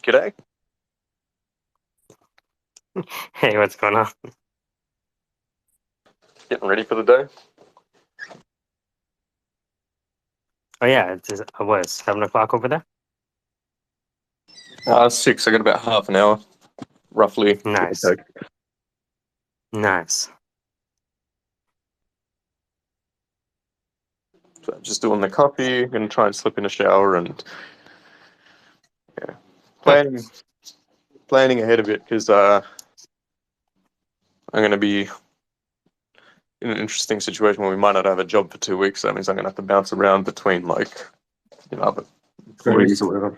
G'day. Hey, what's going on? Getting ready for the day? Oh yeah, what, 7 o'clock over there? 6. I got about half an hour, roughly. Give or Nice, take. nice. So just doing the coffee, gonna try and slip in a shower and yeah, Huh. planning ahead of it because I'm gonna be in an interesting situation where we might not have a job for 2 weeks. So that means I'm gonna have to bounce around between other employees or whatever,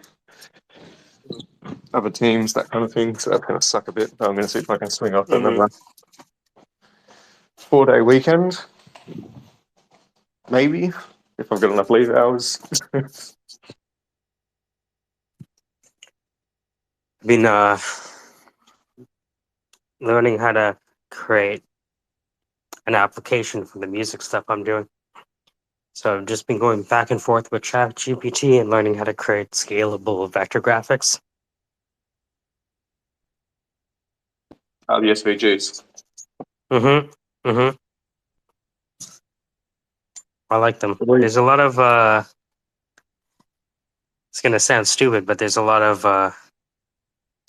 other teams, that kind of thing. So that's gonna suck a bit. But I'm gonna see if I can swing off Mm-hmm. another 4-day weekend, maybe if I've got enough leave hours. Been learning how to create an application for the music stuff I'm doing. So I've just been going back and forth with ChatGPT and learning how to create scalable vector graphics. The SVGs. Mm-hmm. Mm-hmm. I like them. Really? There's a lot of it's gonna sound stupid, but there's a lot of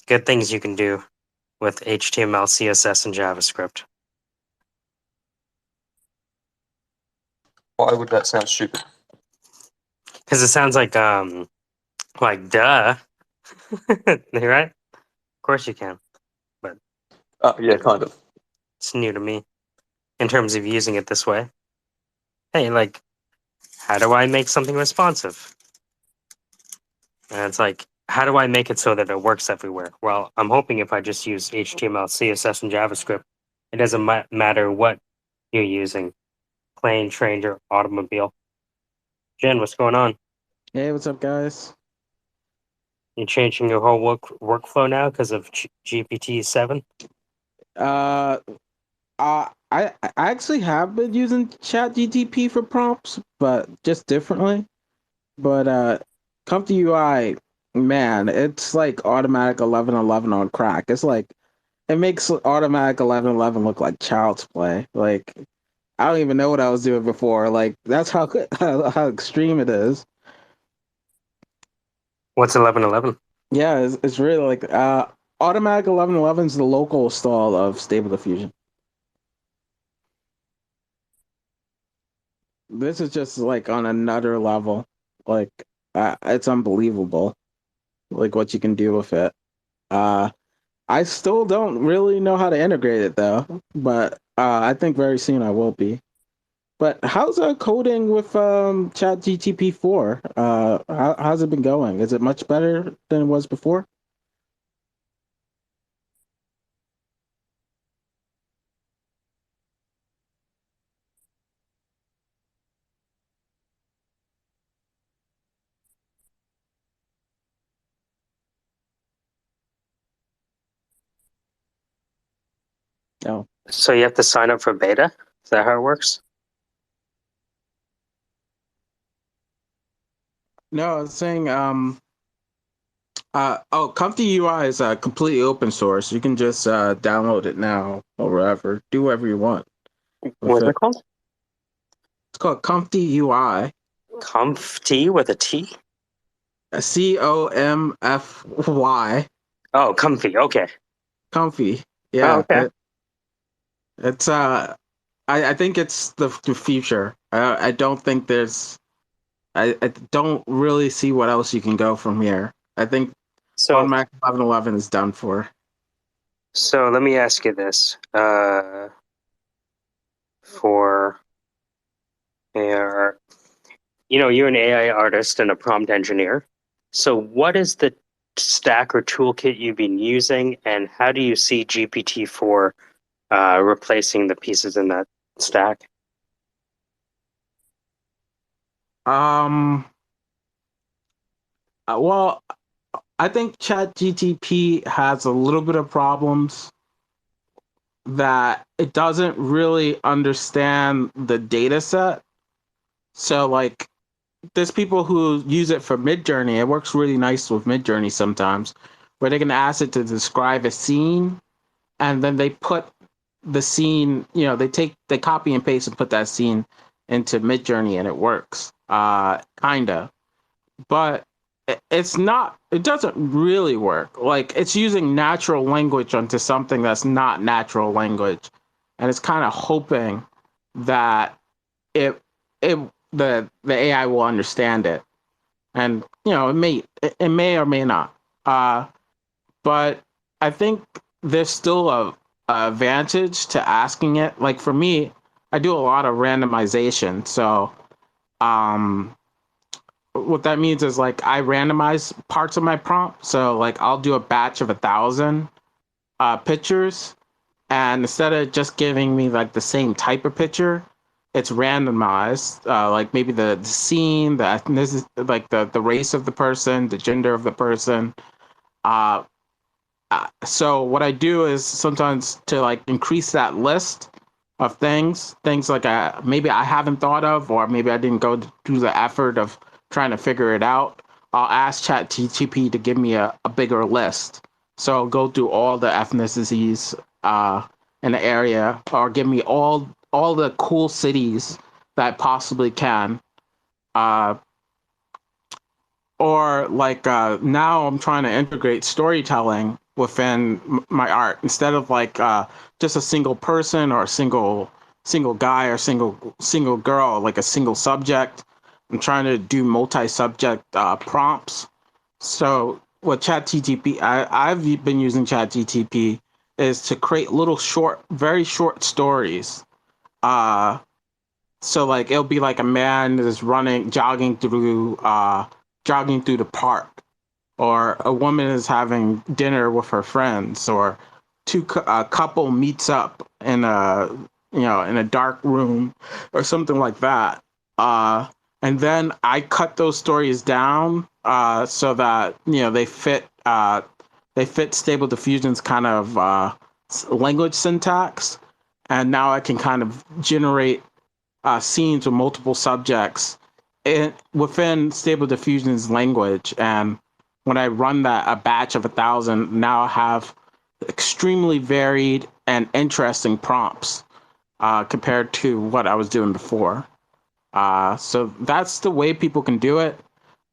good things you can do with HTML, CSS, and JavaScript. Why would that sound stupid? Because it sounds like duh. Right? Of course you can. But Yeah, kind of. it's new to me in terms of using it this way. Hey, like, how do I make something responsive? And it's like, how do I make it so that it works everywhere? Well, I'm hoping if I just use HTML, CSS, and JavaScript, it doesn't matter what you're using, plane, train, or automobile. Jen, what's going on? Hey, what's up, guys? You changing your whole workflow now because of GPT-7? Uh, I actually have been using ChatGTP for prompts, but just differently. But Comfy UI, man, it's like automatic 1111 on crack. It's like it makes automatic 1111 look like child's play. Like I don't even know what I was doing before. Like that's how how extreme it is. What's 1111? Yeah, it's really like automatic 1111 is the local style of Stable Diffusion. This is just like on another level. Like it's unbelievable. Like what you can do with it. Uh, I still don't really know how to integrate it though, but I think very soon I will be. But how's coding with ChatGTP 4? How's it been going? Is it much better than it was before? No. So you have to sign up for beta? Is that how it works? No, I was saying Comfy UI is completely open source. You can just download it now or wherever. Do whatever you want with What's it it. called? It's called Comfy UI. Comfy with a T? COMFY. Oh, comfy. Okay. Comfy. Oh, Yeah. okay. It's I think it's the future. I don't think there's I don't really see what else you can go from here. I think So, automatic 1111 is done for. so let me ask you this. For your, you're an AI artist and a prompt engineer. So what is the stack or toolkit you've been using, and how do you see GPT-4 replacing the pieces in that stack? Um well, I think ChatGTP has a little bit of problems that it doesn't really understand the data set. So like there's people who use it for Midjourney. It works really nice with Midjourney sometimes, where they can ask it to describe a scene, and then they put the scene, they copy and paste and put that scene into Midjourney, and it works, kinda. But it doesn't really work. Like, it's using natural language onto something that's not natural language, and it's kind of hoping that it it the AI will understand it, and it may or may not. But I think there's still a advantage to asking it. Like, for me, I do a lot of randomization, so um what that means is, like, I randomize parts of my prompt. So, like, I'll do a batch of 1,000 pictures, and instead of just giving me like the same type of picture, it's randomized. Like, maybe the scene, the ethnicity, like the race of the person, the gender of the person. Uh, so what I do is sometimes to, like, increase that list of things like maybe I haven't thought of, or maybe I didn't go through the effort of trying to figure it out. I'll ask ChatGPT to give me a bigger list. So I'll go through all the ethnicities in the area, or give me all the cool cities that I possibly can. Uh, or, like, now I'm trying to integrate storytelling within my art, instead of, like, just a single person, or a single guy, or single girl, like a single subject. I'm trying to do multi-subject prompts. So what I've been using ChatGTP is to create little very short stories. uh so, like, it'll be like a man is jogging through the park, or a woman is having dinner with her friends, or a couple meets up in a dark room, or something like that. And then I cut those stories down, so that they fit Stable Diffusion's kind of language syntax, and now I can kind of generate scenes with multiple subjects within Stable Diffusion's language. And when I run a batch of 1,000, now I have extremely varied and interesting prompts compared to what I was doing before. So that's the way people can do it.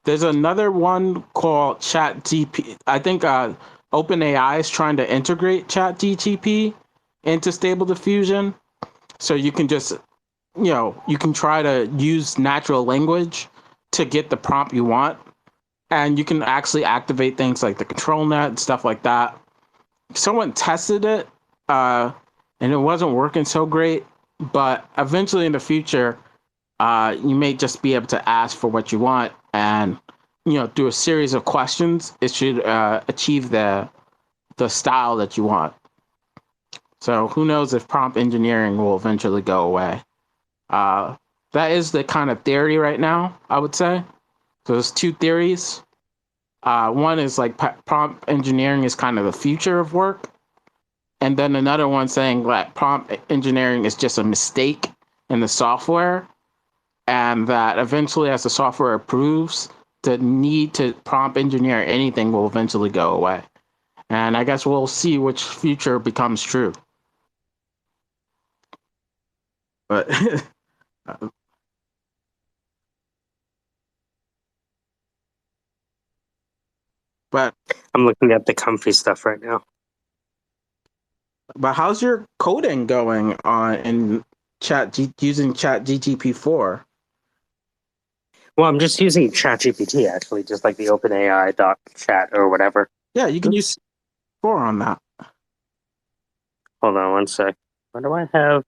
There's another one called ChatGPT. I think OpenAI is trying to integrate ChatGPT into Stable Diffusion. So you can try to use natural language to get the prompt you want. And you can actually activate things like the control net and stuff like that. Someone tested it, and it wasn't working so great. But eventually in the future, you may just be able to ask for what you want, and through a series of questions, it should achieve the style that you want. So who knows if prompt engineering will eventually go away. That is the kind of theory right now, I would say. So there's two theories. One is, like, prompt engineering is kind of the future of work. And then another one saying that prompt engineering is just a mistake in the software, and that eventually, as the software improves, the need to prompt engineer anything will eventually go away. And I guess we'll see which future becomes true. But but I'm looking at the comfy stuff right now. but how's your coding going in using ChatGPT 4? Well, I'm just using ChatGPT, actually, just like the OpenAI chat or whatever. Yeah, you can use 4 on that. Hold on one sec. What do I have?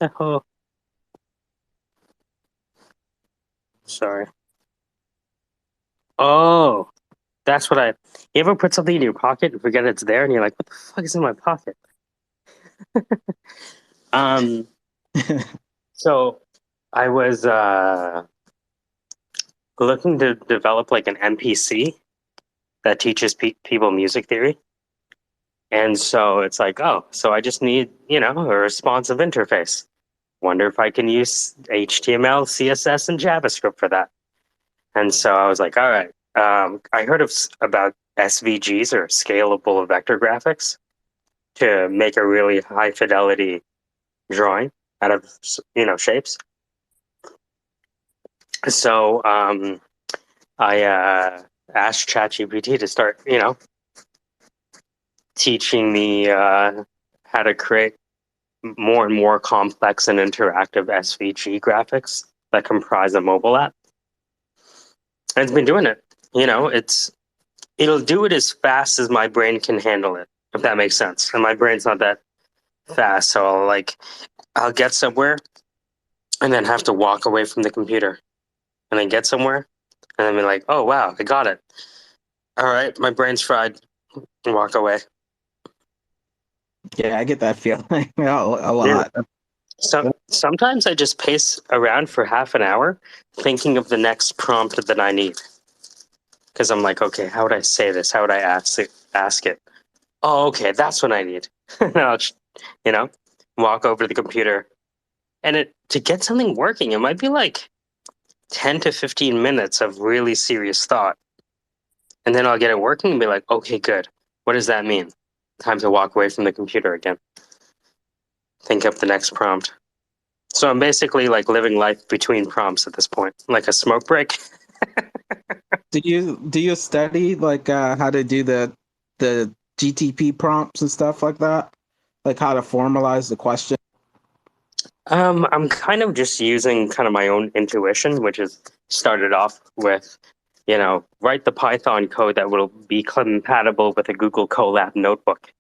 Oh, sorry. Oh, that's what you ever put something in your pocket and forget it's there, and you're like, what the fuck is in my pocket? So I was looking to develop, like, an NPC that teaches people music theory. And so it's like, oh, so I just need, a responsive interface. Wonder if I can use HTML, CSS, and JavaScript for that. And so I was like, all right. I heard about SVGs or scalable vector graphics to make a really high fidelity drawing out of shapes. So I asked ChatGPT to start teaching me how to create more and more complex and interactive SVG graphics that comprise a mobile app. And it's been doing it. It'll do it as fast as my brain can handle it, if that makes sense. And my brain's not that fast, so I'll get somewhere and then have to walk away from the computer and then get somewhere and then be like, oh wow, I got it. All right, my brain's fried. And walk away. Yeah, I get that feeling a lot. So sometimes I just pace around for half an hour thinking of the next prompt that I need. Because I'm like, okay, how would I say this? How would I ask it? Oh, okay, that's what I need. And I'll just, walk over to the computer. And to get something working, it might be like 10 to 15 minutes of really serious thought. And then I'll get it working and be like, okay, good. What does that mean? Time to walk away from the computer again. Think up the next prompt. So I'm basically like living life between prompts at this point, like a smoke break. Do you study how to do the GTP prompts and stuff like that? Like how to formalize the question? I'm kind of just using kind of my own intuition, which is started off with, write the Python code that will be compatible with a Google Colab notebook,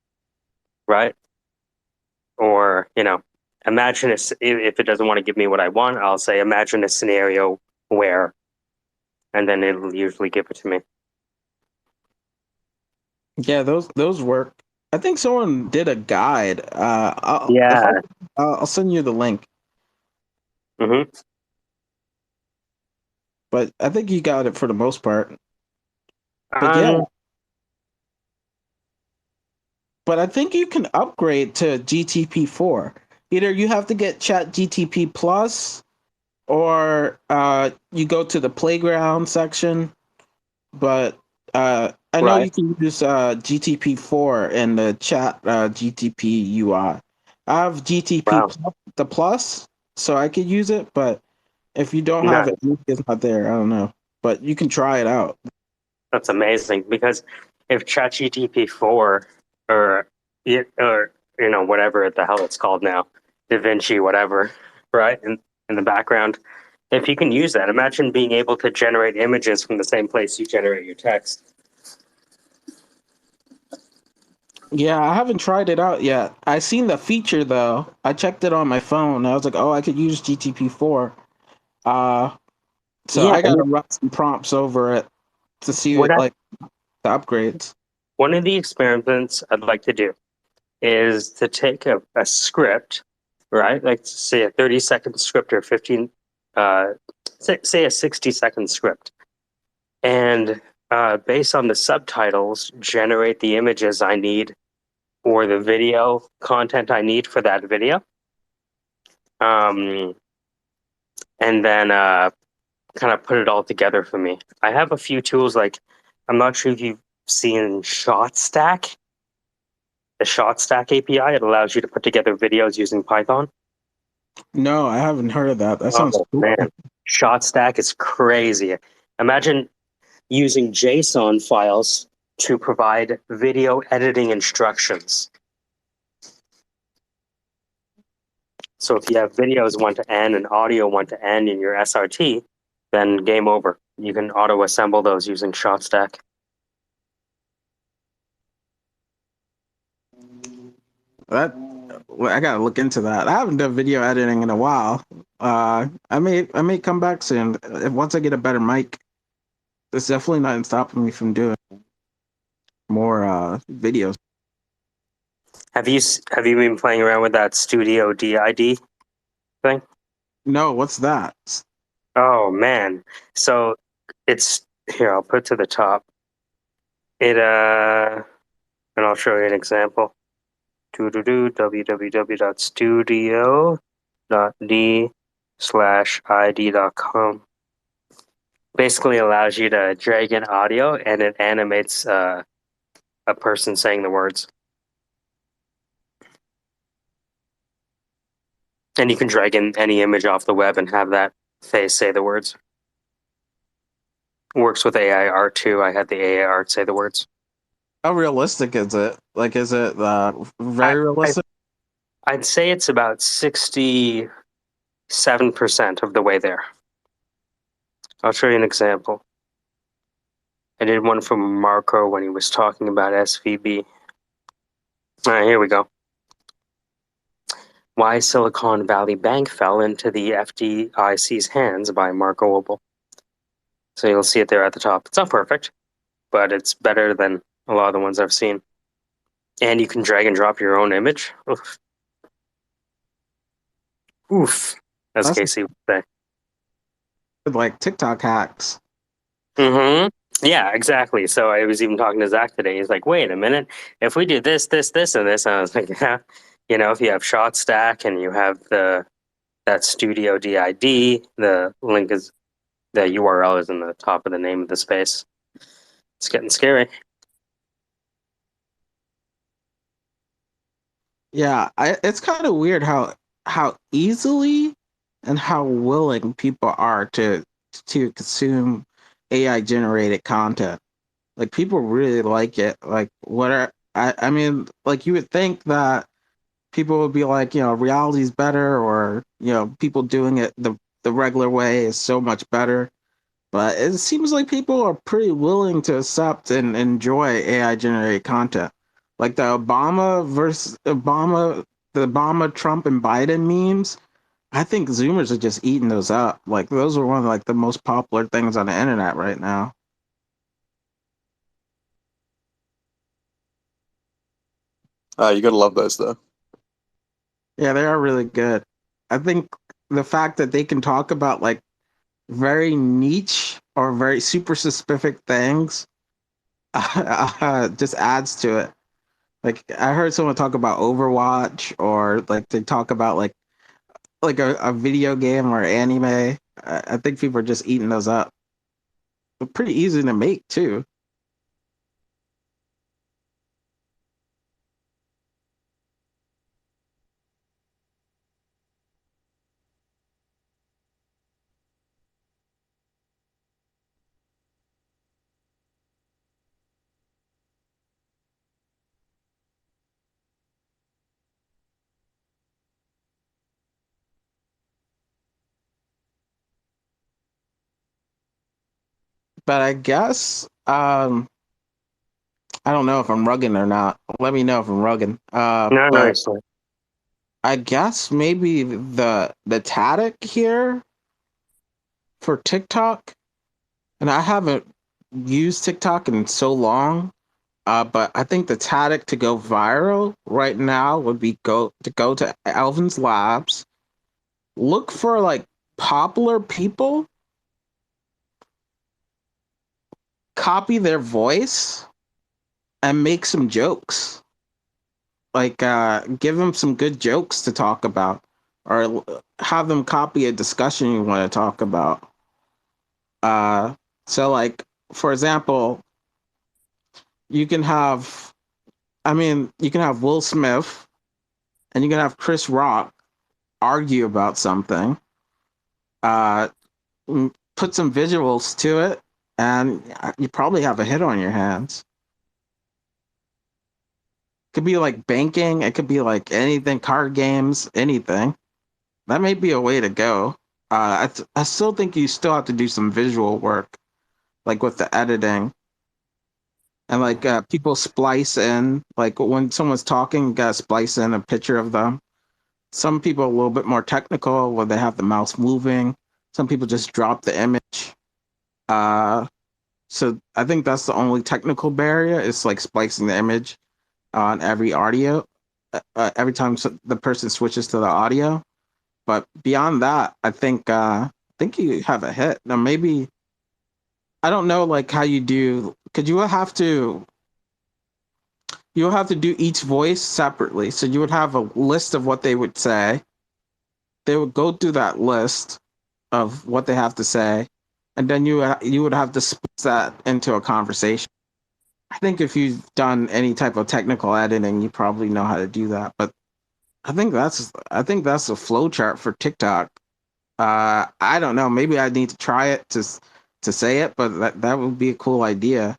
right? Or, imagine if it doesn't want to give me what I want, I'll say, imagine a scenario where, and then it'll usually give it to me. Yeah, those work. I think someone did a guide. Yeah. I'll send you the link. Mm-hmm. But I think you got it for the most part. But yeah. But I think you can upgrade to GTP4. Either you have to get Chat GTP Plus, or you go to the playground section. But I know you can use GTP4 in the Chat GTP UI. I have GTP the Plus, so I could use it. But if you don't have it, it's not there. I don't know. But you can try it out. That's amazing, because if ChatGPT-4 or whatever the hell it's called now, Da Vinci, whatever, right, in the background, if you can use that, imagine being able to generate images from the same place you generate your text. Yeah, I haven't tried it out yet. I seen the feature though. I checked it on my phone. I was like, oh, I could use GTP4. So I gotta run some prompts over it to see the upgrades. One of the experiments I'd like to do is to take a script, right? Like say a 30-second script or 15, say a 60-second script, and based on the subtitles, generate the images I need or the video content I need for that video. And then kind of put it all together for me. I have a few tools, like I'm not sure if you've seen ShotStack. The ShotStack API, it allows you to put together videos using Python. No, I haven't heard of that. That sounds cool. Man. ShotStack is crazy. Imagine using JSON files to provide video editing instructions. So if you have videos 1 to N and audio 1 to N in your SRT, then game over. You can auto-assemble those using ShotStack. I gotta look into that. I haven't done video editing in a while. I may come back soon once I get a better mic. There's definitely nothing stopping me from doing more videos. Have you been playing around with that Studio DID thing? No, what's that? Oh man. So it's here, I'll put it to the top. And I'll show you an example. www.studio.d/id.com. basically allows you to drag in audio and it animates a person saying the words. And you can drag in any image off the web and have that face say the words. Works with AI art too. I had the AI art say the words. How realistic is it? Like, is it very realistic? I'd say it's about 67% of the way there. I'll show you an example. I did one from Marco when he was talking about SVB. All right, here we go. Why Silicon Valley Bank fell into the FDIC's hands by Marco Opel. So you'll see it there at the top. It's not perfect, but it's better than a lot of the ones I've seen. And you can drag and drop your own image. Oof. Oof, as That's Casey would say. like TikTok hacks. Mm-hmm. Yeah, exactly. So I was even talking to Zach today. He's like, wait a minute. If we do this, this, this, and this, and I was like, yeah, if you have Shot Stack and you have that Studio DID, the link is the URL is in the top of the name of the space. It's getting scary. Yeah, it's kind of weird how easily and how willing people are to consume AI generated content. Like people really like it. Like I mean, like you would think that people would be like, reality's better, or people doing it the regular way is so much better. But it seems like people are pretty willing to accept and enjoy AI generated content. Like the Obama, Trump, and Biden memes. I think Zoomers are just eating those up. Like those are one of like the most popular things on the internet right now. You gotta love those though. Yeah, they are really good. I think the fact that they can talk about like very niche or very super specific things just adds to it. Like I heard someone talk about Overwatch, or like they talk about like a video game or anime. I think people are just eating those up. But pretty easy to make too. But I guess I don't know if I'm rugging or not. Let me know if I'm rugging. No, But seriously. I guess maybe the tactic here for TikTok, and I haven't used TikTok in so long. But I think the tactic to go viral right now would be go to ElevenLabs, look for like popular people, copy their voice, and make some jokes. Like give them some good jokes to talk about, or have them copy a discussion you want to talk about. Uh, so like for example, you can have, I mean, you can have Will Smith and you can have Chris Rock argue about something. Uh, put some visuals to it, and you probably have a hit on your hands. Could be like banking. It could be like anything, card games, anything. That may be a way to go. I still think you still have to do some visual work, like with the editing, and like people splice in, like when someone's talking, you gotta splice in a picture of them. Some people are a little bit more technical, where they have the mouse moving. Some people just drop the image. Uh, so I think that's the only technical barrier, is like splicing the image on every audio, every time the person switches to the audio. But beyond that, I think you have a hit. Now maybe I don't know like how you do, because you'll have to do each voice separately. So you would have a list of what they would say. They would go through that list of what they have to say, and then you would have to split that into a conversation. I think if you've done any type of technical editing, you probably know how to do that. But I think that's a flow chart for TikTok. I don't know. Maybe I need to try it to say it, but that would be a cool idea.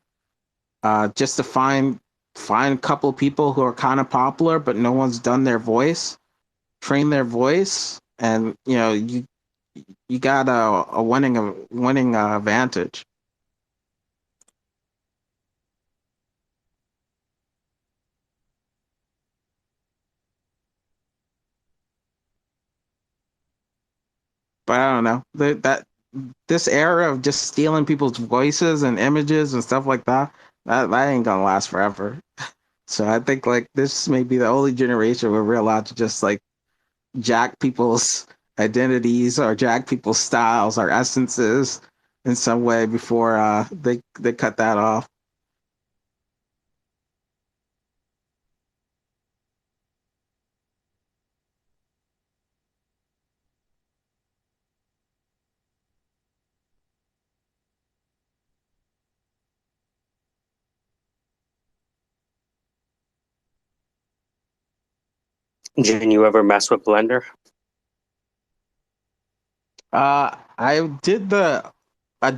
Just to find a couple of people who are kind of popular, but no one's done their voice, train their voice, and you got a winning advantage. But I don't know that this era of just stealing people's voices and images and stuff like that ain't gonna last forever. So I think like this may be the only generation where we're allowed to just like jack people's identities or jack people's styles or essences in some way before they cut that off. Did you ever mess with Blender? I did the I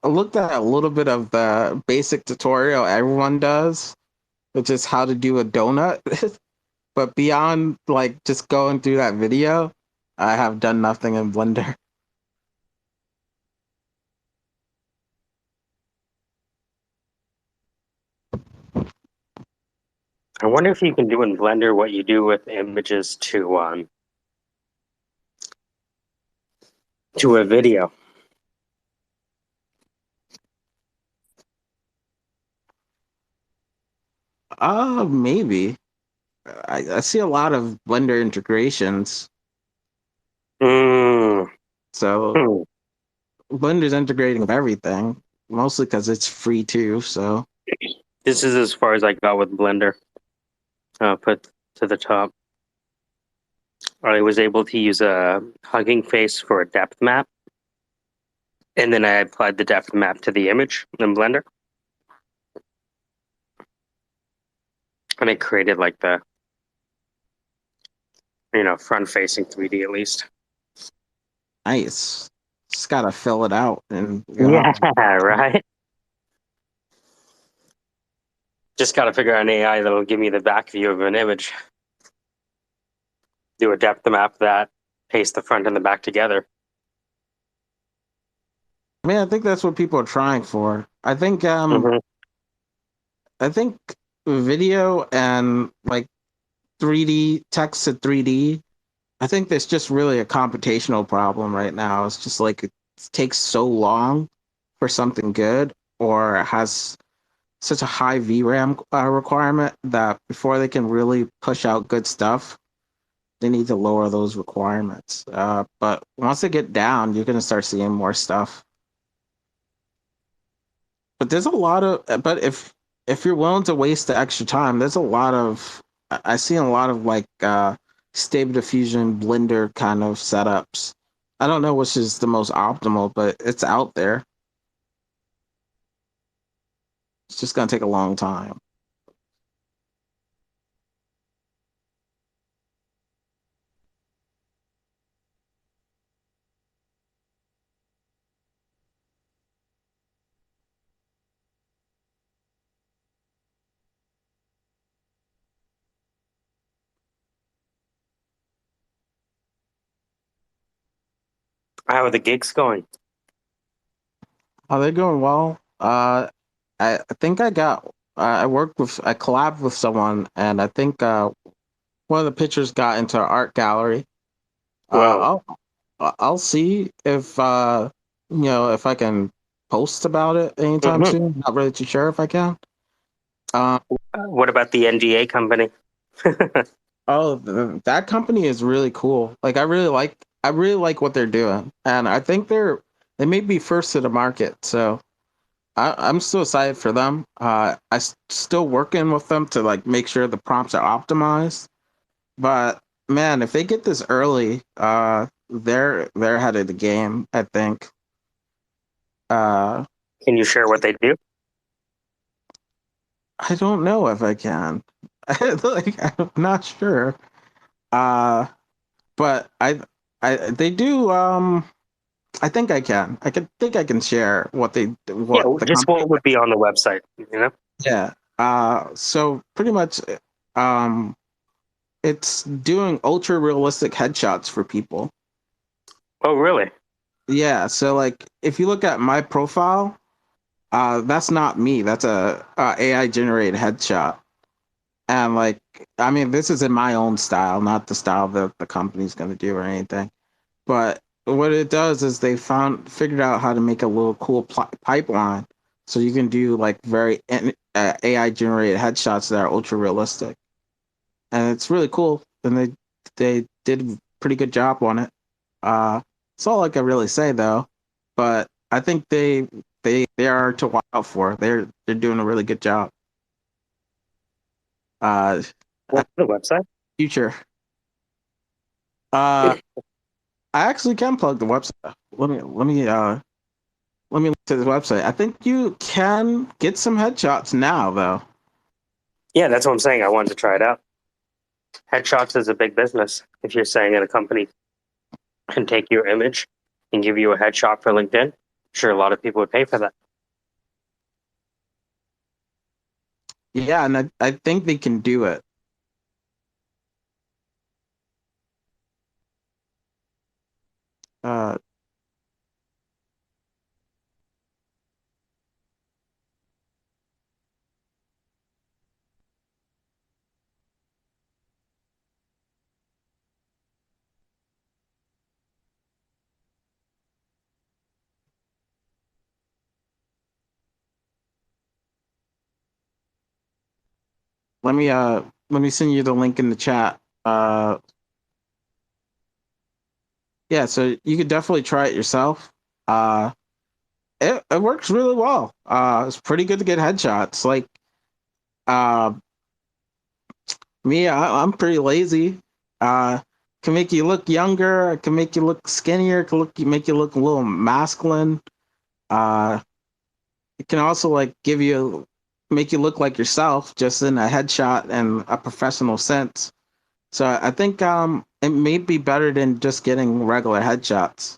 looked at a little bit of the basic tutorial everyone does, which is how to do a donut. But beyond like just going through that video, I have done nothing in Blender. I wonder if you can do in Blender what you do with images to a video. Maybe. I see a lot of Blender integrations. Mm. So Hmm. Blender's integrating with everything, mostly because it's free too. So This is as far as I got with Blender. Put to the top. I was able to use a hugging face for a depth map, and then I applied the depth map to the image in Blender, and it created like the front-facing 3D at least. nice. Just gotta fill it out and Yeah, right. Just got to figure out an AI that'll give me the back view of an image. Do a depth map that paste the front and the back together. I mean, I think that's what people are trying for. Mm-hmm. I think video and like 3D text to 3D. I think there's just really a computational problem right now. It's just like it takes so long for something good, or it has such a high VRAM requirement that before they can really push out good stuff, they need to lower those requirements. But once they get down, you're gonna start seeing more stuff. But there's a lot of but if you're willing to waste the extra time, there's a lot of I see a lot of like stable diffusion blender kind of setups. I don't know which is the most optimal, but it's out there. It's just gonna take a long time. How are the gigs going? Are they going well? I think I collabed with someone, and I think one of the pictures got into our art gallery. Well, I'll see if if I can post about it anytime mm-hmm. soon. Not really too sure if I can. Uh, What about the NGA company? that company is really cool. Like I really like what they're doing, and I think they may be first to the market. So I'm still excited for them. Still working with them to like make sure the prompts are optimized. But man, if they get this early, they're ahead of the game, I think. Uh, Can you share what they do? I don't know if I can. I'm not sure. Uh, but they do. I think I can. Think I can share Yeah, what the just company. what would be on the website, you know? Yeah. So pretty much, um, it's doing ultra realistic headshots for people. Oh, really? Yeah. So like, if you look at my profile, that's not me. That's a AI generated headshot. And like, I mean, this is in my own style, not the style that the company's going to do or anything. But what it does is they figured out how to make a little cool pipeline, so you can do like very AI generated headshots that are ultra realistic, and it's really cool. And they did a pretty good job on it. That's all I can really say though. But I think they are to watch out for. They're doing a really good job. At What's the website? future. Uh, I actually can plug the website. Let me look to the website. I think you can get some headshots now, though. Yeah, that's what I'm saying. I wanted to try it out. Headshots is a big business. If you're saying that a company can take your image and give you a headshot for LinkedIn, I'm sure a lot of people would pay for that. Yeah, and I think they can do it. Uh, let me send you the link in the chat. Yeah, so you could definitely try it yourself. Uh, it works really well. It's pretty good to get headshots. Like, uh, I'm pretty lazy. Can make you look younger. Can make you look skinnier. Make you look a little masculine. Uh, it can also like make you look like yourself, just in a headshot and a professional sense. So I think it may be better than just getting regular headshots.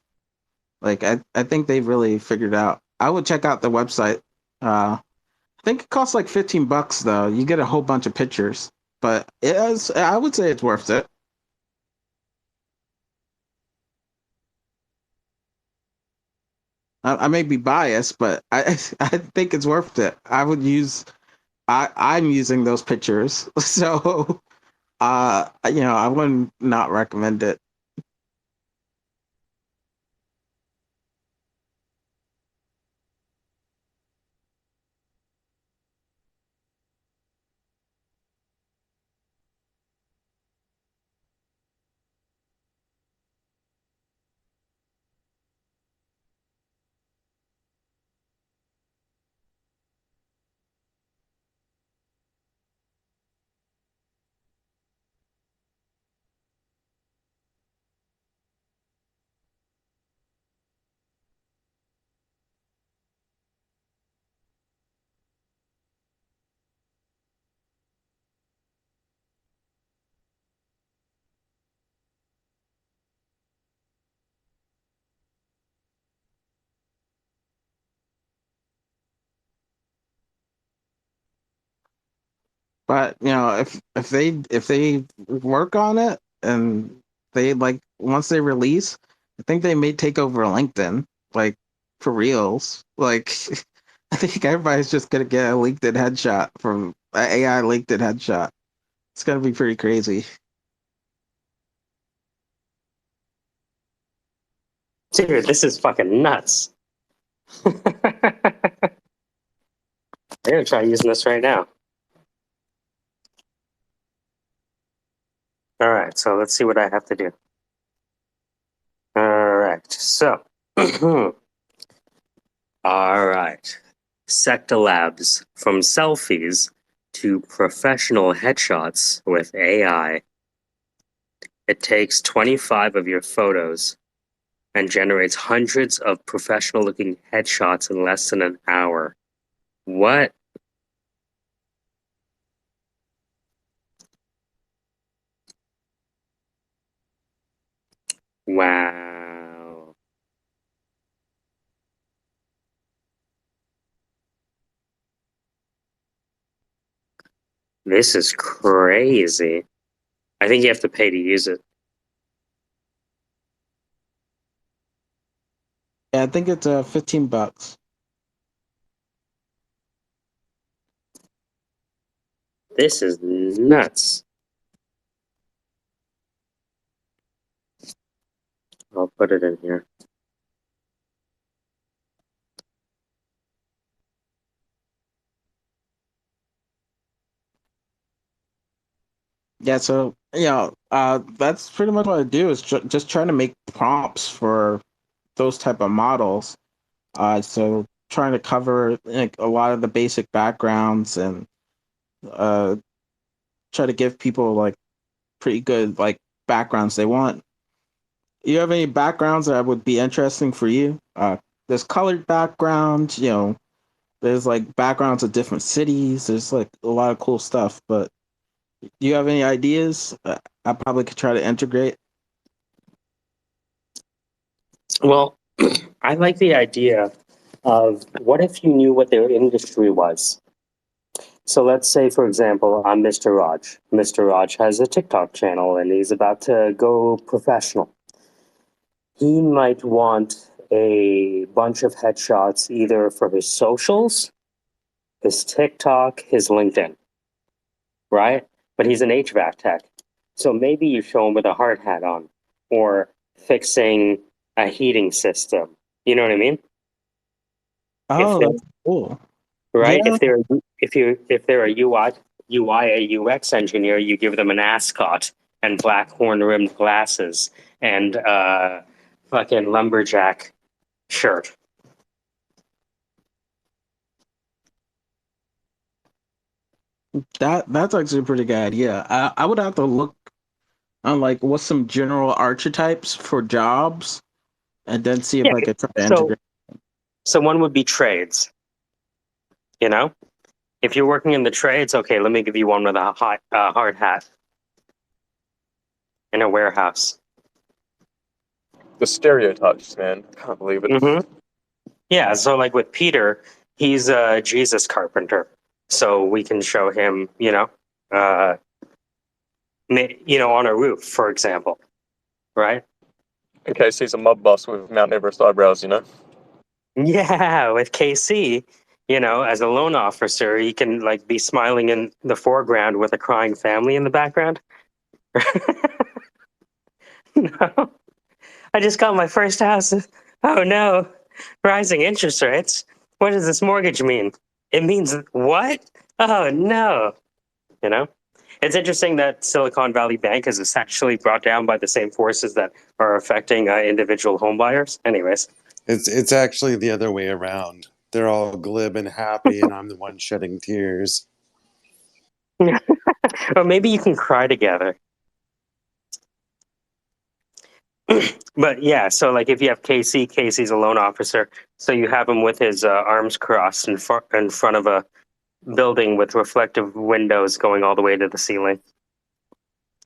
Like I think they've really figured out. I would check out the website. I think it costs like $15 though. You get a whole bunch of pictures, but I would say it's worth it. I may be biased, but I I think it's worth it. I'm using those pictures, so I wouldn't not recommend it. But if they work on it and they like once they release, I think they may take over LinkedIn, like for reals. Like I think everybody's just gonna get a LinkedIn headshot from an AI LinkedIn headshot. It's gonna be pretty crazy. Dude, this is fucking nuts. I'm gonna try using this right now. All right, so let's see what I have to do. All right, so, all right. ElevenLabs, from selfies to professional headshots with AI. It takes 25 of your photos and generates hundreds of professional-looking headshots in less than an hour. What? Wow. This is crazy. I think you have to pay to use it. Yeah, I think it's $15. This is nuts. I'll put it in here. Yeah, so that's pretty much what I do is just trying to make prompts for those type of models. So trying to cover like a lot of the basic backgrounds and uh try to give people like pretty good like backgrounds they want. You have any backgrounds that would be interesting for you? There's colored backgrounds, there's like backgrounds of different cities. There's like a lot of cool stuff. But do you have any ideas? I probably could try to integrate. Well, I like the idea of what if you knew what their industry was? So let's say, for example, I'm Mr. Raj. Mr. Raj has a TikTok channel and he's about to go professional. He might want a bunch of headshots either for his socials, his TikTok, his LinkedIn, right? But he's an HVAC tech. So maybe you show him with a hard hat on or fixing a heating system. You know what I mean? If Oh, they're that's cool. right, Yeah. if they're a UI, a UX engineer, you give them an ascot and black horn rimmed glasses and fucking lumberjack shirt. That's actually a pretty good idea. I would have to look on like what's some general archetypes for jobs and then see if Yeah. I could try to So integrate. so one would be trades. You know, if you're working in the trades, okay, let me give you one with a hard hat in a warehouse. The stereotypes, man. I can't believe it. Mm-hmm. Yeah, so like with Peter, he's a Jesus carpenter, so we can show him, uh, on a roof, for example, right? In case he's a mob boss with Mount Everest eyebrows, you know? Yeah, with KC, as a loan officer, he can like be smiling in the foreground with a crying family in the background. No, I just got my first house. Oh no, rising interest rates. What does this mortgage mean? It means what? Oh no. You know, it's interesting that Silicon Valley Bank is essentially brought down by the same forces that are affecting individual home buyers. Anyways, It's actually the other way around. They're all glib and happy, and I'm the one shedding tears. or maybe you can cry together. But yeah, so like if you have Casey's a loan officer, so you have him with his arms crossed in front of a building with reflective windows going all the way to the ceiling.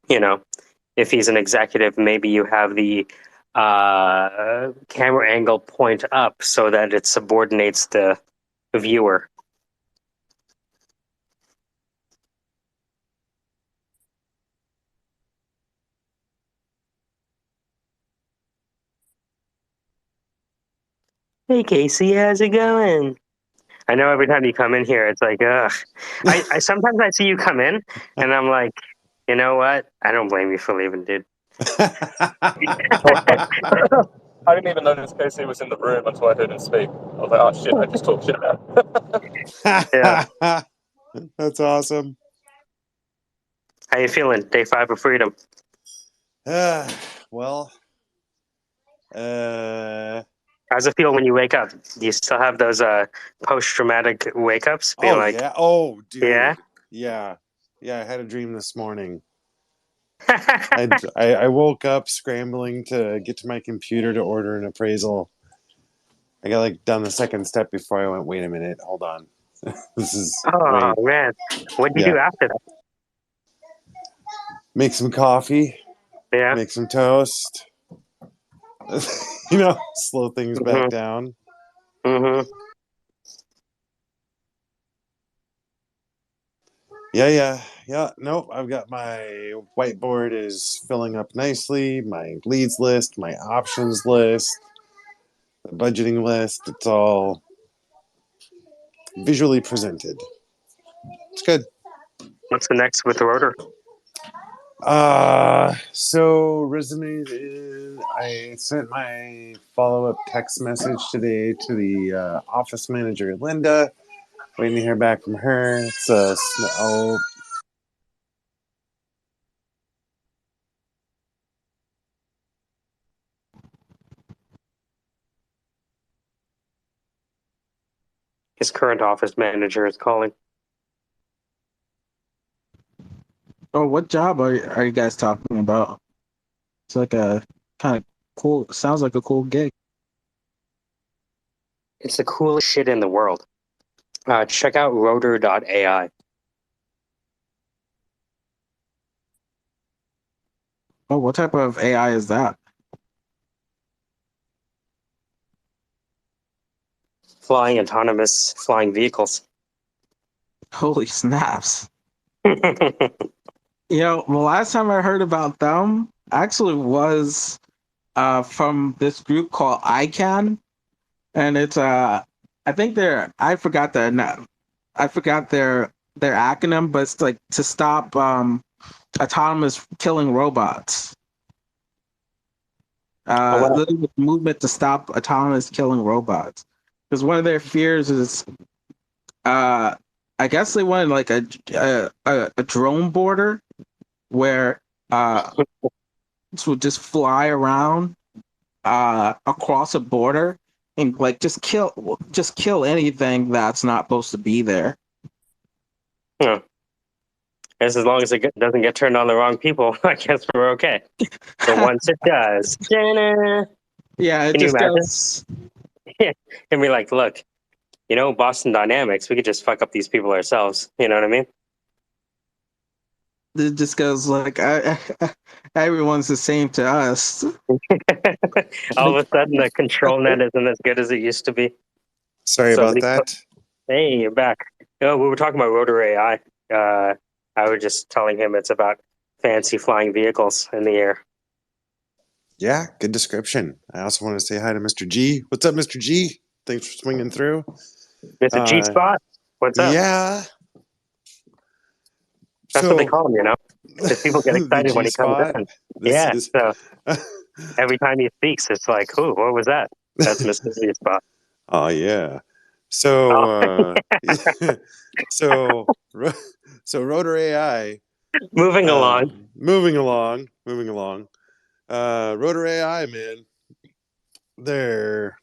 If he's an executive, maybe you have the camera angle point up so that it subordinates the viewer. Hey Casey, how's it going? I know every time you come in here, it's like, ugh. I sometimes I see you come in, and I'm like, you know what? I don't blame you for leaving, dude. I didn't even notice Casey was in the room until I heard him speak. I was like, oh shit, I just talked shit about him. Yeah. That's awesome. How you feeling? Day 5 of freedom. Well, How's it feel when you wake up? Do you still have those post-traumatic wake-ups? Being oh like, yeah, oh dude, yeah? yeah, I had a dream this morning. I woke up scrambling to get to my computer to order an appraisal. I got like down the second step before I went, wait a minute, hold on. This is Oh wait, man, what did you yeah. do after that? Make some coffee, Yeah. make some toast. You know, slow things back Mm-hmm. down. Mm-hmm. Yeah. Nope. I've got my whiteboard is filling up nicely. My leads list, my options list, the budgeting list. It's all visually presented. It's good. What's the next with the rotor? So resumes in. I sent my follow-up text message today to the office manager, Linda. Waiting to hear back from her. It's oh, His current office manager is calling. Oh, what job are you guys talking about? It's like a kind of cool. Sounds like a cool gig. It's the coolest shit in the world. Check out rotor.ai. Oh, what type of AI is that? Flying autonomous flying vehicles. Holy snaps! You know, the last time I heard about them actually was from this group called ICANN, and it's I think I forgot their acronym, but it's like to stop autonomous killing robots. Oh, wow. Literally a movement to stop autonomous killing robots. Because one of their fears is, I guess they wanted like a drone border where this would just fly around across a border and like just kill anything that's not supposed to be there. Yeah. As long as it doesn't get turned on the wrong people, I guess we're okay. But once it does, ta-da! Yeah, it Can you just imagine? goes. And be like, look, Boston Dynamics, we could just fuck up these people ourselves. You know what I mean? It just goes like everyone's the same to us. All of a sudden, the control net isn't as good as it used to be. sorry about that. Hey, you're back. No, we were talking about rotor AI. I was just telling him it's about fancy flying vehicles in the air. Yeah, good description. I also want to say hi to Mr. G. What's up, Mr. G? Thanks for swinging through. Mr. G Spot, what's up? Yeah. That's what they call him, because people get the excited when G he comes spot. in. This Yeah, is. so every time he speaks, it's like, "Who? What was that?" That's Mr. G Spot. Oh yeah. Oh. So so so Rotor AI. Moving along. Moving along. Rotor AI, man. They're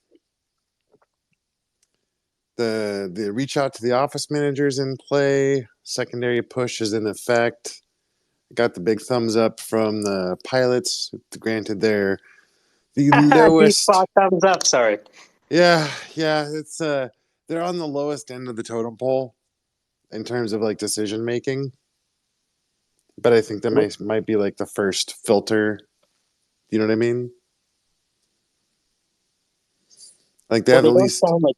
the reach out to the office managers in play. Secondary push is in effect. Got the big thumbs up from the pilots. Granted, they're the G lowest. Spot thumbs up. Sorry. Yeah. It's they're on the lowest end of the totem pole in terms of like decision making. But I think that might be like the first filter. You know what I mean? Like they Well, have they the don't least. sound like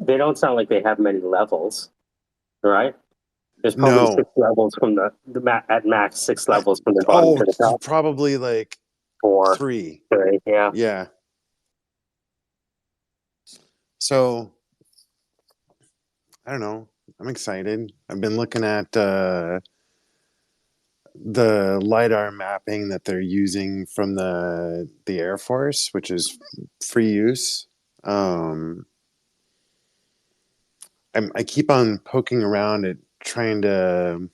they don't sound like they have many levels, right? There's probably No. 6 levels from at max 6 levels from the bottom to the top. Probably like 4, 3. 3, yeah. Yeah. So I don't know. I'm excited. I've been looking at the lidar mapping that they're using from the Air Force, which is free use. I keep on poking around at trying to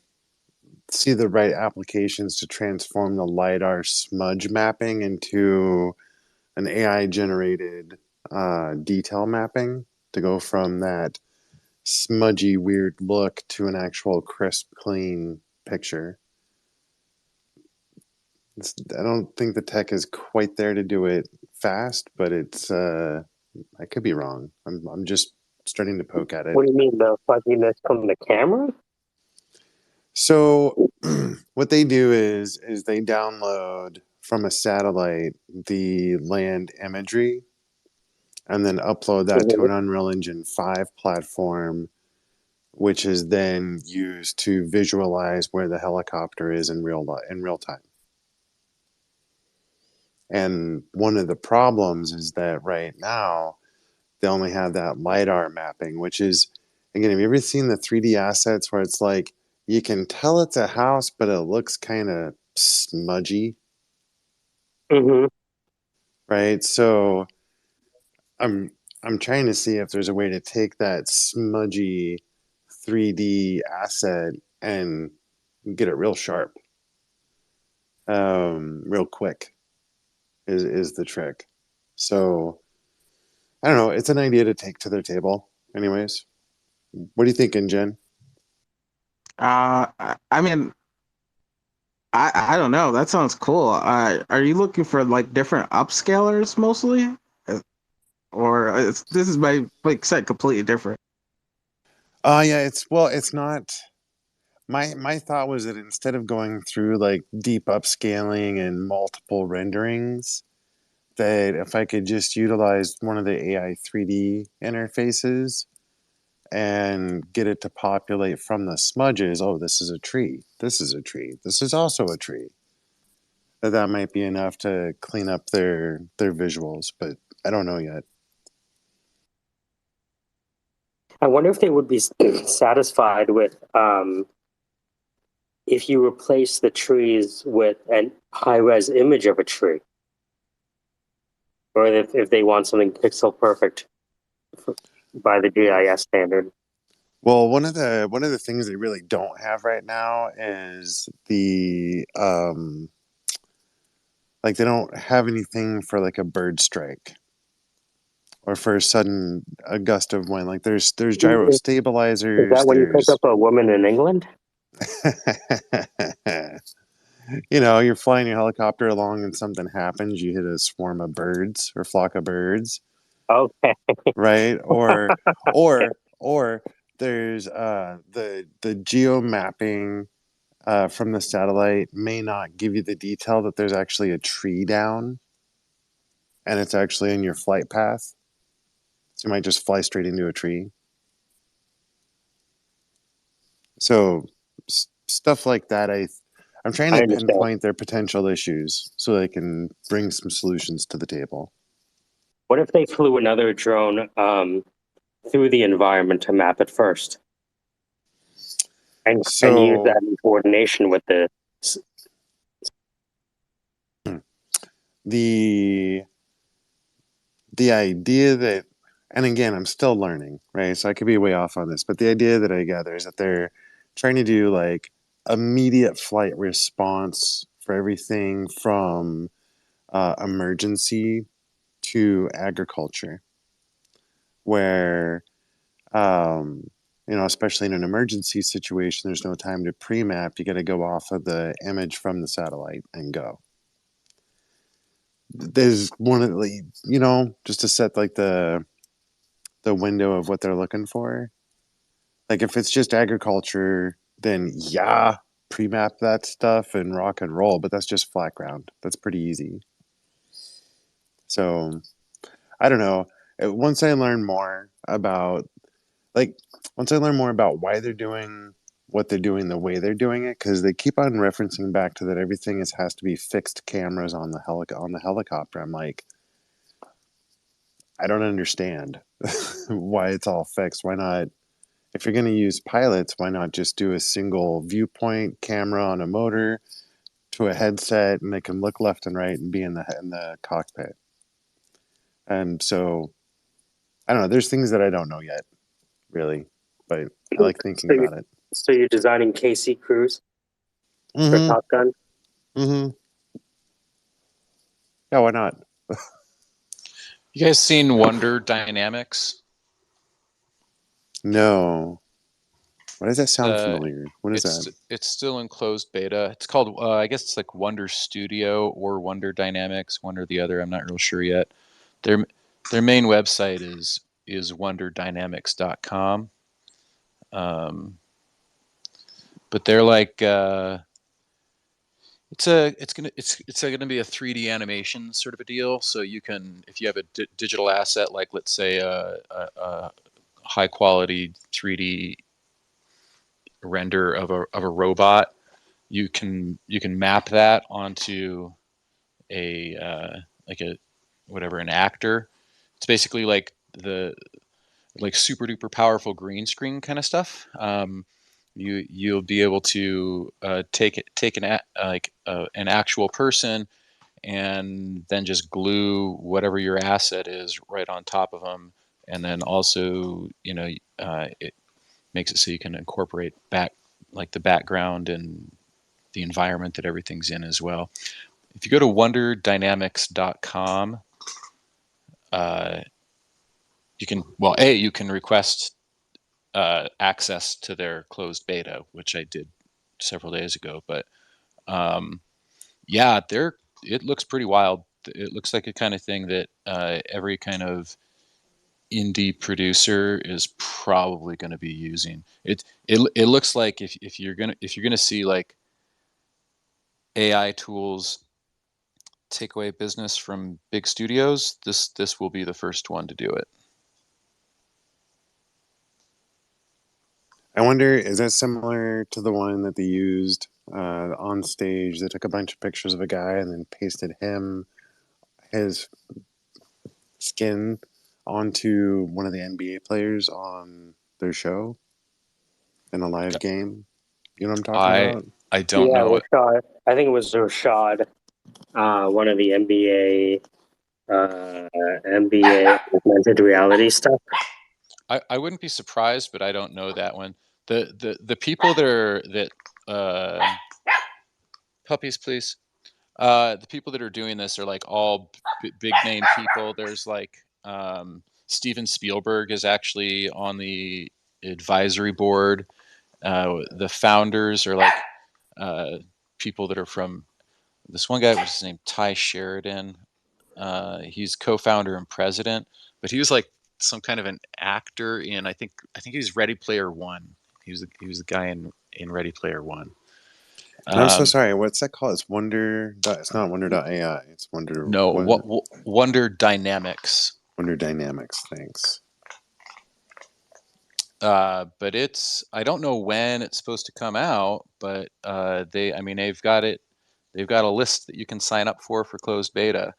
see the right applications to transform the lidar smudge mapping into an AI generated detail mapping to go from that smudgy weird look to an actual crisp clean picture. I don't think the tech is quite there to do it fast, but it's I could be wrong. I'm just starting to poke at it. What do you mean the fuzziness from the camera? So what they do is they download from a satellite the land imagery and then upload that to Mhm. an Unreal Engine 5 platform, which is then used to visualize where the helicopter is in real time. And one of the problems is that right now they only have that LiDAR mapping, which is, again, have you ever seen the 3D assets where it's like you can tell it's a house, but it looks kind of smudgy, Mm-hmm. right? So I'm I'm trying to see if there's a way to take that smudgy 3D asset and get it real sharp, real quick is the trick. So I don't know. It's an idea to take to their table. Anyways, what do you think, Jen? I mean, I don't know. That sounds cool. Are you looking for like different upscalers mostly, Uh, or this is my like set completely different? Yeah, it's not. My thought was that instead of going through like deep upscaling and multiple renderings, that if I could just utilize one of the AI 3D interfaces and get it to populate from the smudges, oh, this is a tree. This is a tree. This is also a tree. That might be enough to clean up their visuals, but I don't know yet. I wonder if they would be satisfied with if you replace the trees with a high-res image of a tree, or if they want something pixel perfect by the GIS standard. Well, one of the things they really don't have right now is the like they don't have anything for like a bird strike or for a sudden a gust of wind. Like there's gyro Is stabilizers, that when you pick there's up a woman in England? you're flying your helicopter along and something happens, you hit a swarm of birds or flock of birds, Okay. right? Or there's the geo mapping from the satellite may not give you the detail that there's actually a tree down and it's actually in your flight path. So you might just fly straight into a tree. So stuff like that, I'm trying I to understand. pinpoint their potential issues so they can bring some solutions to the table. What if they flew another drone through the environment to map it first, and use So that in coordination with the? the the idea that, and again, I'm still learning, right? So I could be way off on this, but the idea that I gather is that they're trying to do like immediate flight response for everything from emergency to agriculture, where especially in an emergency situation, there's no time to pre-map. You got to go off of the image from the satellite and go. There's one of the, just to set like the window of what they're looking for. Like if it's just agriculture, then yeah, pre-map that stuff and rock and roll, but that's just flat ground. That's pretty easy. So I don't know. Once I learn more about like once I learn more about why they're doing what they're doing the way they're doing it, because they keep on referencing back to that everything has to be fixed cameras on the helicopter. I'm like, I don't understand why it's all fixed. Why not? If you're going to use pilots, why not just do a single viewpoint camera on a motor to a headset, and they can look left and right and be in the cockpit? And so I don't know. There's things that I don't know yet, really, but I like thinking So you're, about it. so you're designing KC crews for Mm-hmm. Top Gun? Mm-hmm. Yeah, why not? You guys seen Wonder Dynamics? No. Why does that sound Uh, familiar? What is that? It's still in closed beta. It's called I guess it's like Wonder Studio or Wonder Dynamics, one or the other. I'm not real sure yet. Their their main website is wonderdynamics.com. But they're like it's gonna be a 3D animation sort of a deal. So you can, if you have a digital asset, like let's say a high quality 3D render of a robot, you can map that onto a like a whatever, an actor. It's basically like the like super duper powerful green screen kind of stuff. You'll be able to take an actual person and then just glue whatever your asset is right on top of them, and then also it makes it so you can incorporate back like the background and the environment that everything's in as well. If you go to wonderdynamics.com, you can request access to their closed beta, which I did several days ago. But yeah, it looks pretty wild. It looks like a kind of thing that every kind of indie producer is probably going to be using. It looks like if you're gonna see like AI tools take away business from big studios, this will be the first one to do it. I wonder, is that similar to the one that they used on stage? They took a bunch of pictures of a guy and then pasted his skin onto one of the NBA players on their show in a live game. You know what I'm talking about? I don't know what. Rashad. I think it was Rashad, one of the NBA augmented reality stuff. I wouldn't be surprised, but I don't know that one. The people that puppies, please. The people that are doing this are like all big name people. There's like Steven Spielberg is actually on the advisory board. The founders are like people that are from this one guy. What's his name? Ty Sheridan. He's co-founder and president, but he was like some kind of an actor in I think he was Ready Player One. He was the guy in Ready Player One. And I'm so sorry. What's that called? It's Wonder. It's not Wonder.ai. It's Wonder Dynamics. Wonder Dynamics. Thanks. But I don't know when it's supposed to come out, but they've got it. They've got a list that you can sign up for closed beta.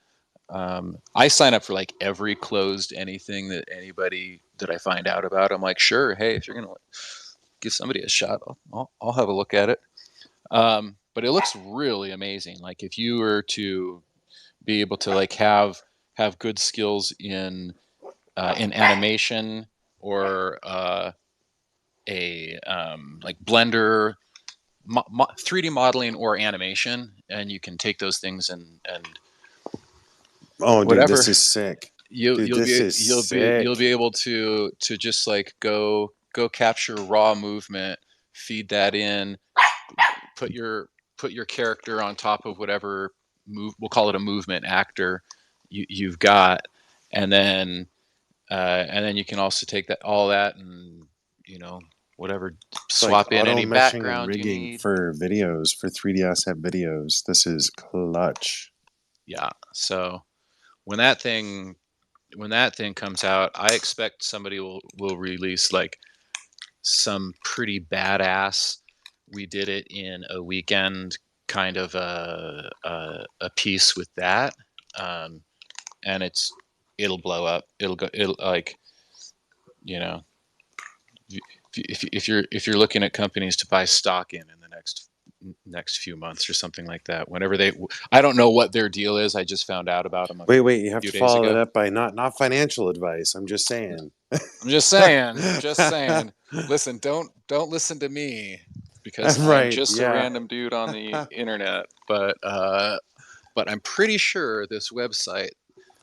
I sign up for like every closed anything that anybody that I find out about. I'm like, sure, hey, if you're gonna give somebody a shot, I'll have a look at it. But it looks really amazing. Like if you were to be able to like have good skills in animation or like Blender, 3D modeling or animation, and you can take those things and oh, dude, whatever. This is sick. You'll be able to just like go capture raw movement, feed that in, put your character on top of whatever we'll call it a movement actor you've got, and then you can also take all that and whatever, swap in any background and rigging you need for videos, for 3D asset videos. This is clutch. Yeah. So when that thing comes out, I expect somebody will release like some pretty badass. We did it in a weekend, kind of a piece with that, and it'll blow up. It'll like, if you're looking at companies to buy stock in the next few months or something like that, whenever I don't know what their deal is. I just found out about them. Wait, you have to follow it up by not financial advice. I'm just saying. Just saying. Listen, don't listen to me because I'm just a random dude on the internet. But I'm pretty sure this website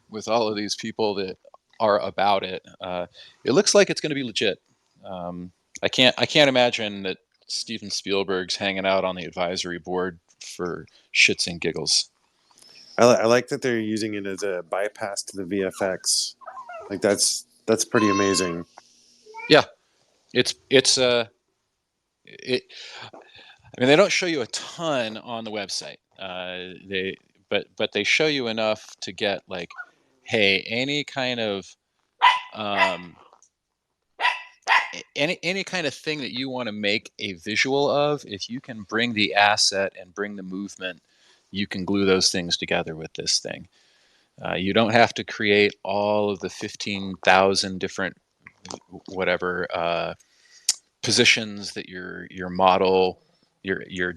with all of these people that are about it, it looks like it's going to be legit. I can't imagine that Steven Spielberg's hanging out on the advisory board for shits and giggles. I like that they're using it as a bypass to the VFX. Like that's pretty amazing. Yeah, it. I mean, they don't show you a ton on the website. But they show you enough to get like, hey, any kind of any kind of thing that you want to make a visual of, if you can bring the asset and bring the movement, you can glue those things together with this thing. You don't have to create all of the 15,000 different whatever positions that your model, your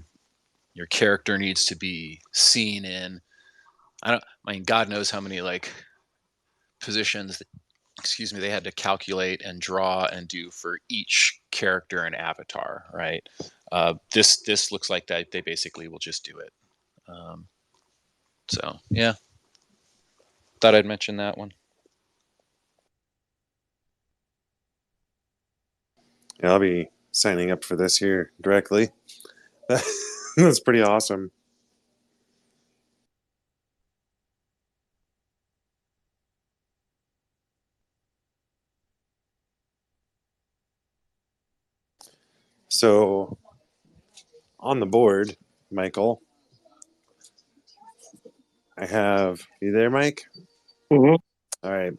character needs to be seen in. I mean, God knows how many like positions they had to calculate and draw and do for each character and avatar, right? This looks like that they basically will just do it. So yeah, thought I'd mention that one. Yeah, I'll be signing up for this here directly. That's pretty awesome. So on the board, Michael, I have you there, Mike? Mm-hmm. All right.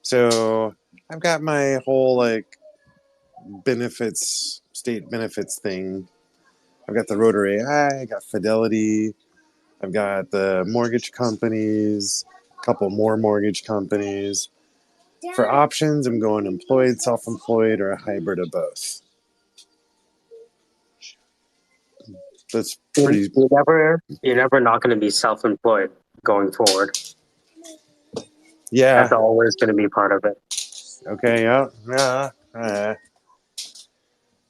So I've got my whole like state benefits thing. I've got the Rotary AI, I got Fidelity, I've got the mortgage companies, a couple more mortgage companies. For options, I'm going employed, self-employed, or a hybrid of both. That's pretty. You're never not going to be self-employed going forward. Yeah. That's always going to be part of it. Okay. Yeah.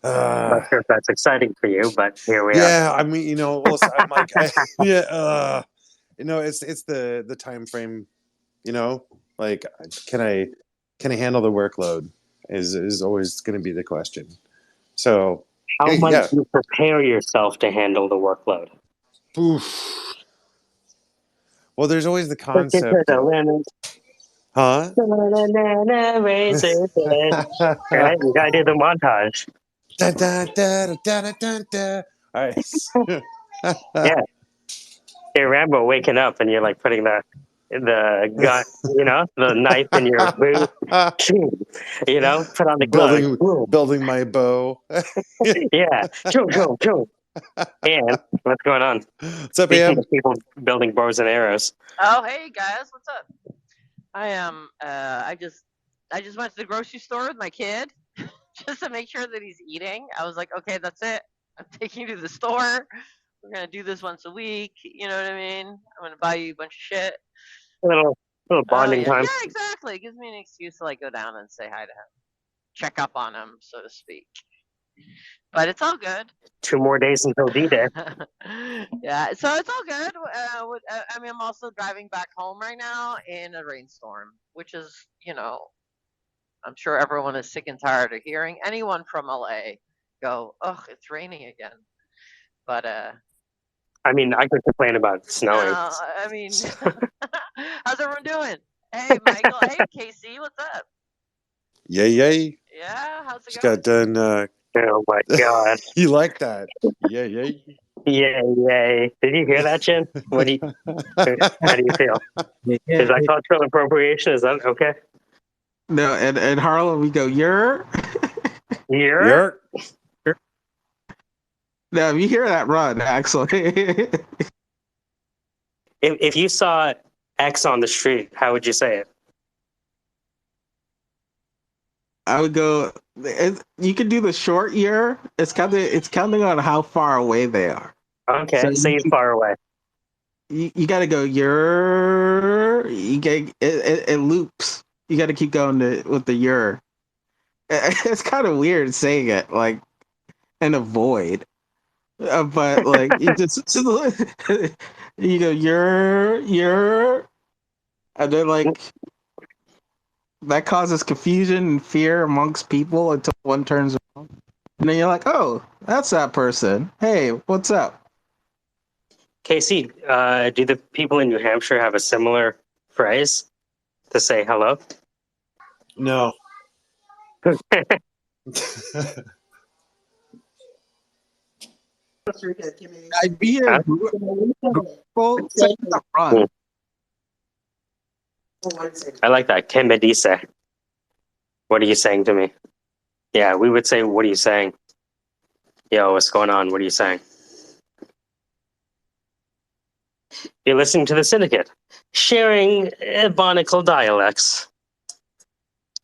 Not sure if that's exciting for you, but here we are. Yeah. I mean, listen, I'm like, yeah. It's the time frame. Like, can I handle the workload? Is always going to be the question. So. How Hey, might yeah. you prepare yourself to handle the workload? Oof. Well, there's always the concept. Huh? Right? You gotta do the montage. Da, da, da, da, da, da, da. All right. Yeah. Hey, Rambo waking up and you're like putting the gun, the knife in your boot. Put on the glove. building my bow. Yeah. Choo. And what's going on? What's up, Speaking Am? of people building bows and arrows. Oh, hey guys, what's up? I am. I just went to the grocery store with my kid just to make sure that he's eating. I was like, okay, that's it. I'm taking you to the store. We're gonna do this once a week. You know what I mean? I'm gonna buy you a bunch of shit. A little bonding time. Yeah, exactly. It gives me an excuse to like go down and say hi to him, check up on him, so to speak. But it's all good. 2 more days until D-Day. Yeah, so it's all good. I mean, I'm also driving back home right now in a rainstorm, which is, I'm sure everyone is sick and tired of hearing anyone from LA go, "Ugh, it's raining again." But I mean, I could complain about snowing. I mean, how's everyone doing? Hey, Michael. Hey, Casey. What's up? Yay. Yeah, how's it Just going? got done. Oh my god. You like that? Yay. Yay. Did you hear that, Jen? How do you feel? Is that cultural appropriation? Is that okay? No, and Harlem, we go, you're. You're? No, if you hear that, run, actually. If you saw X on the street, how would you say it? I would go. You can do the short year. It's counting on how far away they are. Okay, So say it far away. You got to go. You get it loops. You got to keep going with the your. It's kind of weird saying it like in a void, but like you just you go your, and then like that causes confusion and fear amongst people until one turns around. And then you're like, oh, that's that person. Hey, what's up? Casey, do the people in New Hampshire have a similar phrase to say hello? No. I'd be here. Huh? Google saying the run. I like that. Que me dice? What are you saying to me? Yeah, we would say, what are you saying? Yo, what's going on? What are you saying? You're listening to the Syndicate, sharing ebonical dialects.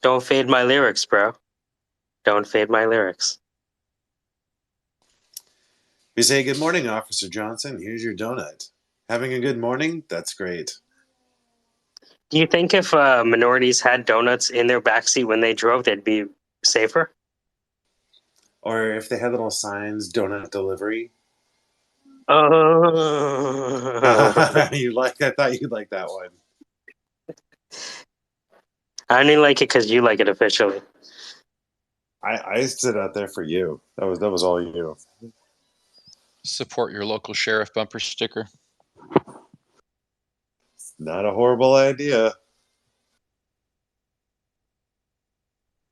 Don't fade my lyrics, bro. Don't fade my lyrics. We say, good morning, Officer Johnson. Here's your donut. Having a good morning? That's great. Do you think if minorities had donuts in their backseat when they drove, they'd be safer? Or if they had little signs, donut delivery. You like? I thought you'd like that one. I only like it because you like it officially. I stood out there for you. That was all you. Support your local sheriff bumper sticker. Not a horrible idea.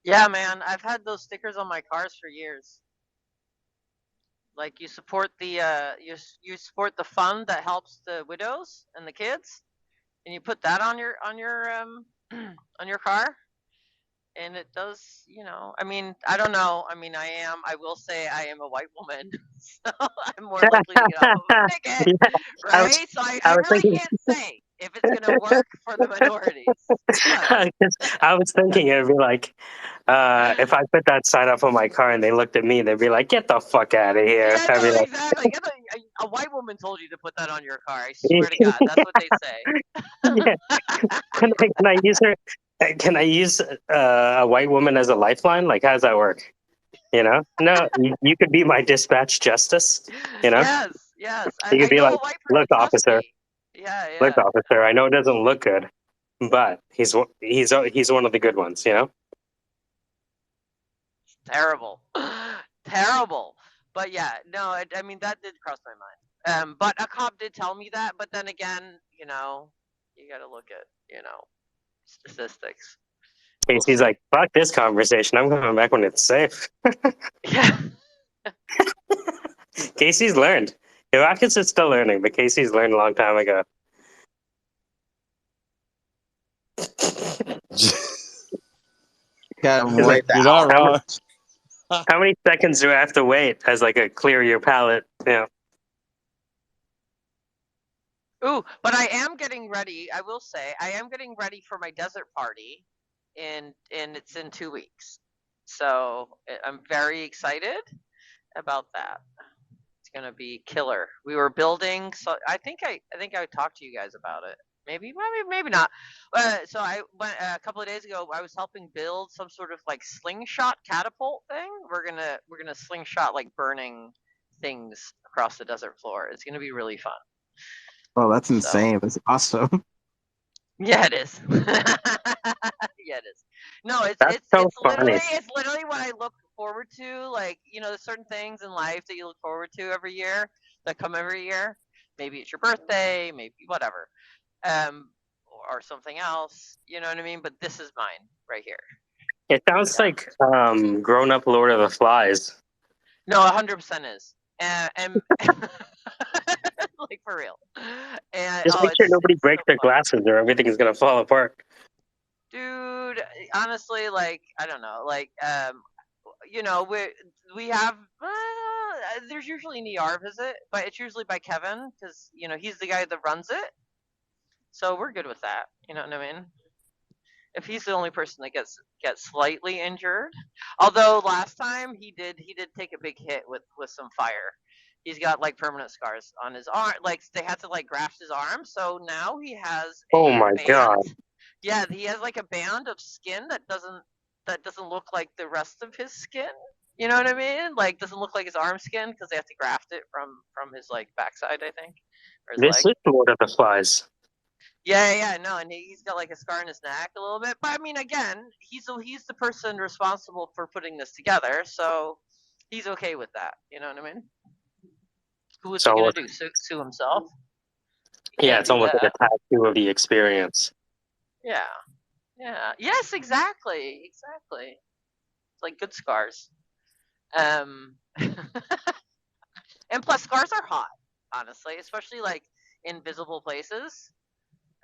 Yeah, man, I've had those stickers on my cars for years. Like you support the you support the fund that helps the widows and the kids, and you put that on your on your car, and it does, I mean, I don't know. I mean, I will say I am a white woman, so I'm more likely to get off of a ticket, Yeah, I was, right? So I I was really thinking, can't say if it's gonna work for the minorities. But, I was thinking it'd be like, if I put that sign up on my car and they looked at me, they'd be like, "Get the fuck out of here!" yeah, I'd be no, like, exactly. A white woman told you to put that on your car. I swear to God, that's what they say. yeah. Can I use her? Can I use a white woman as a lifeline? Like, how does that work? No, you could be my dispatch justice. Yes, yes. You could I be know like, a white person. "Look, Trust officer, me. Yeah, look, yeah. officer. I know it doesn't look good, but he's one of the good ones." Terrible, terrible. But yeah, no. I mean, that did cross my mind. But a cop did tell me that. But then again, you got to look at statistics. We'll Casey's see. like, "Fuck this conversation. I'm coming back when it's safe." Yeah. Casey's learned. Rockets is still learning, but Casey's learned a long time ago. Gotta He's like, rate the You're not hour. wrong. how many seconds do I have to wait as like a clear your palate? Ooh, but I am getting ready. I will say I am getting ready for my desert party, and it's in 2 weeks. So I'm very excited about that. It's gonna be killer. We were building, so I think I talked to you guys about it. Maybe not. So I went a couple of days ago. I was helping build some sort of like slingshot catapult thing. We're gonna slingshot like burning things across the desert floor. It's gonna be really fun. Oh, that's So insane. That's awesome. yeah, it is. Yeah, it is. No, it's That's it's so it's literally funny. it's literally what I look forward to. Like, there's certain things in life that you look forward to every year that come every year. Maybe it's your birthday, maybe whatever, um, or something else. You know what I mean? But this is mine right here. It sounds Yeah. like grown up Lord of the Flies. No, 100% is. And like for real. And Just make sure nobody it's breaks so their fun. glasses or everything is gonna fall apart. Dude, honestly, like, I don't know, like, we have there's usually an ER visit, but it's usually by Kevin because he's the guy that runs it, so we're good with that. You know what I mean? If he's the only person that gets slightly injured, although last time he did take a big hit with some fire. He's got like permanent scars on his arm, like they had to like graft his arm, so now he has Oh a my band. god! Yeah, he has like a band of skin that doesn't look like the rest of his skin. You know what I mean? Like, doesn't look like his arm skin because they have to graft it from his like backside, I think, or his This leg. is Lord of the Flies. Yeah, no, and he's got like a scar in his neck a little bit. But I mean, again, he's the person responsible for putting this together, so he's okay with that. You know what I mean? Who was he So gonna do? Sue himself? yeah, Can't it's do almost like that. a tattoo of the experience. Yeah, yes, exactly. It's like good scars. Um, and plus scars are hot, honestly, especially like in visible places.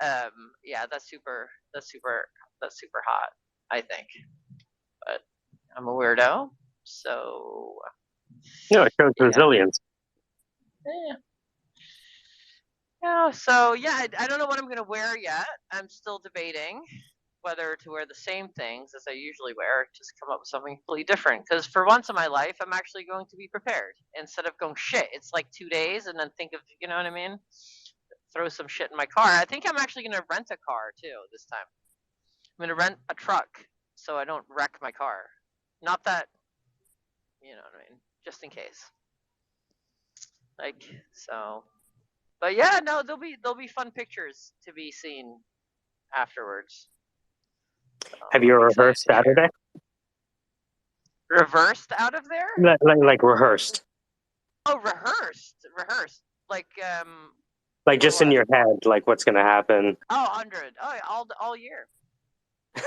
Yeah, that's super hot, I think. But I'm a weirdo, so No, it shows yeah. resilience. Yeah. Yeah, so yeah, I don't know what I'm gonna wear yet. I'm still debating whether to wear the same things as I usually wear, just come up with something completely different. Because for once in my life, I'm actually going to be prepared instead of going shit. It's like 2 days, and then think of, you know what I mean? Throw some shit in my car. I think I'm actually gonna rent a car too this time. I'm gonna rent a truck so I don't wreck my car. Not that, you know what I mean, just in case. Like so. But yeah, no, there'll be fun pictures to be seen afterwards. So Have you I'm excited rehearsed to share. Saturday? Reversed out of there? Like rehearsed, Oh, rehearsed. Like like for just in what? your head, like what's gonna happen. Oh, 100. Oh, all year.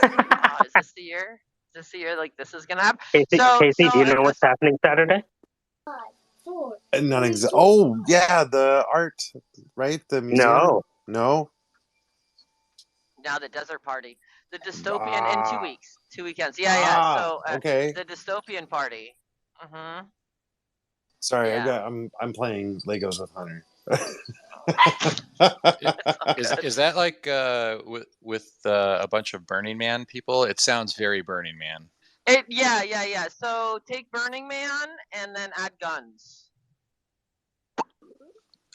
Oh, is this the year? Is this the year? Like this is gonna happen? Casey, do you know And what's this. happening Saturday? Not exa- Oh, yeah, the art, right? The museum. No. No. Now the desert party, the dystopian in 2 Ah, weeks, 2 weekends. Yeah. So okay. the dystopian party. Sorry, Yeah. I'm playing Legos with Hunter. It's all good. Is that like with a bunch of Burning Man people? It sounds very Burning Man. Yeah. So take Burning Man and then add guns and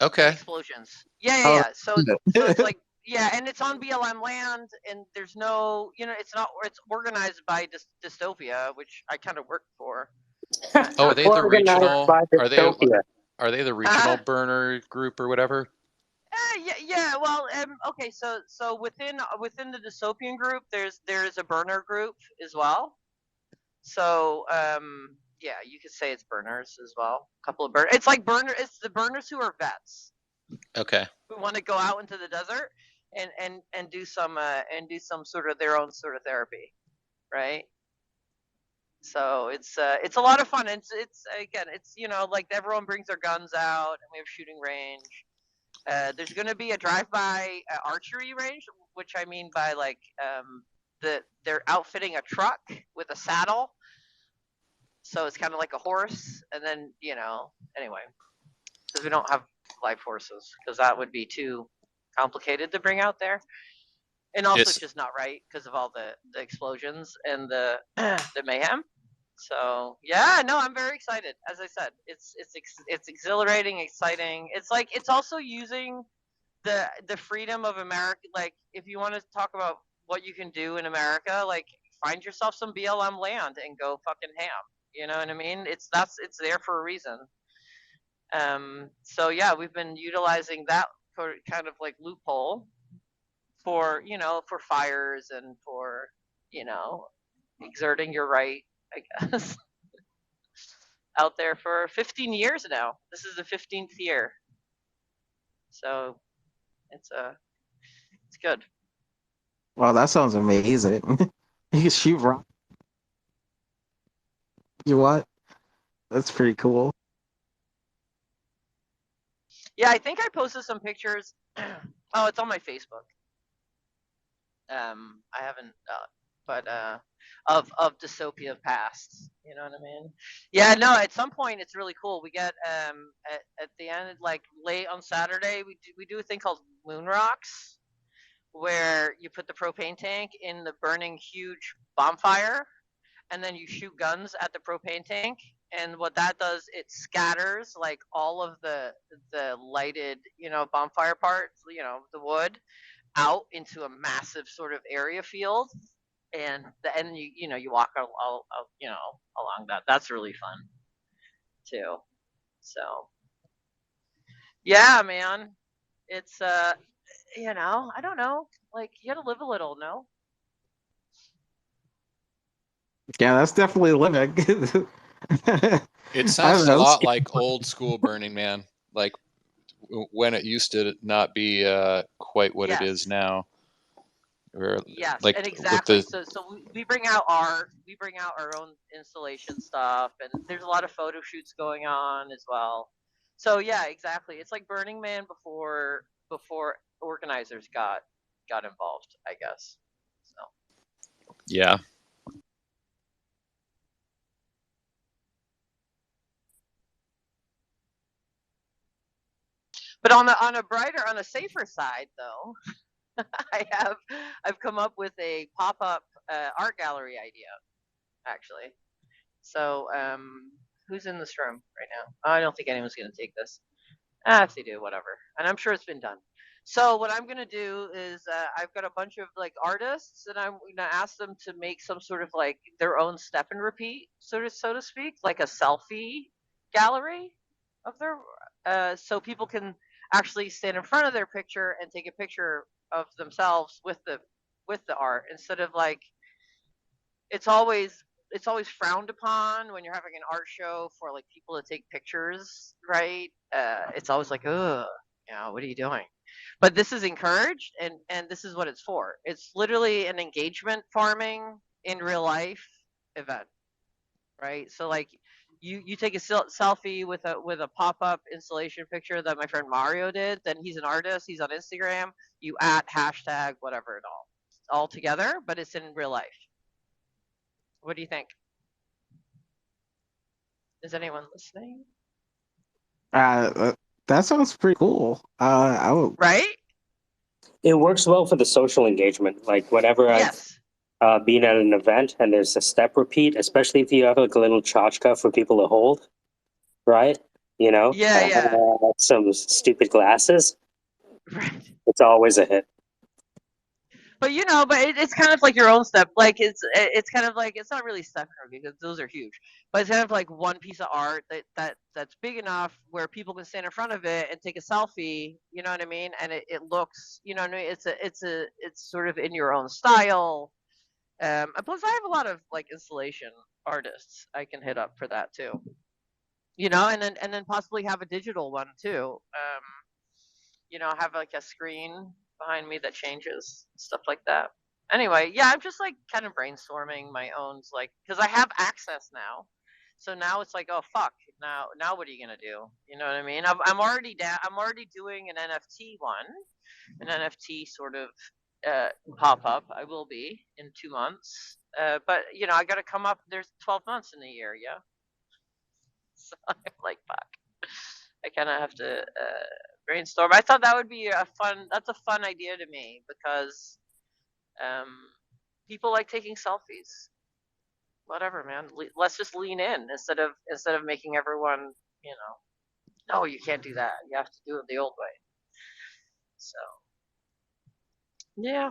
Okay. explosions. Oh, Yeah. So it's like, yeah, and it's on BLM land, and there's no, it's not, it's organized by dystopia, which I kind of work for. Oh, are they the organized regional? by dystopia. Are they the regional burner group or whatever? Yeah. Well, okay. So within the dystopian group, there is a burner group as well. So yeah, you could say it's burners as well. A couple of burners. It's like burner. It's the burners who are vets Okay. who want to go out into the desert and do some sort of their own sort of therapy, right? So it's a lot of fun. It's again, it's like everyone brings their guns out, and we have shooting range. There's going to be a drive-by archery range, which I mean by like they're outfitting a truck with a saddle, so it's kind of like a horse, and then anyway, because we don't have live horses, because that would be too complicated to bring out there, and also it's It's just not right because of all the explosions and the the mayhem. So yeah, no, I'm very excited. As I said, it's exhilarating, exciting. It's like it's also using the freedom of America. Like if you want to talk about what you can do in America, like find yourself some BLM land and go fucking ham. You know what I mean? It's there for a reason. So yeah, we've been utilizing that for kind of like loophole for for fires and for exerting your right, I guess, out there for 15 years now. This is the 15th year, so it's good. Wow, that sounds amazing. You shoot rock. You what? That's pretty cool. Yeah, I think I posted some pictures. Oh, it's on my Facebook. I haven't, but of dystopia past. You know what I mean? Yeah, no. At some point, it's really cool. We get at the end, like late on Saturday, we do a thing called moon rocks, where you put the propane tank in the burning huge bonfire, and then you shoot guns at the propane tank. And what that does, it scatters like all of the lighted, bonfire parts, the wood, out into a massive sort of area field, and you walk all along that. That's really fun too. So yeah, man, it's I don't know. Like, you gotta live a little, no? Yeah, that's definitely living. It I don't sounds a know. lot like old school Burning Man, like when it used to not be quite what it is Yes. now. Or Yes, like and with exactly. the So we bring out art, we bring out our own installation stuff, and there's a lot of photo shoots going on as well. So yeah, exactly. It's like Burning Man before organizers got involved, I guess. So, yeah. but on a brighter, on a safer side, though, I've come up with a pop up art gallery idea, actually. So who's in this room right now? I don't think anyone's gonna take this. If they do, whatever. And I'm sure it's been done. So what I'm gonna do is I've got a bunch of like artists, and I'm gonna ask them to make some sort of like their own step and repeat, so to speak, like a selfie gallery of their, so people can actually stand in front of their picture and take a picture of themselves with the art, instead of like it's always it's always frowned upon when you're having an art show for like people to take pictures, right? It's always like, ugh, what are you doing? But this is encouraged, and this is what it's for. It's literally an engagement farming in real life event, right? So like you take a selfie with a pop-up installation picture that my friend Mario did. Then he's an artist. He's on Instagram. You at hashtag whatever it all together, but it's in real life. What do you think? Is anyone listening? That sounds pretty cool. I would. Right? It works well for the social engagement. Like whenever I've Yes. been at an event and there's a step repeat, especially if you have like a little tchotchke for people to hold, right? Yeah. Some stupid glasses. Right. It's always a hit. But it's kind of like your own step. Like it's kind of like, it's not really step because those are huge, but it's kind of like one piece of art that's big enough where people can stand in front of it and take a selfie. You know what I mean? And it looks, you know what I mean? It's sort of in your own style. And plus, I have a lot of like installation artists I can hit up for that too. And then possibly have a digital one too. Have like a screen behind me that changes, stuff like that. Anyway, yeah, I'm just like kind of brainstorming my own, like, because I have access now. So now it's like, oh fuck, now what are you gonna do? You know what I mean? I'm already down. I'm already doing an NFT one, an NFT sort of pop up. I will be in 2 months. But I got to come up. There's 12 months in the year, yeah. So I'm like, fuck. I kind of have to brainstorm. I thought that would be That's a fun idea to me because um, people like taking selfies. Whatever, man. Let's just lean in instead of making everyone, you know, no, you can't do that. You have to do it the old way. So yeah,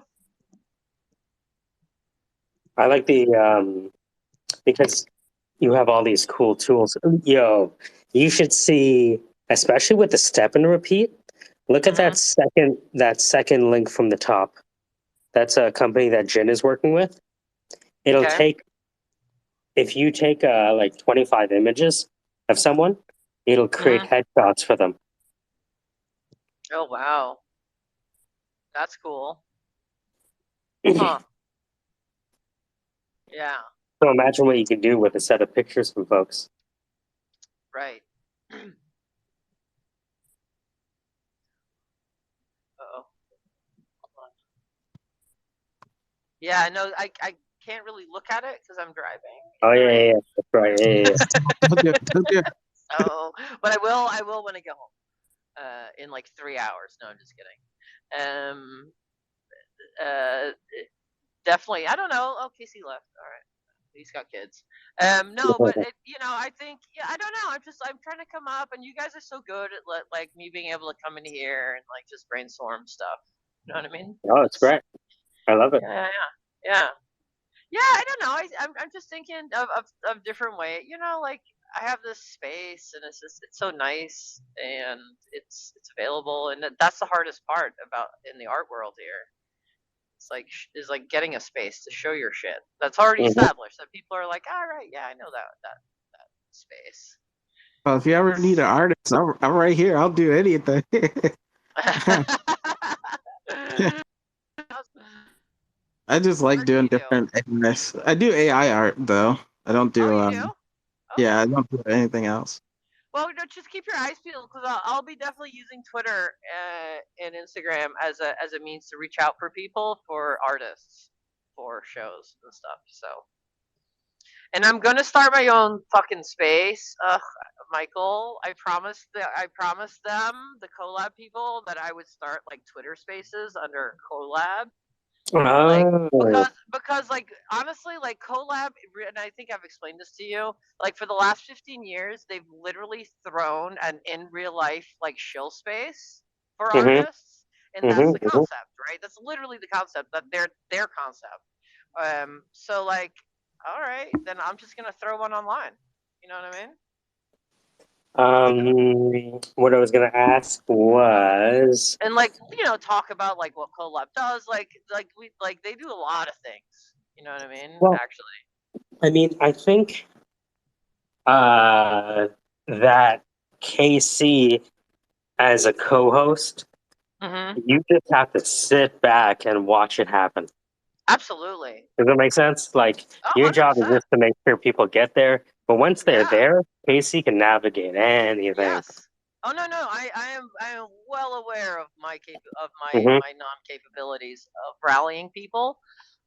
I like because you have all these cool tools. Yo, you should see, especially with the step and repeat. Look at hmm that second link from the top. That's a company that Jin is working with. It'll okay. take If you take like 25 images of someone, it'll create hmm headshots for them. Oh wow, that's cool. So Huh? Yeah. imagine what you can do with a set of pictures from folks. Right. Uh-oh. Yeah, no, I can't really look at it because I'm driving Oh in the yeah, rain. that's right. Yeah. So, but I will when I get home. In like 3 hours. No, I'm just kidding. Uh, Definitely. I don't know. Oh, Casey left. All right. He's got kids. No, but I think, yeah, I don't know. I'm trying to come up, and you guys are so good at like me being able to come in here and like just brainstorm stuff. You know what I mean? Oh, it's great. I love it. Yeah. Yeah, I don't know. I'm just thinking of different way. Like I have this space, and it's so nice, and it's available, and that's the hardest part about in the art world here. It's like getting a space to show your shit that's already Mhm. established, that people are like, all right, yeah, I know that space. Well, if you ever need an artist, I'm right here. I'll do anything. I just like Art do doing you do? different things. I do AI art though. I don't Oh, do you do? yeah, Okay. I don't do anything else. Well, no, just keep your eyes peeled, because I'll be definitely using Twitter and Instagram as a means to reach out for people, for artists, for shows and stuff. So, and I'm gonna start my own fucking space. Ugh, Michael, I promised them, the collab people, that I would start like Twitter Spaces under collab, like, Oh. because like honestly, like collab, and I think I've explained this to you, like for the last 15 years they've literally thrown an in real life like shill space for Mhm. artists, and that's Mhm. the Mhm. concept, right? That's literally the concept, that their concept. So like, all right, then I'm just gonna throw one online, you know what I mean? What I was gonna ask was, And like, talk about like what collab does, like they do a lot of things, you know what I mean, well, actually. I mean, I think that KC as a co-host, Hmm. you just have to sit back and watch it happen. Absolutely. Does that make sense? Like Oh, your job is 100%. just to make sure people get there, but once they're Yeah. there, KC can navigate anything. Yes. Oh, no, no. I am well aware of Hmm. my non capabilities of rallying people,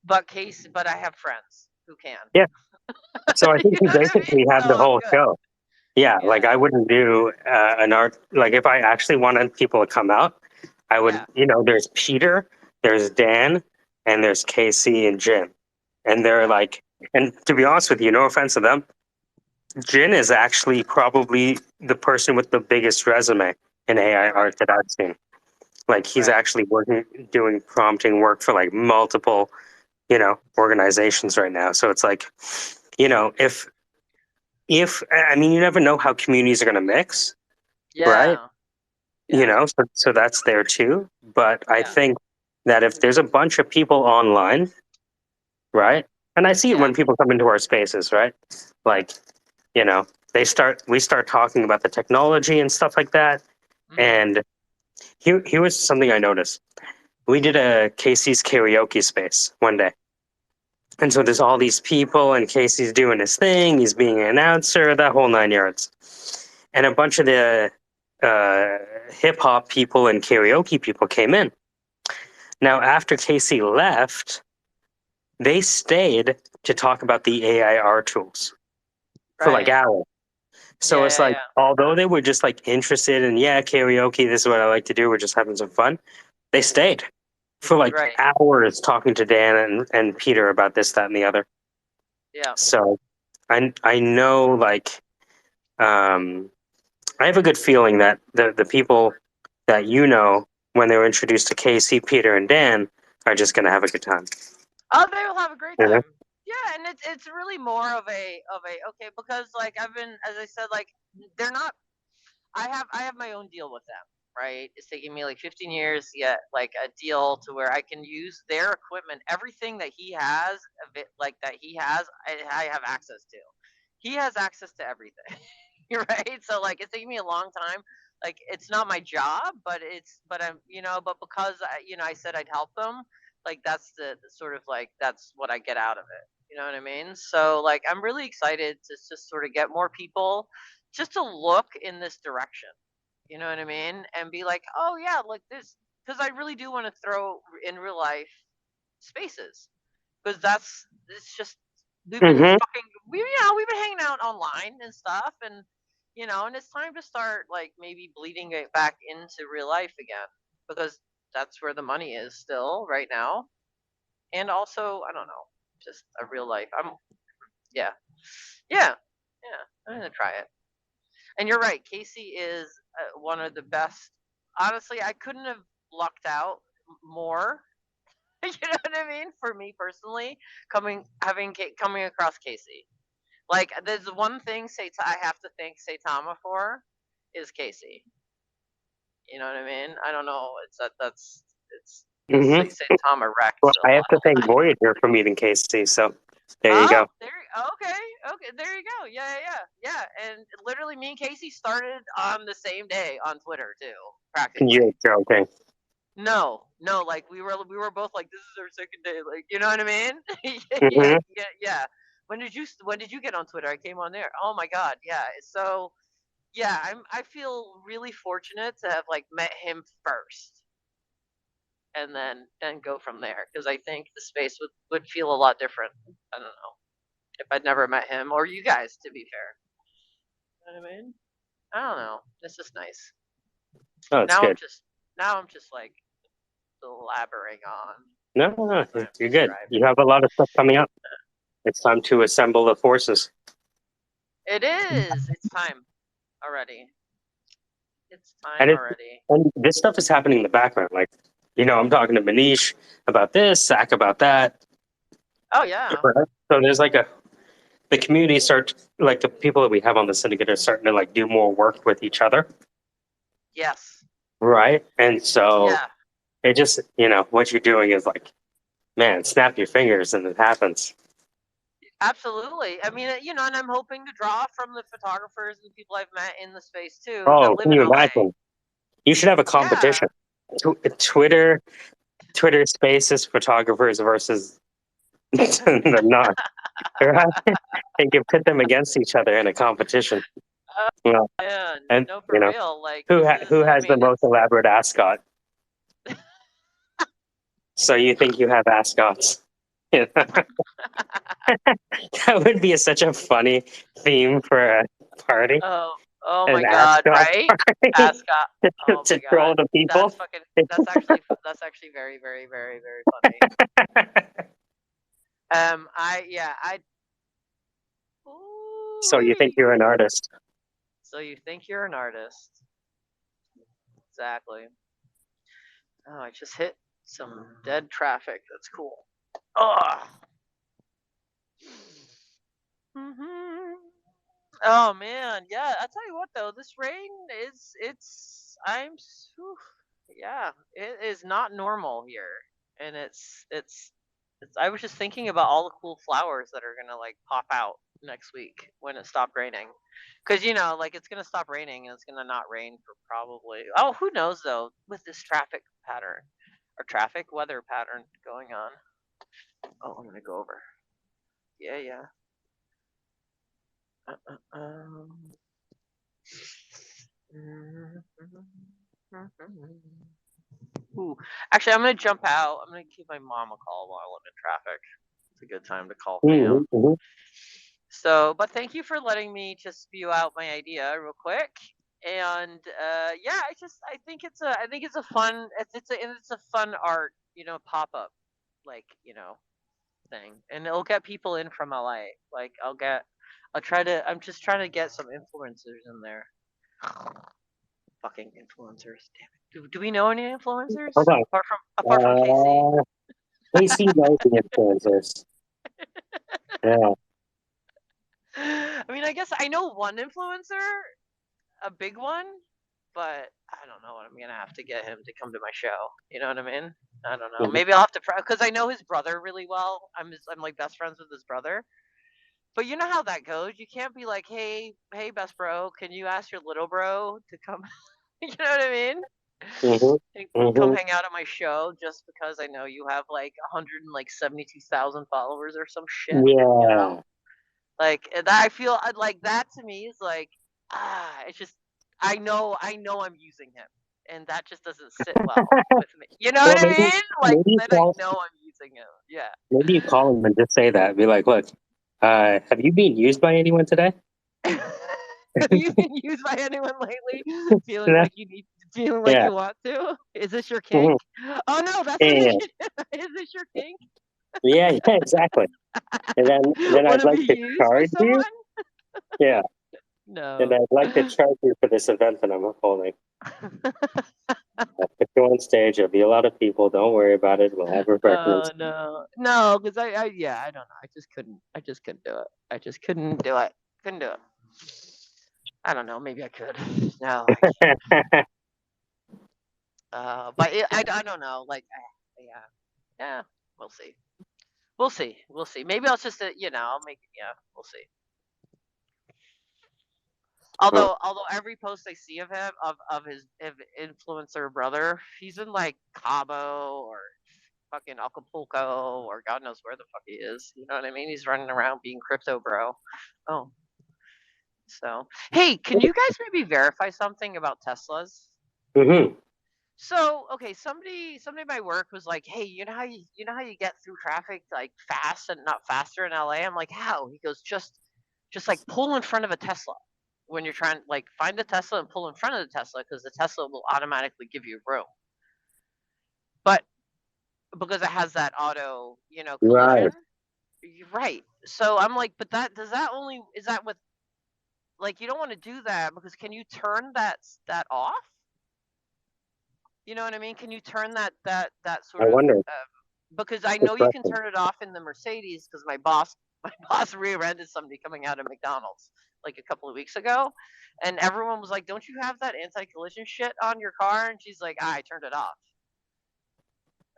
but I have friends who can. Yeah. So I think You you know what I mean? basically So have the I'm whole good. show. Yeah, like Yeah. I wouldn't do an art, like if I actually wanted people to come out, I would, Yeah. there's Peter, there's Dan, and there's Casey and Jim. And they're Yeah. like, and to be honest with you, no offense to them, Jin is actually probably the person with the biggest resume in AI Right. art that I've seen. Like he's Right. actually working, doing prompting work for like multiple, organizations right now. So it's like, if I mean, you never know how communities are going to mix, right? Yeah. Yeah. So that's there too. But I Yeah. think that if there's a bunch of people online, right? And I see it Yeah. when people come into our spaces, right? Like, you know, we start talking about the technology and stuff like that. Hmm. And here was something I noticed. We did a Casey's karaoke space one day. And so there's all these people, and Casey's doing his thing. He's being an announcer, that whole 9 yards. And a bunch of the uh, hip hop people and karaoke people came in. Now, after Casey left, they stayed to talk about the AIR tools for like Right. hours. So Yeah. it's Yeah. like, Yeah. although they were just like interested in, yeah, karaoke, this is what I like to do, we're just having some fun, they stayed for like Right. hours talking to Dan and Peter about this, that, and the other. Yeah. So I know like, I have a good feeling that the people that when they were introduced to Casey, Peter, and Dan are just going to have a good time. Oh, they will have a great Mhm. time. Yeah, and it's really more of a okay, because like I've been, as I said, like they're not. I have my own deal with them, right? It's taking me like 15 years to get like a deal to where I can use their equipment, everything that he has, like that he has, I have access to. He has access to everything. You're right. So like it's taking me a long time. Like it's not my job, but I'm but because I said I'd help them, like that's the sort of like that's what I get out of it. You know what I mean? So like I'm really excited to just sort of get more people just to look in this direction. You know what I mean? And be like, oh yeah, look this, because I really do want to throw in real life spaces, because that's it's just Mhm. we've been hanging out online and stuff, and and it's time to start like maybe bleeding it back into real life again, because that's where the money is still right now, and also I don't know, just a real life. Yeah, yeah, yeah. I'm gonna try it. And you're right, Casey is one of the best. Honestly, I couldn't have lucked out more. You know what I mean? For me personally, coming across Casey, Like, there's one thing I have to thank Saitama for is Casey. You know what I mean? I don't know. It's Mhm. Saitama wrecked Well, a I have lot. to thank Voyager for meeting Casey. So there you go. Okay, there you go. Yeah. And literally, me and Casey started on the same day on Twitter too, practically. You're joking. No, like we were both like, this is our second day, like, you know what I mean? Mhm. Yeah. When did you get on Twitter? I came on there. Oh my god, yeah. So yeah, I feel really fortunate to have like met him first, and then go from there, because I think the space would feel a lot different. I don't know if I'd never met him or you guys. To be fair, you know what I mean? I don't know. This is nice. Oh, it's Now good. I'm just like elaborating on. No, I'm you're good. describing. You have a lot of stuff coming up. It's time to assemble the forces. It is. It's time already. It's time And already. and this stuff is happening in the background. Like, I'm talking to Manish about this, Zach about that. Oh yeah. So there's like the community like the people that we have on the syndicate are starting to like do more work with each other. Yes. Right. And so Yeah. it just, what you're doing is like, man, snap your fingers and it happens. Absolutely. I mean, and I'm hoping to draw from the photographers and people I've met in the space too Oh, that live can in you LA. imagine? You should have a competition. Twitter Spaces photographers versus the not. Right? And you put them against each other in a competition. Yeah. And No, for real. Like, who this is. who I has the mean, most elaborate ascot? So you think you have ascots? That would be such a funny theme for a party. Oh An my god! ascot Right? party Ascot. Oh to my troll god. the people. That's actually very, very, very, very funny. I. So you think Ooh-wee. you're an artist? So you think you're an artist? Exactly. Oh, I just hit some dead traffic. That's cool. Oh. Oh man, yeah. I'll tell you what though, this rain is yeah, it is not normal here, and it's. I was just thinking about all the cool flowers that are gonna like pop out next week when it stopped raining, because like it's gonna stop raining and it's gonna not rain for probably. Oh, who knows though, with this traffic pattern or traffic weather pattern going on. Oh, I'm gonna go over. Yeah. Ooh. Actually, I'm gonna jump out. I'm gonna give my mom a call while I'm in traffic. It's a good time to call fam. Mm-hmm. So, but thank you for letting me just spew out my idea real quick. And yeah, I think it's a fun it's a fun art pop up like thing, and it'll get people in from LA. Like I'm just trying to get some influencers in there. Fucking influencers, damn it. Do we know any influencers Hold on. apart from Casey? Casey knows the influencers. Yeah. I mean, I guess I know one influencer, a big one, but I don't know. I'm gonna have to get him to come to my show. You know what I mean? I don't know. Mhm. Maybe I'll have to because I know his brother really well. I'm like best friends with his brother. But you know how that goes. You can't be like, hey, best bro, can you ask your little bro to come? You know what I mean? Mhm. Come Mhm. hang out at my show just because I know you have like 172,000 followers or some shit. Yeah. Like that, I feel like that to me is like it's just I know I'm using him, and that just doesn't sit well with me. You know Well, what I mean? Like maybe you then I call know I'm using him. Yeah. maybe you call him and just say that. Be like, look, have you been used by anyone today? Have you been used by anyone lately? Feeling Yeah. like Yeah. you want to? Is this your kink? Mhm. Oh no, that's Yeah. what Yeah. it is. Is this your kink? Yeah. Yeah. Exactly. And then Want I'd to like be to used by charge you. someone? Yeah. And No. I'd like to charge you for this event that I'm holding. Go on stage. There'll be a lot of people. Don't worry about it. We'll have refreshments. No, because yeah, I don't know. I just couldn't do it. I just couldn't do it. Couldn't do it. I don't know. Maybe I could. No, but I don't know. Like, yeah. We'll see. We'll see. Maybe I'll just I'll make it. Yeah, we'll see. Although every post I see of him of his influencer brother, he's in like Cabo or fucking Acapulco or God knows where the fuck he is. You know what I mean? He's running around being crypto bro. Oh, so hey, can you guys maybe verify something about Teslas? Mm-hmm. So okay, somebody at my work was like, "Hey, you know how you get through traffic like fast and not faster in LA?" I'm like, "How?" He goes, "Just like pull in front of a Tesla when you're trying like find a Tesla and pull in front of the Tesla because the Tesla will automatically give you room." But because it has that auto, collision. Right. Right. So I'm like, but is that with like you don't want to do that because can you turn that off? You know what I mean? Can you turn that sort I of wonder. because I Good know you can question. turn it off in the Mercedes because my boss rear-ended somebody coming out of McDonald's like a couple of weeks ago, and everyone was like, "Don't you have that anti-collision shit on your car?" And she's like, "I turned it off."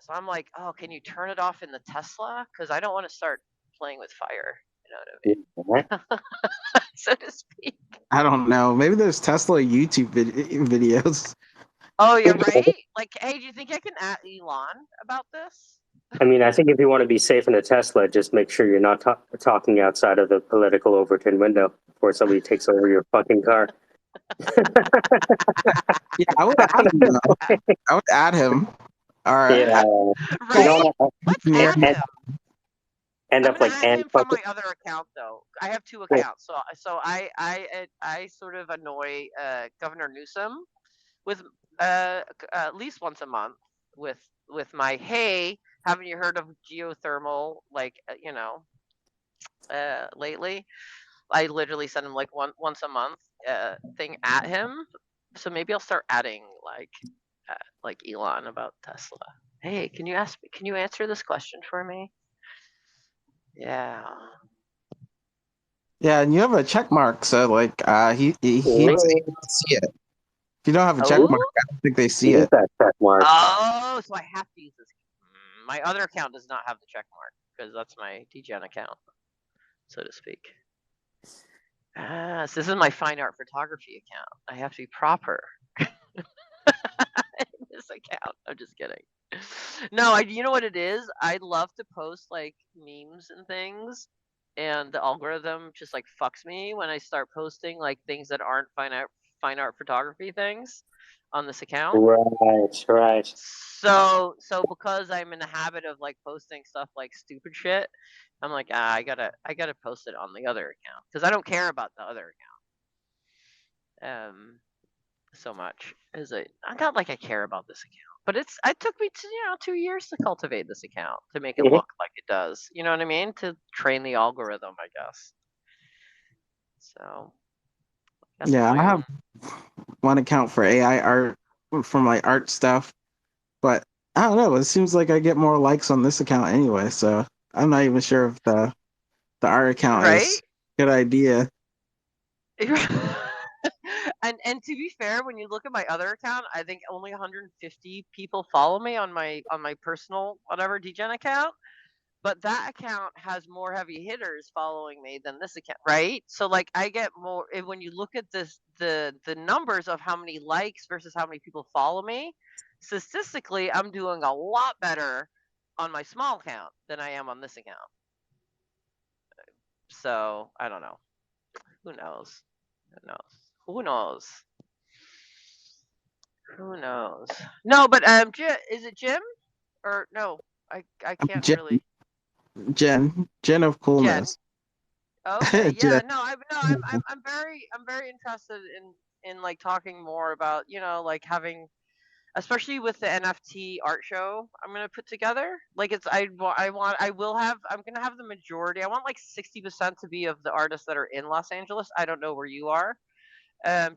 So I'm like, "Oh, can you turn it off in the Tesla? Because I don't want to start playing with fire." You know what I mean? So to speak. I don't know. Maybe there's Tesla YouTube videos. Oh, you're right. Like, hey, do you think I can at Elon about this? I mean, I think if you want to be safe in a Tesla, just make sure you're not talking outside of the political Overton window before somebody takes over your fucking car. Yeah, I would add him. Though. I would add him. All right. Yeah. Right? Let's Yeah. add him. End I'm up gonna like add and him from fucking. my other account though. I have two accounts, so I sort of annoy Governor Newsom with at least once a month with my hey, haven't you heard of geothermal like lately? I literally send him like once a month thing at him. So maybe I'll start adding like Elon about Tesla. Hey, can you answer this question for me? Yeah. Yeah, and you have a check mark, so like he Really? see it. If you don't have a check Oh? mark, I don't think they see Use it. that check mark. Oh, so I have to use this. My other account does not have the check mark because that's my DGen account, so to speak. So this is my fine art photography account. I have to be proper in this account. I'm just kidding. No, you know what it is? I love to post like memes and things, and the algorithm just like fucks me when I start posting like things that aren't fine art photography things on this account. Right. So because I'm in the habit of like posting stuff like stupid shit, I'm like, I gotta post it on the other account because I don't care about the other account so much. I'm not like I care about this account, but it took me to 2 years to cultivate this account to make it Mhm. look like it does. You know what I mean? To train the algorithm, I guess. So Yeah, I have one account for AI art for my art stuff, but I don't know. It seems like I get more likes on this account anyway, so I'm not even sure if the art account is a good idea. And to be fair, when you look at my other account, I think only 150 people follow me on my personal whatever DGen account. But that account has more heavy hitters following me than this account, right? So like I get more when you look at this the numbers of how many likes versus how many people follow me, statistically I'm doing a lot better on my small account than I am on this account. So I don't know. Who knows? Who knows? Who knows? Who knows? No, but is it Jim or no? I can't Jen, really. Jen of Jen. coolness. Okay, yeah, Jen. no, I'm very interested in like talking more about like having, especially with the NFT art show I'm gonna put together. Like I'm gonna have the majority. I want like 60% to be of the artists that are in Los Angeles. I don't know where you are,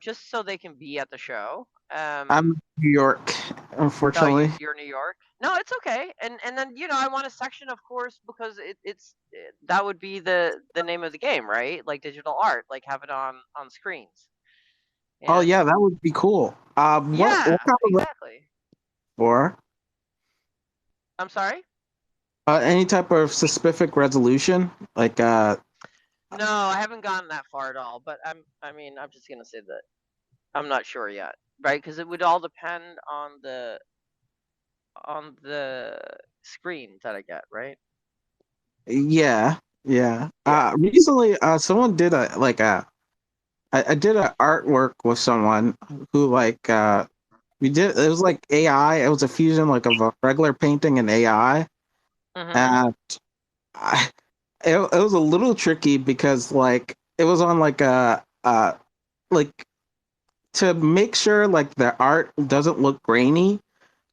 just so they can be at the show. I'm New York, Oh, unfortunately. you're New York. No, it's okay. And then I want a section, of course, because that would be the name of the game, right? Like digital art, like have it on screens. Oh And yeah, that would be cool. What yeah, kind of exactly. for? I'm sorry. Any type of specific resolution? Like No, I haven't gotten that far at all. But I mean, I'm just gonna say that I'm not sure yet, right? Because it would all depend on the screen that I get, right? yeah, yeah. Yeah. Recently someone did I did an artwork with someone who we did it was like AI, it was a fusion like of a regular painting and AI. Mhm. And I, it was a little tricky because like it was on like a like to make sure like the art doesn't look grainy,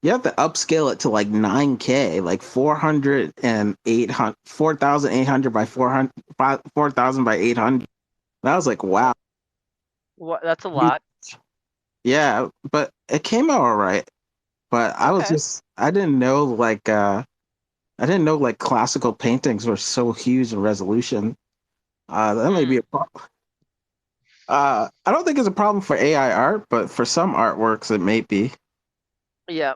you have to upscale it to like 9K, like 400 and 800, 4,800 by 400, 4,000 by 800. And I was like, wow. What? That's a lot. Yeah, but it came out all right. But Okay. I didn't know like classical paintings were so huge in resolution. That may be Hmm. a problem. I don't think it's a problem for AI art, but for some artworks it may be. Yeah.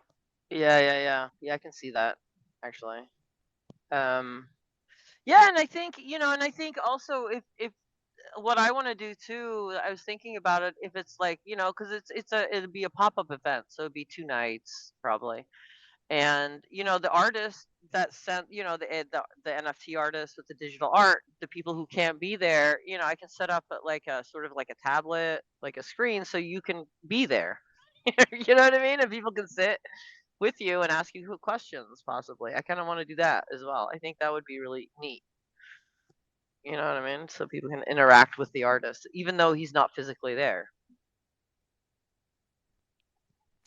Yeah, I can see that actually. Um yeah, and I think, and I think also if what I want to do too, I was thinking about it if it's like, cuz it'd be a pop-up event, so it'd be 2 nights probably. And the artist that sent, the NFT artist with the digital art, the people who can't be there, I can set up like a sort of like a tablet, like a screen, so you can be there. You know what I mean? And people can sit with you and ask you questions, possibly. I kind of want to do that as well. I think that would be really neat. You know what I mean? So people can interact with the artist, even though he's not physically there.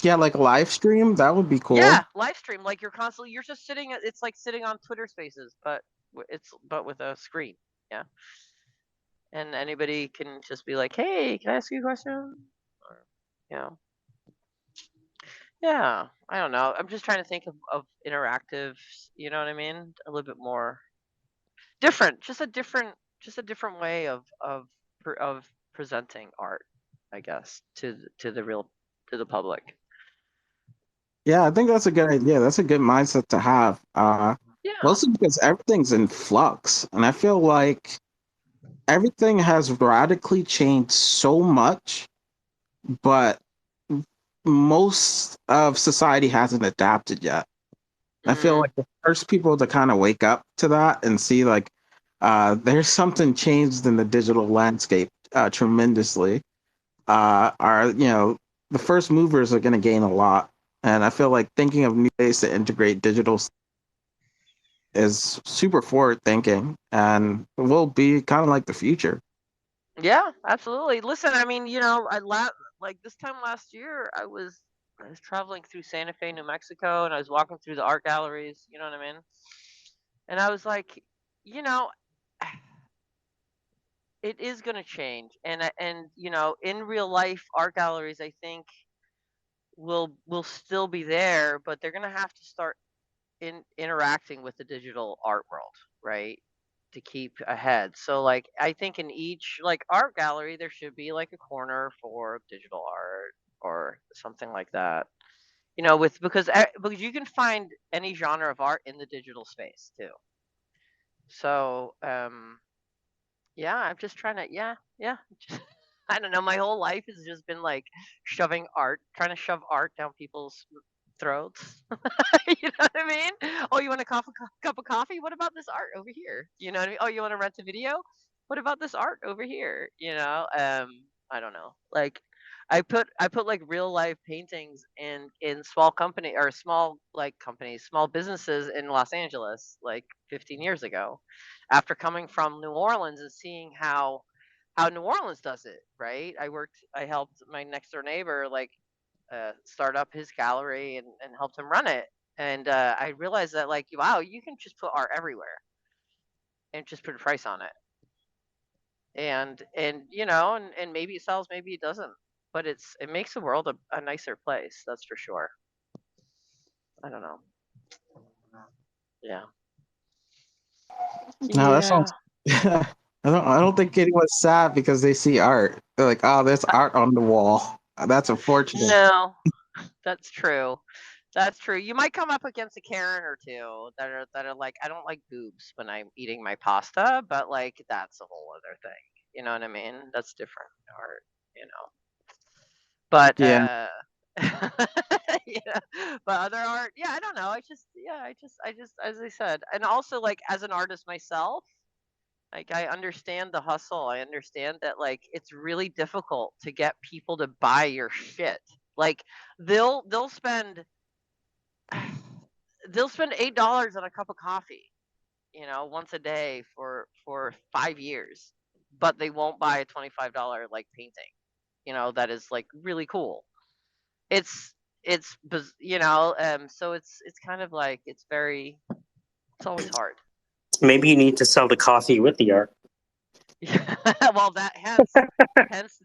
Yeah, like a live stream, that would be cool. Yeah, live stream. Like you're just sitting. It's like sitting on Twitter Spaces, but with a screen. Yeah, and anybody can just be like, "Hey, can I ask you a question?" Or, you know, yeah. I don't know. I'm just trying to think of interactive. You know what I mean? A little bit more different. Just a different way of presenting art, I guess, to the public. Yeah, I think that's a good idea. That's a good mindset to have. Yeah. Mostly because everything's in flux, and I feel like everything has radically changed so much, but most of society hasn't adapted yet. I feel Hmm. like the first people to kind of wake up to that and see like there's something changed in the digital landscape tremendously. Are the first movers are going to gain a lot, and I feel like thinking of new ways to integrate digital is super forward thinking and will be kind of like the future. Yeah, absolutely. Listen, I mean, like this time last year, I was traveling through Santa Fe, New Mexico, and I was walking through the art galleries. You know what I mean? And I was like, you know, it is going to change, and in real life, art galleries, I think will still be there, but they're going to have to start interacting with the digital art world, right? To keep ahead. So like I think in each like art gallery there should be like a corner for digital art or something like that. With because you can find any genre of art in the digital space too. So yeah, I'm just trying to yeah. Just, I don't know. My whole life has just been like trying to shove art down people's throats. You know what I mean? Oh, you want a cup of coffee? What about this art over here? You know what I mean? Oh, you want to rent a video? What about this art over here? I don't know. Like, I put like real life paintings in small company or small like companies, small businesses in Los Angeles, like 15 years ago, after coming from New Orleans and seeing how New Orleans does it. Right? I helped my next door neighbor like start up his gallery and helped him run it. And I realized that like, wow, you can just put art everywhere and just put a price on it. And maybe it sells, maybe it doesn't. But it makes the world a nicer place, that's for sure. I don't know. Yeah. No, that Yeah. sounds. I don't think anyone's sad because they see art. They're like, oh, there's art on the wall. That's unfortunate. No, that's true. That's true. You might come up against a Karen or two that are like, I don't like boobs when I'm eating my pasta, but like that's a whole other thing. You know what I mean? That's different art, you know. But Yeah. yeah, but other art, yeah, I don't know. I just as I said, and also like as an artist myself, like I understand the hustle. I understand that like it's really difficult to get people to buy your shit. Like they'll spend they'll spend $8 on a cup of coffee, you know, once a day for 5 years, but they won't buy a $25 like painting, you know, that is like really cool. It's you know, so it's kind of like it's always hard. Maybe you need to sell the coffee with the art. Yeah, well, that hence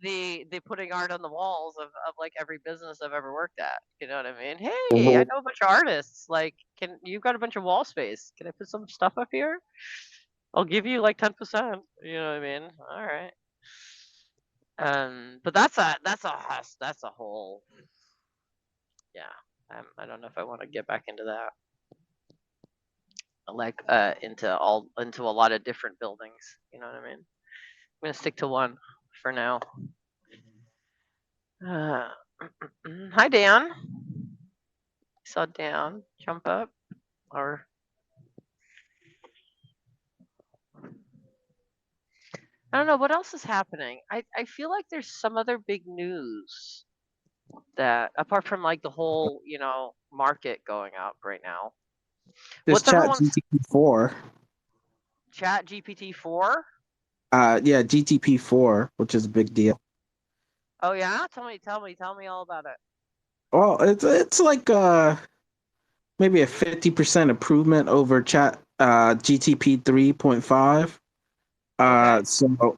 the putting art on the walls of like every business I've ever worked at. You know what I mean? Hey, I Mhm. know a bunch of artists. Like, can you've got a bunch of wall space? Can I put some stuff up here? I'll give you like 10%. You know what I mean? All right. But that's a whole yeah. I don't know if I want to get back into that. Like into a lot of different buildings. You know what I mean? I'm gonna stick to one for now. Uh, Hi, Dan. Saw Dan jump up, or I don't know what else is happening. I feel like there's some other big news that apart from like the whole market going up right now. There's What's Chat everyone's GTP4. Chat GPT-4? Yeah, GTP4, which is a big deal. Oh yeah, tell me all about it. Well, it's like maybe a 50% improvement over Chat GTP 3.5. Okay. So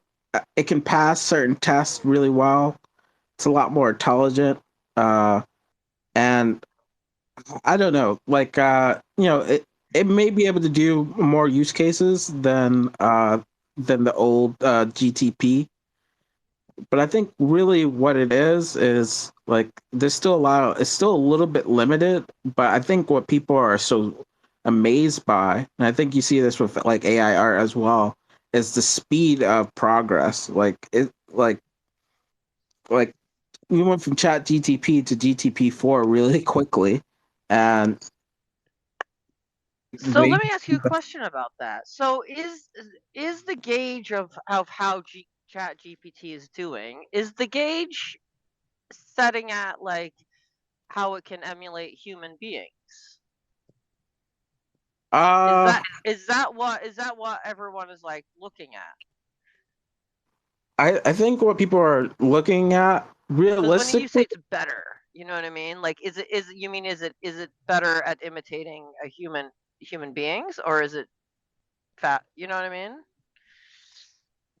it can pass certain tests really well. It's a lot more intelligent. And I don't know, like it may be able to do more use cases than the old GTP. But I think really what it is like there's still a lot it's still a little bit limited, but I think what people are so amazed by, and I think you see this with like AI art as well, is the speed of progress. Like we went from Chat GTP to GTP4 really quickly, and So they let me ask you a question about that. So is the gauge of how Chat GPT is doing, is the gauge setting at like how it can emulate human beings? uh Is that what everyone is like looking at? I think what people are looking at Because when you say realistically, it's better, you know what I mean? Like, is it better at imitating a human beings, or is it fat? You know what I mean?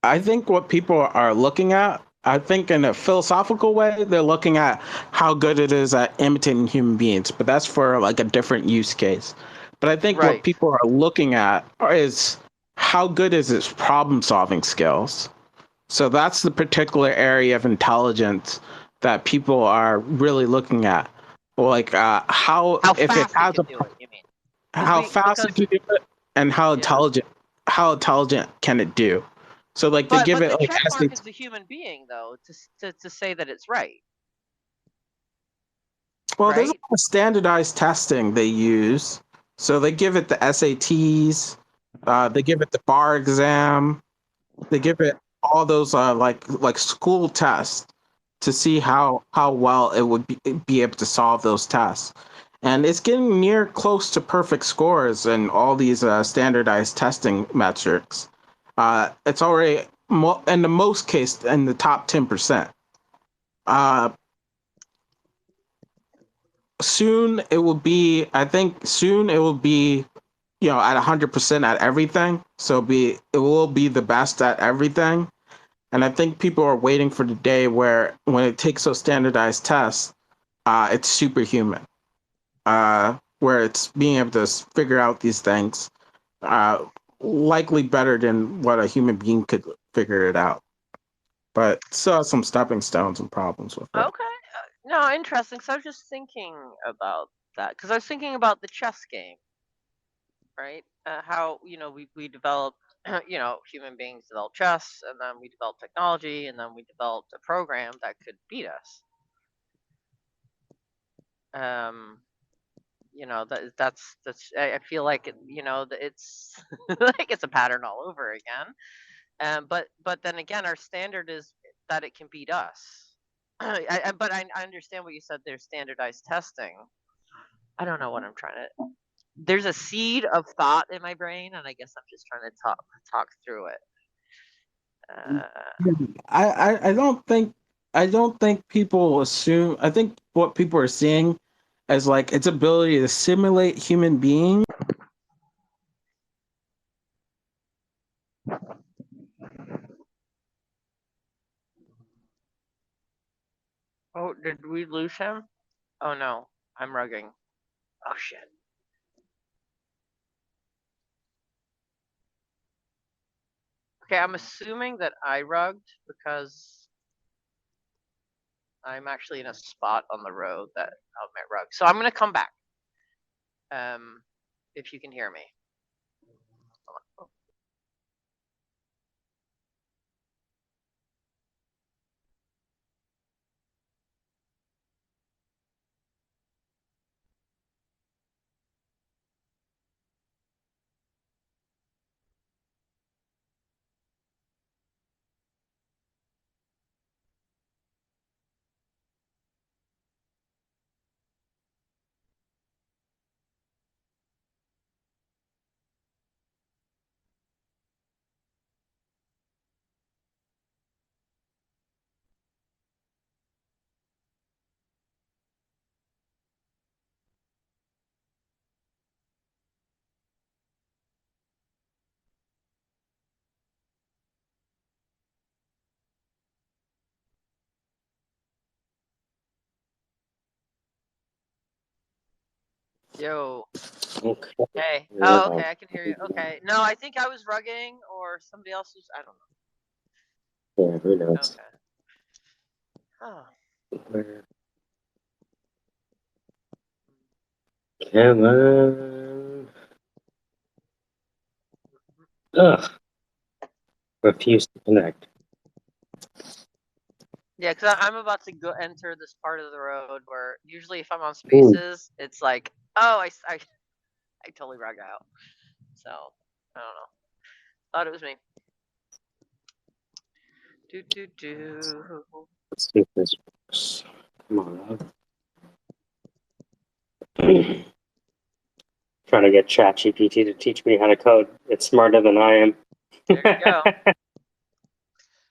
I think what people are looking at, I think in a philosophical way, they're looking at how good it is at imitating human beings, but that's for like a different use case. But I think what Right. people are looking at is how good is its problem solving skills. So that's the particular area of intelligence that people are really looking at. Like how How if it fast it has can do it? You mean? how fast it Because can do it and yeah. how intelligent can it do. So like they give But it the like check essay. mark is the human being though to say that it's right, Well, there's a right? lot of standardized testing they use. So they give it the SATs, they give it the bar exam, they give it all those like school tests to see how well it would be able to solve those tests. And it's getting near close to perfect scores in all these standardized testing metrics. It's already in the most case in the top 10%. Uh, soon it will be I think soon it will be at 100% at everything, so it will be the best at everything. And I think people are waiting for the day where when it takes those standardized tests, it's superhuman. where it's being able to figure out these things, likely better than what a human being could figure it out. But still has some stepping stones and problems with it. Okay. No, interesting. So I was just thinking about that because I was thinking about the chess game, right? How we developed, human beings developed chess, and then we developed technology, and then we developed a program that could beat us. That's I feel like it's like it's a pattern all over again. But then again, our standard is that it can beat us. But I understand what you said. There's standardized testing. I don't know what I'm trying to. There's a seed of thought in my brain, and I guess I'm just trying to talk through it. I don't think people assume. I think what people are seeing as like its ability to simulate human beings. Oh, did we lose him? Oh no, I'm rugging. Oh shit. Okay, I'm assuming that I rugged because I'm actually in a spot on the road that I might rug. So I'm gonna come back. If you can hear me. Yo. Okay. Hey. Oh, okay. I can hear you. Okay. No, I think I was rugging or somebody else was. I don't know. Yeah, who knows? Okay. Oh. Come on. Ugh. Refuse to connect. Yeah, because I'm about to go enter this part of the road where usually if I'm on spaces, it's like, oh, I totally rug out. So I don't know. Thought it was me. Do. Let's see if this works. Come on, trying to get ChatGPT to teach me how to code. It's smarter than I am. There you go.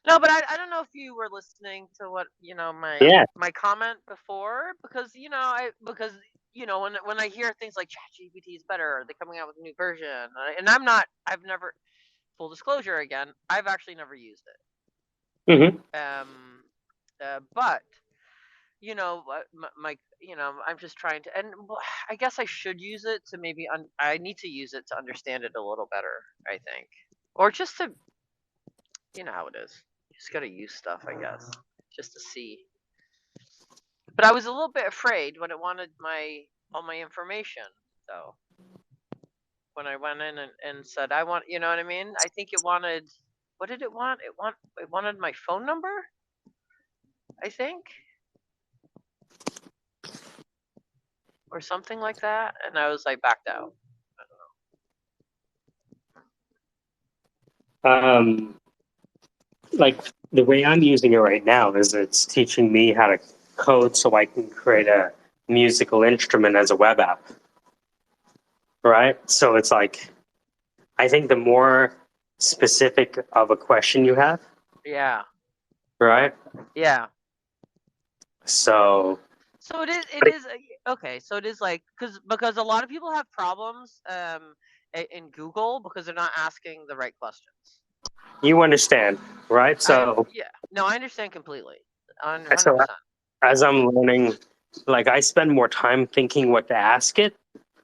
No, but I don't know if you were listening to what Yeah. my comment before because when I hear things like ChatGPT is better, are they coming out with a new version? And I've never, full disclosure again, I've actually never used it. Mm-hmm. But I'm just trying to, and I guess I should use it to maybe I need to use it to understand it a little better, I think, or just to, how it is. You just gotta use stuff, I guess, just to see. But I was a little bit afraid when it wanted all my information. So when I went in and said I want, you know what I mean? I think it wanted. What did it want? It wanted my phone number, I think, or something like that, and I was like backed out. Like the way I'm using it right now is it's teaching me how to code so I can create a musical instrument as a web app. Right? So it's like, I think the more specific of a question you have, Yeah. right? Yeah. So it is okay. So it is like because a lot of people have problems in Google because they're not asking the right questions. you understand, right? So yeah, no, I understand completely, 100%. so as I'm learning, like I spend more time thinking what to ask it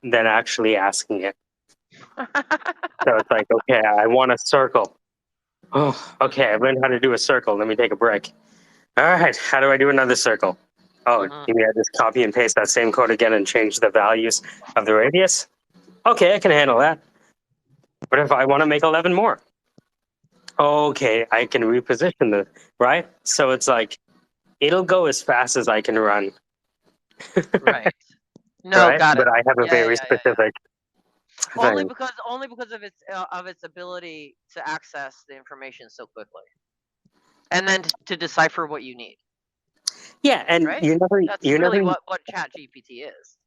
than actually asking it. So it's like, okay, I want a circle. Oh, okay, I've learned how to do a circle. Let me take a break. All right, how do I do another circle? Oh, Mhm. you mean I just copy and paste that same code again and change the values of the radius? Okay, I can handle that. But if I want to make 11 more? Okay, I can reposition the, right? So it's like, it'll go as fast as I can run, Right. No, right? got But it. I have a Yeah, very yeah, yeah, yeah. specific Only thing. because of its ability to access the information so quickly, and then to decipher what you need. Yeah, and Right. That's you're really never, what Chat GPT is.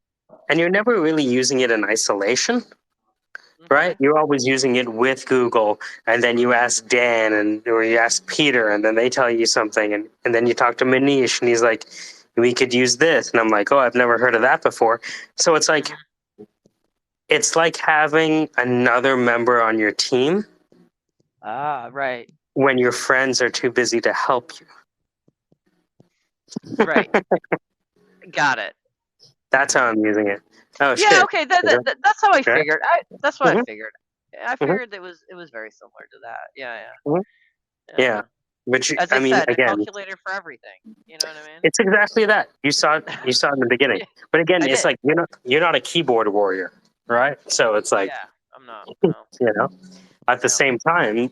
and you're never really using it in isolation, right? You're always using it with Google, and then you ask Dan, and or you ask Peter, and then they tell you something, and then you talk to Manish, and he's like, "We could use this," and I'm like, "Oh, I've never heard of that before." So it's like having another member on your team Ah, right, when your friends are too busy to help you. right. Got it. That's how I'm using it. Oh Yeah, shit! okay. That's how I Okay. figured. That's what I Mhm, figured. I mhm, figured it was very similar to that. Yeah, mhm. yeah. Yeah, but As I I mean, said, a again, calculator for everything. You know what I mean? it's exactly that. You saw it in the beginning. Yeah, But again, I it's did. like you're not a keyboard warrior, right? So it's like, Yeah, I'm not. you No, know, at the no. same time,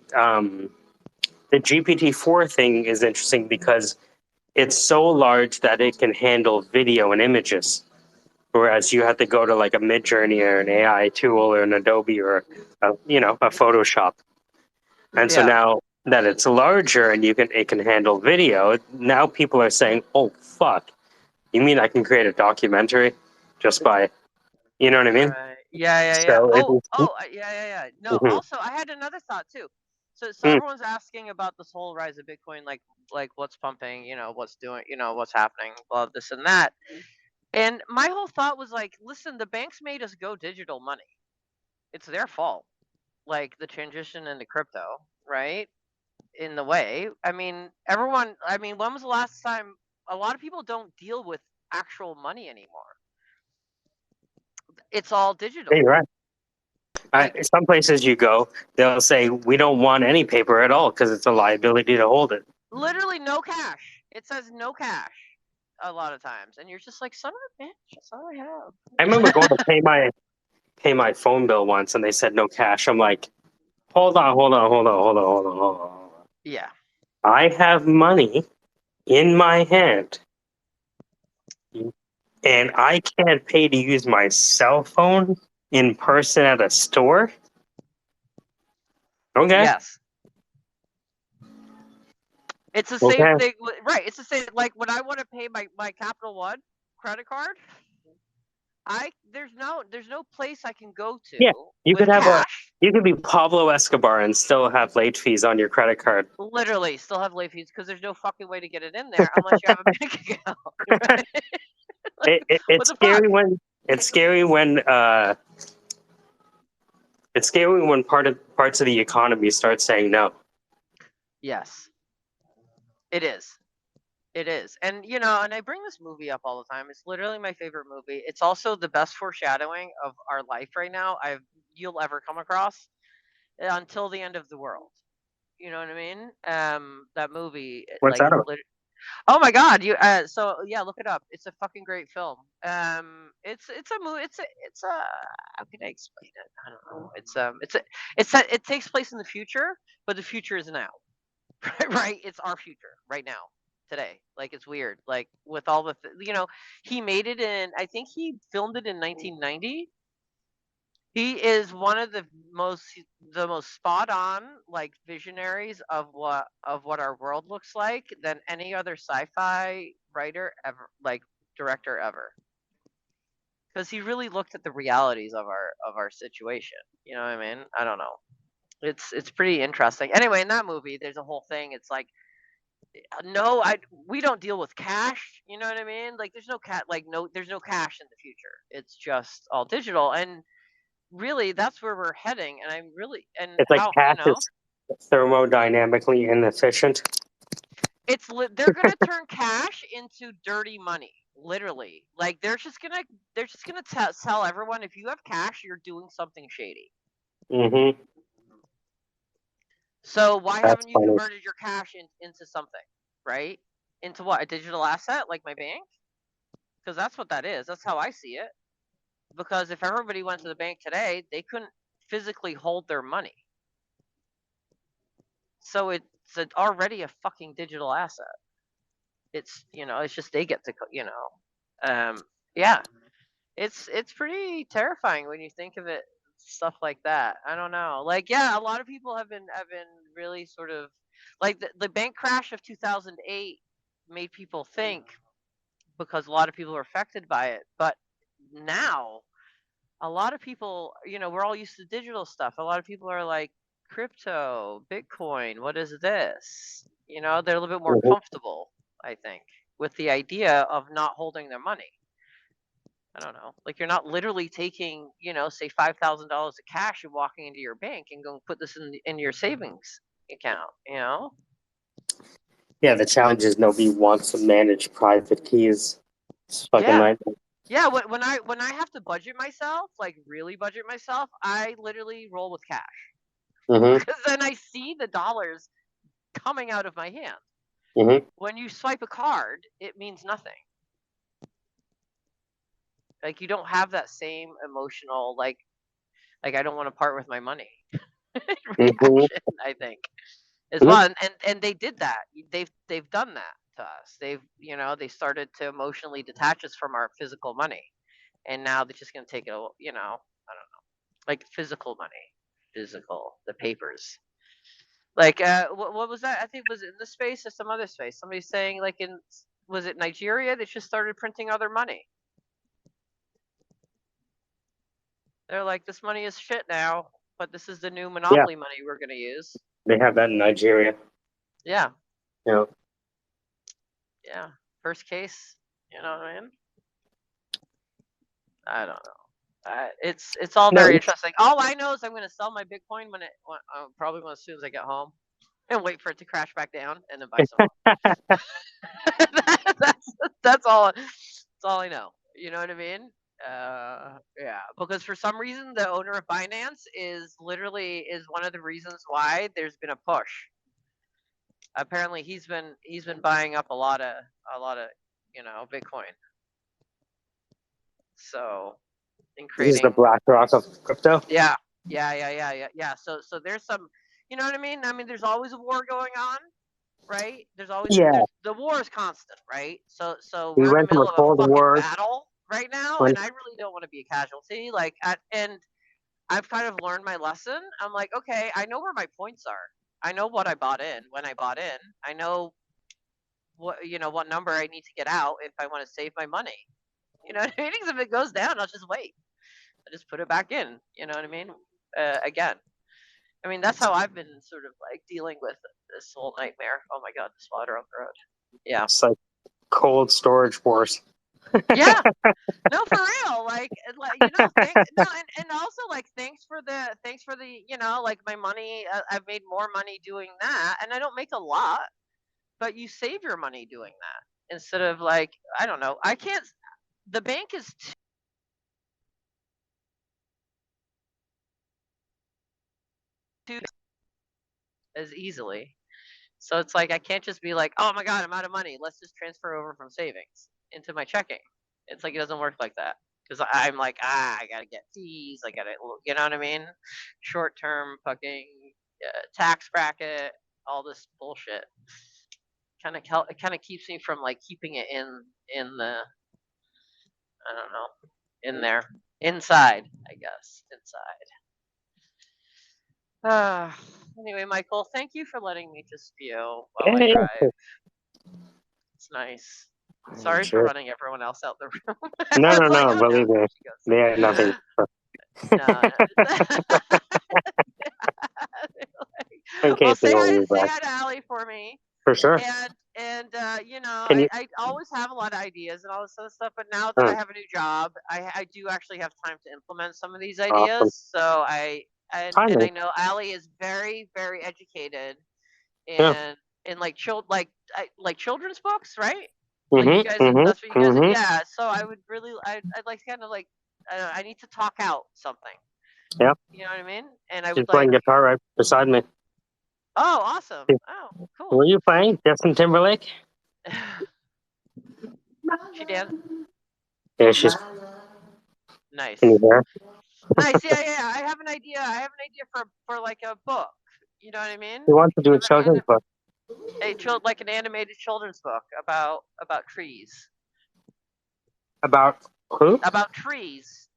the GPT-4 thing is interesting because it's so large that it can handle video and images, whereas you have to go to like a Midjourney or an AI tool or an Adobe or a Photoshop. And so Yeah. now that it's larger and it can handle video, now people are saying, "Oh fuck, you mean I can create a documentary just by, you know what I mean?" Right. Yeah, yeah, yeah. So it Oh, was, yeah, yeah, yeah. No, mhm, also I had another thought too. So mm, everyone's asking about this whole rise of Bitcoin, like what's pumping, what's doing, what's happening, blah, this and that. And my whole thought was like, listen, the banks made us go digital money. It's their fault. Like the transition into crypto, right? In the way. I mean, when was the last time a lot of people don't deal with actual money anymore? It's all yeah, digital. you're right. Like Some places you go, they'll say we don't want any paper at all because it's a liability to hold it. literally no cash. It says no cash a lot of times, and you're just like, son of a bitch. That's all I I remember going to have. pay my phone bill once, and they said no cash. I'm like, hold on. Yeah. I have money in my hand, and I can't pay to use my cell phone in person at a store. Okay, Yes. It's the same okay, thing, right? It's the same. Like when I want to pay my Capital One credit card, there's no place I can go yeah. to with cash. You could be Pablo Escobar and still have late fees on your credit card. Literally, still have late fees because there's no fucking way to get it in there unless you have a bank account. Right? What It's the fuck? scary when it's scary when uh it's scary when parts of the economy start saying no. Yes, it is. It is. And I bring this movie up all the time. It's literally my favorite movie. It's also the best foreshadowing of our life right now you'll ever come across until the end of the world. You know what I mean? That movie, What's that about? oh my god, you so yeah, look it up. It's a fucking great film. It's a movie. It's a how can I explain it? I don't know. It takes place in the future, but the future is now. Right? It's our future right now, today. Like it's weird. Like with all he made it in. I think he filmed it in 1990. He is one of the most spot on like visionaries of what our world looks like than any other sci-fi writer ever, like director ever. Because he really looked at the realities of our situation. You know what I mean? I don't know. It's pretty interesting. Anyway, in that movie, there's a whole thing. It's like no, we don't deal with cash. You know what I mean? Like there's no there's no cash in the future. It's just all digital, and really that's where we're heading. And I'm really and It's like how cash is thermodynamically inefficient. they're gonna turn cash into dirty money. Literally, like they're just gonna tell everyone if you have cash, you're doing something shady. Mm-hmm. So why That's haven't you funny. converted your cash into something, right? Into what? A digital asset like my bank? Because that's what that is. That's how I see it. Because if everybody went to the bank today, they couldn't physically hold their money. So it's already a fucking digital asset. It's it's just they get to yeah. It's pretty terrifying when you think of it, stuff like that. I don't know. Like, yeah, a lot of people have been really sort of like the bank crash of 2008 made people think, because a lot of people are affected by it. But now a lot of people, we're all used to digital stuff. A lot of people are like, crypto, Bitcoin, what is this? They're a little bit more Mhm. comfortable, I think, with the idea of not holding their money. I don't know. Like, you're not literally taking, say $5,000 of cash and walking into your bank and going put this in your savings account. Yeah, the challenge is nobody wants to manage private keys. It's fucking Yeah. nightmare. Yeah, when I have to budget myself, like really budget myself, I literally roll with cash. Mm-hmm. Because then I see the dollars coming out of my hand. Mm-hmm. When you swipe a card, it means nothing. Like, you don't have that same emotional like I don't want to part with my money reaction, I think. As well, and they did that. They've done that to us. They started to emotionally detach us from our physical money, and now they're just gonna take it. I don't know, like physical money, the papers. Like, what was that? I think was it in this space or some other space? Somebody's saying like was it Nigeria? They just started printing other money. They're like, this money is shit now, but this is the new monopoly money we're gonna use. They have that in Nigeria. Yeah. Yeah. Yeah. First case. You know what I mean? I don't know. It's all very interesting. All I know is I'm going to sell my Bitcoin probably as soon as I get home, and wait for it to crash back down, and then buy some more. That's all. That's all I know. You know what I mean? Yeah. Because for some reason, the owner of Binance is one of the reasons why there's been a push. Apparently, he's been buying up a lot of Bitcoin. So, and This is the creating. BlackRock of crypto. Yeah. So there's some, you know what I mean? I mean, there's always a war going on, right? There's always the war is constant, right? So We we're in the went through middle a of a Cold fucking War. battle right now, and I really don't want to be a casualty. Like, and I've kind of learned my lesson. I'm like, okay, I know where my points are. I know what I bought in when I bought in. I know what number I need to get out if I want to save my money. You know what I mean? Because if it goes down, I'll just wait. I just put it back in. You know what I mean? Again. I mean, that's how I've been sort of like dealing with this whole nightmare. Oh my god, the water on the road. Yeah. It's like cold storage wars. Yeah. No, for real. Like and also like thanks for the like my money. I've made more money doing that, and I don't make a lot, but you save your money doing that instead of like I don't know. I can't. The bank is too as easily. So it's like I can't just be like, oh my god, I'm out of money. Let's just transfer over from savings into my checking. It's like it doesn't work like that because I'm like, I gotta get fees. I gotta, you know what I mean? Short term fucking tax bracket, all this bullshit. It kind of keeps me from like keeping it in the I don't know in there inside. I guess inside. Anyway, Michael, thank you for letting me just spew while I drive. It's nice. Sorry for running everyone else out the room. No, believe me. They had nothing. No. Well, say hi to Allie for me. For sure. And I always have a lot of ideas and all this other stuff, but now that I have a new job, I do actually have time to implement some of these ideas. Awesome. So and I know Allie is very, very educated in like children's books, right? Like you Mhm, guys, mhm, that's what you guys. mhm. Yeah. So I would really, I'd like kind of like, I need to talk out something. Yeah. You know what I mean? And I She's would playing like. guitar right beside me. Oh, awesome! Oh, Who cool. are you playing? Justin Timberlake? She danced. Yeah, she's. Nice. Can you hear? Nice. Yeah, yeah. I have an idea. I have an idea for like a book. You know what I mean? He wants to do a Sort of children's book like an animated children's book about trees. about who? About trees,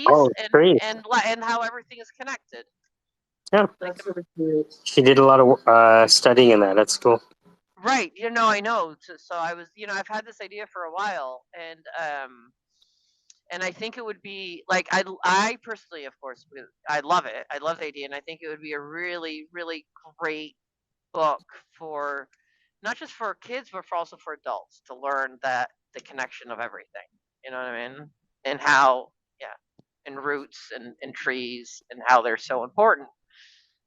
Oh, trees. and how everything is connected. Yeah. Like She did a lot of studying in that. That's cool. right, I know. So I was, I've had this idea for a while, and I think it would be like I personally, of course, I love it. I love the idea, and I think it would be a really, really great book for not just for kids, but for also for adults to learn that the connection of everything. You know what I mean? And how, yeah, and roots and trees and how they're so important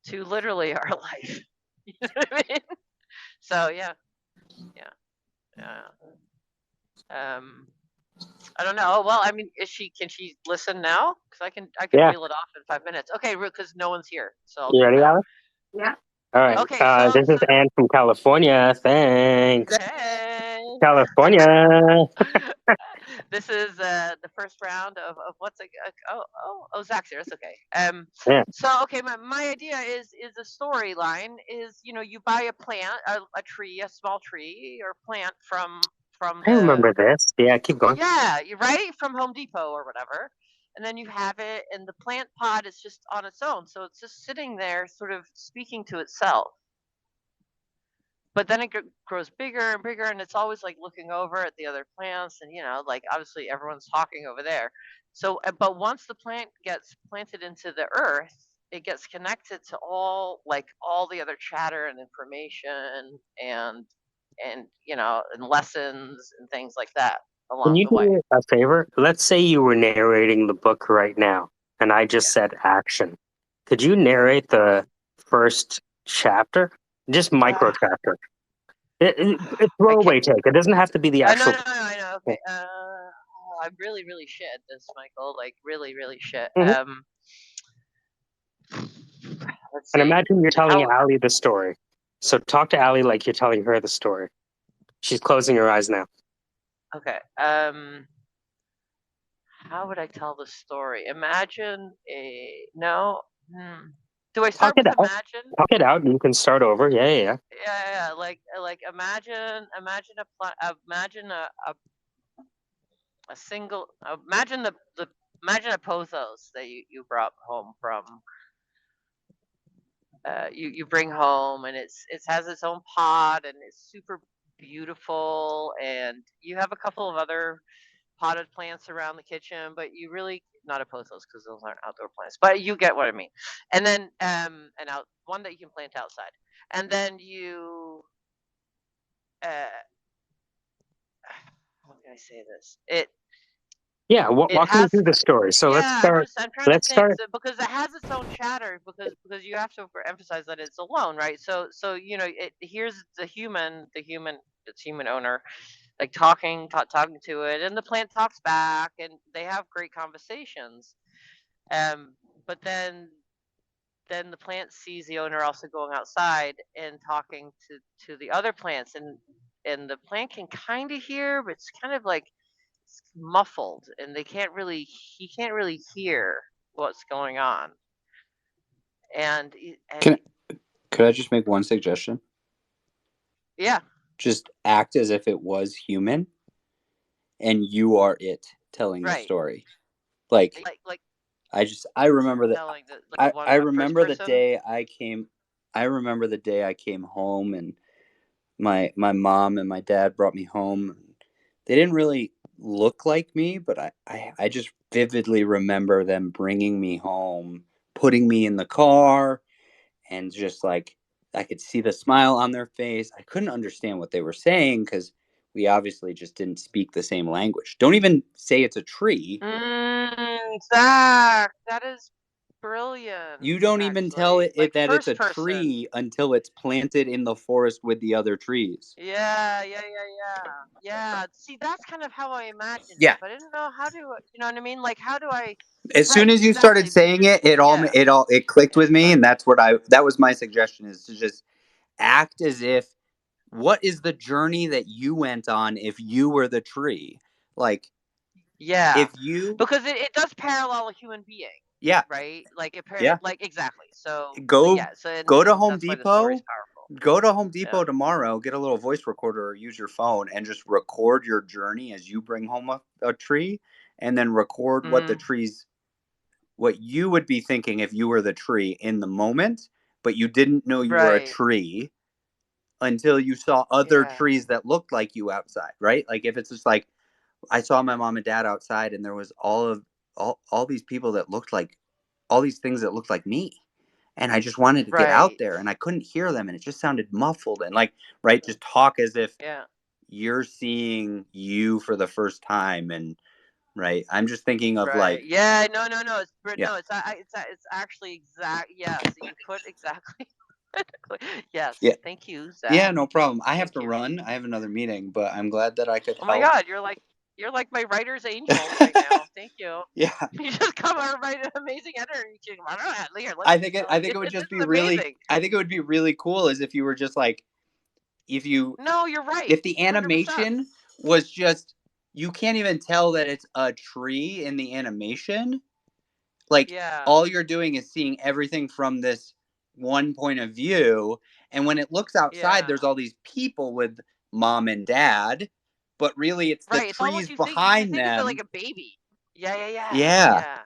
to literally our life. You know what I mean? So yeah, yeah, yeah. I don't know. Well, I mean, can she listen now? Because I can Yeah. reel it off in 5 minutes. Okay, because no one's here, so I'll You do it ready, now. Alex? All right. Okay, so This is Anne from California. Thanks. hey. California. This is the first round of what's it? Zach's here. It's okay. Yeah. So okay, my idea is a storyline. Is you buy a plant, a tree, a small tree or plant from I the remember this. Yeah, keep going. yeah, you're right from Home Depot or whatever, and then you have it, and the plant pot is just on its own, so it's just sitting there, sort of speaking to itself. But then it grows bigger and bigger, and it's always like looking over at the other plants, and like obviously everyone's talking over there. So but once the plant gets planted into the earth, it gets connected to all the other chatter and information, and lessons and things like that Can along you the way. do a favor? Let's say you were narrating the book right now, and I just Yeah. said action. Could you narrate the first chapter? Just micro chapter. It's I can't. throwaway take. It doesn't have to be the No, actual. no, no, I know. Okay. I'm really, really shit at this, Michael. Like really, really shit. Mhm. Let's And see. imagine you're telling How Allie the story. So talk to Allie like you're telling her the story. She's closing her eyes now. Okay. How would I tell the story? Imagine a no. Do I Talk start it with out. imagine? Talk it out, and you can start over. Yeah, yeah, yeah. Yeah. Like imagine imagine a single. Imagine imagine a pothos that you brought home from. You bring home, and it has its own pot, and it's super beautiful, and you have a couple of other potted plants around the kitchen, but you really not oppose those because those aren't outdoor plants. But you get what I mean. And then one that you can plant outside, and then you how can I say this? Yeah, It walk me has through the story. So let's yeah. start. I'm trying to Let's think start. because it has its own chatter because you have to emphasize that it's alone, right? So here's its human owner like talking to it, and the plant talks back, and they have great conversations. But then the plant sees the owner also going outside and talking to the other plants, and the plant can kind of hear, but it's kind of like it's muffled, and he can't really hear what's going on. And Could I just make one suggestion? yeah, Just act as if it was human, and you are it telling the right. story. Like Like I remember that. telling the I a first remember the person. day I came. I remember the day I came home, and my mom and my dad brought me home. They didn't really look like me, but I just vividly remember them bringing me home, putting me in the car, and just like I could see the smile on their face. I couldn't understand what they were saying because we obviously just didn't speak the same language. Don't even say it's a tree. Zach, brilliant. You don't even tell actually. it Like that it's a first person. tree until it's planted in the forest with the other trees. Yeah. Yeah. See, that's kind of how I imagined Yeah. it, but I didn't know how to. You know what I mean? Like, how do I? As soon Right. as you Exactly. started saying it, it clicked with me, and that was my suggestion, is to just act as if, what is the journey that you went on if you were the tree? Like, Yeah. if you Because it does parallel a human being. Yeah. Right. Like Yeah. Like exactly. So Go yeah. So and to Home that's why the story's Depot. powerful. Go to Home Depot tomorrow, get a little voice recorder or use your phone and just record your journey as you bring home a tree, and then record what you would be thinking if you were the tree in the moment, but you didn't know you were a Right. tree until you saw other Yeah. trees that looked like you outside, right? Like if it's just like, I saw my mom and dad outside and there was all these people that looked like, all these things that looked like me. And I just wanted to get out Right. there and I couldn't hear them and it just sounded muffled and like, right, just talk as if Yeah. you're seeing you for the first time. And right, I'm just thinking of Right. like, Yeah. No. It's Yeah. no. It's actually exact. Yes. You put exactly. Yes. Yeah. Thank you, Zach. Yeah, no problem. I have Thank to you. run. I have another meeting, but I'm glad that I could Oh help. my God, you're like my writer's angel right now. Thank you. Yeah. You just come out and write an amazing editor. I think it would just be really, amazing. I think it would be really cool is if you were just like, No, you're right. if the 100%. animation was just, you can't even tell that it's a tree in the animation. Like, Yeah. all you're doing is seeing everything from this one point of view. And when it looks outside, there's all these people with mom and dad, but really it's the Right. It's almost trees you behind think of it them. like a baby. Yeah.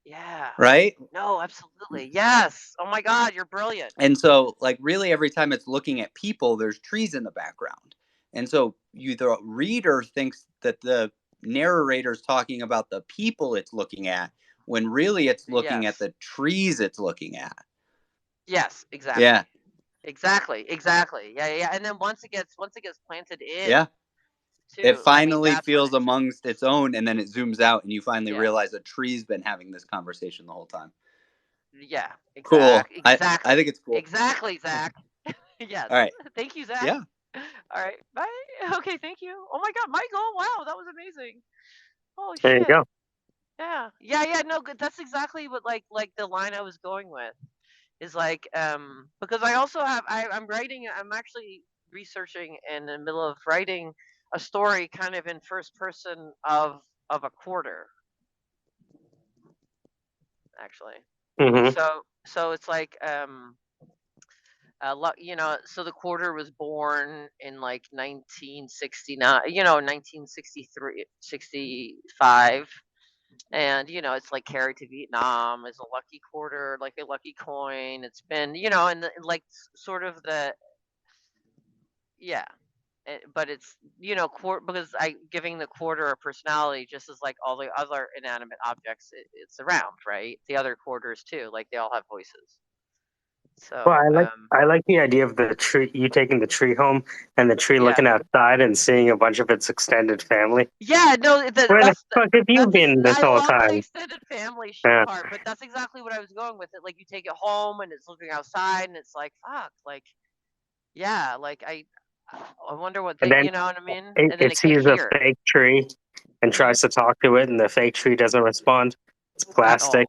Yeah. Right? No, absolutely. Yes. Oh my God, you're brilliant. And so, like, really, every time it's looking at people, there's trees in the background. And so, the reader thinks that the narrator's talking about the people it's looking at, when really it's looking at the trees it's looking at. Yes, exactly. Yeah. Exactly. Yeah. And then once it gets planted in. Yeah. Too, It finally that's when feels amongst its own, and then it zooms out, and you finally Yeah. realize a tree's been having this conversation the whole time. Yeah. Cool. Exactly. I think it's cool. Exactly, Zach. Yes. All right. Thank you, Zach. Yeah. All right. Bye. Okay. Thank you. Oh my God, Michael. Wow, that was amazing. Holy There shit. you go. Yeah. No, good. That's exactly what like the line I was going with is like because I also have I'm actually researching in the middle of writing a story kind of in first person of a quarter. Actually. Mm-hmm. So it's like so the quarter was born in like 1969, 1963, 65. And, it's like carried to Vietnam as a lucky quarter, like a lucky coin. It's been, and like sort of yeah. But it's, because giving the quarter a personality just as like all the other inanimate objects it's around, right? The other quarters too, like they all have voices. So Well, I like the idea of the tree. You taking the tree home and the tree looking outside and seeing a bunch of its extended family. Yeah, no, Where the fuck have you been this I whole love the time? extended family Yeah. part, but that's exactly what I was going with it. Like you take it home and it's looking outside and it's like fuck, like yeah, like I wonder what And they, then you know what I mean? It, And then it it can't sees a hear fake tree and tries to talk to it, and the fake tree doesn't respond. It's at all. plastic.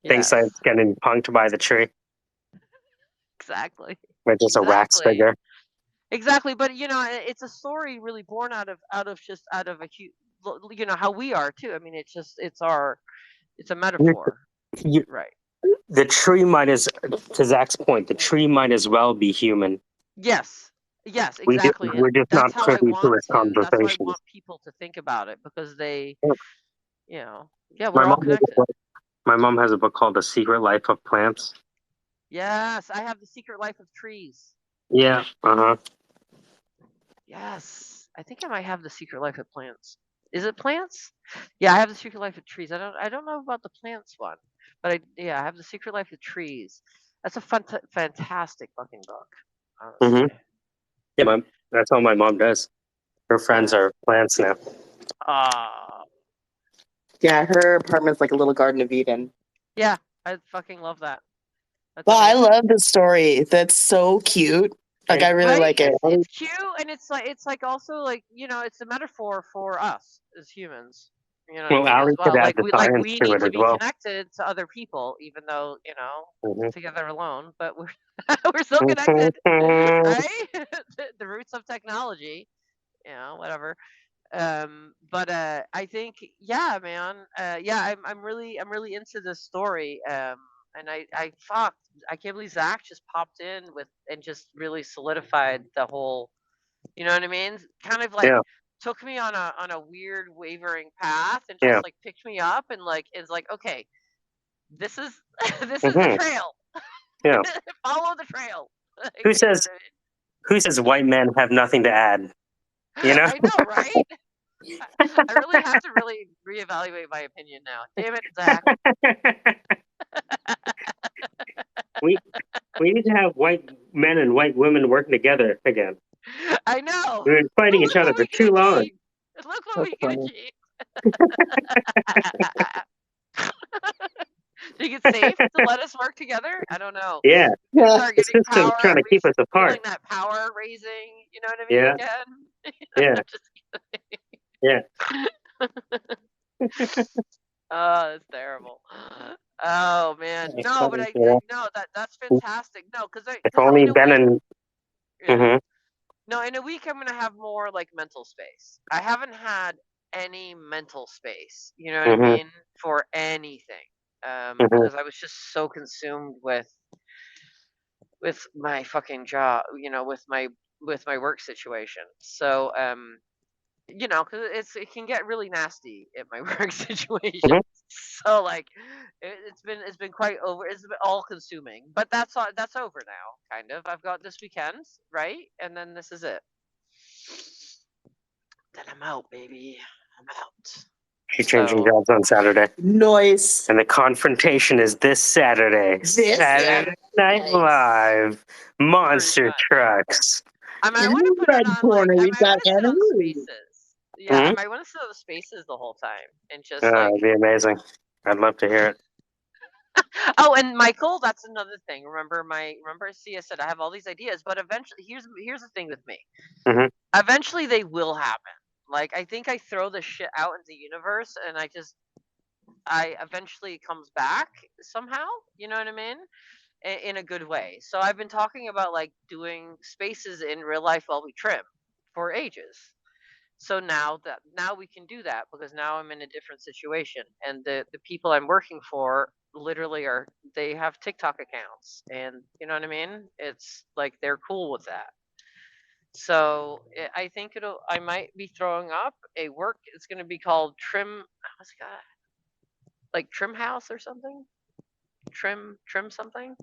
Thinks that Yes, it's getting punked by the tree. exactly. It's just a wax figure. Exactly, but it's a story really born out of how we are too. I mean, it's a metaphor, right? The tree to Zach's point, the tree might as well be human. Yes, exactly. We're just That's not how I privy to want his to. That's how I conversations. want people to think about it because they, Yeah. we're all connected. My mom has a book called The Secret Life of Plants. Yes, I have The Secret Life of Trees. Yeah. Yes, I think I might have The Secret Life of Plants. Is it plants? Yeah, I have The Secret Life of Trees. I don't know about the plants one, but I have The Secret Life of Trees. That's a fantastic fucking book. Honestly. Mm-hmm. Yeah, that's all my mom does. Her friends are plants now. Ah. Yeah, her apartment's like a little Garden of Eden. Yeah, I fucking love that. That's Well, I amazing. love the story. That's so cute. Like, I really Right? like it. It's cute, and it's like also like it's a metaphor for us as humans. You know what I Well, mean? As Ali could well, add like the science we to need it to as be well. connected to other people, even though Mhm. together alone, but we're we're still connected, right? The roots of technology, whatever. But I think, yeah, man, yeah, I'm really into this story. And I can't believe Zach just popped in with and just really solidified the whole, you know what I mean? Kind of like Yeah, took me on a weird wavering path and yeah, just like picked me up and like is like, okay, this is this is the hmm trail. yeah. Follow the trail. Like, Who you know says what I mean? white men have nothing to add? You know, I know, right? I really have to really reevaluate my opinion now. Damn it, Zach. we we need to have white men and white women working together again. I know. We've been But fighting each look other what for we can too long. achieve. Look what That's we can funny. achieve. Think it's safe to let us work together? I don't know. Yeah, We Yeah. start the getting system's trying to keep us feeling apart. that power raising. You know what I mean? Yeah, Again. yeah, Just yeah. oh, it's terrible. Oh man, It's no, but funny, you know. no, that's fantastic. No, If because only in a Ben week, and yeah. hmm No, in a week I'm gonna have more like mental space. I haven't had any mental space, you know what I hmm mean, for anything. hmm Because I was just so consumed with my fucking job, with my work situation. So because it can get really nasty at my work situation. hmm So like, it's been quite over. It's been all consuming, but that's over now. Kind of. I've got this weekend, right, and then this is it. Then I'm out, baby. I'm out. She's changing So jobs on Saturday, Noise. and the confrontation is this Saturday. This Saturday Night Nice. Live, pretty monster much. trucks. I mean, I In want to the put it red on corner, I we've might got want to sit on Anna. Spaces. Yeah, I Hmm? might want to sit on Spaces the whole time and just like. It'd be amazing. I'd love to hear it. Oh, and Michael, that's another thing. See, I said I have all these ideas, but eventually, here's the thing with me. Hmm Eventually, they will happen. Like I think I throw this shit out into the universe, and I eventually it comes back somehow. You know what I mean? In a good way. So I've been talking about like doing spaces in real life while we trim for ages. So now we can do that because now I'm in a different situation, and the people I'm working for literally they have TikTok accounts, and you know what I mean. It's like they're cool with that. So I think I might be throwing up a work. It's going to be called Trim. What's it called? Like Trim House or something. Trim something.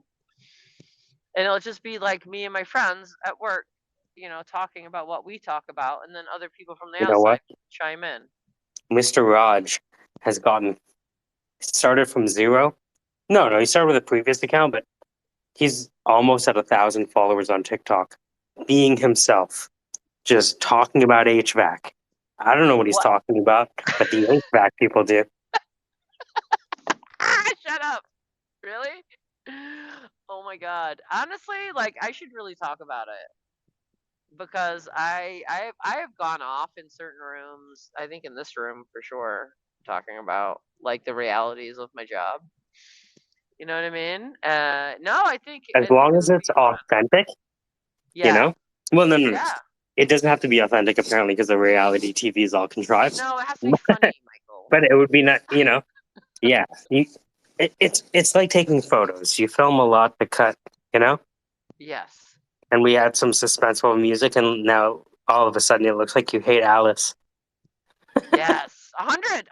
And it'll just be like me and my friends at work, talking about what we talk about, and then other people from the You know what? outside chime in. Mr. Raj has started from zero. No, he started with a previous account, but he's almost at 1,000 followers on TikTok, being himself, just talking about HVAC. I don't know what he's What? talking about, but the HVAC people do. Shut up. Really? Oh my god. Honestly, like I should really talk about it because I have gone off in certain rooms. I think in this room for sure, talking about like the realities of my job. You know what I mean? No, As I think long it as would it's be fun. authentic, you Yeah. know? Well, no. Yeah. It doesn't have to be authentic, apparently, because the reality TV is all contrived. No, it has to be funny, Michael. But it would be not, yeah. It's like taking photos. You film a lot to cut, Yes. and we add some suspenseful music, and now all of a sudden it looks like you hate Alice. Yes. 100%.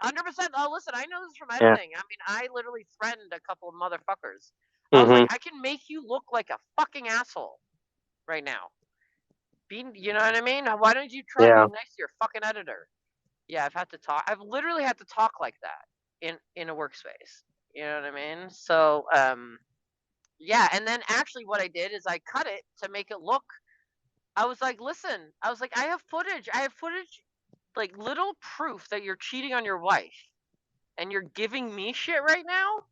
Oh, listen, I know this from Yeah. editing. I mean, I literally threatened a couple of motherfuckers. I was Mm-hmm. like, I can make you look like a fucking asshole right now. You know what I mean? Why don't you try Yeah. being nice to your fucking editor? Yeah, I've literally had to talk like that in a workspace. You know what I mean? So, yeah. And then actually, what I did is I cut it to make it look. I was like, listen. I was like, I have footage. Like little proof that you're cheating on your wife, and you're giving me shit right now.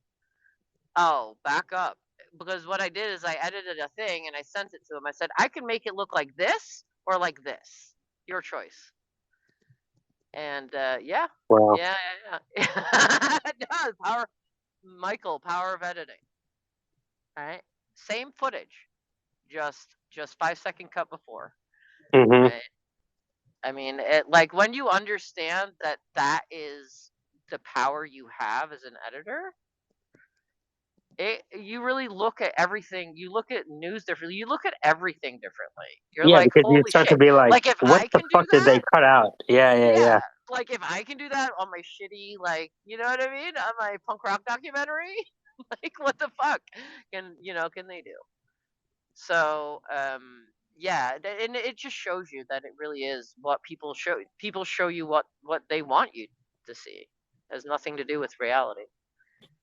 Oh, back up. Because what I did is I edited a thing and I sent it to him. I said, I can make it look like this or like this. Your choice. And yeah, Wow. yeah, it does. Power of editing. All right, same footage, just 5 second cut before. hmm Right. I mean, like when you understand that that is the power you have as an editor, you really look at everything. You look at news differently. You look at everything differently. You're Yeah, like, because you holy start to shit! be like, Like if what I the can do fuck did they that, cut out? Yeah, yeah, yeah. yeah. Like if I can do that on my shitty, like, you know what I mean, on my punk rock documentary, like what the fuck can they do? So yeah, and it just shows you that it really is what people show. People show you what they want you to see. It has nothing to do with reality.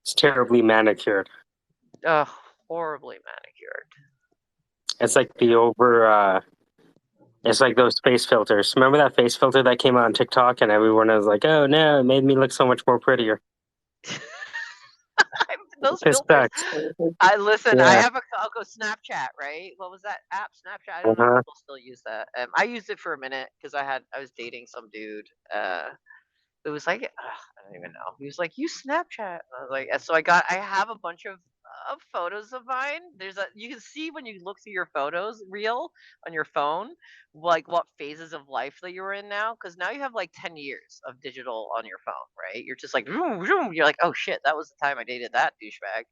It's terribly manicured. Ugh, horribly manicured. It's like the over. It's like those face filters. Remember that face filter that came out on TikTok, and everyone was like, "Oh no, it made me look so much more prettier." Those This filters. sucks. I listen. I Yeah. have I'll go Snapchat. Right? What was that app? Snapchat. I don't know if Uh-huh. people still use that. I used it for a minute because I was dating some dude. It was like I don't even know. He was like, "You Snapchat." And I was like, and so I have a bunch of photos of mine. You can see when you look through your photos reel on your phone, like what phases of life that you were in now. Because now you have like 10 years of digital on your phone, right? You're just like, vroom, vroom. You're like, oh shit, that was the time I dated that douchebag.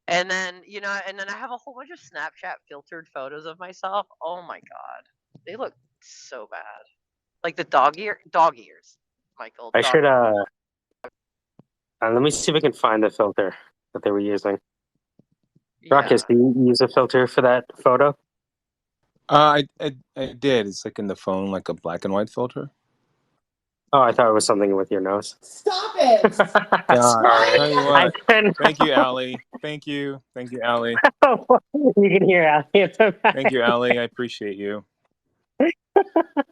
And then I have a whole bunch of Snapchat filtered photos of myself. Oh my god, they look so bad. Like the dog ears, Michael. I Dog. should. Let me see if I can find the filter that they were using. Ruckus, Yeah. do you use a filter for that photo? I did. It's like in the phone, like a black and white filter. Oh, I thought it was something with your nose. Stop it. Sorry. Tell you I what. couldn't. Thank you, Allie. Thank you, Allie. You can hear Allie in the back. Thank you, Allie. I appreciate you.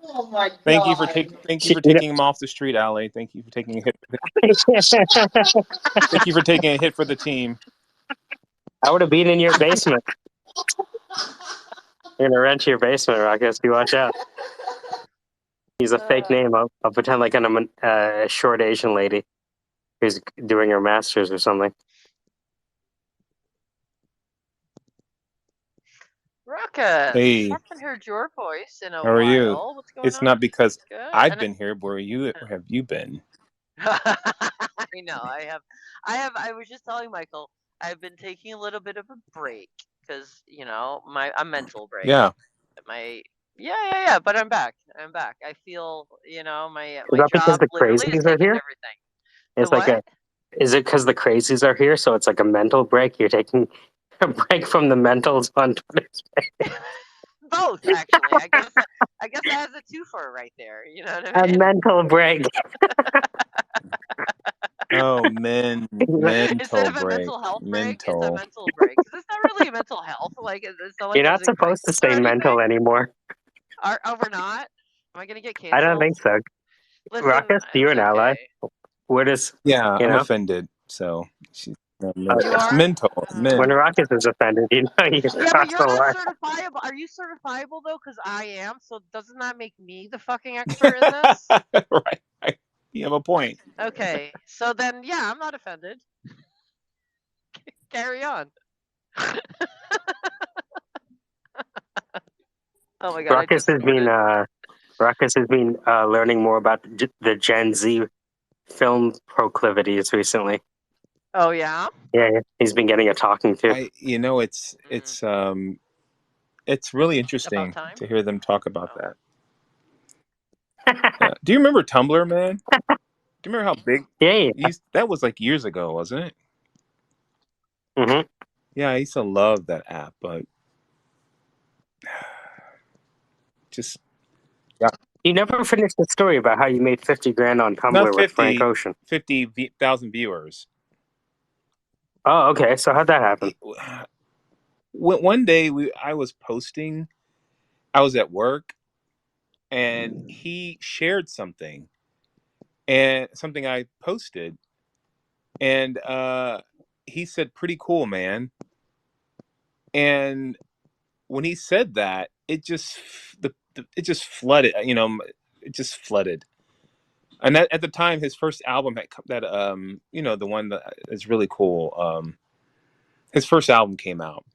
Oh my god. Thank you for taking him off the street, Allie. Thank you for taking a hit. Thank you for taking a hit for the team. I would have been in your basement. You're gonna rent your basement, Ruckus. You watch out. Use a fake name. I'll pretend like I'm a short Asian lady who's doing her master's or something. Ruckus, Hey, haven't heard your voice in a how are you? while. What's going It's on? not because Good. I've been here. Where have you been? I know. I was just telling Michael. I've been taking a little bit of a break because a mental break. Yeah. Yeah. But I'm back. I feel my that because job the literally has crazies are taken here? everything. It's The like what? is it because the crazies are here? So it's like a mental break. You're taking a break from the mentals on Twitter. Both, actually. I guess that has a twofer right there. You know what I A mean? mental break. Oh, Instead mental of a break. mental health break, it's a Mental. mental break. 'Cause it's not really a mental health. Like, it's not like You're I not was in supposed to crisis or say mental anything. anymore. We're not? Am I gonna get I don't canceled? think so. Listen, Ruckus, you're it's an ally. okay. What is, Yeah, you I'm know? offended. So she's You it's are? mental. When Uh, Ruckus is offended, you know you yeah, but cross you're the not line. certifiable. Are you certifiable though? Because I am. So doesn't that make me the fucking expert in this? Right. You have a point. Okay. So then, yeah, I'm not offended. Carry on. Oh my god, I Ruckus just has been snorted. learning more about the Gen Z film proclivities recently. Oh yeah. Yeah, he's been getting a talking to. It's really About interesting time. to hear them talk about Oh. that. Yeah. Do you remember Tumblr, man? Do you remember how big? Yeah. That was like years ago, wasn't it? Mm-hmm. Yeah, I used to love that app, but just You never finished the story about how you made 50 grand on not Tumblr with Frank Ocean. 50,000 viewers. Oh, okay. So how'd that happen? One day I was posting. I was at work, and he shared something I posted, and he said, "Pretty cool, man." And when he said that, it just it just flooded. It just flooded. And at the time, his first album the one that is really cool. His first album came out,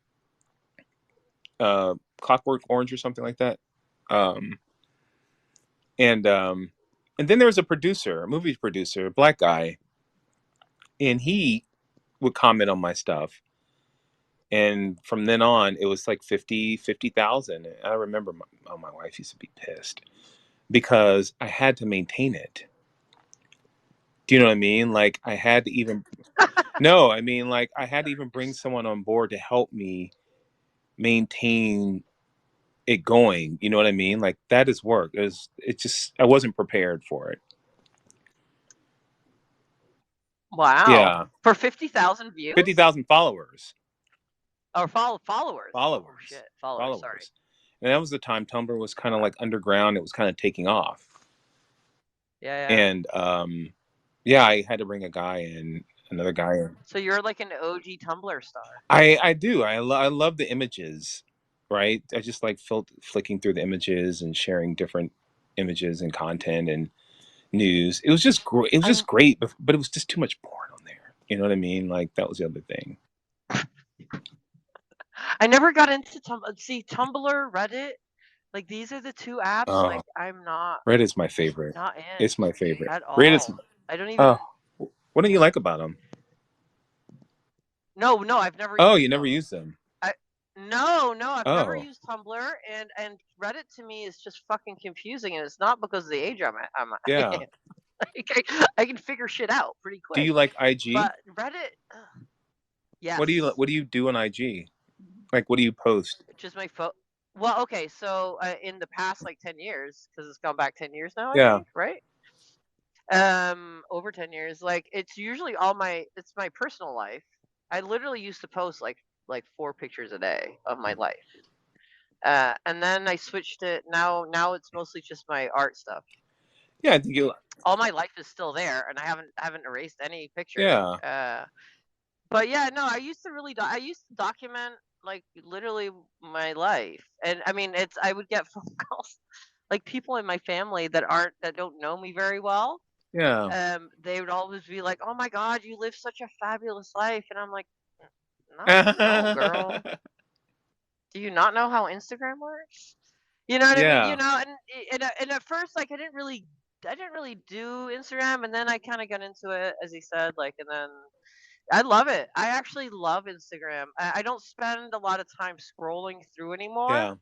Clockwork Orange or something like that. Um, and then there was a movie producer, a black guy, and he would comment on my stuff. And from then on, it was like 50,000. I remember my wife used to be pissed because I had to maintain it. Do you know what I mean? Like I had to even no, I mean like I had to even bring someone on board to help me maintain it going. You know what I mean? Like that is work. It just I wasn't prepared for it. Wow. Yeah. For 50,000 views? 50,000 followers. Or followers. Oh, Followers. shit. Followers, sorry. And that was the time Tumblr was kind of like underground. It was kind of taking off. Yeah. And yeah, I had to bring another guy in. So you're like an OG Tumblr star. I do. I love the images, right? I just like flicking through the images and sharing different images and content and news. It was just great. It was just great, but it was just too much porn on there. You know what I mean? Like that was the other thing. I never got into Tumblr. See, Tumblr, Reddit, like these are the two apps. Like I'm not. Reddit's my favorite. Not in. It's my favorite. At all. Reddit's. I don't even. What do you like about them? No, I've never. Oh, you never used them. No, I've never used Tumblr, and Reddit to me is just fucking confusing, and it's not because of the age I'm at. Yeah. Like, I can figure shit out pretty quick. Do you like IG? But Reddit. Yeah. What do you do on IG? Like, what do you post? Just my phone. Well, okay, so in the past like 10 years, because it's gone back 10 years now, I think, right? Over 10 years, like it's usually it's my personal life. I literally used to post like 4 pictures a day of my life. And then I switched it. Now it's mostly just my art stuff. Yeah, I think all my life is still there, and I haven't erased any pictures. Yeah. But yeah, no, I used to document like literally my life, and I mean I would get phone calls, like people in my family that don't know me very well. Yeah. They would always be like, "Oh my God, you live such a fabulous life," and I'm like, "No, girl. Do you not know how Instagram works?" You know what I mean? You know, and at first, like I didn't really do Instagram, and then I kind of got into it, as he said, like, and then I love it. I actually love Instagram. I don't spend a lot of time scrolling through anymore.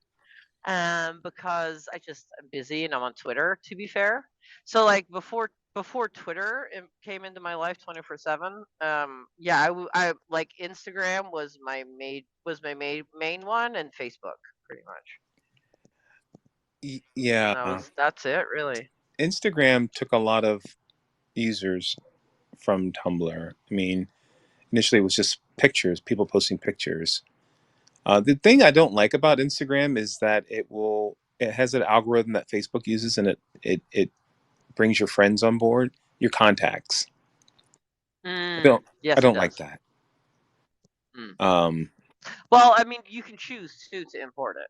Because I'm busy and I'm on Twitter, to be fair. So like before Twitter came into my life 24/7, yeah, I like Instagram was my main one, and Facebook pretty much. Yeah. That's it, really. Instagram took a lot of users from Tumblr. I mean, initially it was just pictures, people posting pictures. The thing I don't like about Instagram is that it has an algorithm that Facebook uses, and it brings your friends on board, your contacts. I don't like that. Well, I mean, you can choose to import it.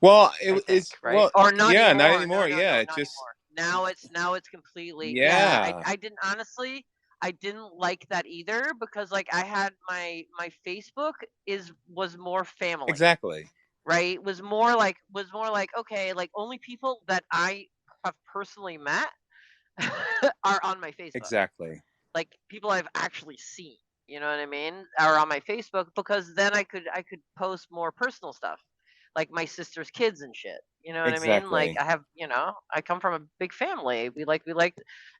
Well, it's right? Well, or not yeah, anymore. not anymore. No, yeah, not it just anymore. Now it's completely. Yeah. I didn't honestly. I didn't like that either, because like I had my Facebook was more family. Exactly. Right? Was more like okay, like only people that I have personally met are on my Facebook. Exactly. Like people I've actually seen, you know what I mean, are on my Facebook, because then I could post more personal stuff, like my sister's kids and shit. You know what I mean? Like I have, I come from a big family. We like,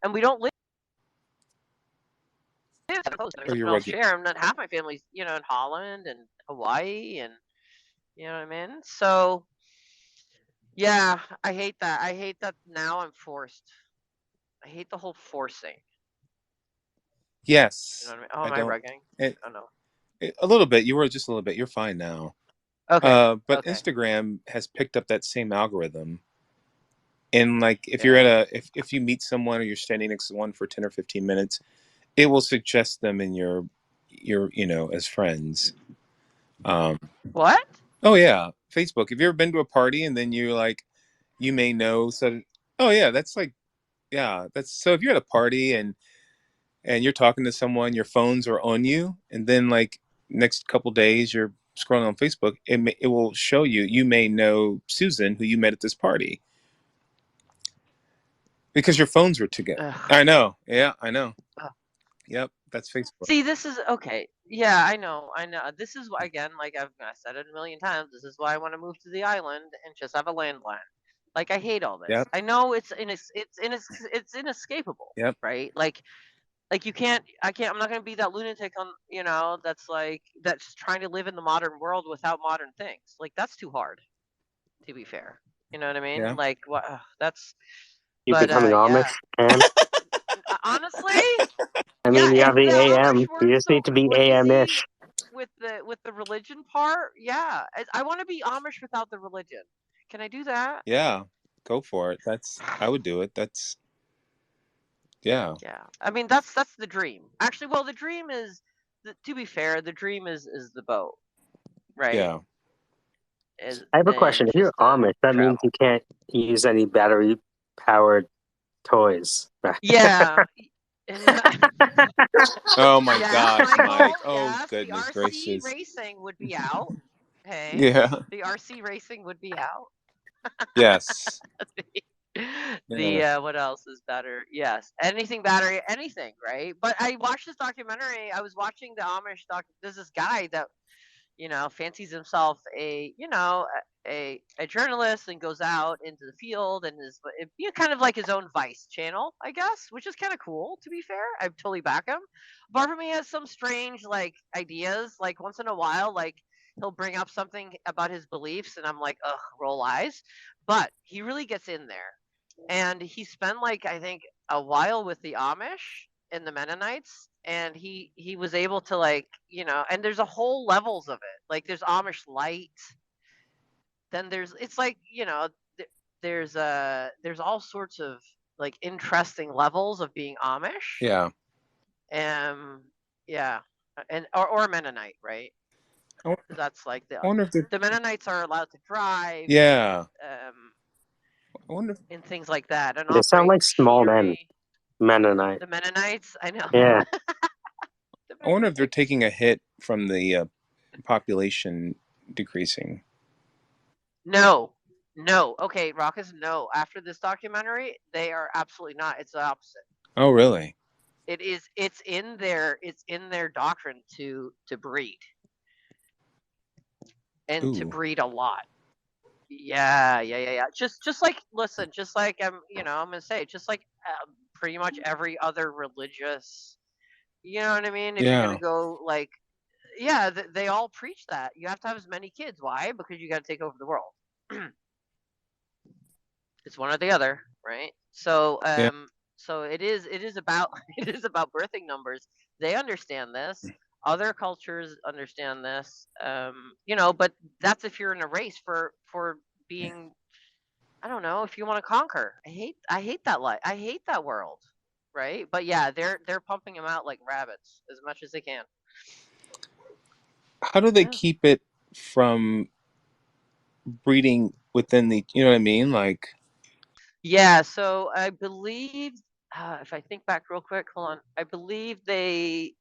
and we don't live. I'll share them. Not half my family's, in Holland and Hawaii, and you know what I mean. So, yeah, I hate that. I hate that now I'm forced. I hate the whole forcing. Yes. You know what I mean? Oh, am I rugging? Oh no. A little bit. You were just a little bit. You're fine now. Okay. But Instagram has picked up that same algorithm. And like if you're at if you meet someone or you're standing next to one for 10 or 15 minutes, it will suggest them in your your, as friends. What? Oh yeah, Facebook. Have you ever been to a party and then you're like, you may know? So, oh yeah, that's like, yeah, that's so. If you're at a party and you're talking to someone, your phones are on you, and then like next couple days you're scrolling on Facebook, it will show you may know Susan, who you met at this party, because your phones were together. Ugh. I know. Yeah, I know. Ugh. Yep, that's Facebook. See, this is okay. Yeah, I know. This is why, again, like I said it a million times. This is why I want to move to the island and just have a landline. Like I hate all this. Yep. I know it's inescapable. Yep. Right? Like you can't. I'm not gonna be that lunatic on. That's trying to live in the modern world without modern things. Like that's too hard. To be fair, you know what I mean? Yeah. Like what? That's. You But becoming yeah. Amish, and Honestly, I mean, you have the if AM. Amish You weren't just need to be so crazy AM-ish. with the religion part, yeah, I want to be Amish without the religion. Can I do that? Yeah, go for it. I would do it. Yeah. Yeah, I mean that's the dream. Actually, well, the dream is, to be fair, the dream is the boat, right? Yeah. I have a question. If you're Amish, that means you can't use any battery-powered toys. Yeah. Oh my Yes, gosh, Michael, Mike. Oh yes, goodness the RC gracious. racing would be out. Hey, Yeah. the RC racing would be out. Yes. What else is better? Yes, anything battery, anything, right? But I watched this documentary. I was watching the Amish doc. There's this guy that fancies himself a journalist and goes out into the field and is kind of like his own Vice channel, I guess, which is kind of cool. To be fair, I totally back him. Part of me has some strange like ideas. Like once in a while, like he'll bring up something about his beliefs, and I'm like, ugh, roll eyes. But he really gets in there, and he spent like I think a while with the Amish and the Mennonites, and he was able to and there's a whole levels of it. Like there's Amish light, then it's like there's all sorts of like interesting levels of being Amish. Yeah. Yeah, and or Mennonite, right? That's like I wonder if the Mennonites are allowed to drive. Yeah. I wonder and things like that. And they sound like small men. Mennonite. The Mennonites, I know. Yeah. I wonder if they're taking a hit from the population decreasing. No. Okay, Raucus, no. After this documentary, they are absolutely not. It's the opposite. Oh, really? It's in their doctrine to breed. And to breed a lot. Yeah. Just like listen, just like I'm gonna say, just like pretty much every other religious, you know what I mean? If you're gonna go like, yeah, they all preach that you have to have as many kids. Why? Because you got to take over the world. It's one or the other, right? So so it is about birthing numbers. They understand this. Other cultures understand this. But that's if you're in a race for being, I don't know, if you want to conquer. I hate that life. I hate that world, right? But yeah, they're pumping them out like rabbits as much as they can. How do they keep it from breeding within the, you know what I mean? Like, yeah, so I believe, if I think back real quick, hold on. I believe in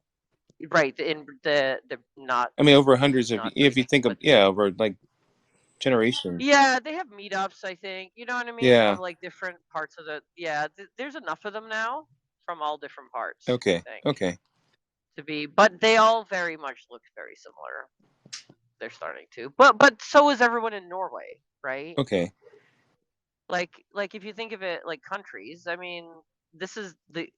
the not. I mean, over hundreds of, not if you breeding, think of, over like generations. Yeah, they have meetups, I think. You know what I mean? Yeah. Of like different parts of the. Yeah, there's enough of them now from all different parts. Okay. I think, Okay. to be, but they all very much look very similar. They're starting to, but so is everyone in Norway, right? Okay. Like if you think of it like countries, I mean, this is the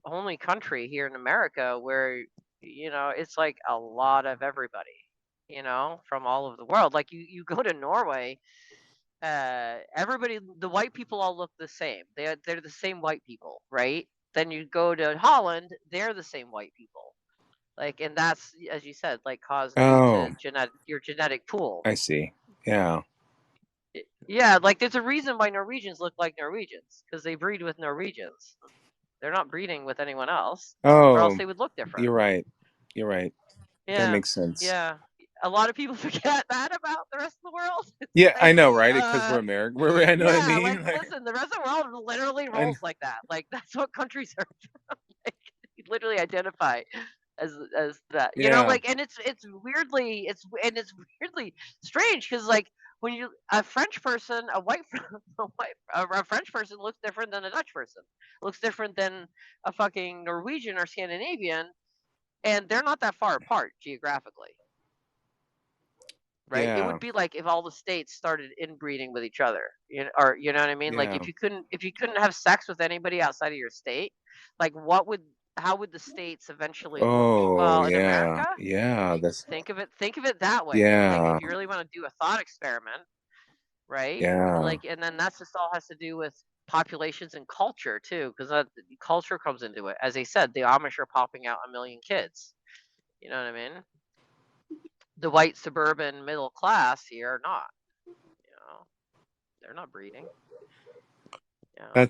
only country here in America where it's like a lot of everybody, from all over the world. Like you go to Norway, everybody, the white people all look the same. They're the same white people, right? Then you go to Holland, they're the same white people. Like, and that's, as you said, like caused due to your genetic pool. I see. Yeah. Yeah, like there's a reason why Norwegians look like Norwegians, because they breed with Norwegians. They're not breeding with anyone else, or else they would look different. You're right. You're right. That Yeah, makes sense. yeah. A lot of people forget that about the rest of the world. It's Yeah, I like, know, right? Because we're American. I know what I yeah, mean. like listen, the rest of the world literally I rolls like that. Like that's what countries are from. Like you literally identify as that. You know, yeah, like and it's weirdly strange because like when you a French person, a white a French person looks different than a Dutch person. Looks different than a fucking Norwegian or Scandinavian, and they're not that far apart geographically, right? It yeah, would be like if all the states started inbreeding with each other, or you know what I mean? Like yeah. if you couldn't have sex with anybody outside of your state, like what would how would the states eventually look? Oh, Well, in yeah, America, yeah. That's think of it that way. Like yeah, if you really want to do a thought experiment, right? yeah. Like and then that's just all has to do with populations and culture too, because culture comes into it. As I said, the Amish are popping out 1 million kids. You know what I mean? The white suburban middle class here are not. You know, they're not breeding. You know,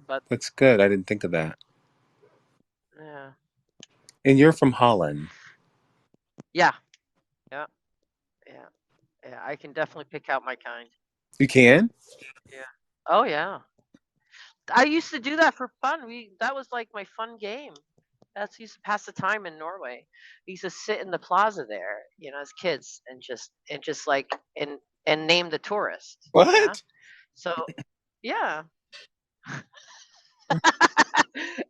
but That's good. I didn't think of that. yeah, And you're from Holland. yeah, yeah, yeah, yeah. I can definitely pick out my kind. You can? Yeah. Oh yeah. I used to do that for fun. That was like my fun game. That's used to pass the time in Norway. We used to sit in the plaza there, as kids, and just like and name the tourist. Yeah. What? So yeah.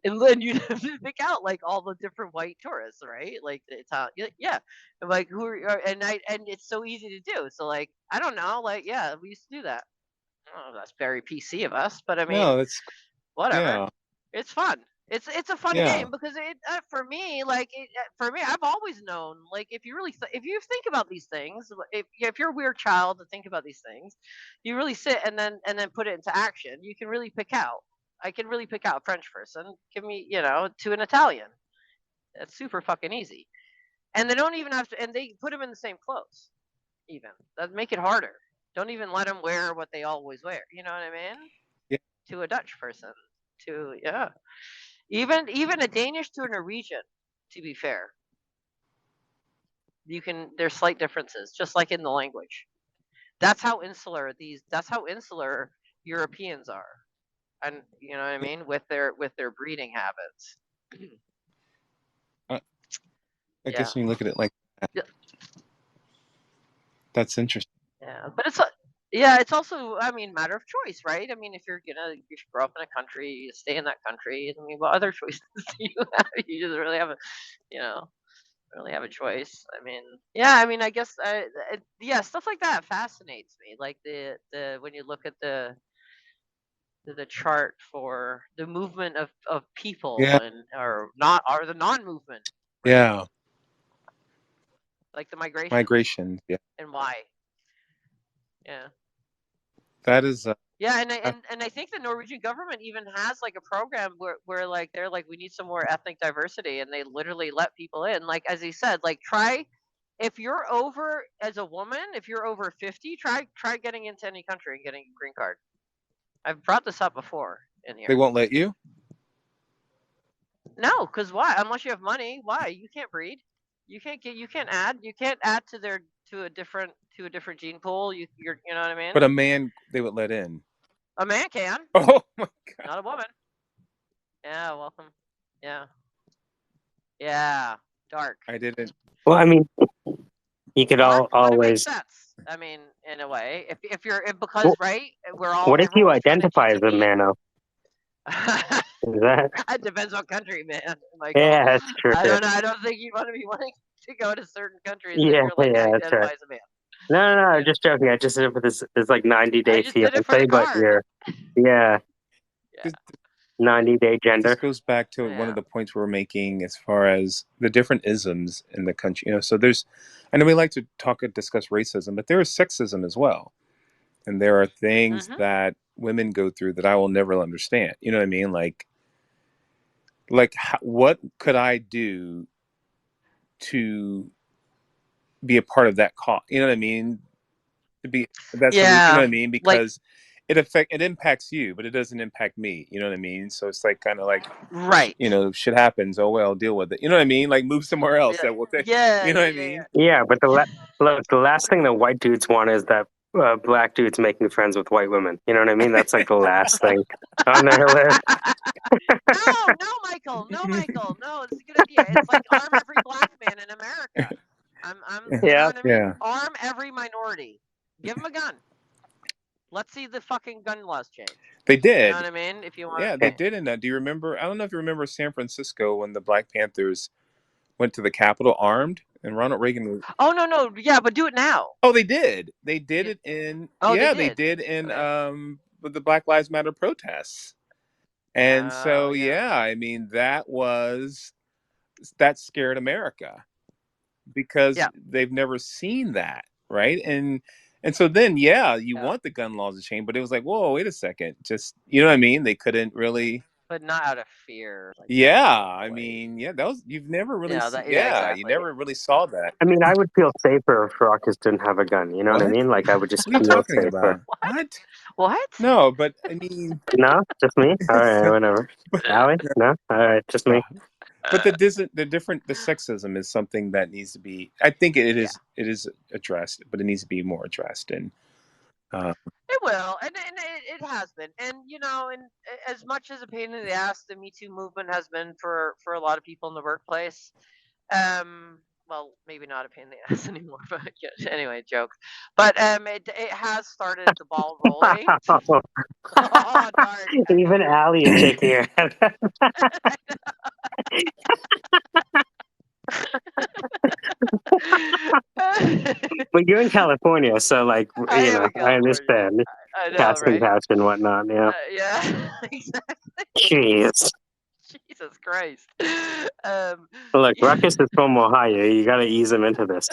And then you have to pick out like all the different white tourists, right? Like the Italian, yeah. And like and it's so easy to do. So like I don't know, like yeah, we used to do that. Oh, that's very PC of us, but I mean, No, that's whatever. yeah, It's fun. It's a fun yeah, game because for me like for me I've always known like if you really if you think about these things, if you're a weird child to think about these things, you really sit and then put it into action, you can really pick out. I can really pick out a French person, give me to an Italian. That's super fucking easy, and they don't even have to, and they put them in the same clothes. Even that make it harder. Don't even let them wear what they always wear. You know what I mean? yeah. To a Dutch person, to yeah. Even a Danish to a Norwegian, to be fair. There's slight differences, just like in the language. That's how insular Europeans are. And you know what I mean? With their breeding habits. I, I Yeah. guess when you look at it like that, Yeah. that's interesting. Yeah. But it's also, I mean, matter of choice, right? I mean, if you grow up in a country, you stay in that country. I mean, what other choices do you have? You just really haven't, you know. Really have a choice. I mean, yeah, I mean, I guess, yeah, stuff like that fascinates me. Like the when you look at the chart for the movement of Yeah, people or not, or the non-movement, right? yeah. Like the migrations Migration. Yeah, and why. Yeah. that is. Yeah, and I Uh, and I think the Norwegian government even has like a program where like they're like we need some more ethnic diversity, and they literally let people in. Like as he said, like try if you're over as a woman, if you're over 50, try getting into any country and getting a green card. I've brought this up before in they here. won't let you. No, because why? Unless you have money, why? You can't breed. You can't add to a different gene pool. You know what I mean? But a man, they would let in. A man can, Oh my god! not a woman. Yeah, welcome. Yeah. Yeah, dark. I didn't. Well, I mean, you could But it makes always. sense. I mean, in a way, because Well, right, what if you everyone's trying to identify as a GTP. mano? Is that? It depends what country, man, Michael. Yeah, that's true. I don't know. I don't think you'd want to be wanting to go to certain countries if Yeah, you're like yeah, that's identify right. as a man. No, Yeah. just joking. I just did it for this like 90 I day just did it for fiance, the but card. yeah, Yeah. 90-day This gender. goes back to one Yeah. of the points we're making as far as the different isms in the country. So I know we like to discuss racism, but there is sexism as well. And there are things Mhm. that women go through that I will never understand. You know what I mean? Like what could I do to be a part of that cause? You know what I mean? To be that solution, you know Yeah. what I mean? Like Because it impacts you, but it doesn't impact me. You know what I mean? So it's like kind of like, Right. shit happens. Oh well, deal with it. You know what I mean? Like move somewhere else. Yeah. That will take. Yeah. You know what I Yeah. mean? Yeah, but look, the last thing that white dudes want is that black dudes making friends with white women. You know what I mean? That's like the last thing on their list. No, Michael. No, Michael. No, it's a good idea. It's like arm every black man in America. You know Yeah. what I mean? Yeah. Arm every minority. Give them a gun. Let's see the fucking gun laws change. They You know did. what I mean? If you want. Yeah, they did. In that, do you remember? I don't know if you remember San Francisco when the Black Panthers went to the Capitol armed, and Ronald Reagan was. Oh no, yeah, but do it now. Oh, they did. They did Yeah. it in. Oh, Yeah, they they did in Okay. with the Black Lives Matter protests. And so, Yeah. yeah, I mean, that scared America because Yeah. they've never seen that, right? And so then, yeah, you Yeah. want the gun laws to change, but it was like, whoa, wait a second, just you know what I mean? They couldn't really. But not out of fear. Like, Yeah, no I way. mean, yeah, that was you've never really. Yeah, Yeah, exactly. you never really saw that. I mean, I would feel safer if Ruckus didn't have a gun. You know what I What? mean? Like, I would just What are you feel talking safer. about? What? What? No, but I mean, No, just me. All right, whatever. Allie? No, all right, just me. but the sexism is something that needs to be. I think it is addressed, but it needs to be more addressed. And It will, and it has been, and and as much as a pain in the ass the Me Too movement has been for a lot of people in the workplace, well, maybe not a pain in the ass anymore, but yeah, anyway, joke. But it has started the ball rolling. Oh, darn. Even Allie is shaking her head. But you're in California, so like I am in I California. understand I know, casting right? couch and whatnot. Yeah. Yeah, exactly. Jeez. Jesus Christ. Look, Ruckus is from Ohio. You got to ease him into this.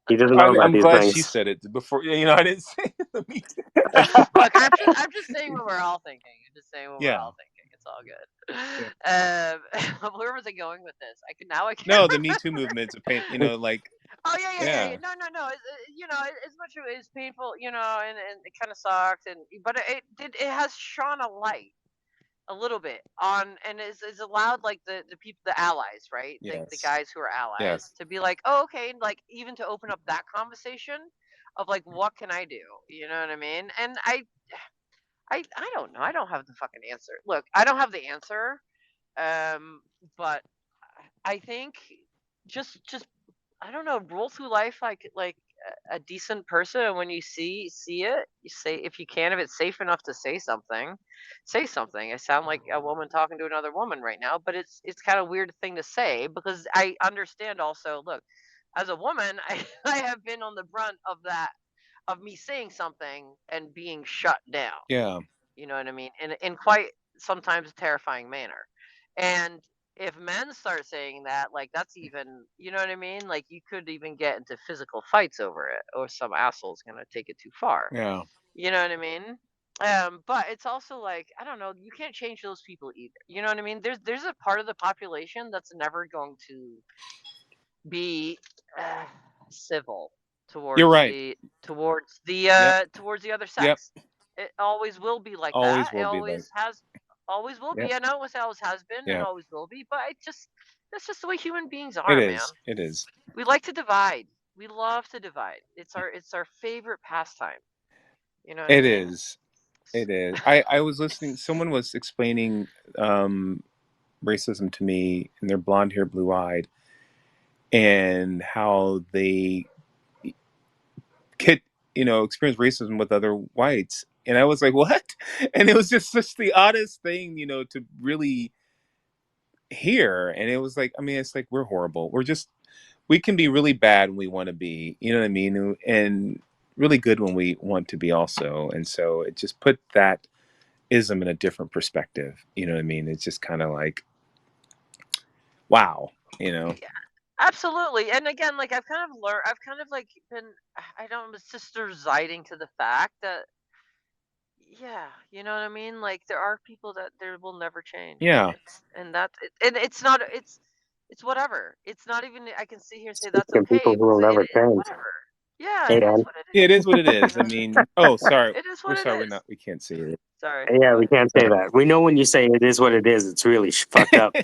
He doesn't know about I'm these glad things. she said it before. I didn't say me. Look, I'm just saying what we're all thinking. I'm just saying what we're Yeah. all thinking. It's all good. Yeah. Where was I going with this? I can't. No, the Me Too movement's a pain. Like. Oh yeah. Yeah. No. As much as it's painful, and it kind of sucks, but it has shone a light a little bit on, and is allowed like the people, the allies, right? The Yes. guys who are allies Yes. to be like, oh, okay, like even to open up that conversation of like, what can I do? You know what I mean? And I don't know. I don't have the fucking answer. Look, I don't have the answer. But I think just I don't know, roll through life like a decent person, and when you see it, you say, if you can, if it's safe enough to say something, say something. I sound like a woman talking to another woman right now, but it's kind of weird thing to say, because I understand also, look, as a woman, I have been on the brunt of that, of me saying something and being shut down. Yeah. You know what I mean? In quite sometimes a terrifying manner. And if men start saying that, like, that's even, you know what I mean? Like, you could even get into physical fights over it, or some asshole's gonna take it too far. Yeah. You know what I mean? But it's also like, I don't know, you can't change those people either. You know what I mean? There's a part of the population that's never going to be civil towards You're right. towards the Yep. towards the other Yep. sex. It always will be like Always that. It will be like. always will be. Yep. I know it always has been and Yeah. always will be. But that's just the way human beings It are, man. is. It is. We like to divide. We love to divide. It's our favorite pastime. You know what I It mean? is. It is. I was listening. Someone was explaining racism to me, and they're blonde hair, blue eyed, and how they get experience racism with other whites. And I was like, what? And it was just such the oddest thing, to really hear. And it was like, I mean, it's like we're horrible. We can be really bad when we want to be, you know what I mean? And really good when we want to be also. And so it just put that ism in a different perspective. You know what I mean? It's just kind of like, wow, Yeah, absolutely. And again, like, I've kind of learned. I've kind of like been. I don't. It's just residing to the fact that, yeah, you know what I mean. Like, there are people that there will never change, yeah, and it's not. It's whatever. It's not even. I can sit here and say that's And people okay who will because never it's change. whatever. Yeah, Hey, it is man. what it Yeah, is. it is what it is. I mean, oh, sorry. It is We're what it sorry. is. We can't say it. Sorry. Yeah, we can't say that. We know when you say it is what it is, it's really fucked up.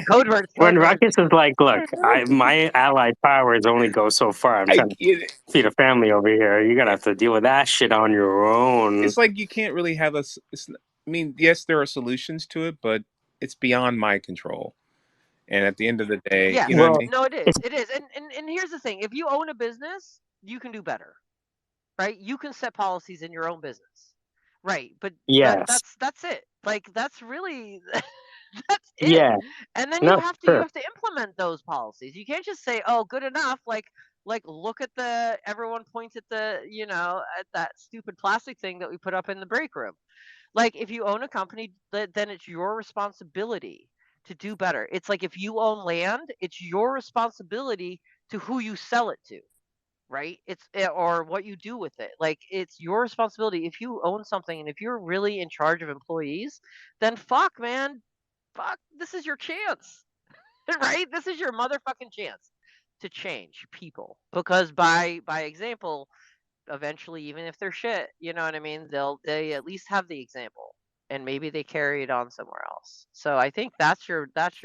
Code words. When Code words. Ruckus is like, look, my allied powers only go so far. I'm I trying to get it. feed a family over here. You're gonna have to deal with that shit on your own. It's like you can't really have us. I mean, yes, there are solutions to it, but it's beyond my control. And at the end of the day, Yes. you know what I Well, mean? No, it is. It is. And here's the thing: if you own a business, you can do better, right? You can set policies in your own business, right? But yes, that's it. Like that's really that's it. yeah, And then no, you sure, have to implement those policies. You can't just say, "Oh, good enough." Like look at the everyone points at the at that stupid plastic thing that we put up in the break room. Like if you own a company, then it's your responsibility to do better. It's like if you own land, it's your responsibility to who you sell it to, right? Or what you do with it. Like it's your responsibility. If you own something and if you're really in charge of employees, then fuck, man, fuck, this is your chance, right? This is your motherfucking chance to change people because by example, eventually, even if they're shit, you know what I mean, they at least have the example and maybe they carry it on somewhere else. So I think that's your best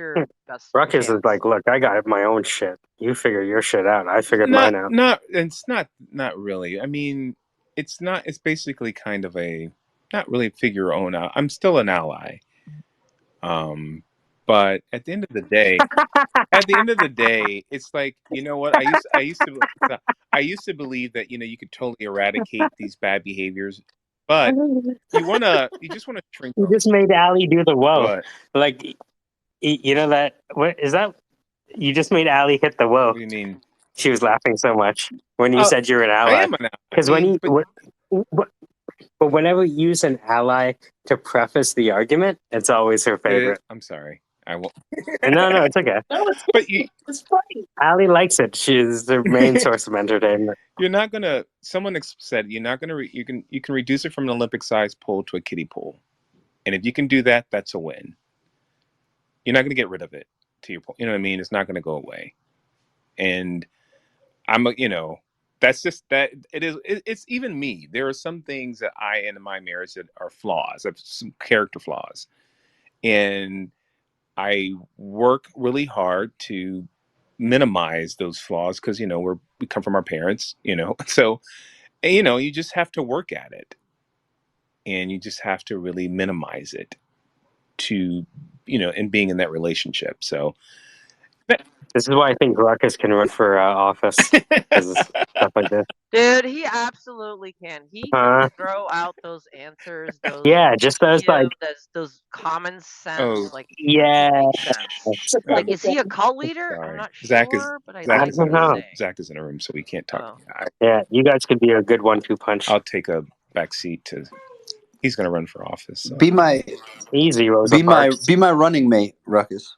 Ruckus is chance. like, look, I got my own shit. You figure your shit out. I figured Not, mine out. not. It's not really. I mean, it's not. It's basically kind of a not really figure your own out. I'm still an ally. But at the end of the day, it's like you know what I used to believe that you could totally eradicate these bad behaviors, but you just wanna shrink You them. just made Allie do the whoa. What? Like, you know that? What is that? You just made Allie hit the whoa. What do you mean? She was laughing so much when you Uh, said you're an I ally. am an ally. I Because when mean, you, but but whenever you use an ally to preface the argument, it's always her favorite. I'm sorry. I won't. And no, it's okay. No, it's But you It's funny. Allie likes it. She's the main source of entertainment. you're not gonna. Someone said you're not gonna. You can reduce it from an Olympic-sized pool to a kiddie pool, and if you can do that, that's a win. You're not gonna get rid of it. To your point, you know what I mean. It's not gonna go away, and that's just that. It's even me. There are some things that I in my marriage that are flaws. I have some character flaws, and I work really hard to minimize those flaws because we come from our parents. So and, you just have to work at it, and you just have to really minimize it to in being in that relationship. So This is why I think Ruckus can run for office. Because stuff like this. Dude, he absolutely can. He can throw out those answers, those Yeah, just those like, those common sense, oh, like yeah. make sense. Like, is he a cult leader? I'm sorry, not Zach is sure, but I I Zach like is in what don't a he's know. room. saying. Zach is in a room, so we can't talk. Oh. Yeah, you guys could be a good 1-2 punch. I'll take a back seat to. He's going to run for office. So. Be my Easy, Rosa Parks. be my running mate, Ruckus.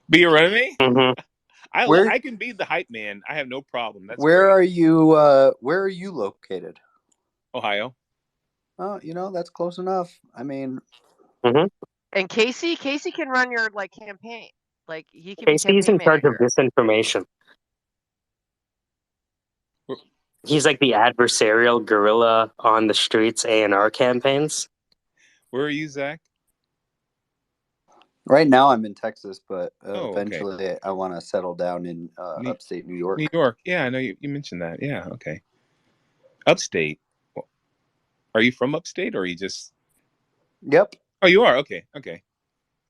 Be your enemy? Mm-hmm. Where I can be the hype man. I have no problem. That's where great. are you? Where are you located? Ohio. Oh, that's close enough. I mean, Mm-hmm. And Casey can run your like campaign. Like he can be Casey's campaign in charge of manager. disinformation. He's like the adversarial guerrilla on the streets A&R campaigns. Where are you, Zach? right now I'm in Texas, but Oh, okay. eventually I want to settle down in upstate New York. New York. Yeah, I know you mentioned that. Yeah, okay. Upstate. Are you from upstate or are you just... Yep. Oh, you are? Okay, okay.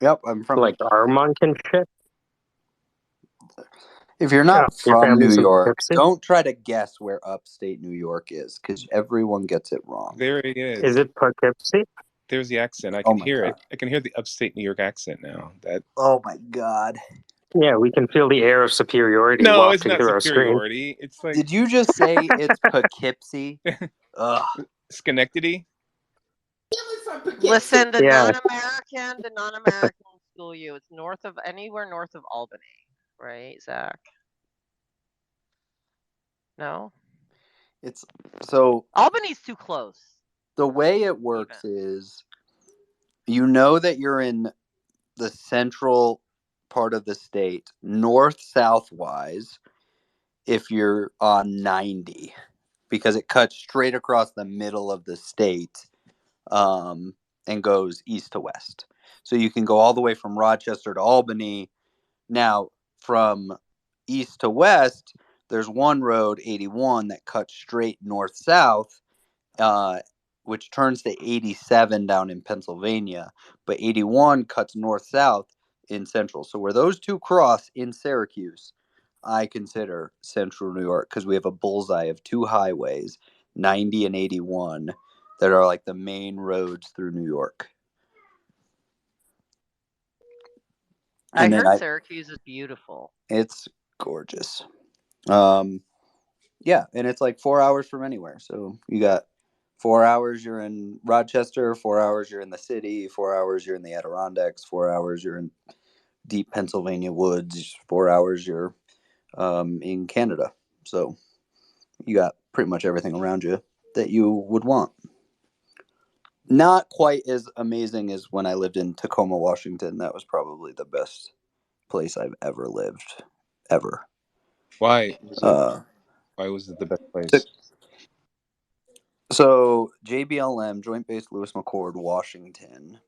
Yep. I'm from. Like Armonk and shit. If you're Yeah, not your from New family's from York, Poughkeepsie? don't try to guess where upstate New York is, because everyone gets it wrong. There it is. Is it Poughkeepsie? There's the accent. I Oh can my hear God. it. I can hear the upstate New York accent now. That Oh my God. Yeah, we can feel the air of superiority No, it's wafting not through our screen. superiority. It's like Did you just say it's Poughkeepsie? Ugh. Schenectady. Listen, the Yeah. non-American will school you. It's anywhere north of Albany, right, Zach? No, It's so Albany's too close. the way it works is, that you're in the central part of the state, north-south wise, if you're on 90, because it cuts straight across the middle of the state and goes east to west. So you can go all the way from Rochester to Albany. Now, from east to west, there's one road, 81, that cuts straight north-south, which turns to 87 down in Pennsylvania. But 81 cuts north-south in central. So where those two cross in Syracuse, I consider central New York, because we have a bullseye of two highways, 90 and 81, that are like the main roads through New York. I And then heard Syracuse is beautiful. it's gorgeous. Yeah, and it's like 4 hours from anywhere. So you got 4 hours you're in Rochester, 4 hours you're in the city, 4 hours you're in the Adirondacks, 4 hours you're in deep Pennsylvania woods, 4 hours you're in Canada. So you got pretty much everything around you that you would want. Not quite as amazing as when I lived in Tacoma, Washington. That was probably the best place I've ever lived, ever. Why was it the best place? So JBLM, Joint Base Lewis McChord, Washington,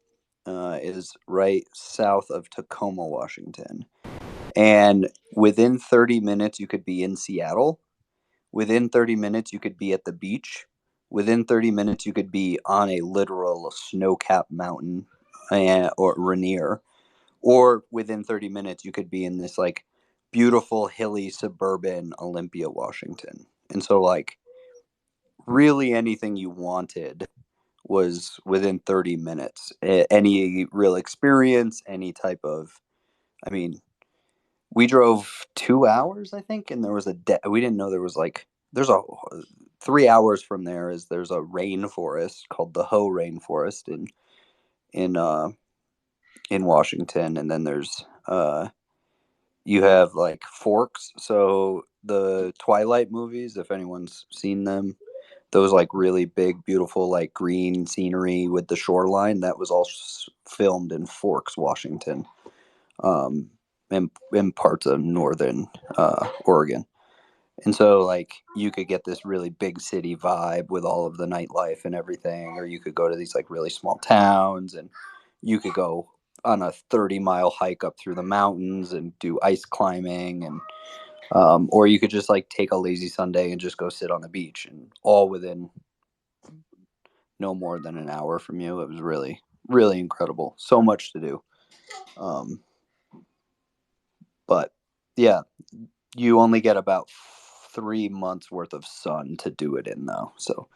is right south of Tacoma, Washington. And within 30 minutes, you could be in Seattle. Within 30 minutes, you could be at the beach. Within 30 minutes, you could be on a literal snow-capped mountain or Rainier. Or within 30 minutes, you could be in this like beautiful, hilly, suburban Olympia, Washington. And so like really anything you wanted was within 30 minutes. Any real experience, any type of, I mean, we drove 2 hours, I think, and there was we didn't know there was like, there's a 3 hours from there's a rainforest called the Hoh Rainforest in Washington, and then there's you have like forks. So the Twilight movies, if anyone's seen them, those like really big, beautiful, like green scenery with the shoreline, that was all filmed in Forks, Washington, and parts of northern Oregon. And so like you could get this really big city vibe with all of the nightlife and everything, or you could go to these like really small towns, and you could go on a 30-mile hike up through the mountains and do ice climbing, and or you could just like take a lazy Sunday and just go sit on the beach, and all within no more than an hour from you. It was really, really incredible. So much to do. But yeah, you only get about 3 months worth of sun to do it in, though. So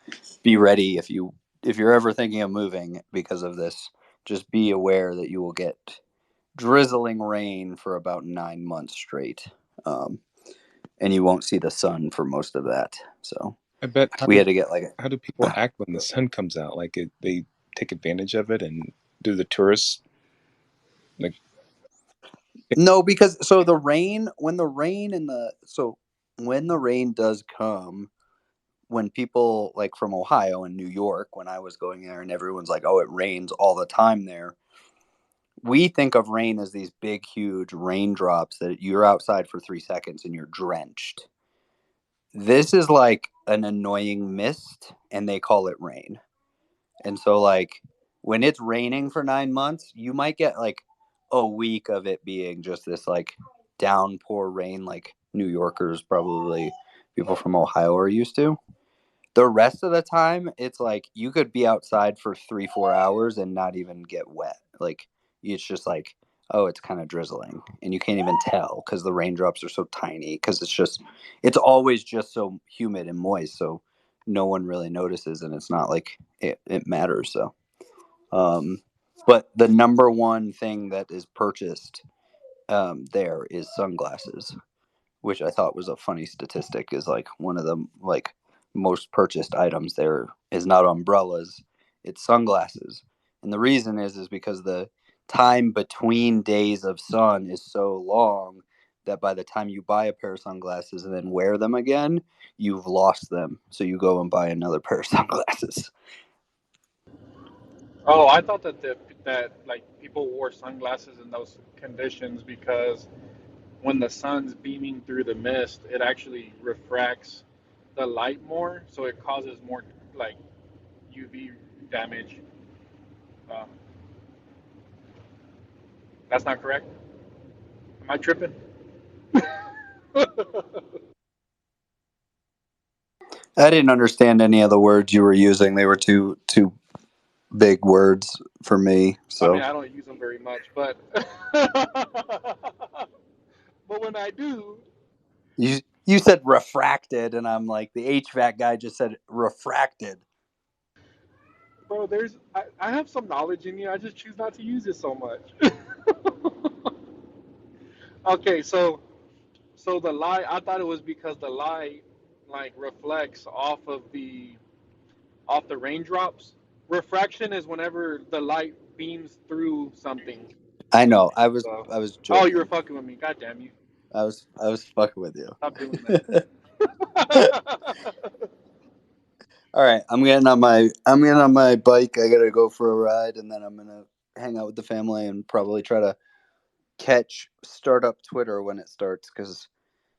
be ready if you're ever thinking of moving because of this. Just be aware that you will get drizzling rain for about 9 months straight, and you won't see the sun for most of that. So I bet. we had to get like how do people act when the sun comes out? Like they take advantage of it and do the tourists like? No, because so when the rain does come, when people like from Ohio and New York, when I was going there and everyone's like, oh, it rains all the time there. We think of rain as these big, huge raindrops that you're outside for 3 seconds and you're drenched. This is like an annoying mist, and they call it rain. And so like when it's raining for 9 months, you might get like a week of it being just this like downpour rain, like New Yorkers, probably people from Ohio are used to. The rest of the time, it's like you could be outside for 3-4 hours and not even get wet. Like it's just like, oh, it's kind of drizzling, and you can't even tell because the raindrops are so tiny, because it's always just so humid and moist, so no one really notices, and it's not like it matters. So but the number one thing that is purchased there is sunglasses, which I thought was a funny statistic. Is like one of the like most purchased items there is not umbrellas, it's sunglasses. And the reason is because the time between days of sun is so long that by the time you buy a pair of sunglasses and then wear them again, you've lost them. So you go and buy another pair of sunglasses. Oh, I thought that like people wore sunglasses in those conditions because when the sun's beaming through the mist, it actually refracts the light more, so it causes more like UV damage. Um, that's not correct. Am I tripping? I didn't understand any of the words you were using. They were too big words for me. I mean, So I don't use them very much, but but when I do, you said refracted, and I'm like, the HVAC guy just said refracted. bro, I have some knowledge in you. I just choose not to use it so much. Okay, so the light, I thought it was because the light like reflects off the raindrops. Refraction is whenever the light beams through something. I know. I So, was oh, you were joking. fucking with me. God damn you. I was fucking with you. Stop doing that. All right, I'm getting on my bike. I gotta go for a ride, and then I'm gonna hang out with the family and probably try to catch startup Twitter when it starts, because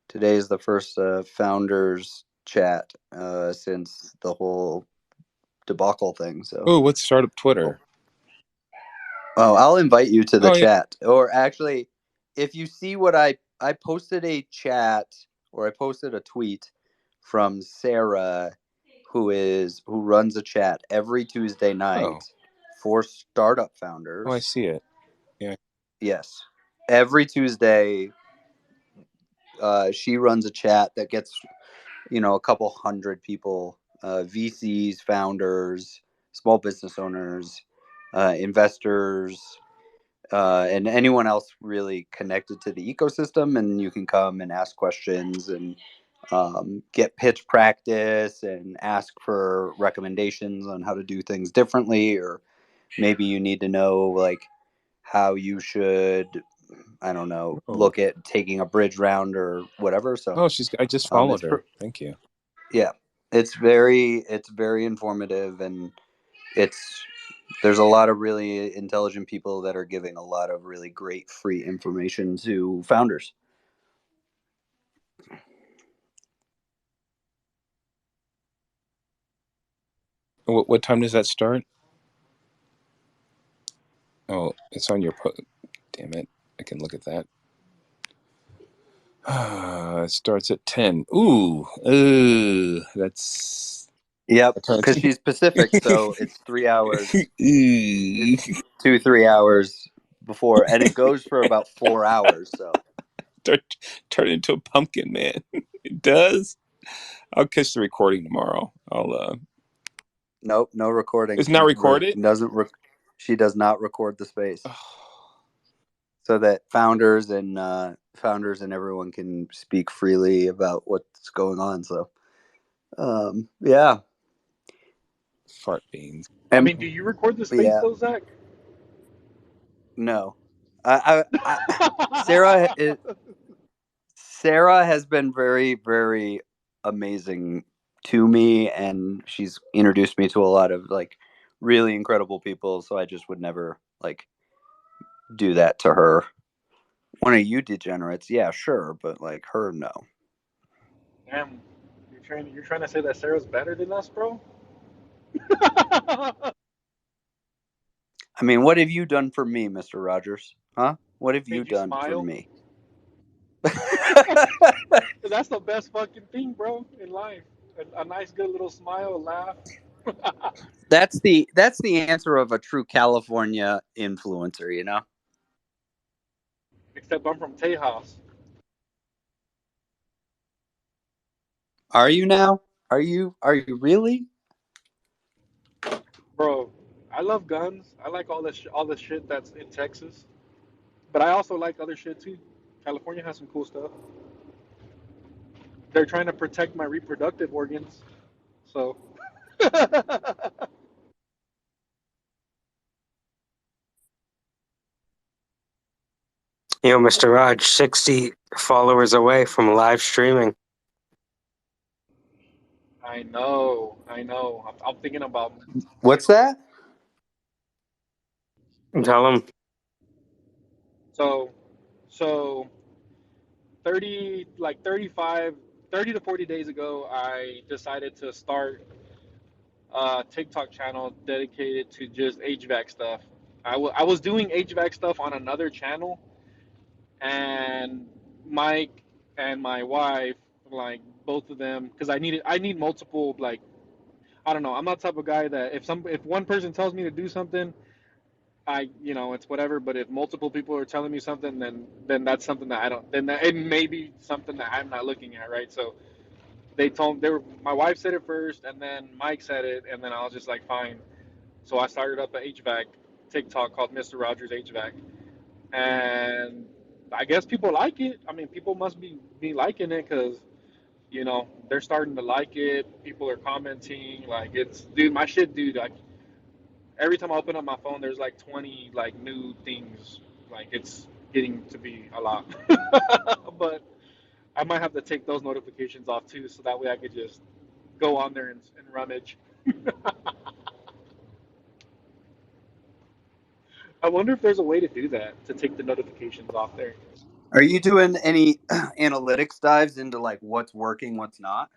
today is the first founders chat since the whole debacle thing. So, Oh, what's startup Twitter? oh, I'll invite you to the Oh, yeah. chat. Or actually, if you see what I posted a chat, or I posted a tweet from Sarah, who runs a chat every Tuesday night Oh. for startup founders. Oh, I see it. Yeah. Yes, every Tuesday, she runs a chat that gets a couple hundred people, VCs, founders, small business owners, investors, and anyone else really connected to the ecosystem. And you can come and ask questions and get pitch practice and ask for recommendations on how to do things differently, or maybe you need to know like how you should, I don't know, look at taking a bridge round or whatever. So I just followed her. Thank you. Yeah, it's very informative, and there's a lot of really intelligent people that are giving a lot of really great free information to founders. What time does that start? Oh, it's on your damn it. I can look at that. It starts at 10. Ooh. That's... Yep, because she's Pacific, so it's 3 hours. It's 2-3 hours before, and it goes for about 4 hours. So turn into a pumpkin, man. It does. I'll catch the recording tomorrow. Nope, no recording. It's not recorded? She does not record the space. So that founders and everyone can speak freely about what's going on. So, yeah. Fart beans. I mean, do you record the space though, Zach? No, Sarah has been very, very amazing to me, and she's introduced me to a lot of like really incredible people. So I just would never like do that to her. One of you degenerates, yeah, sure, but like her, no. Damn, you're trying to say that Sarah's better than us, bro? I mean, what have you done for me, Mr. Rogers? Huh? What have you done smile? for me? That's the best fucking thing, bro, in life. A nice, good little smile, a laugh. That's the answer of a true California influencer, you know? Except I'm from Tejas. Are you now? Are you really? Bro, I love guns. I like all the shit that's in Texas. But I also like other shit too. California has some cool stuff. They're trying to protect my reproductive organs. So Mr. Raj, 60 followers away from live streaming. I know. I'm thinking about. What's that? Tell him. So 30 to 40 days ago, I decided to start a TikTok channel dedicated to just HVAC stuff. I was doing HVAC stuff on another channel, and Mike and my wife, like both of them, because I need multiple, like, I don't know. I'm not the type of guy that if one person tells me to do something, it's whatever. But if multiple people are telling me something, then that's something that I don't. Then it may be something that I'm not looking at, right? So my wife said it first, and then Mike said it, and then I was just like, fine. So I started up an HVAC TikTok called Mr. Rogers HVAC, and I guess people like it. I mean, people must be liking it because they're starting to like it. People are commenting, like, it's, dude, my shit, dude. Like, every time I open up my phone, there's like 20 like new things. Like, it's getting to be a lot. But I might have to take those notifications off too, so that way I could just go on there and rummage. I wonder if there's a way to do that, to take the notifications off there. Are you doing any analytics dives into like what's working, what's not?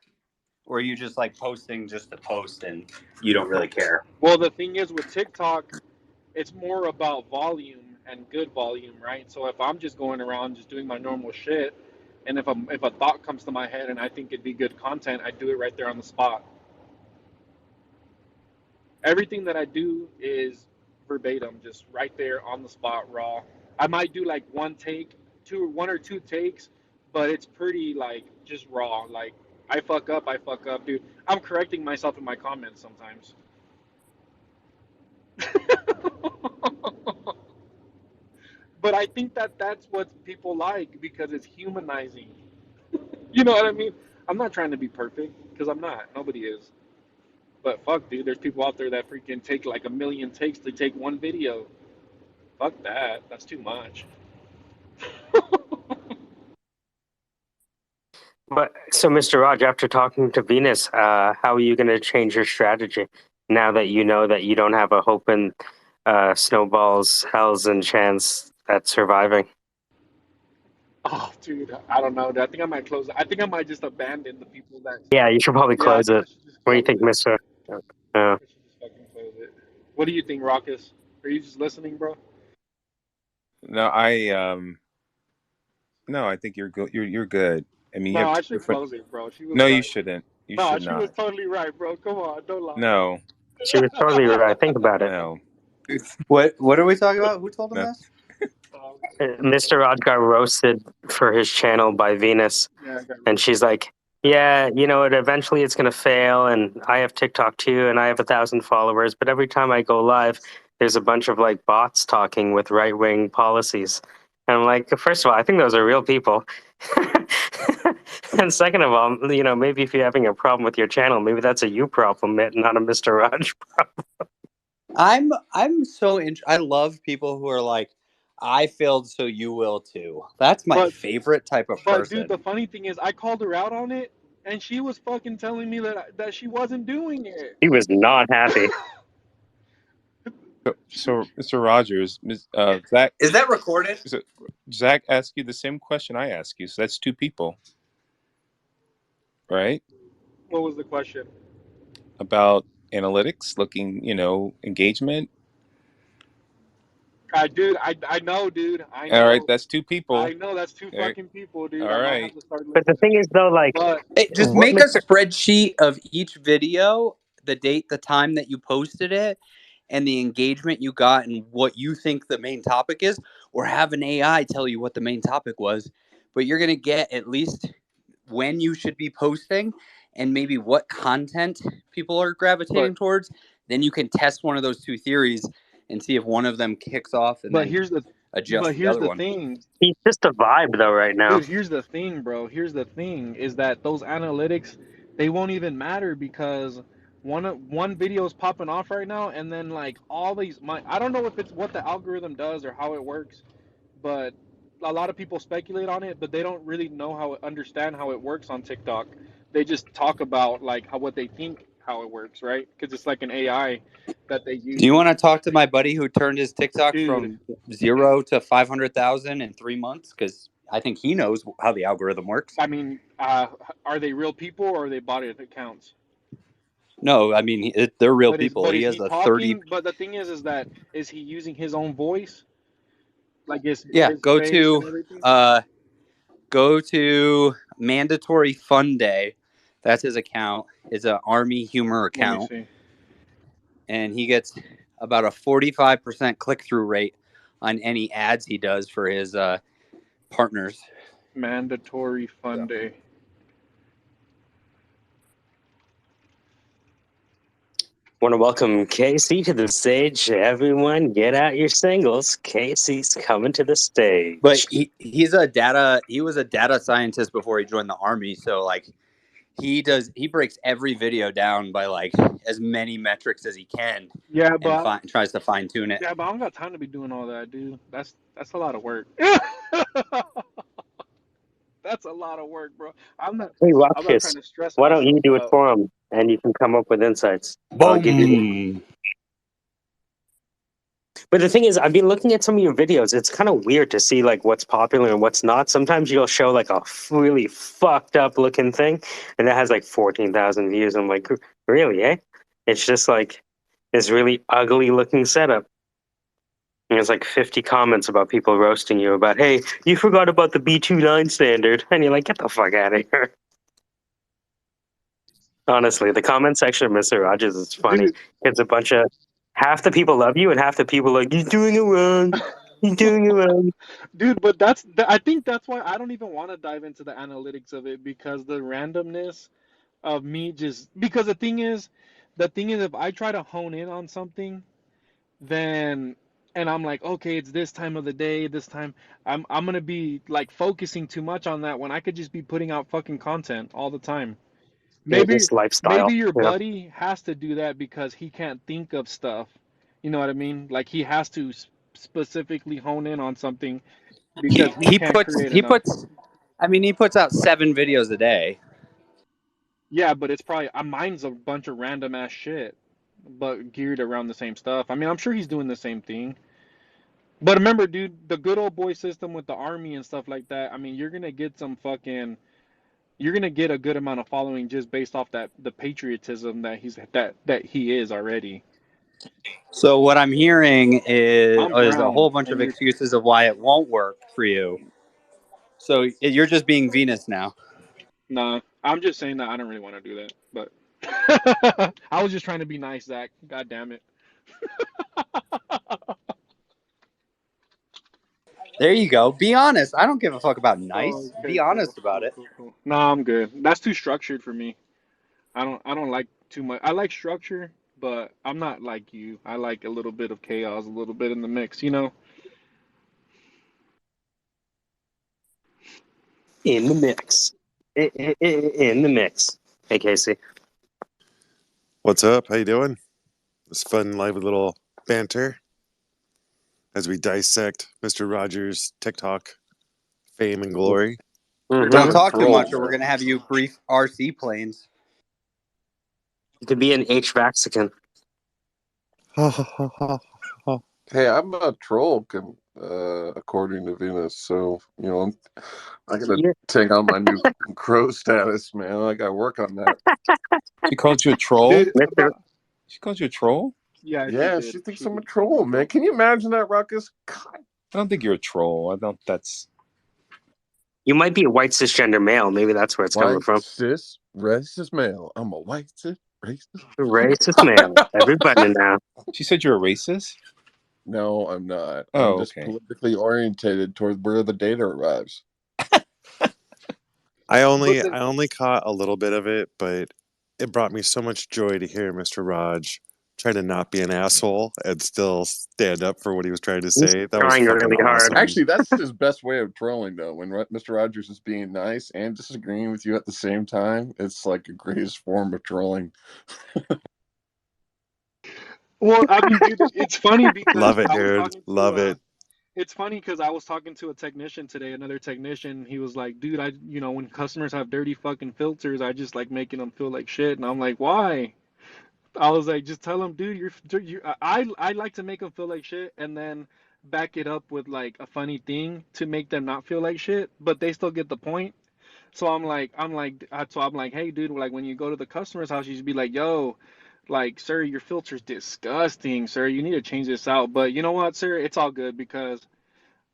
Or are you just like posting just to post and you don't really care? Well, the thing is with TikTok, it's more about volume and good volume, right? So if I'm just going around just doing my normal shit, and if a thought comes to my head and I think it'd be good content, I do it right there on the spot. Everything that I do is verbatim, just right there on the spot, raw. I might do like one or two takes, but it's pretty like just raw. Like, I fuck up, dude. I'm correcting myself in my comments sometimes. But I think that that's what people like because it's humanizing. You know what I mean? I'm not trying to be perfect because I'm not. Nobody is. But fuck, dude, there's people out there that freaking take like a million takes to take one video. Fuck that. That's too much. But so, Mr. Raj, after talking to Venus, how are you going to change your strategy now that you know that you don't have a hope in snowballs, hells, and chance at surviving? Oh, dude, I don't know. I think I might close it. I think I might just abandon the people that. Yeah, you should probably Yeah, I close think I it. should just What do you close think, it. Mr.? I should just fucking close it. What do you think, Raucus? Are you just listening, bro? No, no, I think you're good. You're good. I mean, you No, have I two should different. close it, bro. She was No, you right. shouldn't. You No, should she was not. totally right, bro. Come on, don't lie. No, She was totally right. Think about it. no, What are we talking about? Who told him no. this? Mr. Raj got roasted for his channel by Venus, Yeah, I got and she's like, "Yeah, you know what? Eventually, it's gonna fail, and I have TikTok too, and I have 1,000 followers. But every time I go live, there's a bunch of like bots talking with right-wing policies." And I'm like, first of all, I think those are real people. And second of all, maybe if you're having a problem with your channel, maybe that's a you problem, not a Mr. Raj problem. I'm so I love people who are like, I failed, so you will too. That's my But favorite type of but dude, the person. funny thing is, I called her out on it, and she was fucking telling me that she wasn't doing it. He was not happy. So, Mr. Rogers, Zach, Is that recorded? Zach asked you the same question I asked you. So that's two people, right? What was the question? About analytics, looking, engagement. Dude, I know, dude. I All right, know. that's two people. I know that's two All right. fucking people, dude. All I might right. have to start But the listening. thing is, though, like, But Hey, just what make a Mr. spreadsheet of each video, the date, the time that you posted it, and the engagement you got, and what you think the main topic is, or have an AI tell you what the main topic was. But you're gonna get at least when you should be posting, and maybe what content people are gravitating towards. Then you can test one of those two theories and see if one of them kicks off, and but then here's the adjust the other one. thing. He's just a vibe, though, right now. Dude, here's the thing, bro. Here's the thing is that those analytics, they won't even matter because one video is popping off right now, and then like all these I don't know if it's what the algorithm does or how it works, but a lot of people speculate on it, but they don't really know understand how it works on TikTok. They just talk about like what they think how it works, right? Because it's like an AI that they use. Do you want to talk to my buddy who turned his TikTok Dude, from 0 to 500,000 in 3 months? Because I think he knows how the algorithm works. I mean, are they real people or are they bot accounts? No, I mean they're real people. But He is has he a 30. talking? But the thing is that is he using his own voice, like his Go face and to everything? go to Mandatory Fun Day. That's his account. It's an Army humor Let me account, see. and he gets about a 45% click through rate on any ads he does for his partners. Mandatory Fun Day. Want to welcome Casey to the stage. Everyone, get out your singles. Casey's coming to the stage. But he was a data scientist before he joined the Army, so like he breaks every video down by like as many metrics as he can. Yeah, and tries to fine tune it. Yeah, but I don't got time to be doing all that, dude. That's a lot of work. That's a lot of work, bro. I'm not Hey, trying Ruckus, to stress why don't you myself do it out. for him, and you can come up with insights. I'll give you. Boom. But the thing is, I've been looking at some of your videos. It's kind of weird to see like what's popular and what's not. Sometimes you'll show like a really fucked up looking thing, and that has like 14,000 views. I'm like, really, eh? It's just like this really ugly looking setup. And there's like 50 comments about people roasting you about, hey, you forgot about the B29 standard. And you're like, get the fuck out of here. Honestly, the comment section of Mr. Rogers is funny. Dude. It's a bunch of half the people love you and half the people are like, you're doing it wrong. You're doing it wrong. Dude, but I think that's why I don't even want to dive into the analytics of it, because the randomness of me because the thing is if I try to hone in on something, then and I'm like, okay, it's this time of the day, this time I'm gonna be like focusing too much on that when I could just be putting out fucking content all the time. Maybe This lifestyle. your You know? buddy has to do that because he can't think of stuff. You know what I mean? Like he has to specifically hone in on something because he can't create enough. He puts out 7 videos a day. Yeah, but it's probably mine's a bunch of random ass shit, but geared around the same stuff. I mean, I'm sure he's doing the same thing. But remember, dude, the good old boy system with the army and stuff like that. I mean, you're gonna get a good amount of following just based off the patriotism that he is already. So what I'm hearing is I'm a brown, whole bunch and of you're excuses of why it won't work for you. So you're just being Venus now. nah. I'm just saying that I don't really want to do that, but I was just trying to be nice, Zach. God damn it. There you go. Be honest. I don't give a fuck about nice. Oh, okay, Be honest about it. cool. Nah, I'm good. That's too structured for me. I don't like too much. I like structure, but I'm not like you. I like a little bit of chaos, a little bit in the mix, you know? In the mix. In the mix. Hey, Casey. What's up? How you doing? This fun, lively little banter as we dissect Mr. Rogers' TikTok fame and glory. Don't talk too much, or we're gonna have you brief RC planes. You could be an HVACican. Hey, I'm a troll, according to Venus. So I gotta take on my new crow status, man. I gotta work on that. She called you a troll? Dude, She called you a troll? yeah, She thinks I'm a troll, man. Can you imagine that, Ruckus? God. I don't think you're a troll. I don't. That's. You might be a white cisgender male. Maybe that's where it's coming from. Cis racist male. I'm a white cis racist. Racist male. Everybody now. She said you're a racist? No, I'm not. Oh, I'm just okay. politically orientated toward where the data arrives. I only caught a little bit of it, but it brought me so much joy to hear Mr. Raj try to not be an asshole and still stand up for what he was trying to say. That was trying fucking really hard. awesome. Actually, that's his best way of trolling, though. When Mr. Rogers is being nice and disagreeing with you at the same time, it's like a greatest form of trolling. Well, I mean, dude, it's funny because Love it, I was dude. talking to Love it. It's funny because I was talking to a technician today, another technician. He was like, dude, when customers have dirty fucking filters, I just like making them feel like shit. And I'm like, why? I was like, just tell them, dude, I like to make them feel like shit. And then back it up with like a funny thing to make them not feel like shit, but they still get the point. So I'm like, hey, dude, like when you go to the customer's house, you should be like, yo, like, sir, your filter's disgusting, sir. You need to change this out. But you know what, sir? It's all good because,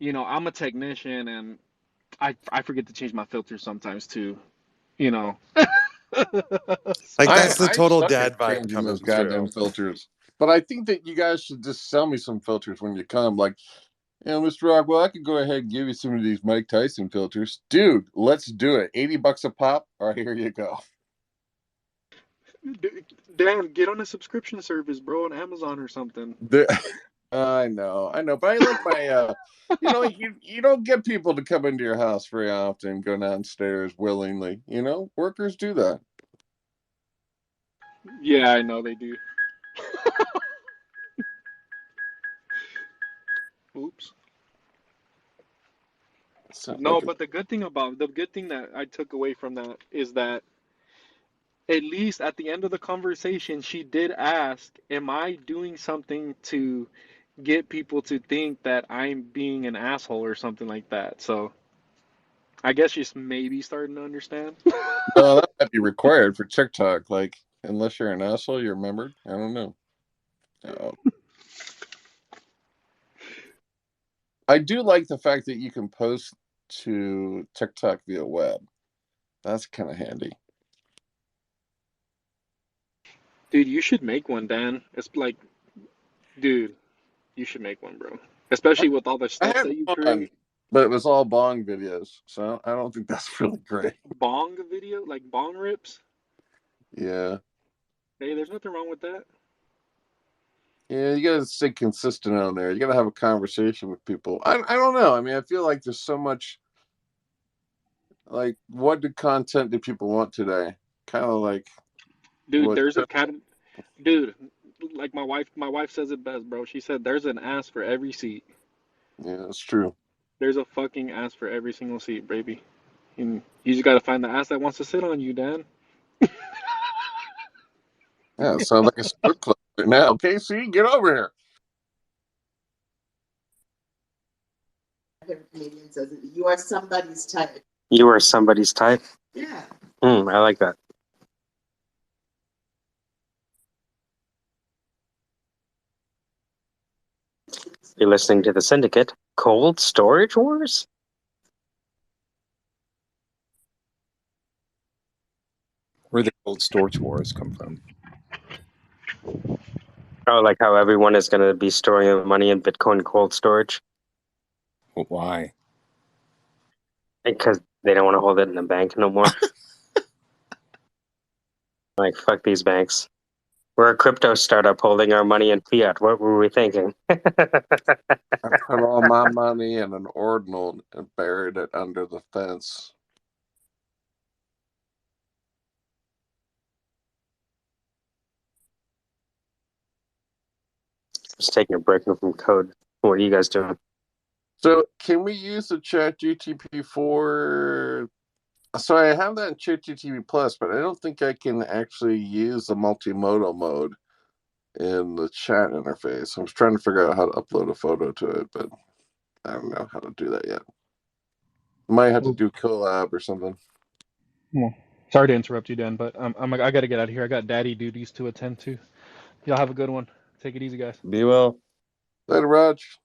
I'm a technician and I forget to change my filter sometimes too, you know. Like I that's the I total suck dad at vibe changing coming those goddamn through. filters. But I think that you guys should just sell me some filters when you come. Like, Mr. Rockwell, I could go ahead and give you some of these Mike Tyson filters. Dude, let's do it. $80 a pop. All right, here you go. Dan, get on a subscription service, bro, on Amazon or something. I know, but I like my you don't get people to come into your house very often, go downstairs willingly. Workers do that. Yeah, I know they do. Oops. Sound No, like but the good thing that I took away from that is that at least at the end of the conversation, she did ask, am I doing something to get people to think that I'm being an asshole or something like that? So I guess she's maybe starting to understand. no, that might be required for TikTok. Like, unless you're an asshole, you're remembered. I don't know. I do like the fact that you can post to TikTok via web. That's kind of handy. Dude, you should make one, Dan. It's like, dude, you should make one, bro. Especially with all the I stuff had that you one, create. but it was all bong videos, so I don't think that's really great. Bong video, like bong rips. Yeah. Hey, there's nothing wrong with that. Yeah, you gotta stay consistent on there. You gotta have a conversation with people. I don't know. I mean, I feel like there's so much. Like, what content do people want today? Kind of like Dude, what? there's a cat. Dude, like my wife says it best, bro. She said there's an ass for every seat. Yeah, that's true. There's a fucking ass for every single seat, baby. And you just gotta find the ass that wants to sit on you, Dan. Yeah, it sounds like a strip club right now. Casey, get over here. Canadian says it. You are somebody's type. You are somebody's type. Yeah. I like that. You're listening to the Syndicate. Cold Storage Wars? Where the cold storage wars come from? Oh, like how everyone is going to be storing their money in Bitcoin cold storage? Well, why? Because they don't want to hold it in the bank no more. Like, fuck these banks. We're a crypto startup holding our money in fiat. What were we thinking? I put all my money in an ordinal and buried it under the fence. Just taking a break from code. What are you guys doing? So, can we use the Chat GTP for? So I have that in Chat GTP Plus, but I don't think I can actually use the multimodal mode in the chat interface. I was trying to figure out how to upload a photo to it, but I don't know how to do that yet. Might have to do collab or something. Well, sorry to interrupt you, Dan, but I gotta get out of here. I got daddy duties to attend to. Y'all have a good one. Take it easy, guys. Be well. Later, Raj.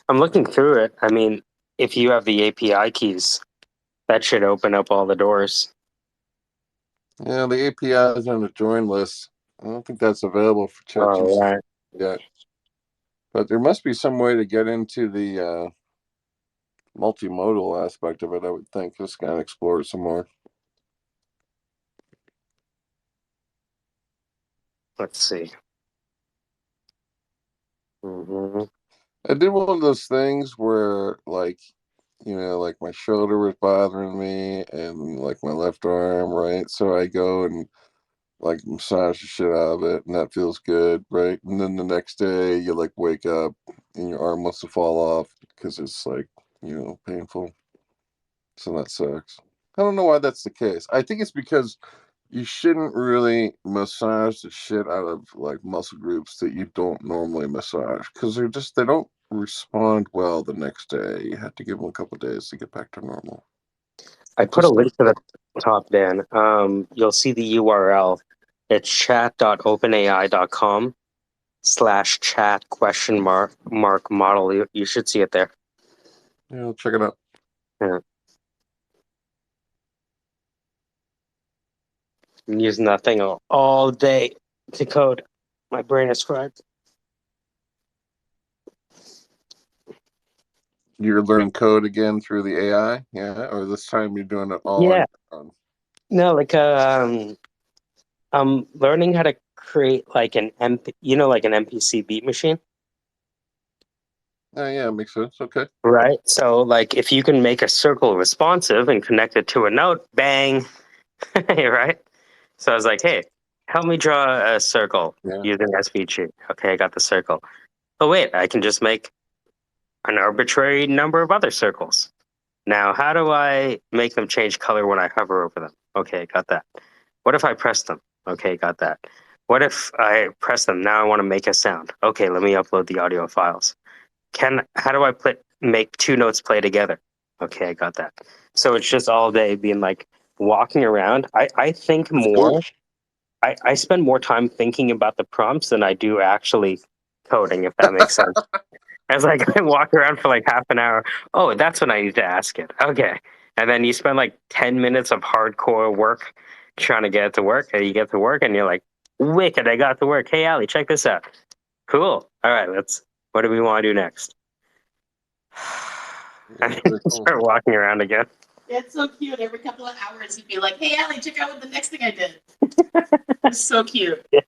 I'm looking through it. I mean, if you have the API keys, that should open up all the doors. Yeah, the API is on the join list. I don't think that's available for Chat Oh, right. yet. But there must be some way to get into the multimodal aspect of it, I would think. Just gotta explore it some more. Let's see. I did one of those things where, like, like my shoulder was bothering me and like my left arm, right? So I go and like massage the shit out of it, and that feels good, right? And then the next day you like wake up and your arm wants to fall off because it's like, painful. So that sucks. I don't know why that's the case. I think it's because you shouldn't really massage the shit out of like muscle groups that you don't normally massage because they don't respond well the next day. You have to give them a couple days to get back to normal. I put a link to the top, Dan. You'll see the URL. It's chat.openai.com/chat ? Model. You should see it there. Yeah, I'll check it out. Yeah. I'm using that thing all day to code. My brain is fried. You're learning code again through the AI, yeah, or this time you're doing it all on Yeah. your own? No, like I'm learning how to create like an like an MPC beat machine. Oh, yeah, makes sense. Okay. Right. So like if you can make a circle responsive and connect it to a note, bang. Right. So I was like, hey, help me draw a circle using SVG. Okay, I got the circle. Oh wait, I can just make an arbitrary number of other circles. Now, how do I make them change color when I hover over them? Okay, got that. What if I press them? Okay, got that. What if I press them? Now I want to make a sound. Okay, let me upload the audio files. How do I make two notes play together? Okay, I got that. So it's just all day being like walking around. I think more. I spend more time thinking about the prompts than I do actually coding, if that makes sense. I was like, I walk around for like half an hour. Oh, that's when I need to ask it. Okay. And then you spend like 10 minutes of hardcore work trying to get it to work. And you get to work and you're like, wicked, I got to work. Hey, Ali, check this out. Cool. All right, what do we want to do next? Yeah, Start walking around again. It's so cute. Every couple of hours, he'd be like, "Hey, Allie, check out what the next thing I did." It's so cute. Yeah.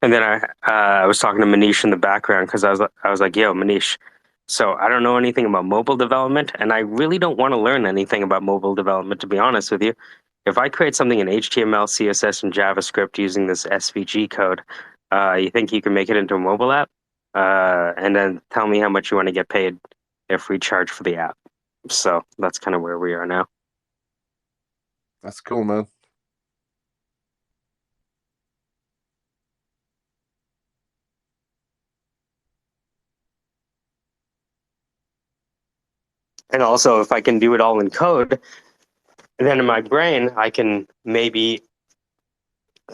And then I was talking to Manish in the background because I was like, "Yo, Manish, so I don't know anything about mobile development, and I really don't want to learn anything about mobile development, to be honest with you. If I create something in HTML, CSS, and JavaScript using this SVG code, you think you can make it into a mobile app? And then tell me how much you want to get paid if we charge for the app." So that's kind of where we are now. That's cool, man. And also, if I can do it all in code, then in my brain, I can maybe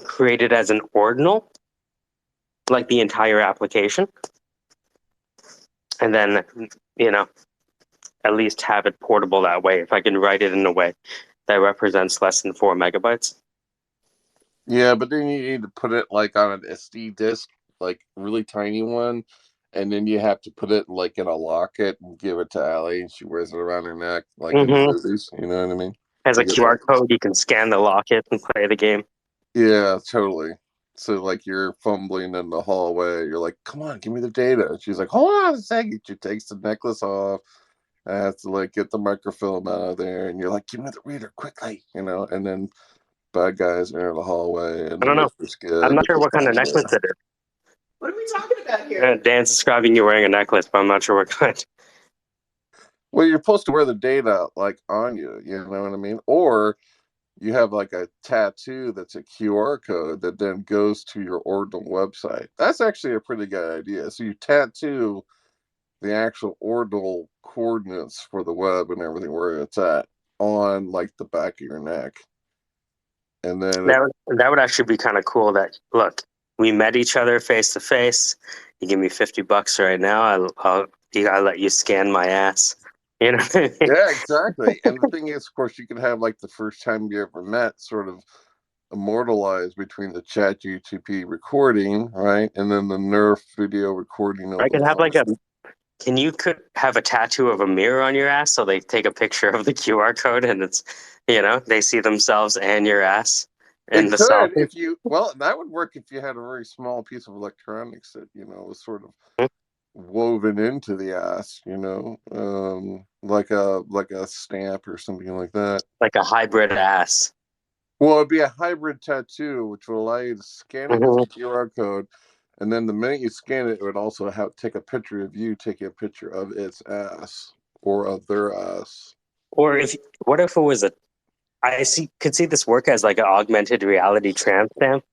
create it as an ordinal, like the entire application. And then, at least have it portable that way. If I can write it in a way that represents less than 4 megabytes. Yeah, but then you need to put it like on an SD disk, like really tiny one, and then you have to put it like in a locket and give it to Allie, and she wears it around her neck, like in the movies. You know what I mean? As a QR code, you can scan the locket and play the game. Yeah, totally. So like you're fumbling in the hallway, you're like, "Come on, give me the data." She's like, "Hold on a second." She takes the necklace off. I have to like get the microfilm out of there, and you're like, "Give me the reader quickly," and then bad guys are in the hallway, and I don't know. I'm not sure what kind of necklace it is. What are we talking about here? Dan's describing you wearing a necklace, but I'm not sure what kind. Well, you're supposed to wear the data like on you, you know what I mean? Or you have like a tattoo that's a QR code that then goes to your ordinal website. That's actually a pretty good idea. So you tattoo the actual ordinal coordinates for the web and everything where it's at on like the back of your neck. And then that would actually be kind of cool. That look, we met each other face to face. You give me $50 right now. I'll let you scan my ass. You know. Yeah, exactly. And the thing is, of course, you can have like the first time you ever met sort of immortalized between the chat GTP recording, right? And then the Nerf video recording of I can have could have a tattoo of a mirror on your ass, so they take a picture of the QR code and it's, they see themselves and your ass in it the could selfie. well, that would work if you had a very small piece of electronics that, was sort of woven into the ass, like a stamp or something like that. Like a hybrid ass. Well, it'd be a hybrid tattoo, which will allow you to scan it as Mhm. a QR code, and then the minute you scan it, it would also take a picture of you taking a picture of its ass or of their ass. Or what if it was could see this work as like an augmented reality tramp stamp,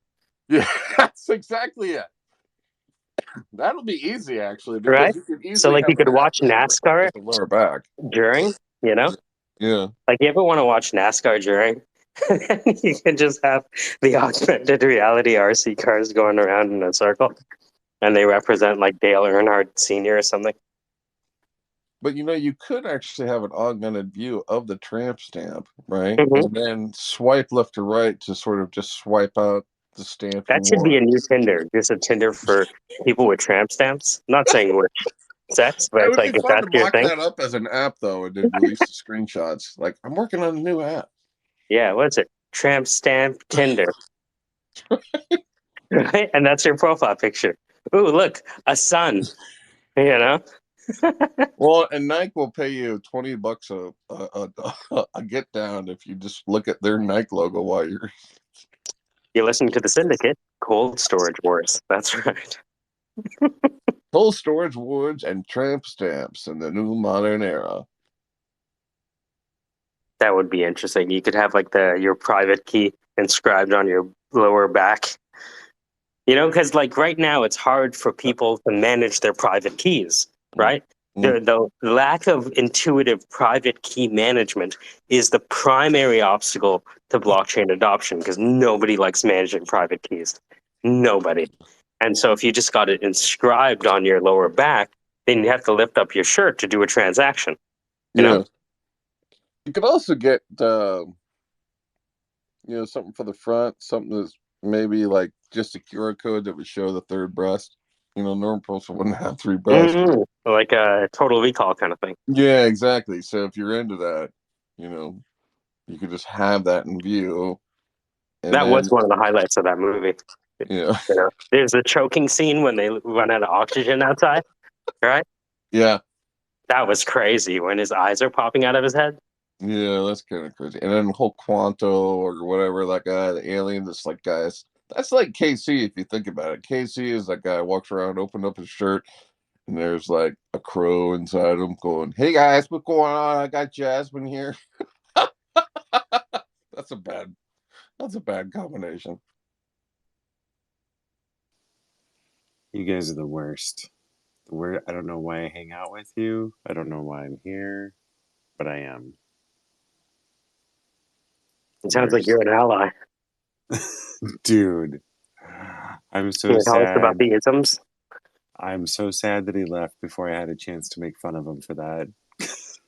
Yeah, that's exactly it. That'll be easy, actually, right? because you could So easily like you have an could ass watch tattoo NASCAR at the lower back. during, Yeah. like you ever want to watch NASCAR during? You can just have the augmented reality RC cars going around in a circle, and they represent like Dale Earnhardt Sr. or something. But you could actually have an augmented view of the tramp stamp, right? Mhm. And then swipe left to right to sort of just swipe out the stamp you That should be a want. new Tinder. Just a Tinder for people with tramp stamps. I'm not saying which sex, but It it's would like be if fun to that's your mock thing. that up as an app, though, and then release the screenshots. Like, I'm working on a new app. Yeah, what's it? Tramp stamp Tinder. Right? And that's your profile picture. Ooh, look, a sun. You know? Well, and Nike will pay you $20 a get down if you just look at their Nike logo while you're You're listening to the Syndicate, Cold Storage Wars. That's right. cold storage woods and tramp stamps in the new modern era. That would be interesting. You could have like your private key inscribed on your lower back. Because like right now it's hard for people to manage their private keys, right? The lack of intuitive private key management is the primary obstacle to blockchain adoption because nobody likes managing private keys. Nobody. And so if you just got it inscribed on your lower back, then you have to lift up your shirt to do a transaction. You know? You could also get something for the front, something that's maybe like just a QR code that would show the third breast. Normal person wouldn't have three breasts. Like a Total Recall kind of thing. Yeah, exactly. So if you're into that, you could just have that in view. And That then, was one of the highlights of that movie. yeah, There's the choking scene when they run out of oxygen outside, right? yeah, That was crazy when his eyes are popping out of his head. yeah, that's kind of crazy. And then the whole Quanto or whatever, that guy, the alien, that's like, guys, that's like KC if you think about it. KC is that guy who walks around, opened up his shirt, and there's like a crow inside him going, "Hey guys, what's going on? I got Jasmine here." That's a bad combination. You guys are the worst. I don't know why I hang out with you. I don't know why I'm here, but I am. It sounds like you're an ally. Dude, I'm so Can you tell us about sad. the isms? I'm so sad that he left before I had a chance to make fun of him for that.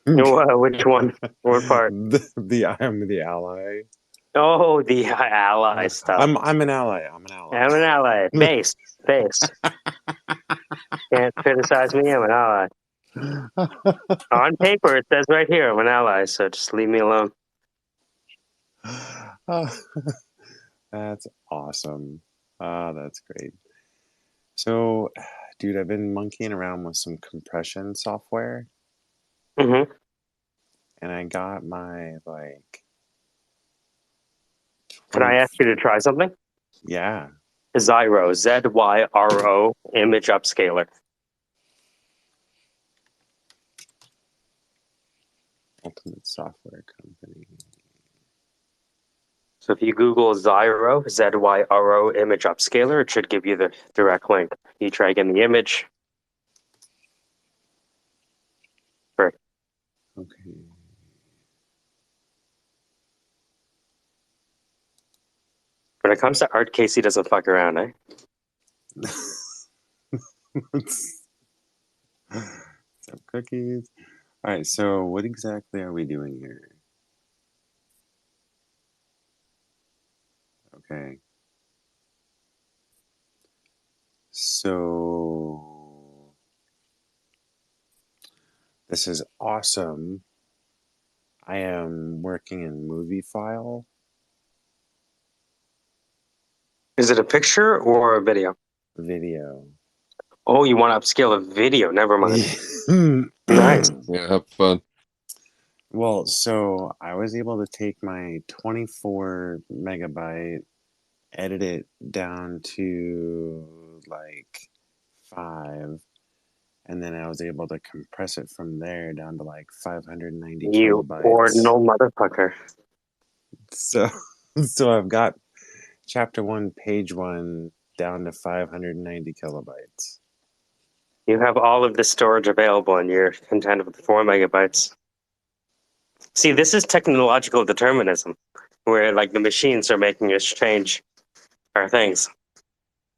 Which one? What part? I'm the ally. Oh, the ally stuff. I'm an ally. I'm an ally. I'm an ally. Base. Can't criticize me. I'm an ally. On paper, it says right here, I'm an ally, so just leave me alone. That's awesome. That's great. So, dude, I've been monkeying around with some compression software, Mm-hmm. and I got my Can I ask you to try something? Yeah. Zyro, Zyro, image upscaler. Ultimate software company. So if you Google Zyro, Zyro image upscaler, it should give you the direct link. You try getting the image. Right. Okay. When it comes to art, Casey doesn't fuck around, eh? Some cookies. All right, so what exactly are we doing here? Okay. So this is awesome. I am working in movie file. Is it a picture or a video? Video. Oh, you want to upscale a video? Never mind. Nice. Yeah, have fun. Well, so I was able to take my 24 megabyte, edit it down to like 5, and then I was able to compress it from there down to like 590 You kilobytes. ordinal motherfucker. So, so I've got chapter 1, page 1 down to 590 kilobytes. You have all of the storage available and you're content with 4 megabytes. See, this is technological determinism, where like the machines are making us change our things.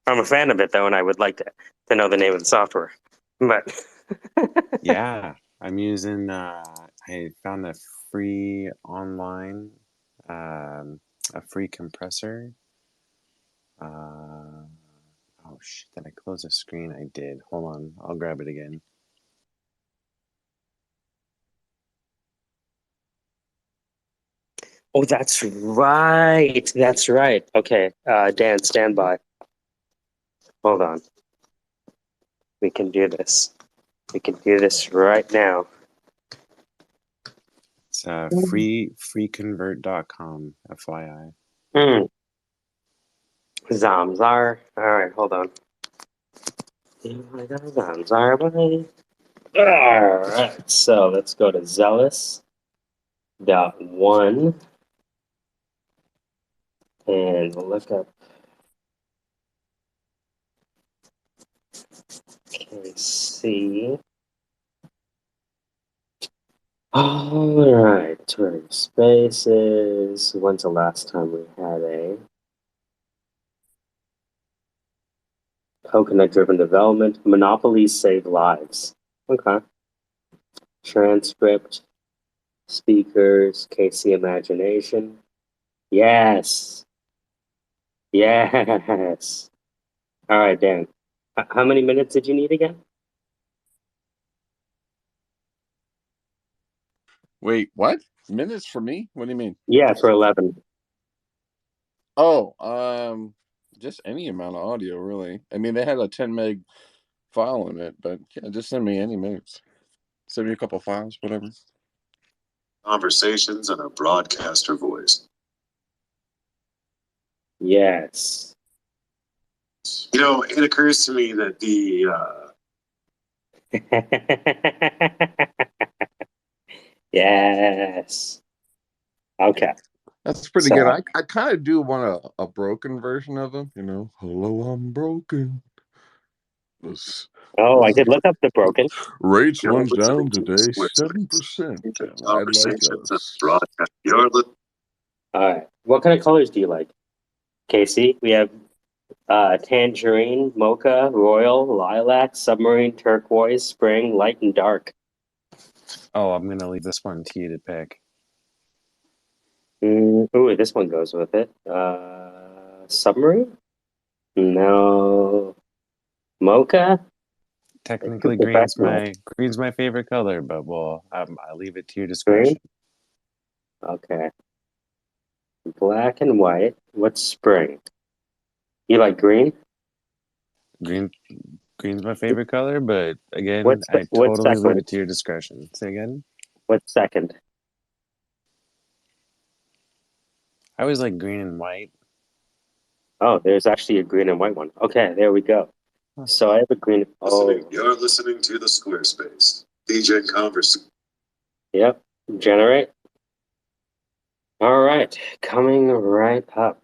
I'm a fan of it though, and I would like to know the name of the software. But Yeah, I'm using, I found a free online, a free compressor. Oh shit, did I close the screen? I did. Hold on, I'll grab it again. oh, that's right. That's right. Okay, Dan, stand by. Hold on. We can do this. We can do this right now. It's freeconvert.com, FYI. Zamzar. All right, hold on. Zamzar, buddy. All right, so let's go to zealous.1 and we'll look up KC. All right, turn spaces. When's the last time we had a coconut-driven development? Monopolies save lives. Okay. Transcript, speakers, KC imagination. Yes. Yes. All right, Dan. How many minutes did you need again? Wait, what? Minutes for me? What do you mean? Yeah, for 11. Oh, just any amount of audio, really. I mean, they had a 10 meg file in it, but yeah, just send me any minutes. Send me a couple files, whatever. Conversations and a broadcaster voice. Yes. You know, it occurs to me that the Yes. Okay. That's pretty So, good. I kind of do want a broken version of them, you know. Hello, I'm broken. This I could look up the broken. rates you're went down listening to the today Square Space. 7%. I'd like Conversations and us. broadcast. You're listening. All right. What kind of colors do you like? Casey, we have tangerine, mocha, royal, lilac, submarine, turquoise, spring, light, and dark. Oh, I'm gonna leave this one to you to pick. Ooh, this one goes with it. Submarine? No. Mocha? Technically, Too green's professional. my favorite color, but well, I leave it to your Green? discretion. Okay. Black and white. What's spring? You like green? Green's my favorite color, but again, What's I what's totally leave second? it to your discretion. Say again. What's second? I always like green and white. Oh, there's actually a green and white one. Okay, there we go. So I have a green. Oh, You're listening to the Squarespace. DJ Conversation. yep. Generate. All right, coming right up.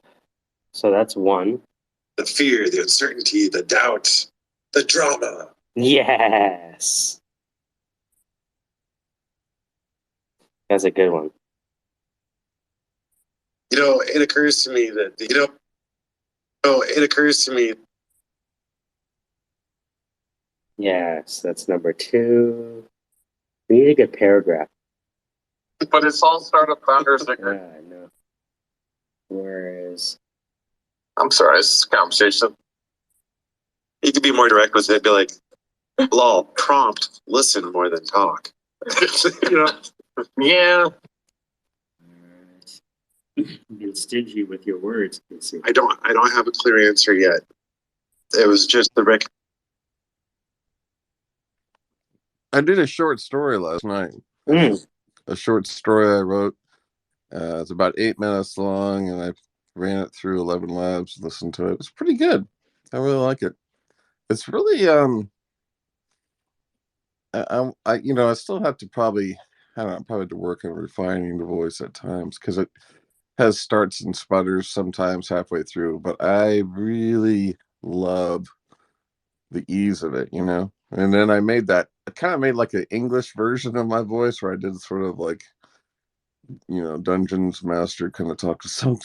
So that's one. The fear, the uncertainty, the doubt, the drama. Yes. That's a good one. You know, it occurs to me that it occurs to me. Yes, that's number 2. We need a good paragraph. But it's all startup founders. Yeah, I know. Whereas, I'm sorry, this is a conversation. You could be more direct with it. Be like, lol, prompt, listen more than talk. You know? Yeah. You've been stingy with your words, Casey. I don't have a clear answer yet. It was just the I did a short story last night. Mm. a short story I wrote. It's about 8 minutes long, and I ran it through ElevenLabs, listened to it. It's pretty good. I really like it. It's really I still have to probably, I don't know, probably to work on refining the voice at times because it has starts and sputters sometimes halfway through. But I really love the ease of it, And then I kind of made like an English version of my voice where I did sort of like, Dungeons Master kind of talk to some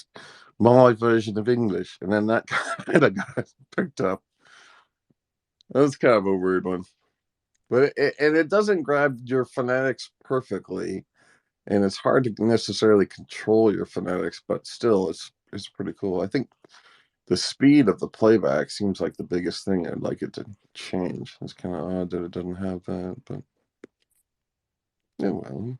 my version of English, and then that kind of got picked up. That was kind of a weird one, but it doesn't grab your phonetics perfectly, and it's hard to necessarily control your phonetics, but still, it's pretty cool. I think the speed of the playback seems like the biggest thing I'd like it to change. It's kind of odd that it doesn't have that, but yeah, well.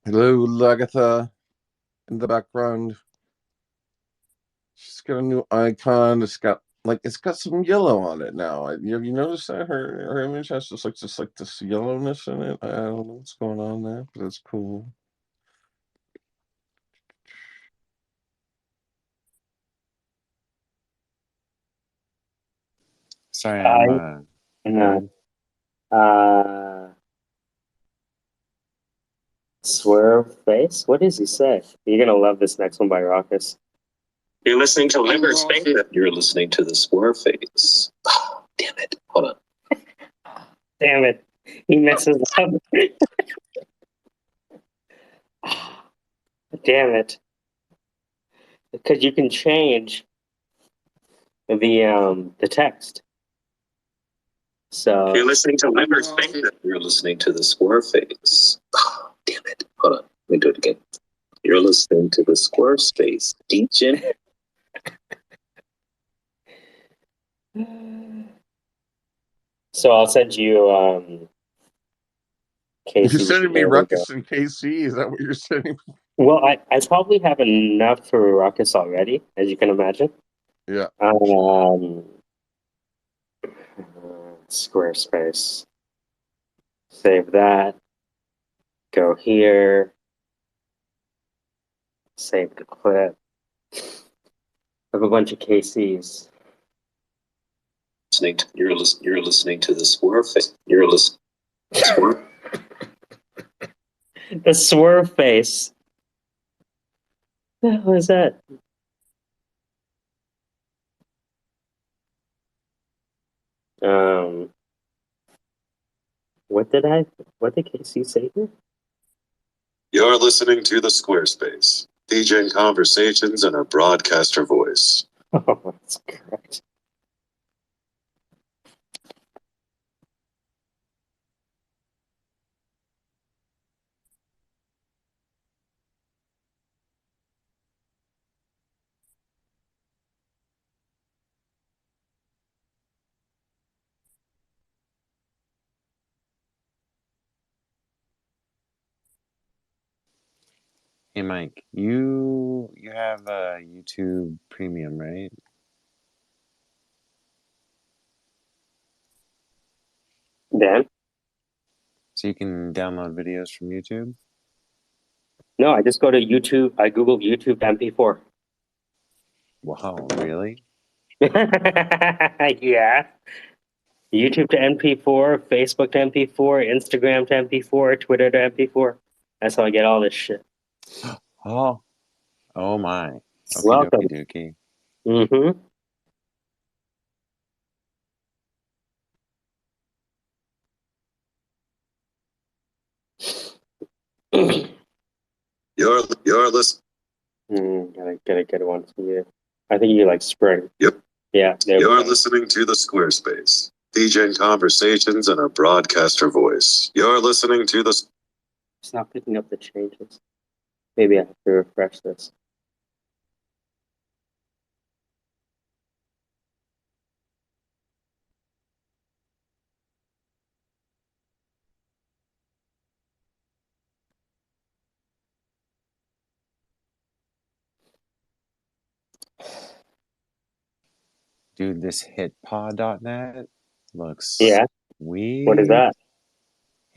Hello, Lagatha, in the background. She's got a new icon. It's got some yellow on it now. Have you noticed that her image has just like this yellowness in it? I don't know what's going on there, but it's cool. Sorry, No. Swear face? What does he say? You're gonna love this next one by Raucus. You're listening to Liver Space. You're listening to the Square Face. Oh, damn it. Hold on. Damn it. He messes up. Damn it. Because you can change the text. So You're listening to Liver Space. You're listening to the Square Face. Oh, damn it. Hold on. Let me do it again. You're listening to the Squarespace. Deachin. So I'll send you Casey. You're sending me Ruckus and KC? Is that what you're sending me? Well, I probably have enough for Ruckus already, as you can imagine. Yeah. Squarespace. Save that. Go here. Save the clip. I have a bunch of KCs. You're listening to the Square Face. You're listening. The swerve face. What the hell is that? What did KC say here? You're listening to the Squarespace. DJing conversations in a broadcaster voice. Oh, that's correct. Hey Mike, you have a YouTube Premium, right? Dan? So you can download videos from YouTube? No, I just go to YouTube. I Google YouTube MP4. Wow, really? Yeah. YouTube to MP4, Facebook to MP4, Instagram to MP4, Twitter to MP4. That's how I get all this shit. Oh my. Okie Welcome. dokie dookie. Mm-hmm. You're listening. Gotta get one for you. I think you like spring. Yep. Yeah. You're listening to the Squarespace. DJing conversations in a broadcaster voice. You're listening to the. It's not picking up the changes. Maybe I have to refresh this. Dude, this hitpod.net looks Yeah. sweet. What is that?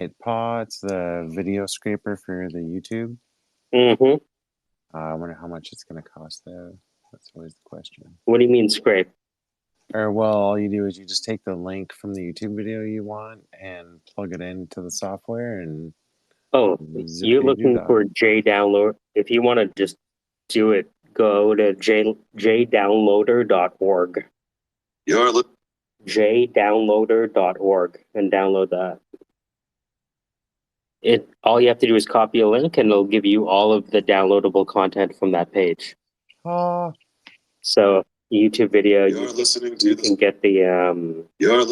hit pause. It's the video scraper for the YouTube. Mm-hmm. I wonder how much it's going to cost though. That's always the question. What do you mean scrape? Or well, all you do is you just take the link from the YouTube video you want and plug it into the software and Oh, you're zippity doo looking dah. for JDownload. If you want to just do it, go to jdownloader.org. You're jdownloader.org and download that. All you have to do is copy a link and it'll give you all of the downloadable content from that page. Oh, So YouTube video, You're listening to you this. can get the You're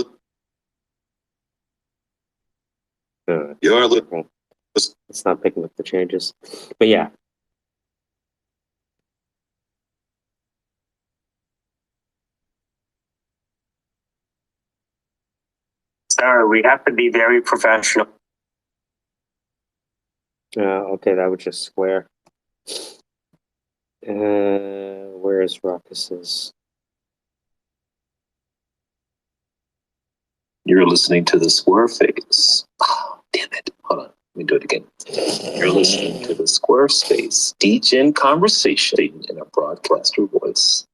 it's not picking up the changes. But yeah. Sorry, we have to be very professional. Okay, that was just square. Where is Ruckus's? You're listening to the Square Face. Oh, damn it. Hold on. Let me do it again. You're listening to the Squarespace DGen conversation in a broadcaster voice.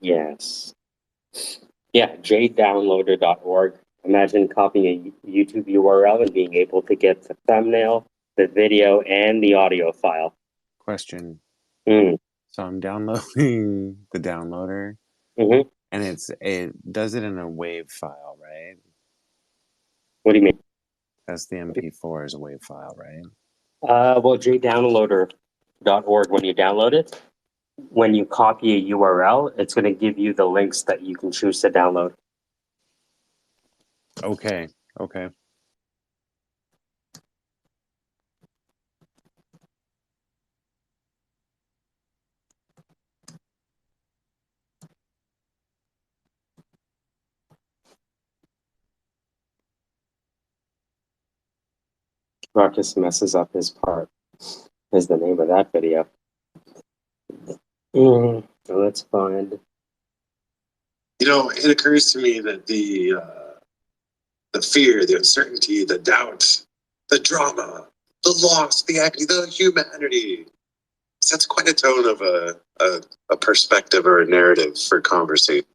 Yes. Yeah, jdownloader.org. Imagine copying a YouTube URL and being able to get the thumbnail, the video, and the audio file. question. Mm. So I'm downloading the downloader, Mm-hmm. and it does it in a WAV file, right? What do you mean? That's the MP4 is a WAV file, right? Well, jdownloader.org, when you download it, when you copy a URL, it's going to give you the links that you can choose to download. Okay. Ruckus messes up his part is the name of that video. Let's find. You know, it occurs to me that the fear, the uncertainty, the doubt, the drama, the loss, the agony, the humanity sets quite a tone of a perspective or a narrative for conversation.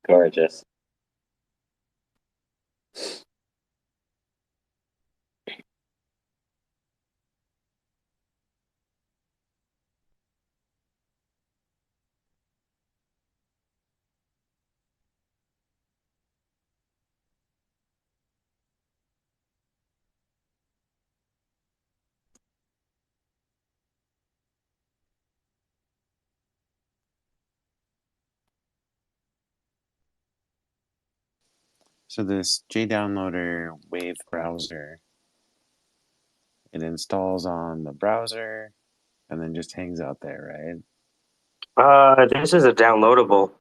Gorgeous. So this JDownloader WAV browser, it installs on the browser and then just hangs out there, right? This is a downloadable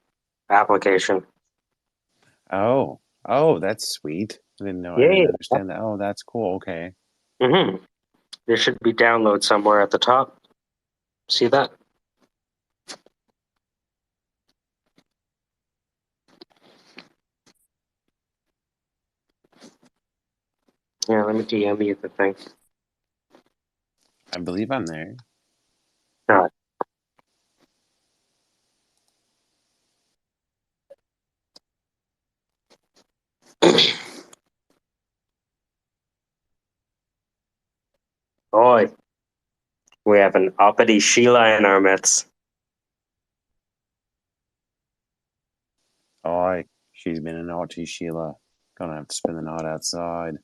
application. Oh, that's sweet. I didn't Yeah. understand that. Oh, that's cool. Okay. Mm-hmm. There should be download somewhere at the top. See that? Yeah, let me DM you the thing. I believe I'm there. All right. Boy, we have an uppity Sheila in our midst. Oh, she's been a naughty Sheila. Gonna have to spend the night outside.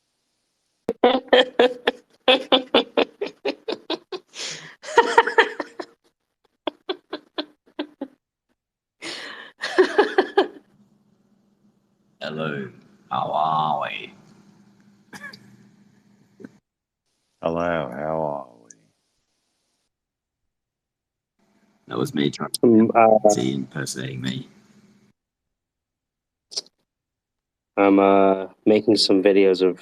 Hello, how are we? Hello, how are we? That was me trying to impersonating me. I'm making some videos of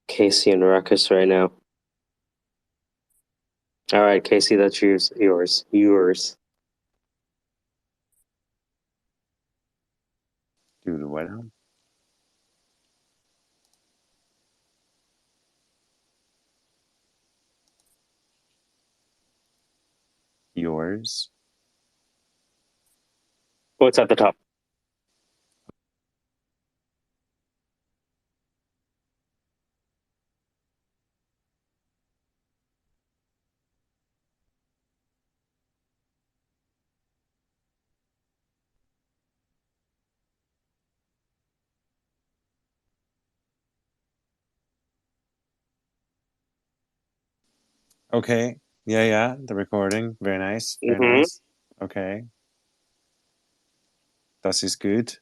Casey and Ruckus right now. All right, Casey, that's yours. Do the what now? yours. What's at the top? Okay. Yeah. The recording. Very nice. Very Mhm. nice. Okay. Das ist good.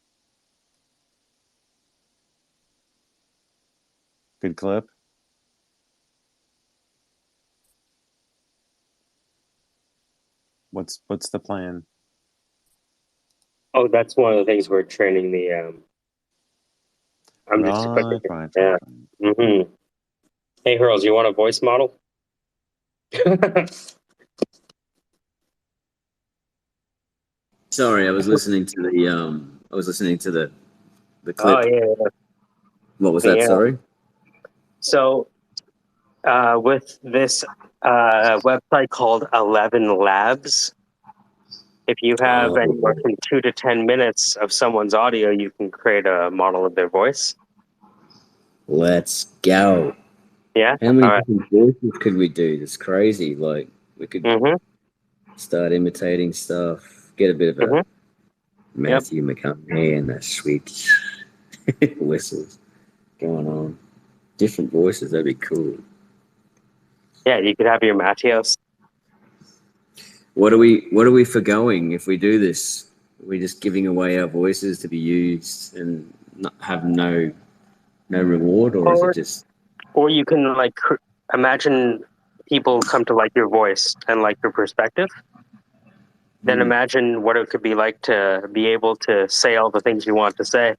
Good clip. What's the plan? Oh, that's one of the things we're training the. I'm just Right. yeah. Mm-hmm. Hey, Hurls, you want a voice model? Sorry, I was listening to the clip. Oh yeah. What was that? Yeah. Sorry. So, with this website called ElevenLabs, if you have anywhere from 2 to 10 minutes of someone's audio, you can create a model of their voice. Let's go. Yeah. How many All right. different voices could we do? That's crazy. Like we could Mm-hmm. start imitating stuff. Get a bit of a Mm-hmm. Matthew McConaughey and the sweet whistles going on. Different voices. That'd be cool. Yeah, you could have your Matthias. What are we forgoing if we do this? Are we just giving away our voices to be used and not have no reward, or is it just? Or you can like imagine people come to like your voice and like your perspective. Then imagine what it could be like to be able to say all the things you want to say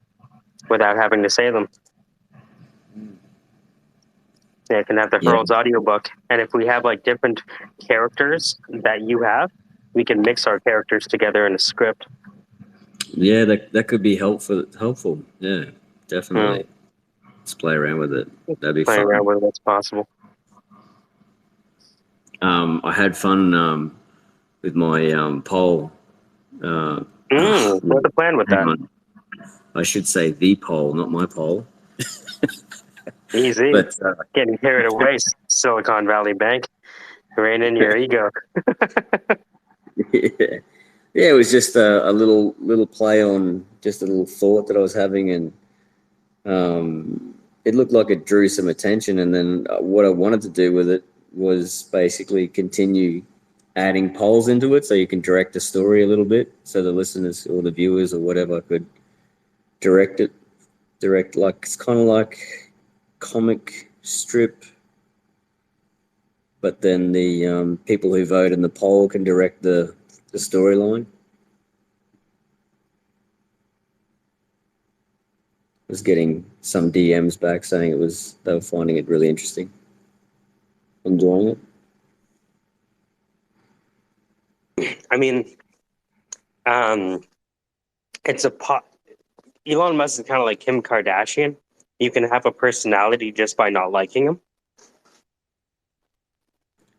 without having to say them. Yeah, you can have the Hurls audiobook. And if we have like different characters that you have, we can mix our characters together in a script. Yeah, that could be helpful. Yeah, definitely. Let's play around with it. That'd be Play fun. around with what's possible. I had fun with my poll. What's the plan with that? I should say the poll, not my poll. Easy. But getting carried away, Silicon Valley Bank. Rein in your ego. yeah, it was just a little play on just a little thought that I was having, and it looked like it drew some attention. And then what I wanted to do with it was basically continue adding polls into it, so you can direct the story a little bit, so the listeners or the viewers or whatever could direct like it's kind of like comic strip, but then the people who vote in the poll can direct the storyline. Was getting some DMs back saying they were finding it really interesting, enjoying it. I mean, it's a pot. Elon Musk is kind of like Kim Kardashian. You can have a personality just by not liking him.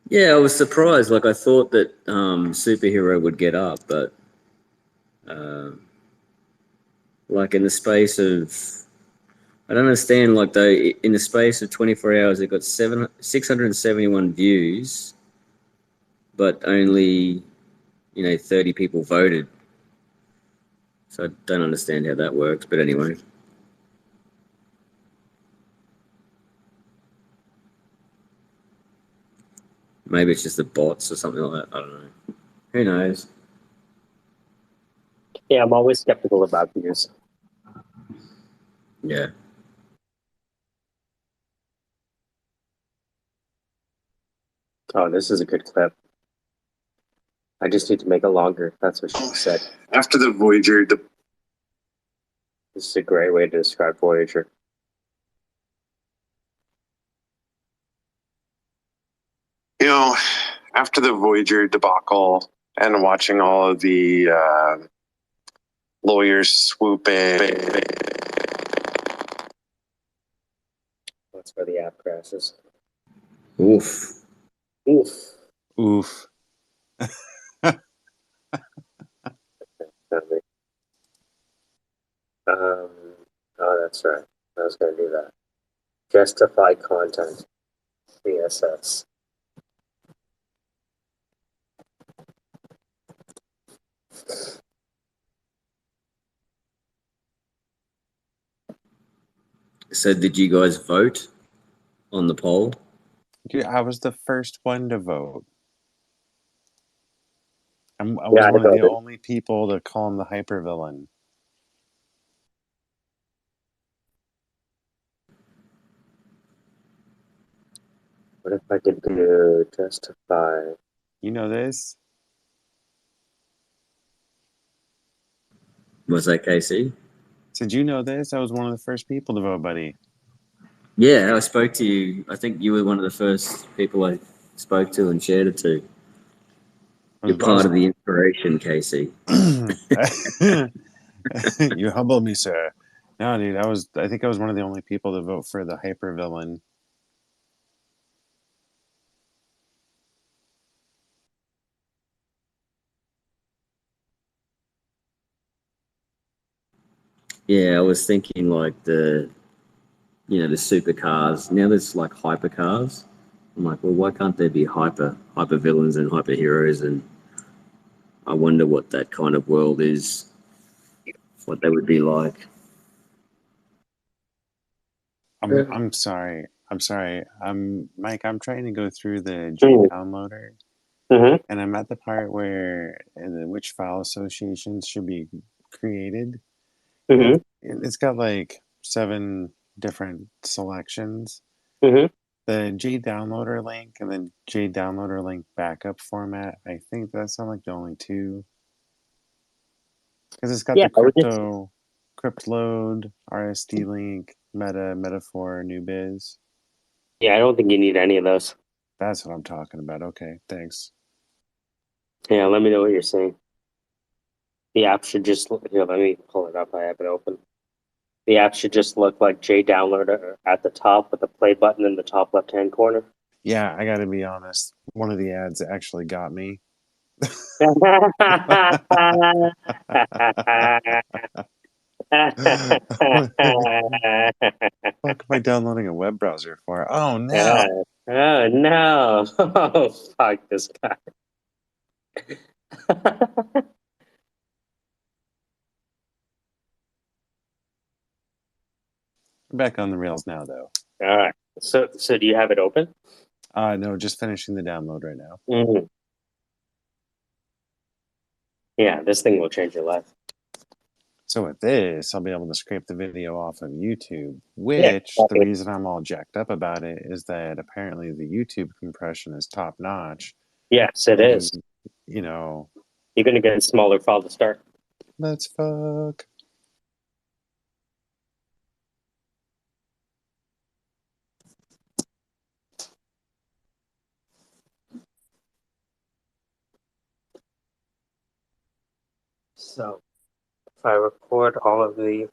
Yeah, I was surprised. Like I thought that superhero would get up, but like in the space of, I don't understand. Like though, in the space of 24 hours, it got 671 views, but only 30 people voted. So I don't understand how that works. But anyway. Maybe it's just the bots or something like that. I don't know. Who knows? Yeah, I'm always skeptical about views. Yeah. Oh, this is a good clip. I just need to make it longer. That's what she said. After the Voyager, This is a great way to describe Voyager. after the Voyager debacle and watching all of the lawyers swoop in. That's where the app crashes. Oof. Oof. Oof. Um, oh, that's right. I was going to do that. Justify content. CSS. So, did you guys vote on the poll? Dude, I was the first one to vote. I was Yeah, I one of the voted. only people to call him the hypervillain. What if I could do justify? You know this? Was that KC? Did you know this? I was one of the first people to vote, buddy. Yeah, I spoke to you. I think you were one of the first people I spoke to and shared it to. You're part of the inspiration, Casey. You humble me, sir. No, dude, I think I was one of the only people to vote for the hypervillain. Yeah, I was thinking like the supercars. Now there's like hypercars. I'm like, well, why can't there be hyper villains and hyper heroes? And I wonder what that kind of world is, what they would be like. I'm sorry. Mike, I'm trying to go through the J downloader. Mm-hmm. And I'm at the part where which file associations should be created. Mm-hmm. It's got like 7 different selections. Mm-hmm. The J downloader link and the J downloader link backup format, I think that's not like the only 2. Because it's got the crypt load, RSD link, metaphor, new biz. Yeah, I don't think you need any of those. That's what I'm talking about. Okay, thanks. Yeah, let me know what you're saying. The app should just here. Let me pull it up. I have it open. The app should just look like J Downloader at the top with the play button in the top left-hand corner. Yeah, I got to be honest. One of the ads actually got me. What am I downloading a web browser for? Oh no! Oh no! Oh fuck this guy! I'm back on the rails now, though. All right. So do you have it open? No, just finishing the download right now. Mm-hmm. Yeah, this thing will change your life. So with this, I'll be able to scrape the video off of YouTube, which the reason I'm all jacked up about it is that apparently the YouTube compression is top notch. Yes, it is. You know, you're going to get a smaller file to start. Let's fuck. So if I record all of the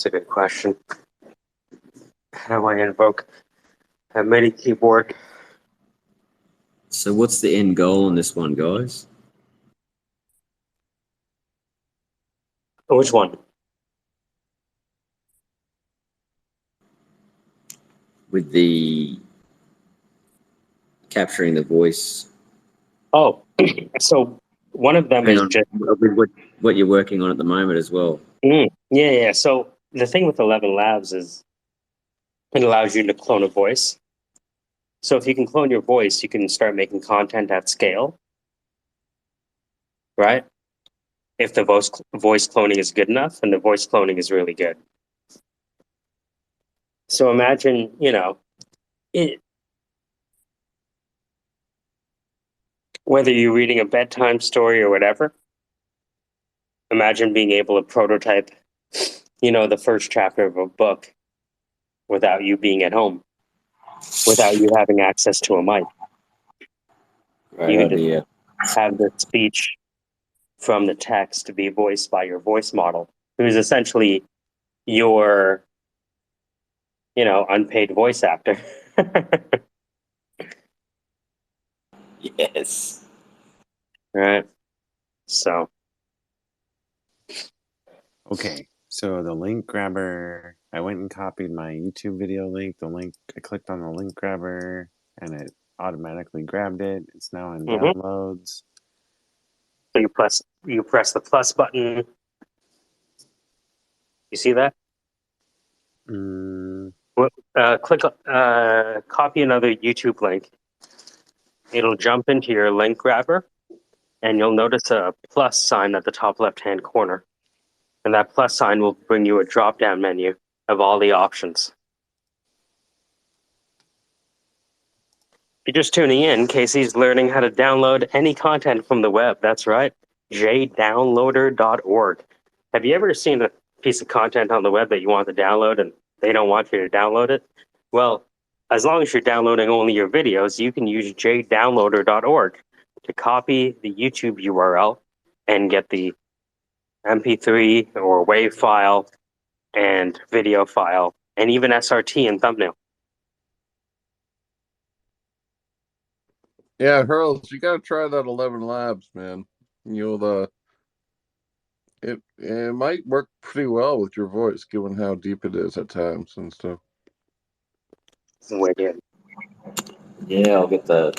It's a good question. How do I invoke a MIDI keyboard? So what's the end goal on this one, guys? Which one? With the capturing the voice. Oh, so one of them is just with what you're working on at the moment as well. Yeah. So the thing with ElevenLabs is it allows you to clone a voice. So if you can clone your voice, you can start making content at scale, right? If the voice cloning is good enough, and the voice cloning is really good. So imagine, whether you're reading a bedtime story or whatever, imagine being able to prototype, the first chapter of a book without you being at home, without you having access to a mic. Great You can just idea. have the speech from the text to be voiced by your voice model, who is essentially your, unpaid voice actor. Yes. Right. So, Okay, so the link grabber, I went and copied my YouTube video link. I clicked on the link grabber and it automatically grabbed it. It's now in mhm. downloads. So you press the plus button. You see that? Mm, Click copy another YouTube link. It'll jump into your link grabber, and you'll notice a plus sign at the top left-hand corner. And that plus sign will bring you a drop-down menu of all the options. If you're just tuning in, Casey's learning how to download any content from the web. That's right, jdownloader.org. Have you ever seen a piece of content on the web that you want to download and they don't want you to download it? Well, as long as you're downloading only your videos, you can use jdownloader.org to copy the YouTube URL and get the MP3 or WAV file and video file and even SRT and thumbnail. Yeah, Hurls, you gotta try that ElevenLabs, man. You'll it might work pretty well with your voice, given how deep it is at times and stuff. Wicked. Yeah, I'll get the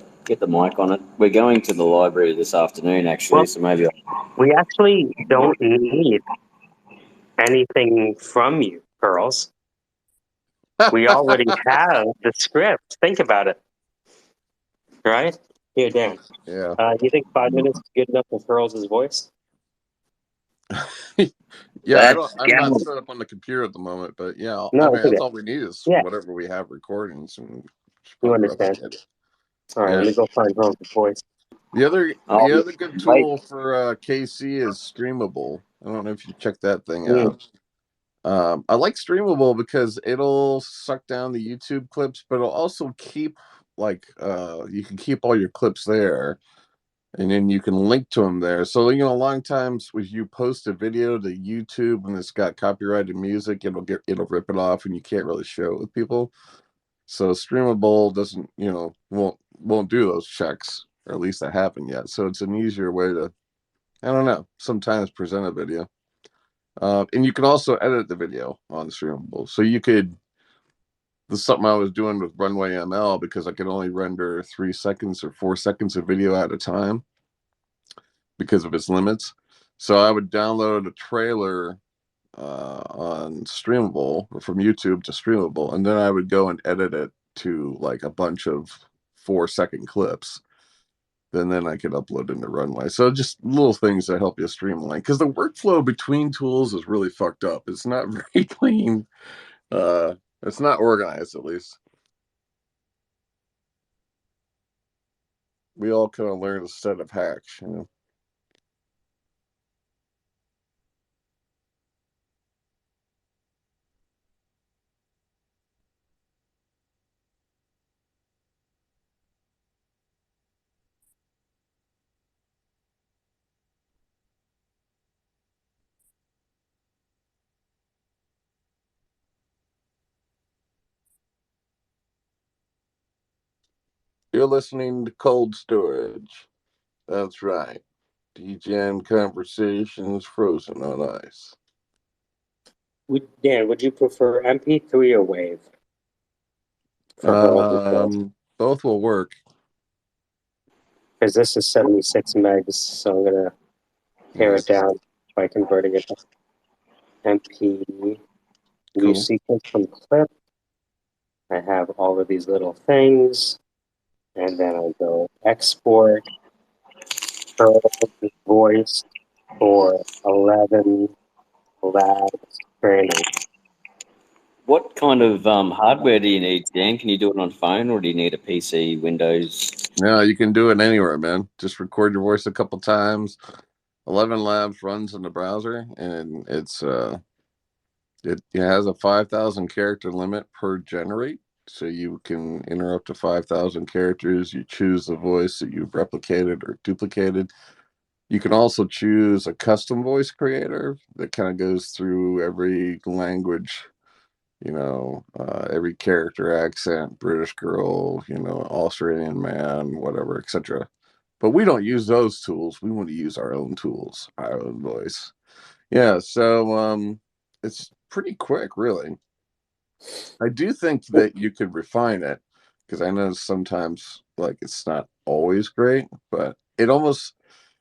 mic on it. We're going to the library this afternoon, actually, Well, so maybe we actually don't need anything from you, girls. We already have the script. Think about it. Right? Here, Dan. Yeah. Do you think 5 minutes is good enough for Pearls' voice? Yeah, that's I'm not set up on the computer at the moment, but yeah, I No, mean it's that's okay. all we need is Yeah, whatever we have recordings and you understand. All right, let me go find Pearls' voice. The other Oh, good wait. tool for KC is Streamable. I don't know if you check that thing Mm. out. I like Streamable because it'll suck down the YouTube clips, but it'll also keep you can keep all your clips there, and then you can link to them there. So a lot of times when you post a video to YouTube and it's got copyrighted music, it'll rip it off, and you can't really show it with people. So Streamable doesn't, won't do those checks, or at least I haven't yet. So it's an easier way to, I don't know, sometimes present a video. And you can also edit the video on Streamable. So you could, this is something I was doing with Runway ML because I could only render 3 seconds or 4 seconds of video at a time because of its limits. So I would download a trailer on Streamable, or from YouTube to Streamable, and then I would go and edit it to like a bunch of 4-second clips. Then I could upload into Runway. So just little things that help you streamline, because the workflow between tools is really fucked up. It's not very clean. It's not organized, at least. We all kind of learn a set of hacks, You're listening to Cold Storage. That's right. DGN Conversations Frozen on Ice. Dan, would you prefer MP3 or WAV? For Pearls' Both will work. because this is 76 megs, so I'm gonna pare it down by converting it to MP. New Cool. sequence from clip. I have all of these little things, and then I go export Pearls' voice for 11 labs training. What kind of hardware do you need, Dan? Can you do it on phone, or do you need a PC, Windows? No, you can do it anywhere, man. Just record your voice a couple times. ElevenLabs runs in the browser, and it's It has a 5,000 character limit per generate. So you can enter up to 5,000 characters. You choose the voice that you've replicated or duplicated. You can also choose a custom voice creator that kind of goes through every language, every character accent, British girl, Australian man, whatever, etc. But we don't use those tools. We want to use our own tools, our own voice. Yeah, so it's pretty quick, really. I do think that you could refine it because I know sometimes like it's not always great, but it almost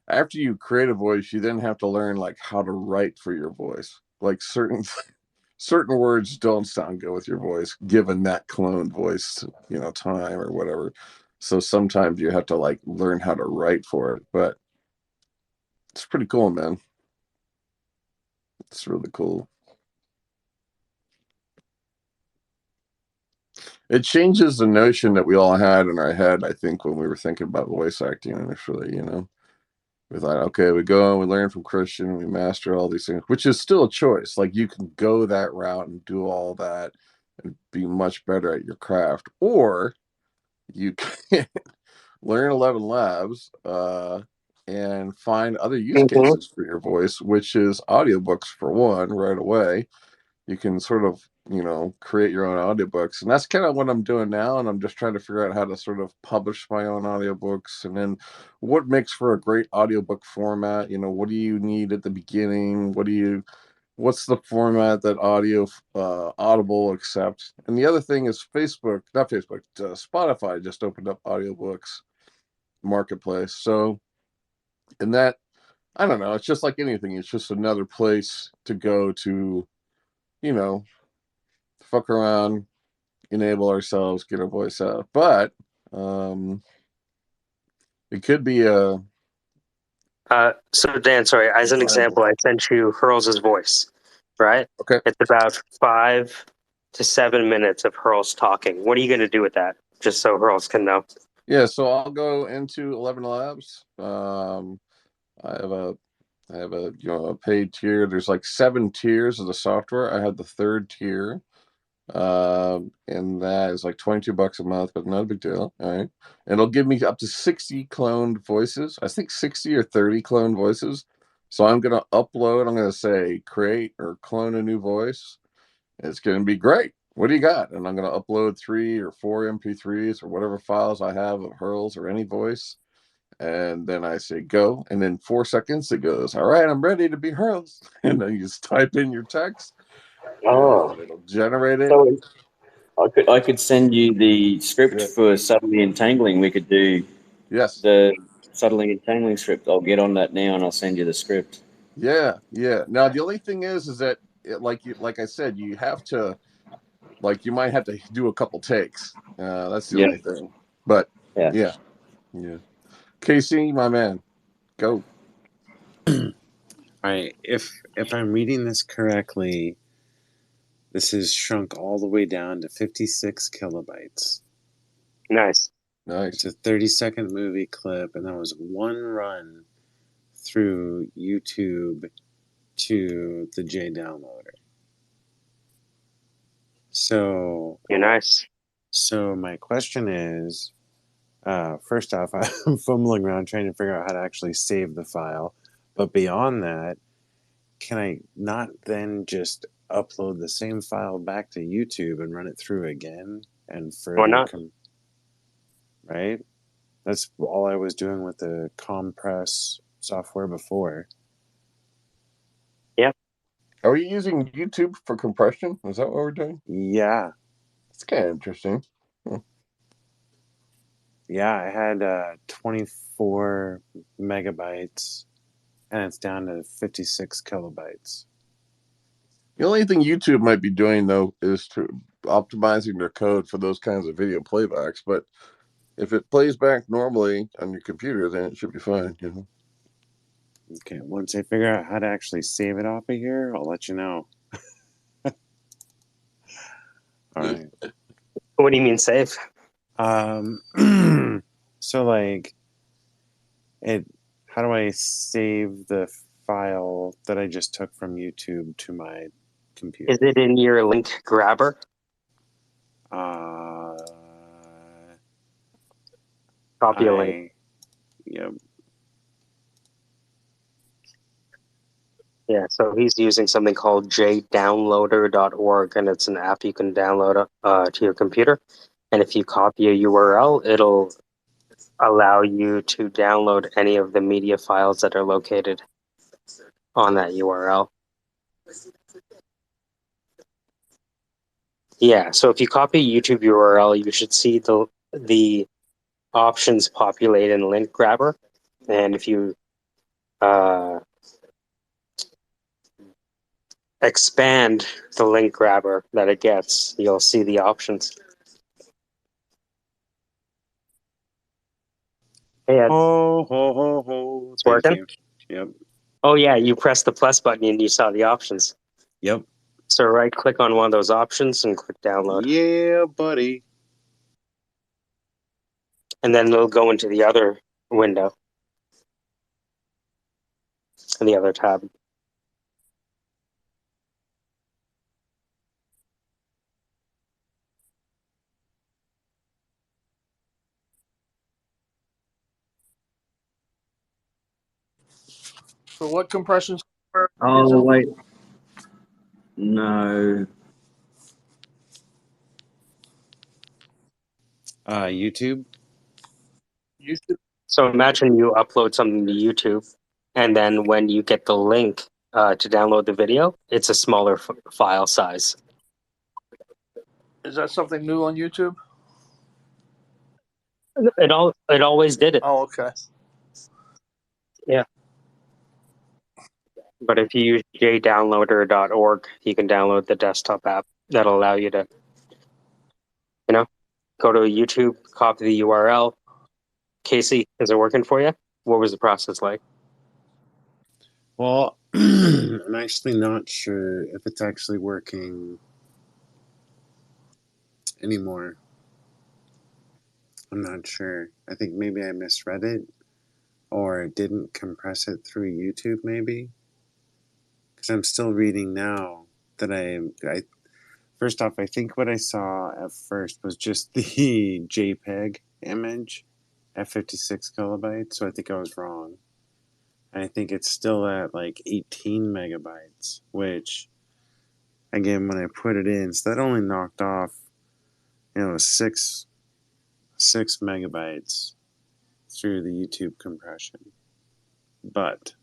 after you create a voice, you then have to learn like how to write for your voice. Like certain words don't sound good with your voice, given that cloned voice, time or whatever. So sometimes you have to like learn how to write for it, but it's pretty cool, man. It's really cool. It changes the notion that we all had in our head, I think, when we were thinking about voice acting initially, We thought, okay, we go and we learn from Christian, we master all these things, which is still a choice. Like you can go that route and do all that and be much better at your craft, or you can learn ElevenLabs and find other use cases for your voice, which is audiobooks for one, right away. You can sort of, create your own audiobooks. And that's kind of what I'm doing now. And I'm just trying to figure out how to sort of publish my own audiobooks. And then what makes for a great audiobook format? What do you need at the beginning? What's the format that Audible accepts? And the other thing is Spotify just opened up audiobooks marketplace. So, and that, I don't know, it's just like anything. It's just another place to go to, fuck around, enable ourselves, get our voice out. But it could be a So Dan, sorry, as an example, I sent you Hurls' voice, right? okay. It's about 5 to 7 minutes of Hurls talking. What are you going to do with that? Just so Hurls can know. Yeah, so I'll go into ElevenLabs. I have a paid tier. There's like 7 tiers of the software. I had the 3rd tier. And that is like $22 a month, but not a big deal. All right. And it'll give me up to 60 cloned voices. I think 60 or 30 cloned voices. So I'm going to upload, I'm going to say create or clone a new voice. It's going to be great. What do you got? And I'm going to upload 3 or 4 MP3s or whatever files I have of Hurls or any voice. And then I say go. And then 4 seconds it goes, all right, I'm ready to be Hurls. And then you just type in your text. Oh, And it'll generate it. so I could send you the script for subtly entangling. We could do the subtly entangling script. I'll get on that now and I'll send you the script. Yeah. Now the only thing is that like I said, you have to you might have to do a couple takes. That's the only thing. But yeah. Casey, my man, go. All right. If I'm reading this correctly, this is shrunk all the way down to 56 kilobytes. Nice. It's a 30-second movie clip, and that was one run through YouTube to the J downloader. So you're nice. So my question is, first off, I'm fumbling around trying to figure out how to actually save the file. But beyond that, can I not then just upload the same file back to YouTube and run it through again and further? Why not? Right? That's all I was doing with the compress software before. Yeah. Are we using YouTube for compression? Is that what we're doing? Yeah. It's kind of interesting. Yeah, I had 24 megabytes, and it's down to 56 kilobytes. The only thing YouTube might be doing, though, is to optimizing their code for those kinds of video playbacks. But if it plays back normally on your computer, then it should be fine, Okay, once I figure out how to actually save it off of here, I'll let you know. All right. What do you mean save? So like, how do I save the file that I just took from YouTube to my computer. Is it in your link grabber? Copy a link. Yep. Yeah, so he's using something called jdownloader.org, and it's an app you can download to your computer. And if you copy a URL, it'll allow you to download any of the media files that are located on that URL. Yeah, so if you copy a YouTube URL, you should see the options populate in link grabber. And if you expand the link grabber that it gets, you'll see the options. Hey, Ed. Ho, ho, ho, ho. It's Thank working? you. Yep. Oh yeah, you press the plus button and you saw the options. Yep. So right click on one of those options and click download. Yeah, buddy. And then it'll go into the other window. In the other tab. So what compression software are you Oh using? wait, no. YouTube. YouTube. So imagine you upload something to YouTube, and then when you get the link to download the video, it's a smaller file size. Is that something new on YouTube? It always did it. Oh, okay. Yeah. But if you use jdownloader.org, you can download the desktop app that'll allow you to, go to YouTube, copy the URL. Casey, is it working for you? What was the process like? Well, I'm actually not sure if it's actually working anymore. I'm not sure. I think maybe I misread it or didn't compress it through YouTube, maybe. Because I'm still reading now that I first off, I think what I saw at first was just the JPEG image at 56 kilobytes, so I think I was wrong. And I think it's still at like 18 megabytes, which, again, when I put it in, so that only knocked off, 6 megabytes through the YouTube compression. But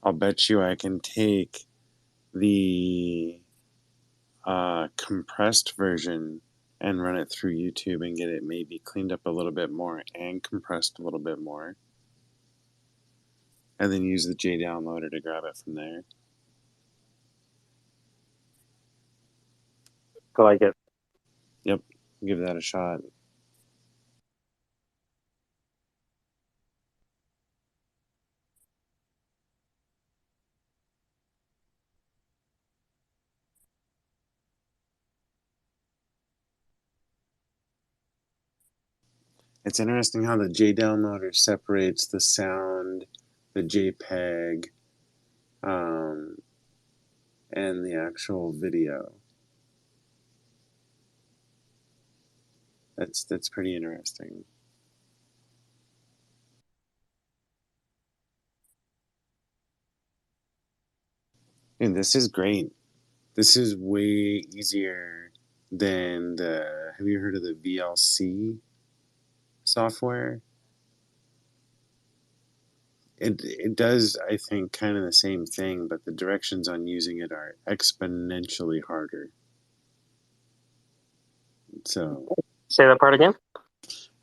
I'll bet you I can take the compressed version and run it through YouTube and get it maybe cleaned up a little bit more and compressed a little bit more. And then use the JDownloader to grab it from there. I like it. Yep, give that a shot. It's interesting how the JDownloader separates the sound, the JPEG, and the actual video. That's pretty interesting. And this is great. This is way easier than have you heard of the VLC software? It does, I think, kind of the same thing, but the directions on using it are exponentially harder. So Say that part again?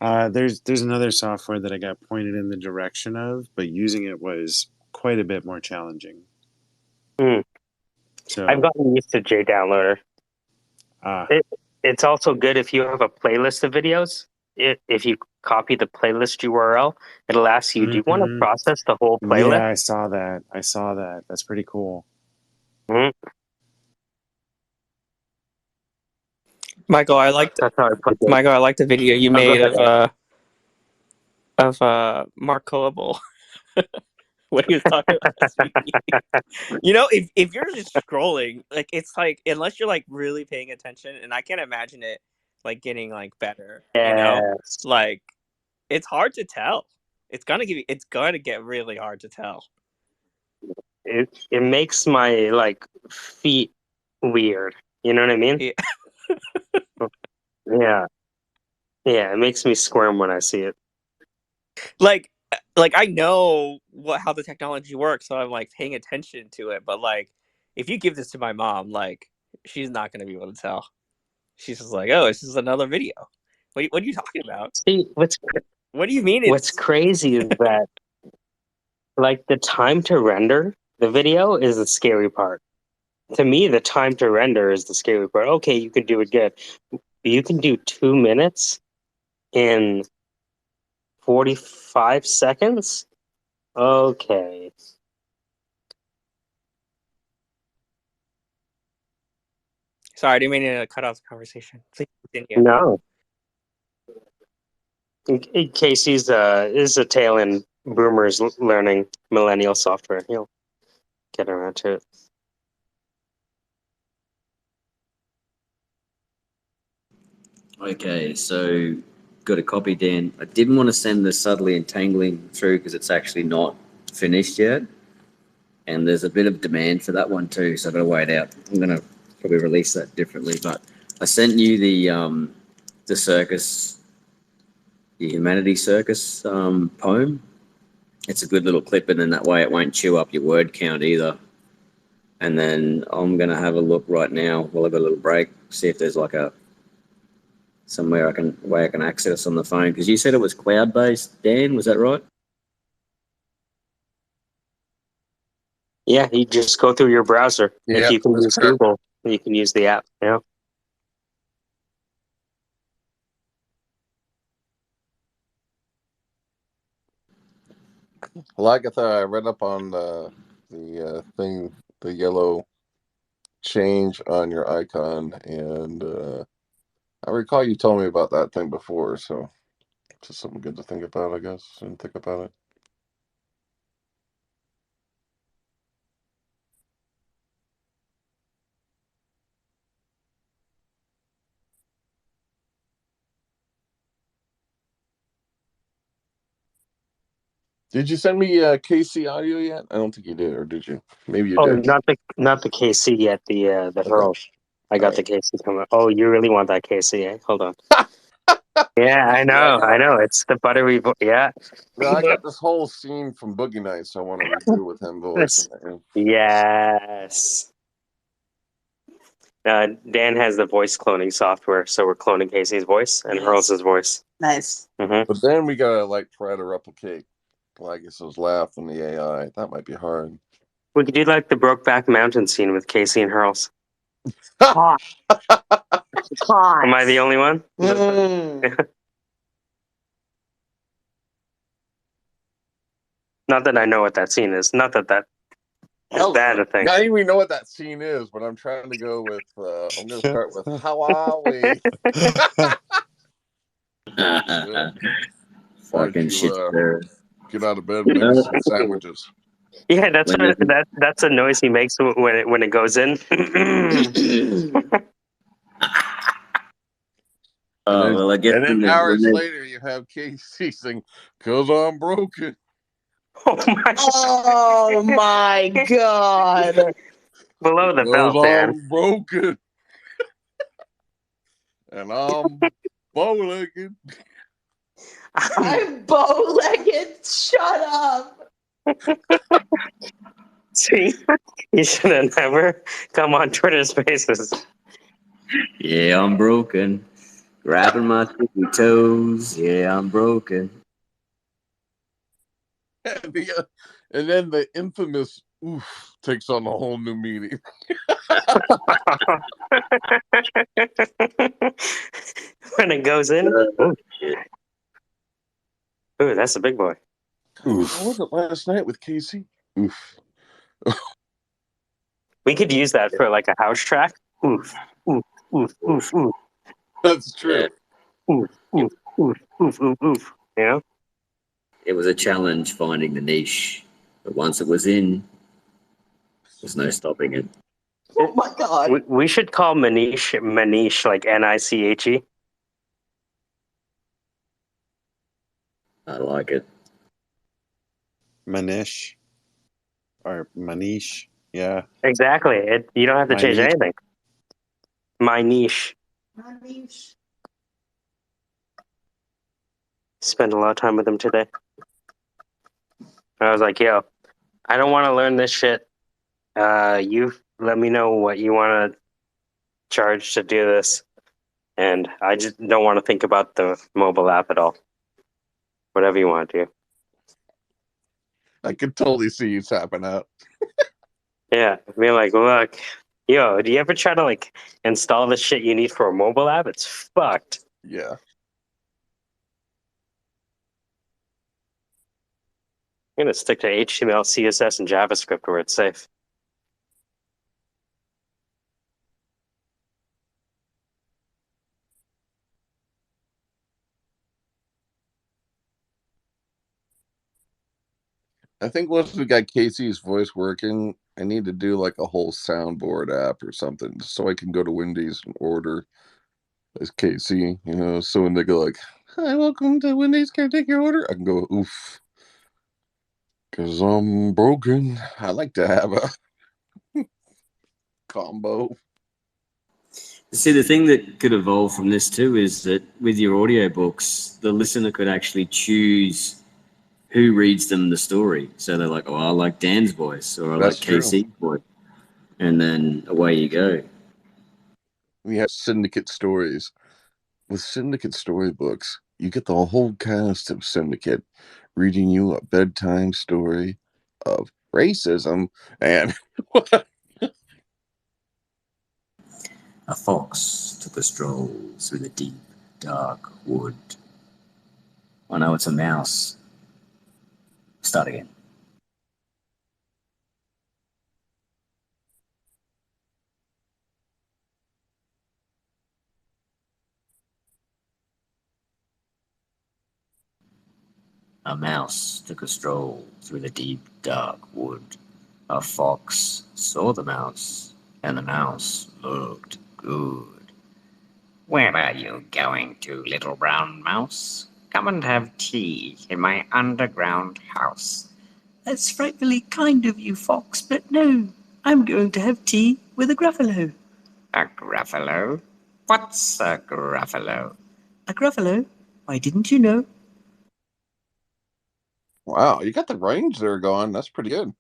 there's another software that I got pointed in the direction of, but using it was quite a bit more challenging. So I've gotten used to JDownloader. It's also good if you have a playlist of videos. If you copy the playlist URL, it'll ask you, do you want to process the whole playlist? Yeah, I saw that. That's pretty cool. Michael, I liked the video you made of Mark Collable. what he was talking about this week. You know, if you're just scrolling, like it's like unless you're like really paying attention, and I can't imagine it like getting like better. You know, Yes. like it's hard to tell. It's gonna get really hard to tell. It makes my like feet weird. You know what I mean? Yeah. Yeah. Yeah, it makes me squirm when I see it. like I know how the technology works, so I'm like paying attention to it. But like, if you give this to my mom, like she's not gonna be able to tell. She's just like, oh, it's just another video. What are you talking about? See, What do you mean what's it's crazy is that like the time to render the video is the scary part. To me, the time to render is the scary part. Okay, you can do it good. You can do 2 minutes in 45 seconds? Okay. Sorry, I didn't mean to cut off the conversation. Please continue. No. Casey's is a tail in boomers learning millennial software. He'll get around to it. Okay, so got a copy, Dan. I didn't want to send the subtly entangling through because it's actually not finished yet. And there's a bit of demand for that one too, so I've got to wait out. I'm going to probably release that differently. But I sent you the circus, the Humanity Circus poem. It's a good little clip, and then that way it won't chew up your word count either. And then I'm going to have a look right now while I've got a little break, see if there's like somewhere I can access on the phone, because you said it was cloud based, Dan, was that right? Yeah, you just go through your browser. Yeah, If you can that's use correct. Google, you can use the app. Yeah. Like I thought, I read up on the thing, the yellow change on your icon, and I recall you told me about that thing before, so it's just something good to think about, I guess, and think about it. Did you send me KC audio yet? I don't think you did, or did you? Maybe you Oh, did. not the KC yet. The Okay. Hurl. I got All the KC coming. Oh, you really want that KC? Eh? Hold on. Yeah, I Yeah, know. It's the buttery. Yeah. no, I got this whole scene from Boogie Nights I want to redo with him voicing it. Yes. Dan has the voice cloning software, so we're cloning Casey's voice and Hurl's voice. Nice. Mm-hmm. But then we gotta like try to replicate Plagueis' laugh in the AI. That might be hard. We could do like the Brokeback Mountain scene with Casey and Hurls. Hot. Am I the only one? Not that I know what that scene is. Not that is bad a thing. I don't even know what that scene is, but I'm trying to go with. I'm gonna start with "How are we?" Why Fucking don't shit. you get out of bed and make us some sandwiches? Yeah, that's a noise he makes when it goes in. Well, I guess And then when hours they- later, you have Casey sing "Cause I'm broken." Oh my! Oh my god! Below the Cause belt, Dan. I'm broken, and I'm bow-legged. I'm bow-legged. Shut up. See, you should have never come on Twitter Spaces. Yeah, I'm broken. Grabbing my sticky toes. Yeah, I'm broken. And then the infamous "oof" takes on a whole new meaning. When it goes in. Ooh, that's a big boy. Oof. How was it last night with Casey? Oof. We could use that for like a house track. Oof, oof, oof, oof, oof. That's true. Oof, oof, oof, oof, oof, oof. You know? It was a challenge finding the niche But once it was in, there's no stopping it. Oh my god. We should call Manish like Niche. I like it. Manish or Manish. Yeah. Exactly. You don't have to My change niche. anything. My niche. Manish. Spent a lot of time with him today. I was like, yo, I don't want to learn this shit. You let me know what you want to charge to do this. And I just don't want to think about the mobile app at all. Whatever you want to do. I could totally see you tapping out. Yeah. Being like, look, yo, do you ever try to like install the shit you need for a mobile app? It's fucked. Yeah. I'm going to stick to HTML, CSS, and JavaScript where it's safe. I think once we got Casey's voice working, I need to do like a whole soundboard app or something so I can go to Wendy's and order as Casey, so when they go like, "Hi, welcome to Wendy's, can I take your order?" I can go, "Oof, because I'm broken. I like to have a combo." See, the thing that could evolve from this too is that with your audiobooks, the listener could actually choose who reads them the story. So they're like, oh, I like Dan's voice, or I That's like true. KC's voice. And then away you go. We have Syndicate stories. With Syndicate storybooks, you get the whole cast of Syndicate reading you a bedtime story of racism and A fox took a stroll through the deep, dark wood. Oh no, it's a mouse. Start again. A mouse took a stroll through the deep, dark wood. A fox saw the mouse, and the mouse looked good. Where are you going to, little brown mouse? Come and have tea in my underground house. That's frightfully kind of you, Fox, but no, I'm going to have tea with a Gruffalo. A Gruffalo? What's a Gruffalo? A Gruffalo? Why didn't you know? wow, you got the range there going. That's pretty good.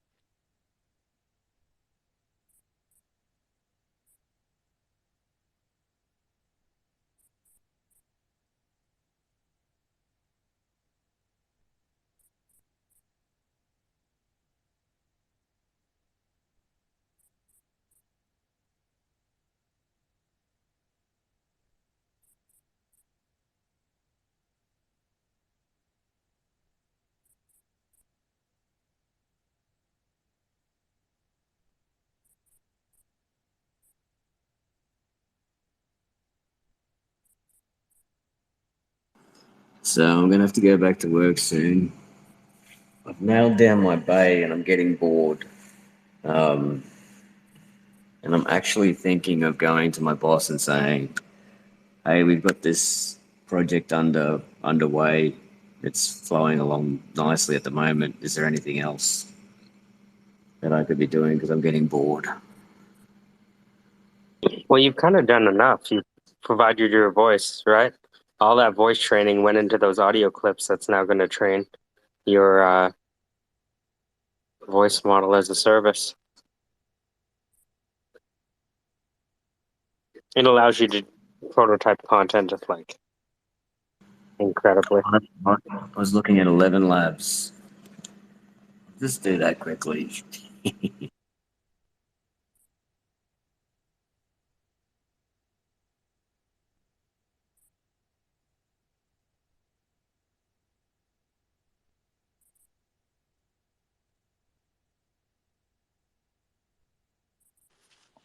So I'm going to have to go back to work soon. I've nailed down my bay and I'm getting bored. And I'm actually thinking of going to my boss and saying, hey, we've got this project underway. It's flowing along nicely at the moment. Is there anything else that I could be doing? Because I'm getting bored. Well, you've kind of done enough. You've provided your voice, right? All that voice training went into those audio clips that's now going to train your voice model as a service. It allows you to prototype content just like incredibly. I was looking at ElevenLabs. Just do that quickly.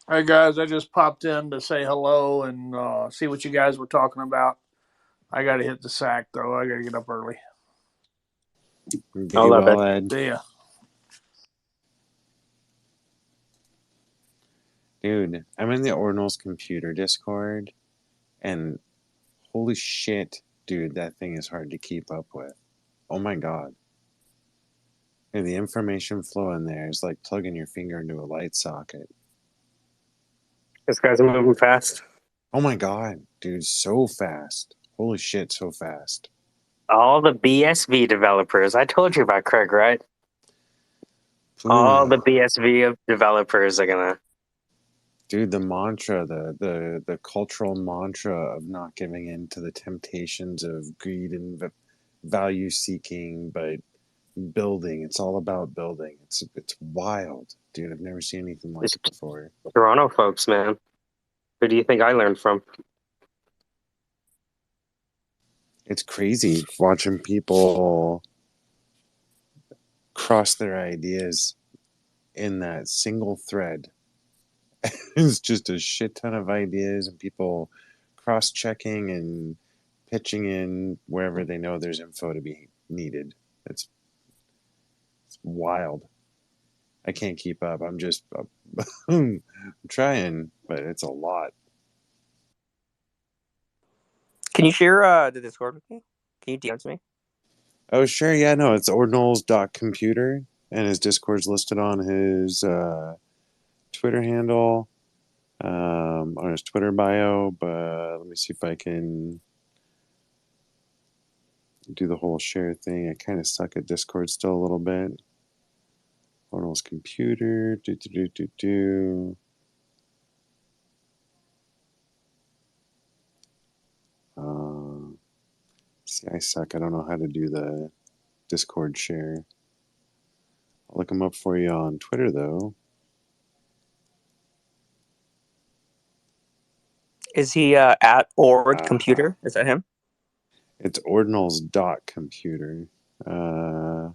Hey guys, I just popped in to say hello and see what you guys were talking about. I got to hit the sack though. I got to get up early. Be well, Ed. See ya. Dude, I'm in the Ordinals computer Discord, and holy shit, dude, that thing is hard to keep up with. Oh my god. And the information flow in there is like plugging your finger into a light socket. This guy's moving fast. Oh my god, dude, so fast. Holy shit, so fast. All the BSV developers. I told you about Craig, right? All the BSV developers are gonna. Dude, the mantra, the cultural mantra of not giving in to the temptations of greed and value seeking, but building. It's all about building. It's wild, dude. I've never seen anything like it before. Toronto folks, man. Who do you think I learned from? It's crazy watching people cross their ideas in that single thread. It's just a shit ton of ideas and people cross-checking and pitching in wherever they know there's info to be needed. It's wild. I can't keep up. I'm just I'm trying, but it's a lot. Can you share the Discord with me? Can you DM to me? Oh, sure. Yeah, no, it's ordinals.computer, and his Discord's listed on his Twitter handle, on his Twitter bio, but let me see if I can do the whole share thing. I kind of suck at Discord still a little bit. Ordinals computer, See, I suck. I don't know how to do the Discord share. I'll look him up for you on Twitter, though. Is he at Ord Computer? Is that him? It's ordinals.computer. And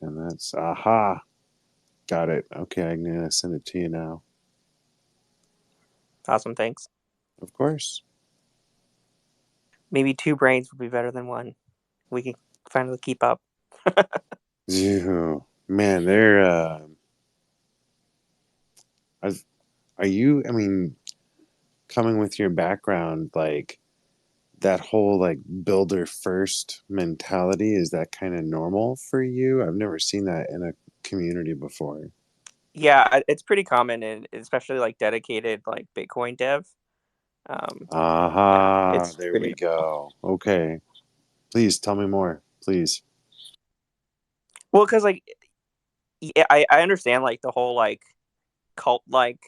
that's, aha, got it. Okay, I'm going to send it to you now. Awesome, thanks. Of course. Maybe 2 brains would be better than 1. We can finally keep up. Man, they're, are you, I mean, coming with your background, like, that whole, like, builder first mentality, is that kind of normal for you? I've never seen that in a community before. Yeah, it's pretty common, and especially like dedicated like Bitcoin dev. Aha, it's there pretty we go. Okay. Please tell me more, please. well, because like I understand like the whole like cult like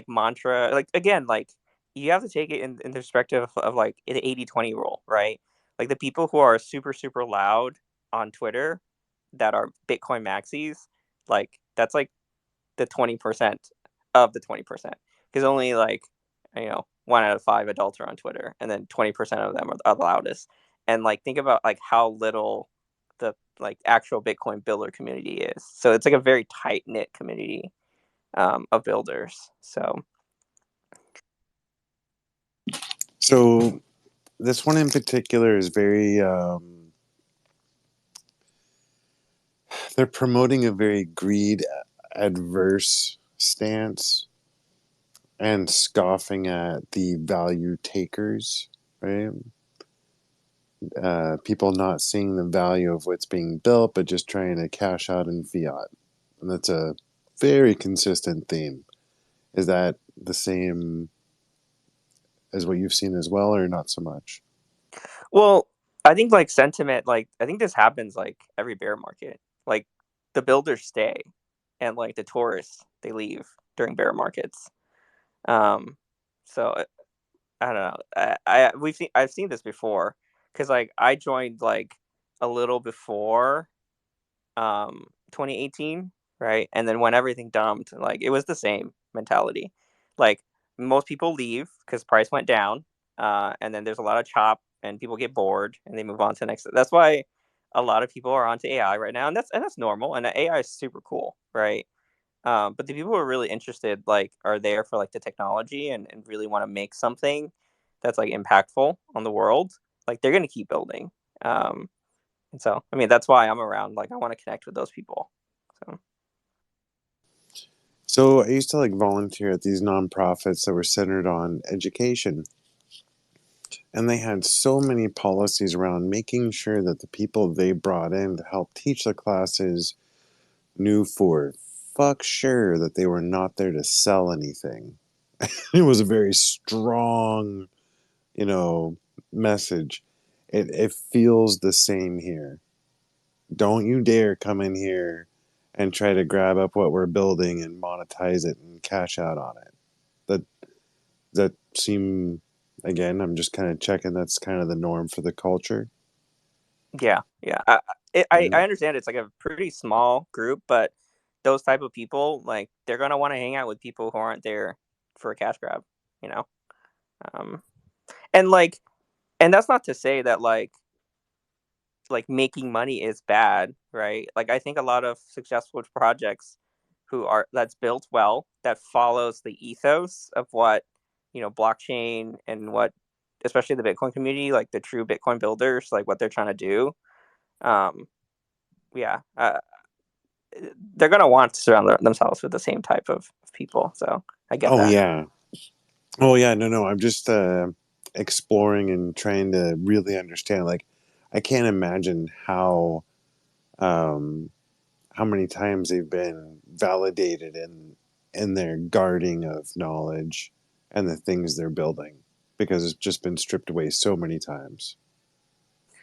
mantra, like again, like you have to take it in the perspective of like the 80-20 rule, right? Like the people who are super super loud on Twitter that are Bitcoin maxis, like that's like the 20% of the 20%, because only like 1 out of 5 adults are on Twitter, and then 20% of them are the loudest. And like think about like how little the like actual Bitcoin builder community is. So it's like a very tight knit community of builders. So this one in particular is very, they're promoting a very greed adverse stance and scoffing at the value takers, right? People not seeing the value of what's being built, but just trying to cash out in fiat. And that's a very consistent theme. Is that the same as what you've seen as well, or not so much? Well, I think like sentiment, like I think this happens like every bear market. Like the builders stay, and like the tourists they leave during bear markets. So I don't know. I've seen this before, because like I joined like a little before 2018, right? And then when everything dumped, like it was the same mentality. Like most people leave because price went down, and then there's a lot of chop, and people get bored and they move on to the next. That's why a lot of people are onto AI right now, and that's normal. And AI is super cool, right? But the people who are really interested, like, are there for like the technology and really want to make something that's like impactful on the world. Like they're gonna keep building. And so, I mean, that's why I'm around. Like, I want to connect with those people. So, So I used to like volunteer at these nonprofits that were centered on education. And they had so many policies around making sure that the people they brought in to help teach the classes knew for fuck sure that they were not there to sell anything. It was a very strong, message. It feels the same here. Don't you dare come in here and try to grab up what we're building and monetize it and cash out on it. That seem again, I'm just kind of checking that's kind of the norm for the culture. Yeah, yeah. I understand it's like a pretty small group, but those type of people, like, they're gonna want to hang out with people who aren't there for a cash grab, you know. Um, and like, and that's not to say that like making money is bad, right? Like, I think a lot of successful projects that's built well, that follows the ethos of what, blockchain and what, especially the Bitcoin community, like the true Bitcoin builders, like what they're trying to do. Um, yeah, they're gonna want to surround themselves with the same type of people. So I get Oh that. yeah. Oh yeah, no. I'm just exploring and trying to really understand. Like, I can't imagine how many times they've been validated in their guarding of knowledge and the things they're building, because it's just been stripped away so many times.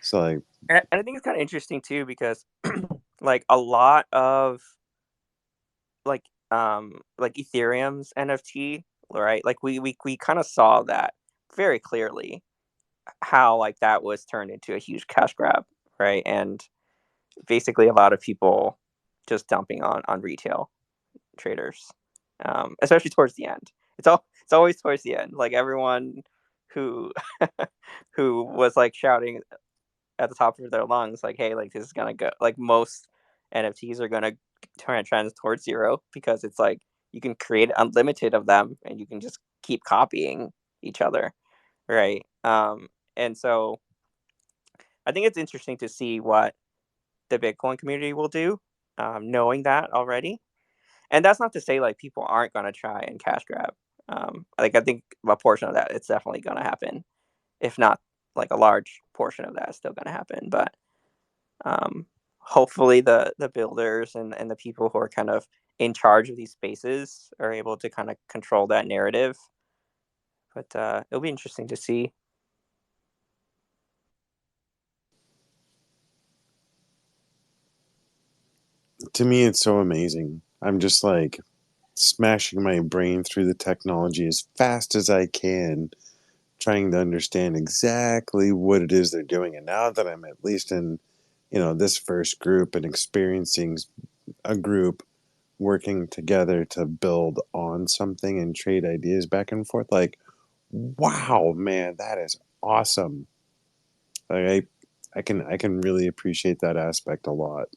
So like, And I think it's kind of interesting too because like a lot of like Ethereum's NFT, right? Like we kind of saw that very clearly how like that was turned into a huge cash grab, right? And basically a lot of people just dumping on retail traders, especially towards the end. It's always towards the end. Like everyone who who was like shouting at the top of their lungs, like, "Hey, like this is gonna go." Like most NFTs are gonna trend towards zero because it's like you can create unlimited of them and you can just keep copying each other, right? And so I think it's interesting to see what the Bitcoin community will do, knowing that already. And that's not to say like people aren't gonna try and cash grab. Like I think a portion of that it's definitely gonna happen, if not like a large portion of that is still gonna happen. But hopefully the builders and the people who are kind of in charge of these spaces are able to kind of control that narrative. But it'll be interesting to see. to me, it's so amazing. I'm just like smashing my brain through the technology as fast as I can, trying to understand exactly what it is they're doing. And now that I'm at least in, this first group and experiencing a group working together to build on something and trade ideas back and forth, like, wow, man, that is awesome. Like I can really appreciate that aspect a lot.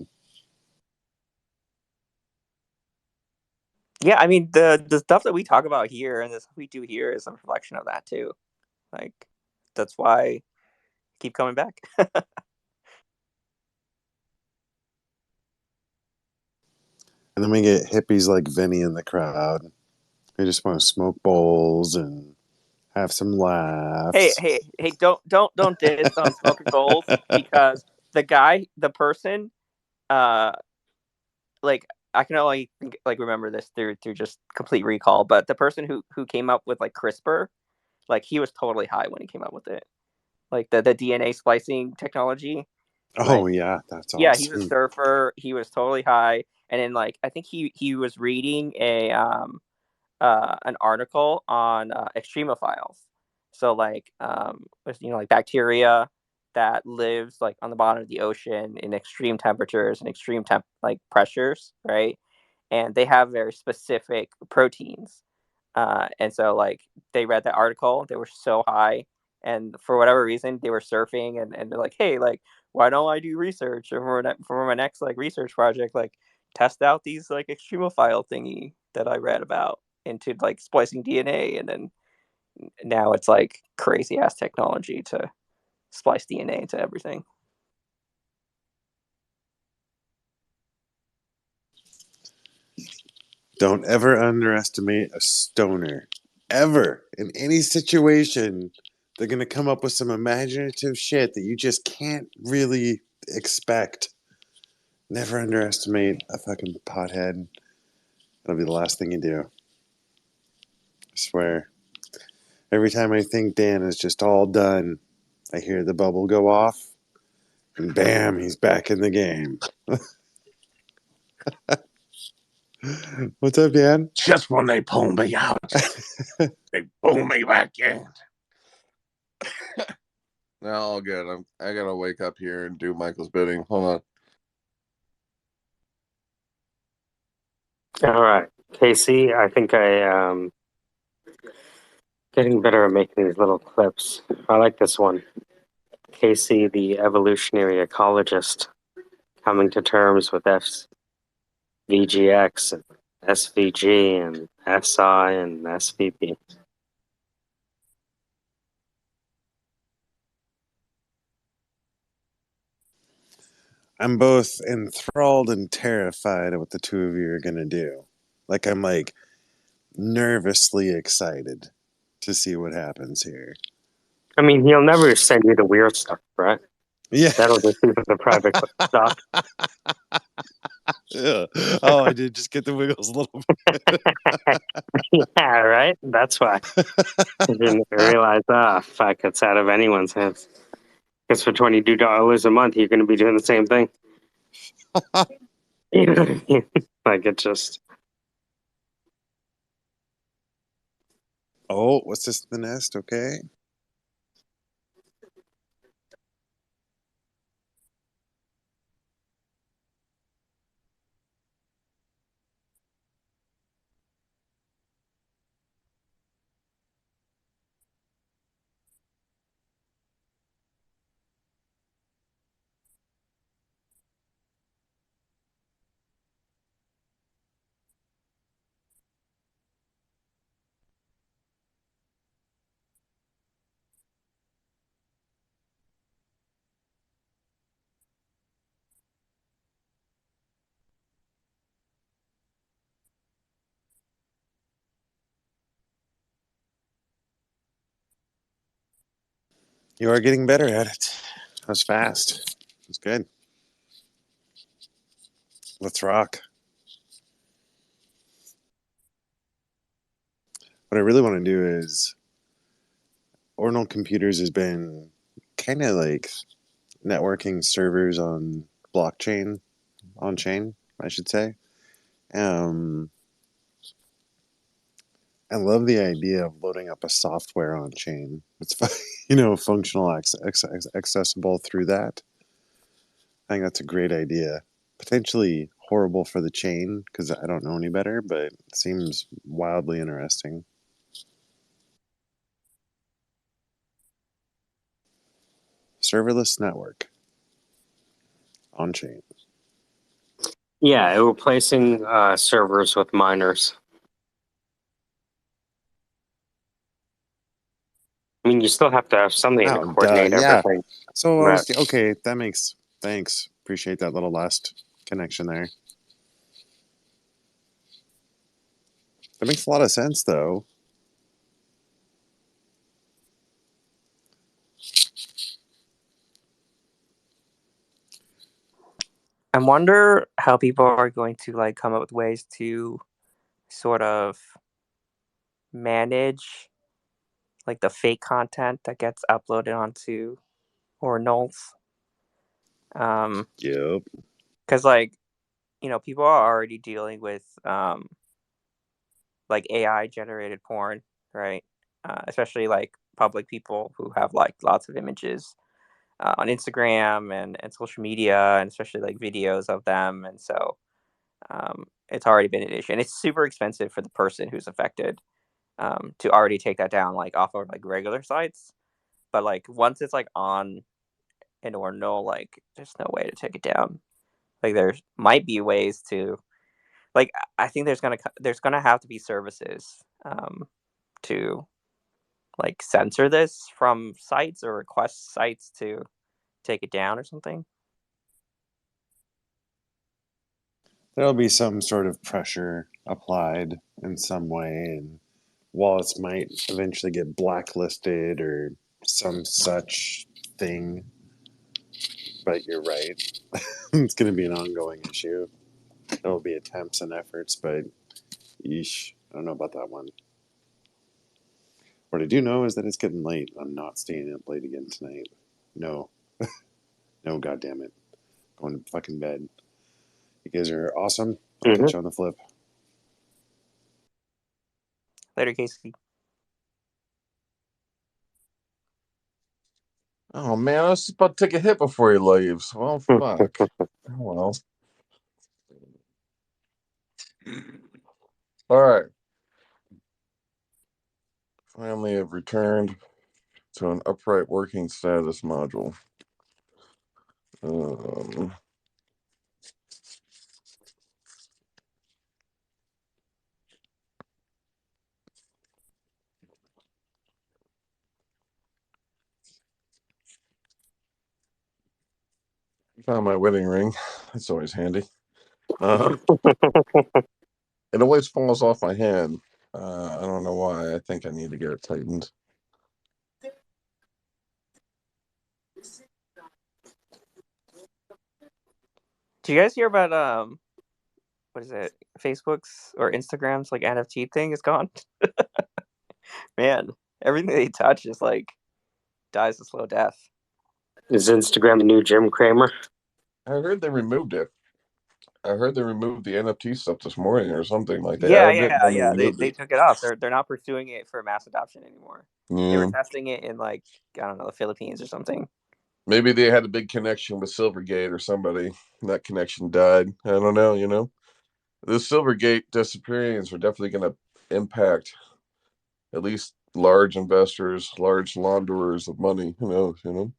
Yeah, I mean the stuff that we talk about here and the stuff we do here is a reflection of that too. Like that's why I keep coming back. And then we get hippies like Vinny in the crowd. They just want to smoke bowls and have some Hey, laughs. hey, hey! Don't diss on smoking bowls because the person, uh, like I can only like remember this through just complete recall, but the person who came up with like CRISPR, like he was totally high when he came up with it, like the DNA splicing technology. Oh Like, yeah, that's yeah, he's a awesome. surfer. He was totally high, and then like I think he was reading an article on extremophiles. So like like bacteria that lives like on the bottom of the ocean in extreme temperatures and extreme like pressures, right? And they have very specific proteins. And so like they read that article, they were so high, and for whatever reason they were surfing, and they're like, hey, like why don't I do research for my next like research project, like test out these like extremophile thingy that I read about into like splicing DNA, and then now it's like crazy ass technology to splice DNA into everything. Don't ever underestimate a stoner. Ever. In any situation, they're going to come up with some imaginative shit that you just can't really expect. Never underestimate a fucking pothead. That'll be the last thing you do. I swear. Every time I think Dan is just all done, I hear the bubble go off, and bam, he's back in the game. What's up, Dan? Just when they pull me out, they pull me back in. No, all good. I gotta wake up here and do Michael's bidding. Hold on. All right, Casey. I think I getting better at making these little clips. I like this one. Casey, the evolutionary ecologist, coming to terms with VGX and SVG and SI and SVP. I'm both enthralled and terrified of what the two of you are going to do. I'm nervously excited to see what happens here. I mean, he'll never send you the weird stuff, right? Yeah. That'll just be the private stock. Yeah. Oh, I did just get the wiggles a little bit. Yeah, right? That's why. I didn't realize, fuck, it's out of anyone's hands. Because for $22 a month, you're going to be doing the same thing. You know what I mean? Like, it just... Oh, what's this in the nest? Okay. You are getting better at it. That was fast. It was good. Let's rock. What I really want to do is Ordinal Computers has been kind of like networking servers on blockchain, on chain, I should say. I love the idea of loading up a software on chain. It's functional, accessible through that. I think that's a great idea. Potentially horrible for the chain because I don't know any better, but it seems wildly interesting. Serverless network on chain. Yeah, replacing servers with miners. I mean, you still have to have something to coordinate everything. So okay, that makes thanks. Appreciate that little last connection there. That makes a lot of sense, though. I wonder how people are going to come up with ways to sort of manage the fake content that gets uploaded onto Ordinals. Yep. Because people are already dealing with AI generated porn, right? Especially public people who have lots of images on Instagram and social media, and especially videos of them. And so it's already been an issue, and it's super expensive for the person who's affected to already take that down off of regular sites. But once it's on an Ordinal, there's no way to take it down. There might be ways to I think there's gonna have to be services to censor this from sites or request sites to take it down or something. There'll be some sort of pressure applied in some way, and wallets might eventually get blacklisted or some such thing. But you're right. It's going to be an ongoing issue. There will be attempts and efforts, but yeesh, I don't know about that one. What I do know is that it's getting late. I'm not staying up late again tonight. No. No, goddammit. Going to fucking bed. You guys are awesome. I'll catch you on the flip. Later, Casey. Oh man, I was just about to take a hit before he leaves. Well, fuck. Oh well. All right. Finally, have returned to an upright working status module. Found my wedding ring. That's always handy. It always falls off my hand. I don't know why. I think I need to get it tightened. Do you guys hear about what is it? Facebook's or Instagram's like NFT thing is gone? Man, everything they touch is like dies a slow death. Is Instagram the new Jim Cramer? I heard they removed it. I heard they removed the NFT stuff this morning or something. Like they Yeah, added it and then yeah. they They removed they it. took it off. They're not pursuing it for mass adoption anymore. They were Yeah. testing it in like I don't know the Philippines or something. Maybe they had a big connection with Silvergate or somebody. That connection died. I don't know, you know. The Silvergate disappearance are definitely going to impact at least large investors, large launderers of money. Who knows, you know?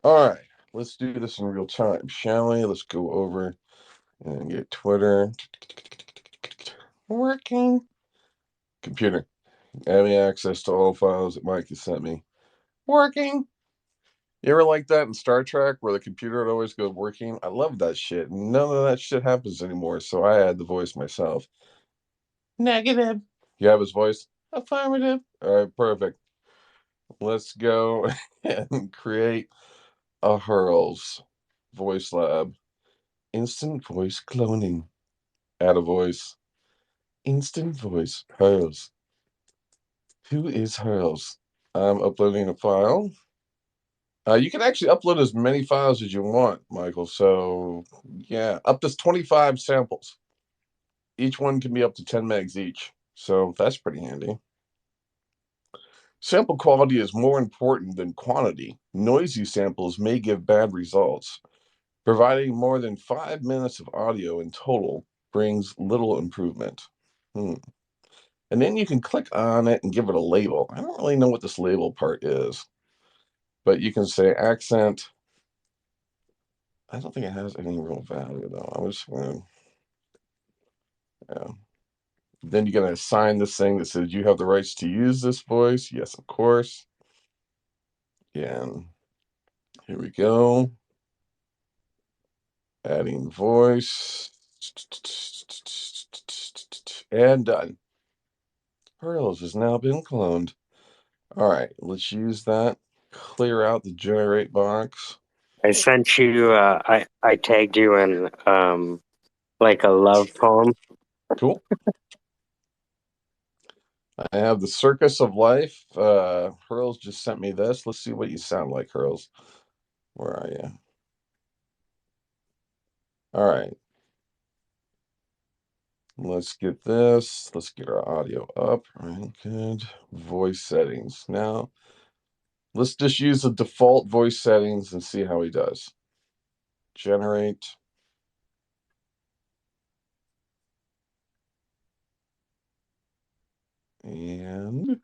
All right, let's do this in real time, shall we? Let's go over and get Twitter working. Computer, having access to all files that Mike has sent me. Working. You ever like that in Star Trek where the computer would always go working? I love that shit. None of that shit happens anymore, so I add the voice myself. Negative. You have his voice? Affirmative. All right, perfect. Let's go and create a Hurls voice lab. Instant voice cloning. Add a voice. Instant voice. Hurls. Who is Hurls? I'm uploading a file. You can actually upload as many files as you want, Michael. So, yeah, up to 25 samples. Each one can be up to 10 megs each. So, that's pretty handy. Sample quality is more important than quantity. Noisy samples may give bad results. Providing more than 5 minutes of audio in total brings little improvement. And then you can click on it and give it a label. I don't really know what this label part is, but you can say accent. I don't think it has any real value though. I was going yeah. Then you're gonna assign this thing that says you have the rights to use this voice. Yes, of course. And here we go. Adding voice. And done. Hurls has now been cloned. All right, let's use that. Clear out the generate box. I sent you. I tagged you in like a love poem. Cool. I have the Circus of Life. Hurls just sent me this. Let's see what you sound like, Hurls. Where are you? All right. Let's get this. Let's get our audio up. All right, good. Voice settings. Now, let's just use the default voice settings and see how he does. Generate. And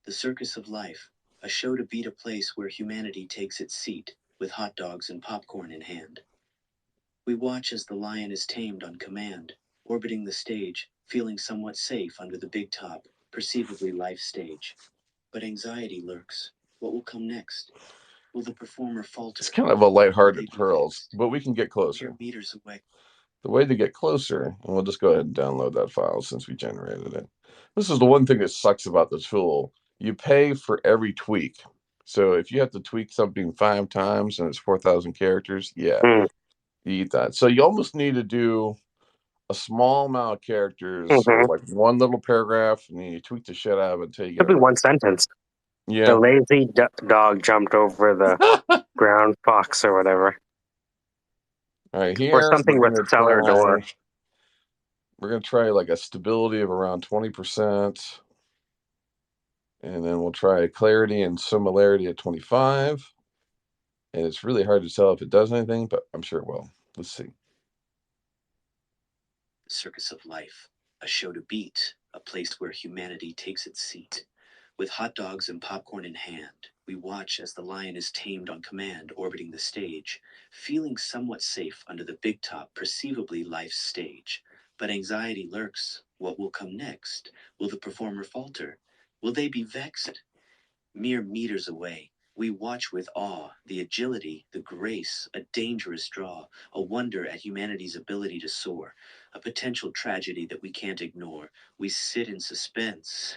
The Circus of Life, a show to beat a place where humanity takes its seat, with hot dogs and popcorn in hand. We watch as the lion is tamed on command, orbiting the stage, feeling somewhat safe under the big top, perceivably life stage. But anxiety lurks, What will come next? Will the performer falter? It's kind of a lighthearted Hurls, but we can get closer. Mere meters away. The way to get closer, and we'll just go ahead and download that file since we generated it. This is the one thing that sucks about the tool. You pay for every tweak. So if you have to tweak something 5 times and it's 4,000 characters, yeah, Mm. you eat that. So you almost need to do a small amount of characters, Mhm. like one little paragraph, and then you tweak the shit out of it until you get Could it be right. one sentence. Yeah. The lazy dog jumped over the ground fox or whatever. All right, here Or something we're with gonna cellar door. We're gonna try like a stability of around 20%, and then we'll try clarity and similarity at 25. And it's really hard to tell if it does anything, but I'm sure it will. Let's see. The circus of life, a show to beat, a place where humanity takes its seat. With hot dogs and popcorn in hand, we watch as the lion is tamed on command, orbiting the stage, feeling somewhat safe under the big top, perceivably life's stage. But anxiety lurks. What will come next? Will the performer falter? Will they be vexed? Mere meters away, we watch with awe, the agility, the grace, a dangerous draw, a wonder at humanity's ability to soar, a potential tragedy that we can't ignore. We sit in suspense,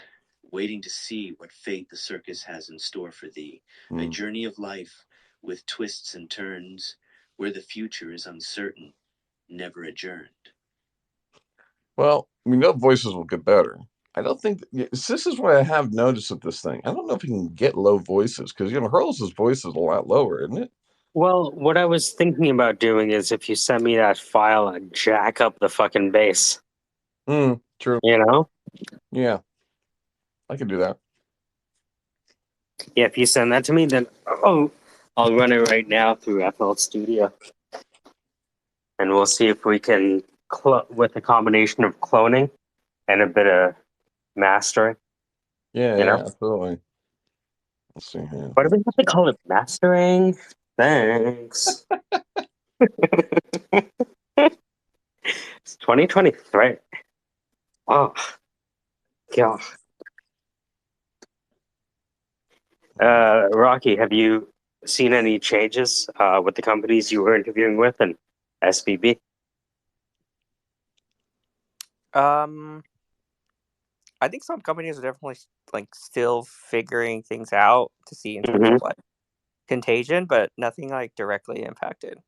waiting to see what fate the circus has in store for thee. A journey of life with twists and turns, where the future is uncertain, never adjourned. Well, we know voices will get better. I don't think this is what I have noticed with this thing. I don't know if you can get low voices because Hurls' voice is a lot lower, isn't it? Well, what I was thinking about doing is if you send me that file, I'd jack up the fucking bass. True. You know? Yeah. I can do that. Yeah, if you send that to me, then I'll run it right now through FL Studio. And we'll see if we can, with a combination of cloning and a bit of mastering. Yeah, You know? absolutely. Let's see here. Why do we have to call it mastering? Thanks. It's 2023. Oh, God. Rocky, have you seen any changes with the companies you were interviewing with and SBB? I think some companies are definitely like still figuring things out to see in terms Mm-hmm. of like contagion, but nothing like directly impacted.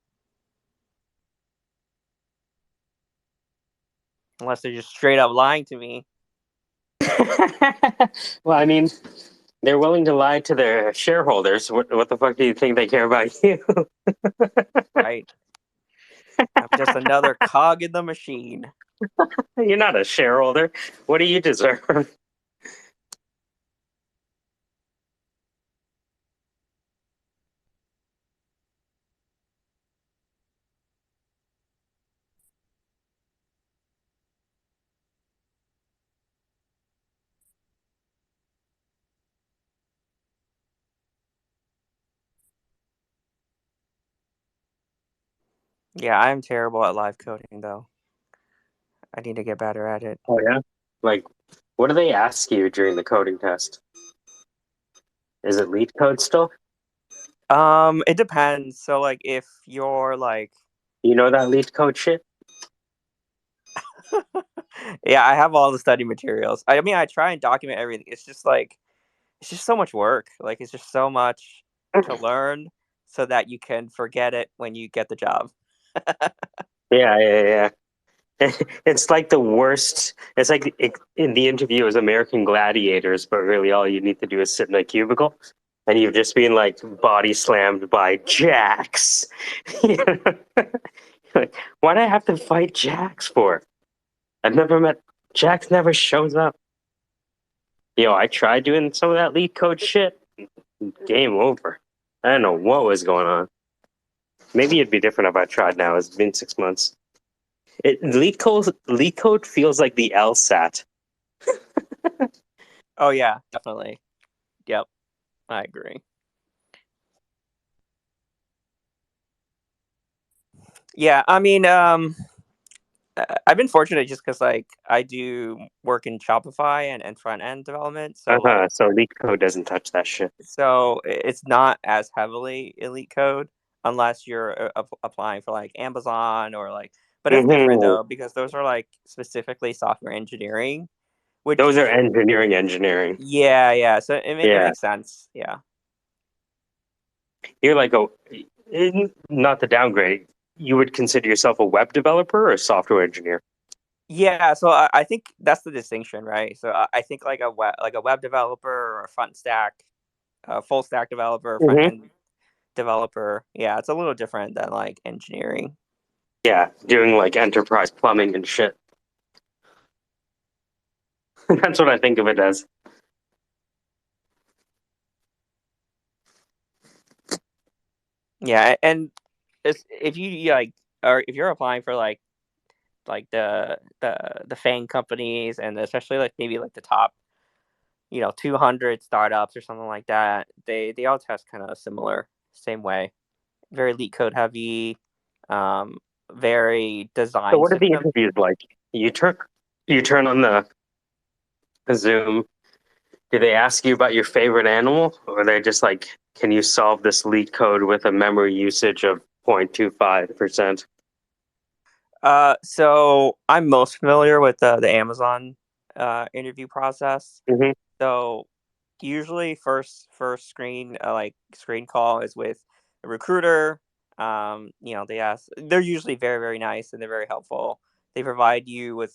Unless they're just straight up lying to me. Well, I mean, they're willing to lie to their shareholders. What the fuck do you think they care about you? Right. I'm just another cog in the machine. You're not a shareholder. What do you deserve? Yeah, I'm terrible at live coding though. I need to get better at it. Oh yeah? Like, what do they ask you during the coding test? Is it lead code still? It depends. So like if you're like You know that lead code shit? yeah, I have all the study materials. I mean I try and document everything. It's just so much work. Like it's just so much to learn so that you can forget it when you get the job. Yeah. It's like the worst. It's like in the interview as American Gladiators, but really all you need to do is sit in a cubicle, and you've just been like body slammed by Jax. Like, why do I have to fight Jax for? I've never met Jax. Never shows up. Yo, I tried doing some of that lead code shit. Game over. I don't know what was going on. Maybe it'd be different if I tried now. It's been 6 months. Lead code feels like the LSAT. Oh yeah, definitely. Yep. I agree. Yeah, I mean I've been fortunate just because like I do work in Shopify and front end development, so like So Leak Code doesn't touch that shit. so it's not as heavily elite code unless you're applying for like Amazon or like. But it's different though because those are like specifically software engineering, which Those are engineering. yeah. So it Yeah. makes sense. Yeah. You're like not the downgrade. You would consider yourself a web developer or a software engineer? Yeah, so I think that's the distinction, right? So I think like a web developer or a front stack, full stack developer, front end developer. Yeah, it's a little different than like engineering. Yeah, doing like enterprise plumbing and shit. That's what I think of it as. Yeah, and if you like, or if you're applying for like the FANG companies and especially like maybe like the top 200 startups or something like that, they all test kind of similar, same way, very leak code heavy, very design So what are the system. interviews like? You turn on the Zoom. Do they ask you about your favorite animal, or are they just like, can you solve this leak code with a memory usage of 0.25%? So I'm most familiar with the Amazon interview process. So usually first screen call is with a recruiter. They're usually very, very nice and they're very helpful. They provide you with,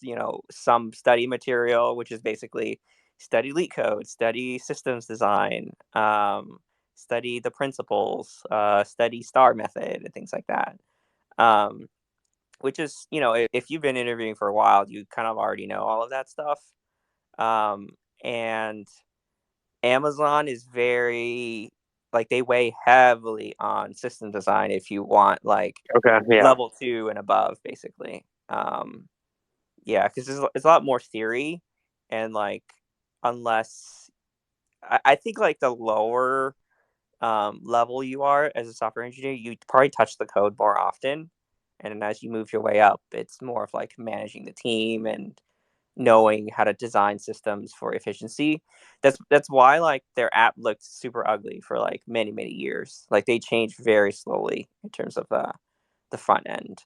some study material, which is basically study leak code, study systems design, study the principles, study star method and things like that. Um, which is, if you've been interviewing for a while, you kind of already know all of that stuff. And Amazon is very like they weigh heavily on system design if you want like level 2 and above, basically. Yeah, because it's a lot more theory and like unless I think like the lower level you are as a software engineer, you probably touch the code more often. And then as you move your way up, it's more of like managing the team and knowing how to design systems for efficiency. That's why like their app looked super ugly for like many, many years. Like they changed very slowly in terms of the front end.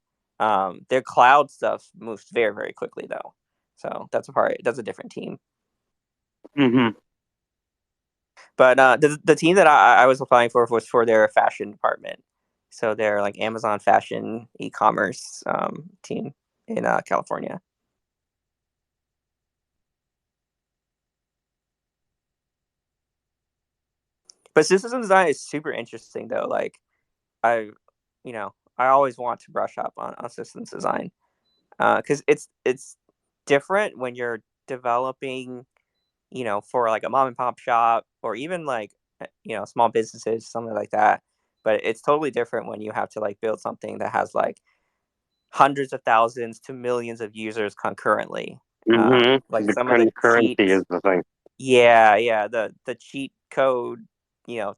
Their cloud stuff moves very, very quickly though. So that's a different team. But the team that I was applying for was for their fashion department. So they're like Amazon fashion e-commerce team in California. But system design is super interesting though. Like I, I always want to brush up on systems design because it's different when you're developing, for like a mom and pop shop or even like small businesses, something like that. But it's totally different when you have to like build something that has like hundreds of thousands to millions of users concurrently. Like The some of the concurrency cheats. is the thing. Yeah. The cheat code,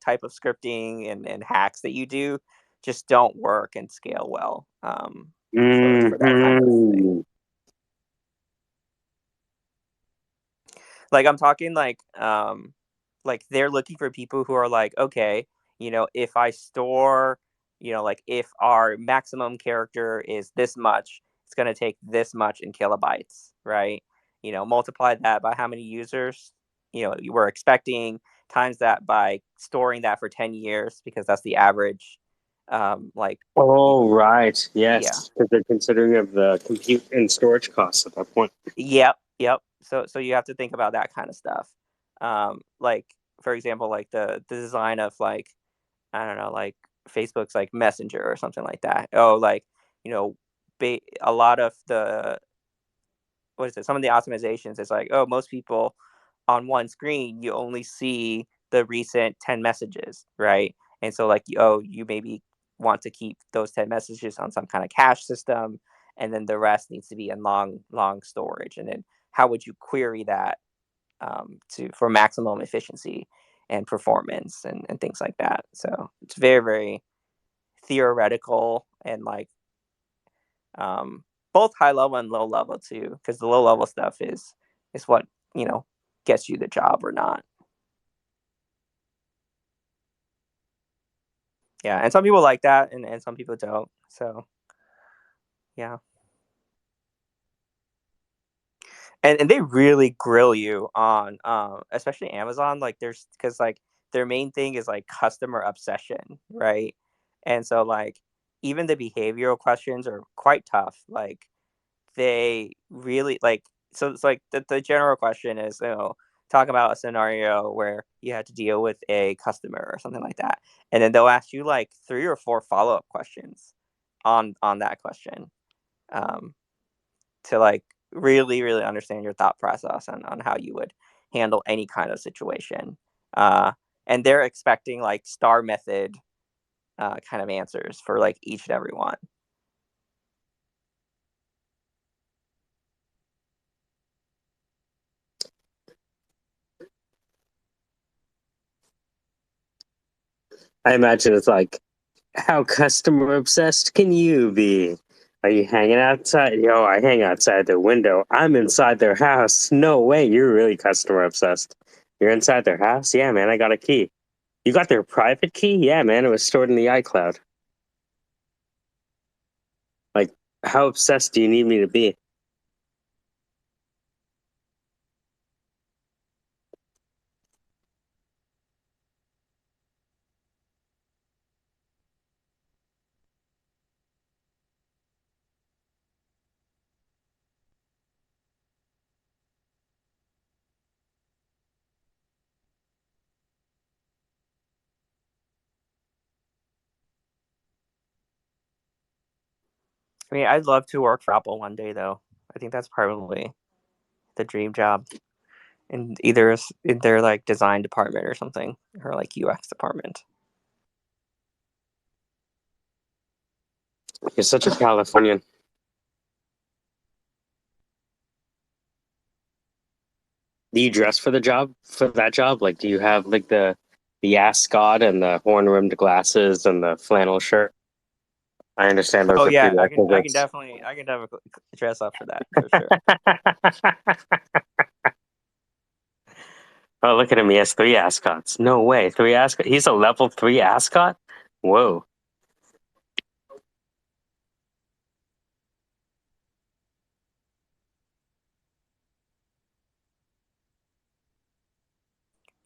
type of scripting and hacks that you do just don't work and scale well for that kind of thing. Like I'm talking like they're looking for people who are like, okay, if I store, like if our maximum character is this much, it's going to take this much in kilobytes, right? Multiply that by how many users, you were expecting, times that by storing that for 10 years because that's the average. Like, Right. yeah. Yes. Because they're considering of the compute and storage costs at that point. Yep. So you have to think about that kind of stuff. Like for example, like the design of like I don't know, like Facebook's like Messenger or something like that. Oh, like a lot of the what is it? Some of the optimizations is like, oh, most people on one screen you only see the recent 10 messages, right? And so like you maybe want to keep those 10 messages on some kind of cache system and then the rest needs to be in long storage. And then how would you query that for maximum efficiency and performance and things like that? So it's very, very theoretical and like both high level and low level too, because the low level stuff is what gets you the job or not. Yeah, and some people like that, and some people don't. So, yeah. And they really grill you on, especially Amazon. Like, because like their main thing is like customer obsession, right? And so like even the behavioral questions are quite tough. Like they really like. So it's like the general question is, talk about a scenario where you had to deal with a customer or something like that, and then they'll ask you like 3 or 4 follow-up questions on that question, to like really really understand your thought process on how you would handle any kind of situation. And they're expecting like star method kind of answers for like each and every one. I imagine it's like, how customer obsessed can you be? Are you hanging outside? Yo, I hang outside their window. I'm inside their house. No way, you're really customer obsessed. You're inside their house? Yeah, man, I got a key. You got their private key? Yeah, man, it was stored in the iCloud. Like, how obsessed do you need me to be? I mean, I'd love to work for Apple one day, though. I think that's probably the dream job, in either in their like design department or something, or like UX department. You're such a Californian. Do you dress for that job? Like, do you have like the ascot and the horn-rimmed glasses and the flannel shirt? I understand those Oh are yeah, I can prerequisites. definitely dress up for that for sure. Oh, look at him. He has 3 ascots. No way. 3 ascot. He's a level 3 ascot? Whoa.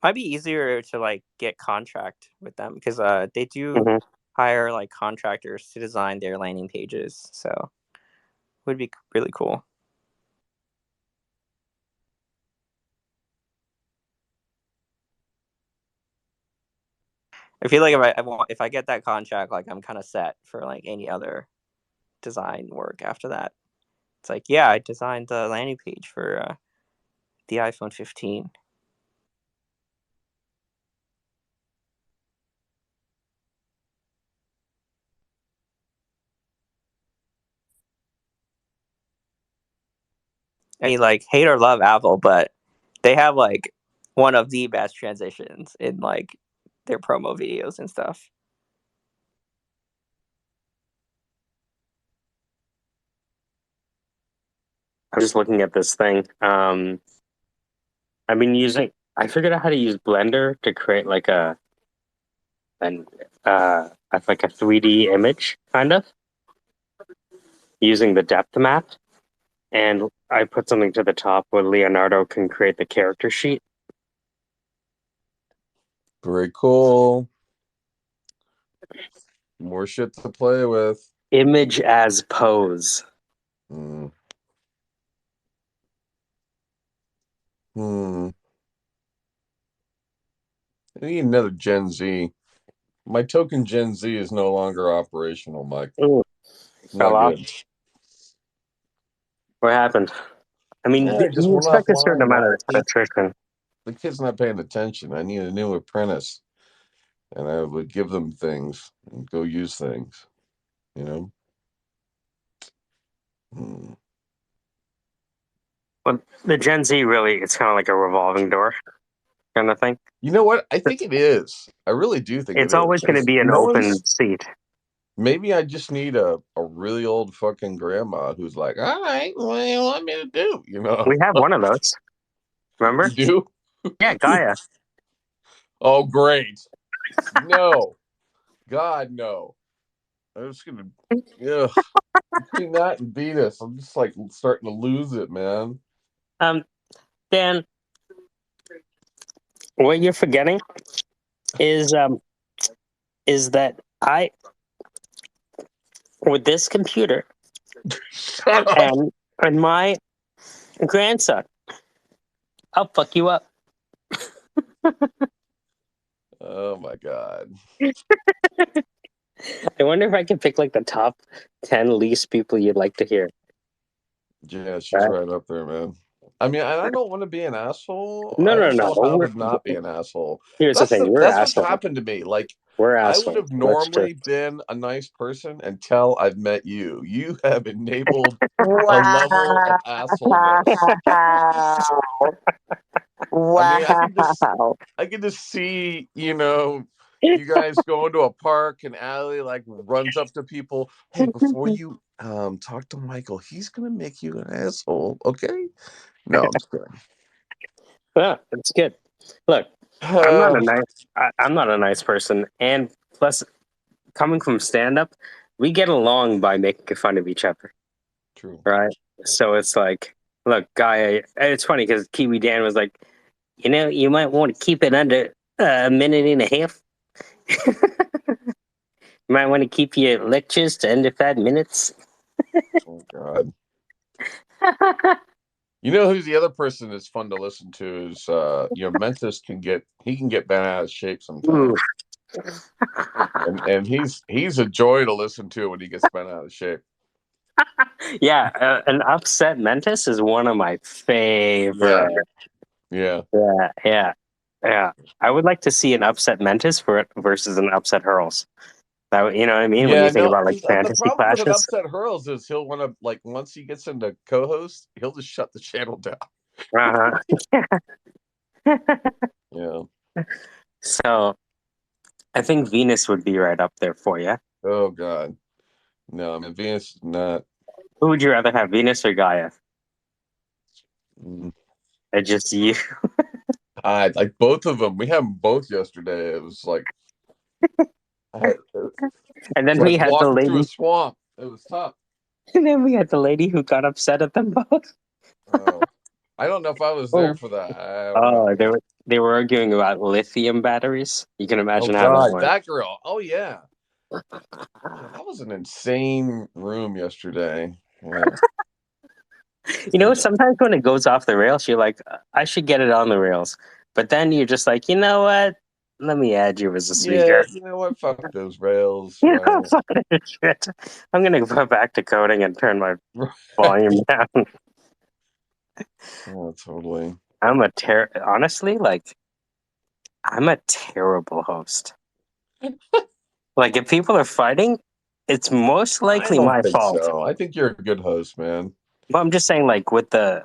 Might be easier to like get contract with them, because they do Mhm. hire like contractors to design their landing pages. So would be really cool. I feel like if I get that contract, like I'm kind of set for like any other design work after that. It's like, yeah, I designed the landing page for the iPhone 15. I mean, like, hate or love Apple, but they have like one of the best transitions in like their promo videos and stuff. I'm just looking at this thing. I've been using. I figured out how to use Blender to create like like a 3D image, kind of, using the depth map. And I put something to the top where Leonardo can create the character sheet. Very cool. More shit to play with. Image as pose. Hmm. I need another Gen Z. My token Gen Z is no longer operational, Mike. Ooh, Not fell off. good. What happened? I mean, Yeah, it just you went expect a certain offline. amount of attrition. The kid's not paying attention. I need a new apprentice. And I would give them things and go use things. You know? But the Gen Z really, it's kind of like a revolving door kind of thing. You know what? I think it is. I really do think it It's is. always going to be an No open one's seat. Maybe I just need a really old fucking grandma who's like, all right, what do you want me to do? You know? We have one of those. Remember? You do? Yeah, Gaia. Oh, great. No. God, no. I'm just gonna, yeah. Between that and Venus, I'm just like starting to lose it, man. Dan, what you're forgetting is that I with this computer Shut up. and my grandson, I'll fuck you up. Oh my God. I wonder if I can pick like the top 10 least people you'd like to hear. Yeah, she's right up there, man. I mean, I don't want to be an asshole. I don't know how to not be an asshole. Here's the thing, we're That's what's assholes. happened to me. Like, We're I would assholes. have Let's normally just been a nice person until I've met you. You have enabled a Wow. level of assholeness. I mean, I can just see, you know, you guys going to a park and Allie like runs up to people. Hey, before you talk to Michael, he's gonna make you an asshole, okay? No, I'm just kidding. Yeah, it's good. Look, I'm not a nice person, and plus, coming from stand up, we get along by making fun of each other. True. Right? So it's like, look, Guy, it's funny because Kiwi Dan was like, you know, you might want to keep it under a minute and a half. You might want to keep your lectures to under 5 minutes. Oh God. You know who's the other person that's fun to listen to is you know, Mentis can get bent out of shape sometimes. And he's a joy to listen to when he gets bent out of shape. Yeah, an upset Mentis is one of my favorite. Yeah. Yeah. I would like to see an upset Mentis versus an upset Hurls. That, you know what I mean? When Yeah, you think no, about like the fantasy problem with an clashes. upset hurls is he'll want to, like, once he gets into co-host, he'll just shut the channel down. Yeah. So I think Venus would be right up there for you. Oh God. No, I mean Venus is not. Who would you rather have, Venus or Gaia? Just you. I like both of them. We had them both yesterday. It was like, And then it's like we had the walking through a lady. swamp. It was tough. And then we had the lady who got upset at them both. Oh, I don't know if I was there for that. I don't know. Oh, they were arguing about lithium batteries. You can Oh imagine how that God, went. that girl. Oh yeah. Yeah, that was an insane room yesterday. Yeah. You know, sometimes when it goes off the rails, you're like, I should get it on the rails. But then you're just like, you know what? Let me add you as a Yeah, speaker. you know what? Fuck those rails. You Right? know, fuck that shit. I'm gonna go back to coding and turn my volume down. Oh, totally. Honestly, like, I'm a terrible host. Like, if people are fighting, it's most I likely don't my think fault. so. I think you're a good host, man. But I'm just saying, like, with the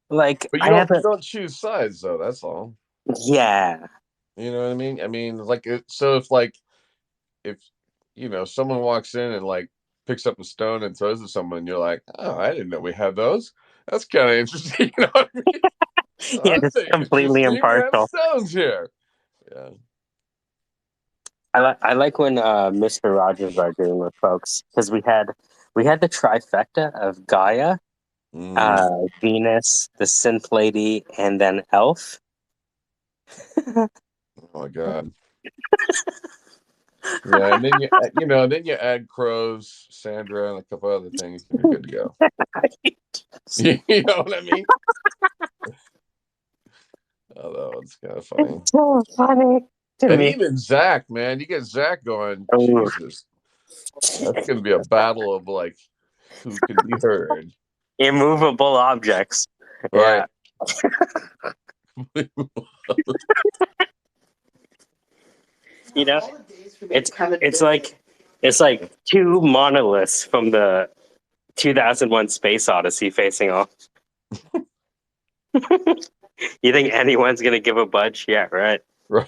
like, But I have you a don't choose sides though. That's all. yeah. You know what I mean? I mean, like, so if like if you know someone walks in and like picks up a stone and throws it at someone, you're like, oh, I didn't know we had those. That's kind of interesting. You know what I mean? Yeah, That's it's completely interesting. We have impartial. stones here. Yeah. I like when Mr. Rogers are arguing with folks because we had the trifecta of Gaia, Venus, the Synth Lady, and then Elf. Oh my God. Yeah, and then you add Crows, Sandra, and a couple other things, and you're good to go. You know what I mean? Oh, that one's kind of funny. It's so funny to And me. even Zach, man, you get Zach going. Jesus, that's gonna be a battle of like who can be heard. Immovable objects. Right. Yeah. You know, it's like two monoliths from the 2001 Space Odyssey facing off. You think anyone's gonna give a budge? Yeah, right. Right.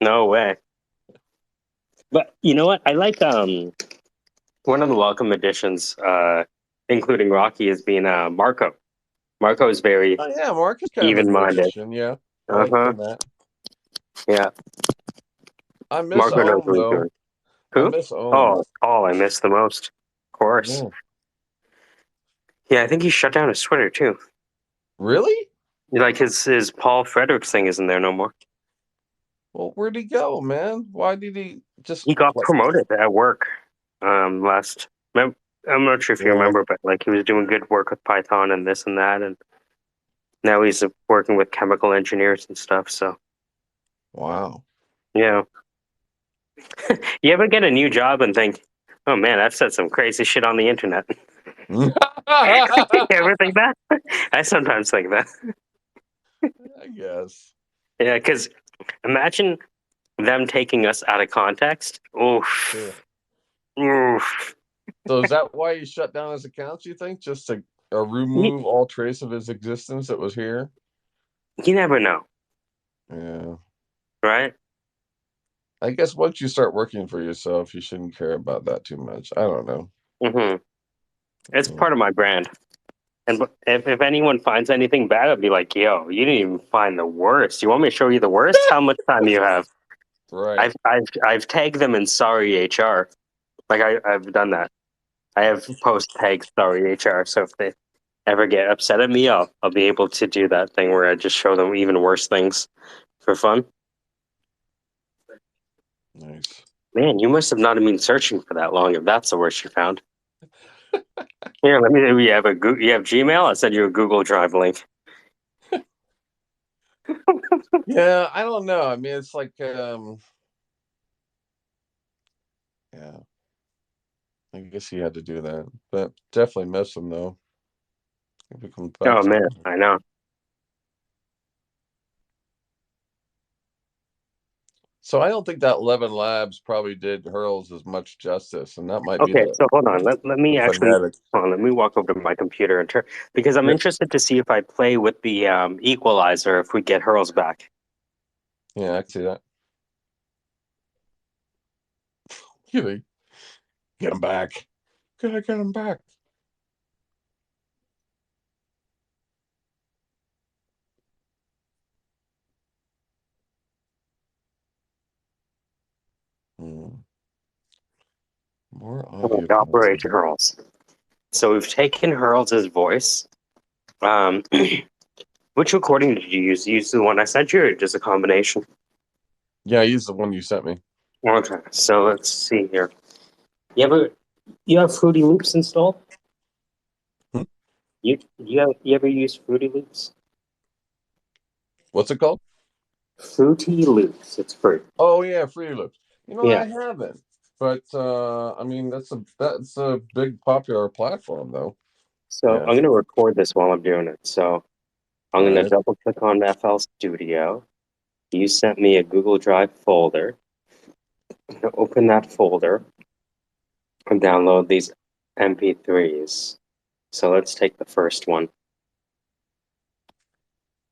No way. But you know what? I like one of the welcome additions, including Rocky, has been Marco. Marco is very Oh yeah, Mark is kind of a good even-minded. addition. Yeah, I Uh like huh. him that. Yeah. I miss Marco knows Ohm what he's though. doing. I Who? miss Ohm. Oh, Paul, I miss the most. Of course. Yeah. Yeah, I think he shut down his Twitter too. Really? Like his Paul Fredericks thing isn't there no more. Well, where'd he go, man? Why did he just He got like? promoted at work. Last. I'm not sure if you Yeah. remember, but like he was doing good work with Python and this and that, and now he's working with chemical engineers and stuff. So Wow. yeah. You ever get a new job and think, oh man, I've said some crazy shit on the internet? You ever think that? I sometimes think that. I guess. Yeah, because imagine them taking us out of context. Oof. Oof. So is that why he shut down his accounts? You think just to remove all trace of his existence that was here? You never know, Yeah. right? I guess once you start working for yourself, you shouldn't care about that too much. I don't know. Mm-hmm. It's part of my brand. And if anyone finds anything bad, I'd be like, yo, you didn't even find the worst. You want me to show you the worst? How much time do you have? Right. I've tagged them in sorry HR. Like I've done that. I have post tags sorry HR. So if they ever get upset at me, I'll be able to do that thing where I just show them even worse things for fun. Nice. Man, you must have not been searching for that long if that's the worst you found. Here, let me. You have you have Gmail. I'll send you a Google Drive link. Yeah, I don't know. I mean, it's like, yeah, I guess he had to do that, but definitely miss him though. If he comes back Oh man, sometime. I know. So I don't think that ElevenLabs probably did Hurls as much justice, and that might be Okay, so hold on. Let the me actually fanatic. hold on. Let me walk over to my computer and turn because I'm Yep. interested to see if I play with the equalizer if we get hurls back. Yeah, I can see that. Get him back. Gotta get him back. More audio. Operation Hurls. So we've taken Hurls' voice. Which recording did you use? Use the one I sent you, or just a combination? Yeah, I used the one you sent me. Okay, so let's see here. You have Fruity Loops installed? You ever use Fruity Loops? What's it called? Fruity Loops. It's free. Oh yeah, Fruity Loops. You know, Yeah. I haven't, but I mean that's a big popular platform though. So Yeah. I'm going to record this while I'm doing it. So I'm going to Alright. double click on FL Studio. You sent me a Google Drive folder. I'm going to open that folder and download these MP3s. So let's take the first one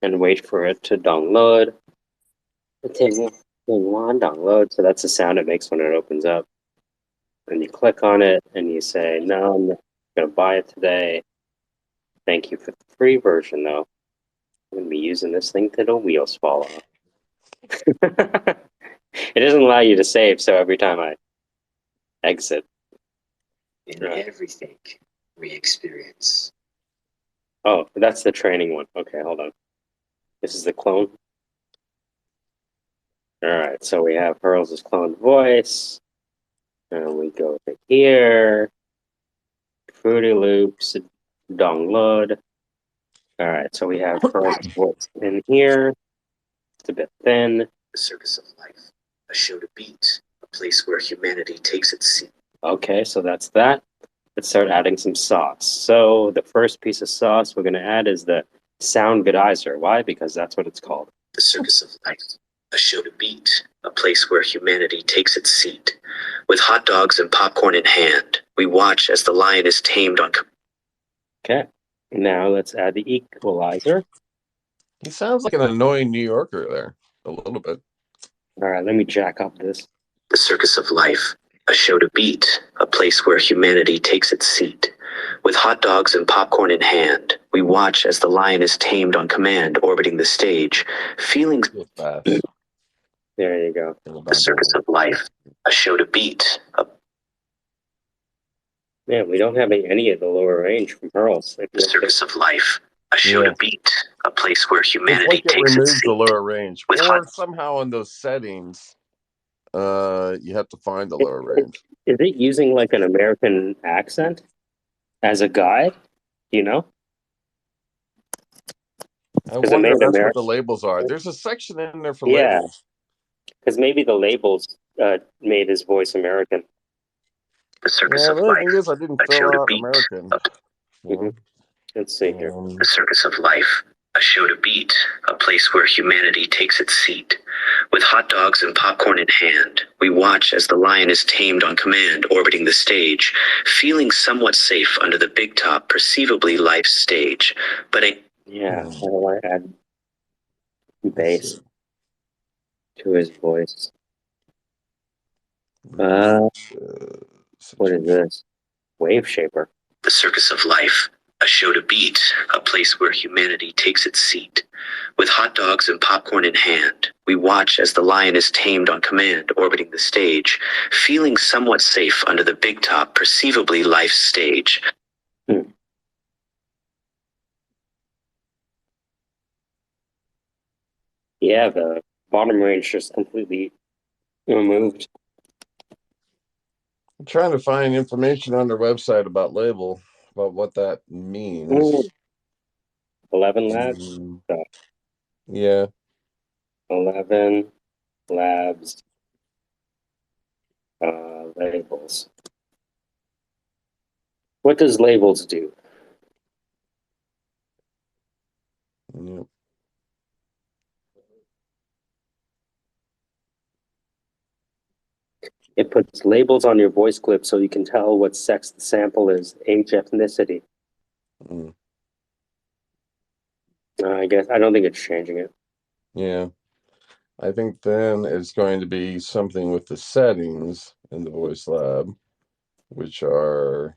and wait for it to download. Thing one, download. So that's the sound it makes when it opens up. And you click on it and you say, no, I'm going to buy it today. Thank you for the free version, though. I'm going to be using this thing till the wheels fall off. It doesn't allow you to save, so every time I exit. In everything we experience. Oh, that's the training one. Okay, hold on. This is the clone. Alright, so we have Hurls' cloned voice. And we go to here. Fruity Loops. Download. Alright, so we have Hurls' voice in here. It's a bit thin. The circus of life, a show to beat, a place where humanity takes its seat. Okay, so that's that. Let's start adding some sauce. So the first piece of sauce we're going to add is the Sound Goodizer. Why? Because that's what it's called. The circus of life, a show to beat, a place where humanity takes its seat. With hot dogs and popcorn in hand, we watch as the lion is tamed on. Okay, now let's add the equalizer. He sounds like an annoying New Yorker there, a little bit. All right, let me jack up this. The Circus of Life, a show to beat, a place where humanity takes its seat. With hot dogs and popcorn in hand, we watch as the lion is tamed on command, orbiting the stage, feeling... There you go. The Circus of Life, a show to beat, Yeah, we don't have any of the lower range from Pearls. The Circus of Life, a show to beat, a place where It's humanity like it takes its removes the seat. lower range, With or hot... somehow in those settings, you have to find the lower range. Is it using like an American accent as a guide? You know? I Because it wonder made if that's what America. the labels are. There's a section in there for Yeah, labels. because maybe the labels made his voice American. The Circus Yeah, of the only thing Life, is I didn't a show fill to out beat. American. Let's see here. The Circus of Life, a show to beat, a place where humanity takes its seat. With hot dogs and popcorn in hand, we watch as the lion is tamed on command, orbiting the stage, feeling somewhat safe under the big top, perceivably life's stage. But Yeah, how do I add bass to his voice? What is this? Wave Shaper. The Circus of Life, a show to beat, a place where humanity takes its seat. With hot dogs and popcorn in hand, we watch as the lion is tamed on command, orbiting the stage, feeling somewhat safe under the big top, perceivably life's stage. Yeah, the bottom range just completely removed. I'm trying to find information on their website about label, about what that means. 11Labs. Yeah. 11Labs labels. What does labels do? Yep. It puts labels on your voice clip so you can tell what sex the sample is, age, ethnicity. I guess I don't think it's changing it. Yeah. I think then it's going to be something with the settings in the voice lab, which are,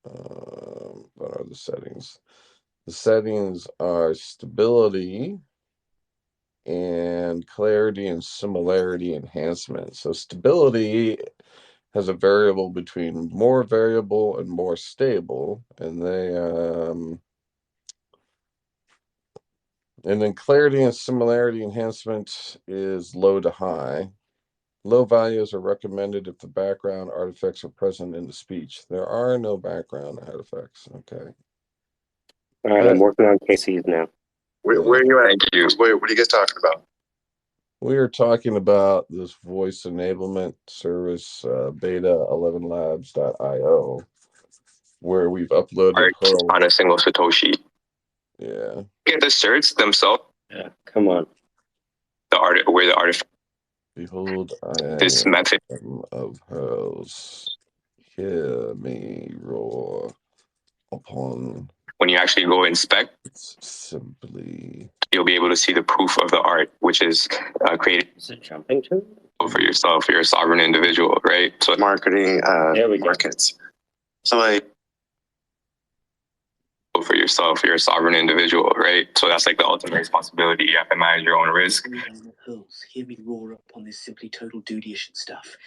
what are the settings? The settings are stability and clarity and similarity enhancement. So stability has a variable between more variable and more stable, and and then clarity and similarity enhancement is low to high. Low values are recommended if the background artifacts are present in the speech. There are no background artifacts. Okay. All right, I'm working on KCs now. Where are you at? What are you guys talking about? We are talking about this voice enablement service, beta 11labs.io, where we've uploaded Pearl. On a single Satoshi. Yeah. Get the certs themselves. Yeah, come on. Where the artifact. Behold, I This method am of hell's. Hear me roar upon. When you actually go inspect, simply you'll be able to see the proof of the art, which is created. Is it jumping to? For yourself, you're a sovereign individual, right? So Marketing there we go. markets. So like for yourself, you're a sovereign individual, right? So that's like the ultimate responsibility. You have to manage your own risk. Hear me roar up on this simply total duty-ish stuff.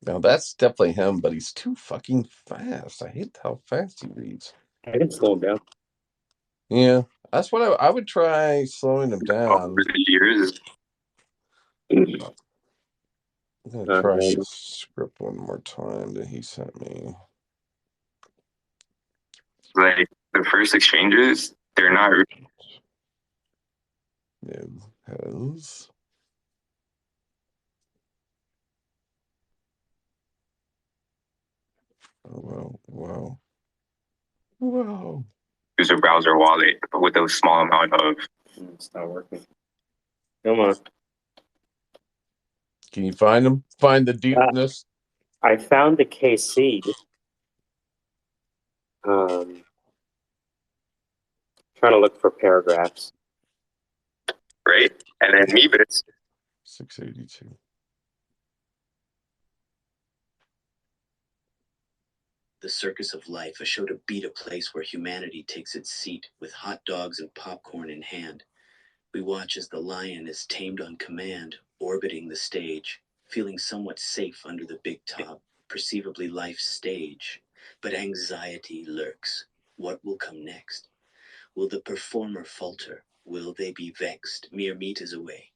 Now that's definitely him, but he's too fucking fast. I hate how fast he reads. I can slow him down. Yeah, that's what I would try slowing him down. Over the years. I'm gonna try the script one more time that he sent me. Like the first exchanges, they're not. It has. Oh, wow. Wow. Use a browser wallet with a small amount of. It's not working. Come on. Can you find him? Find the deepness? I found the KC. Trying to look for paragraphs. Right? And then Meebits. 682. The Circus of Life, a show to beat a place where humanity takes its seat with hot dogs and popcorn in hand. We watch as the lion is tamed on command, orbiting the stage, feeling somewhat safe under the big top, perceivably life's stage. But anxiety lurks. What will come next? Will the performer falter? Will they be vexed? Mere meat is away.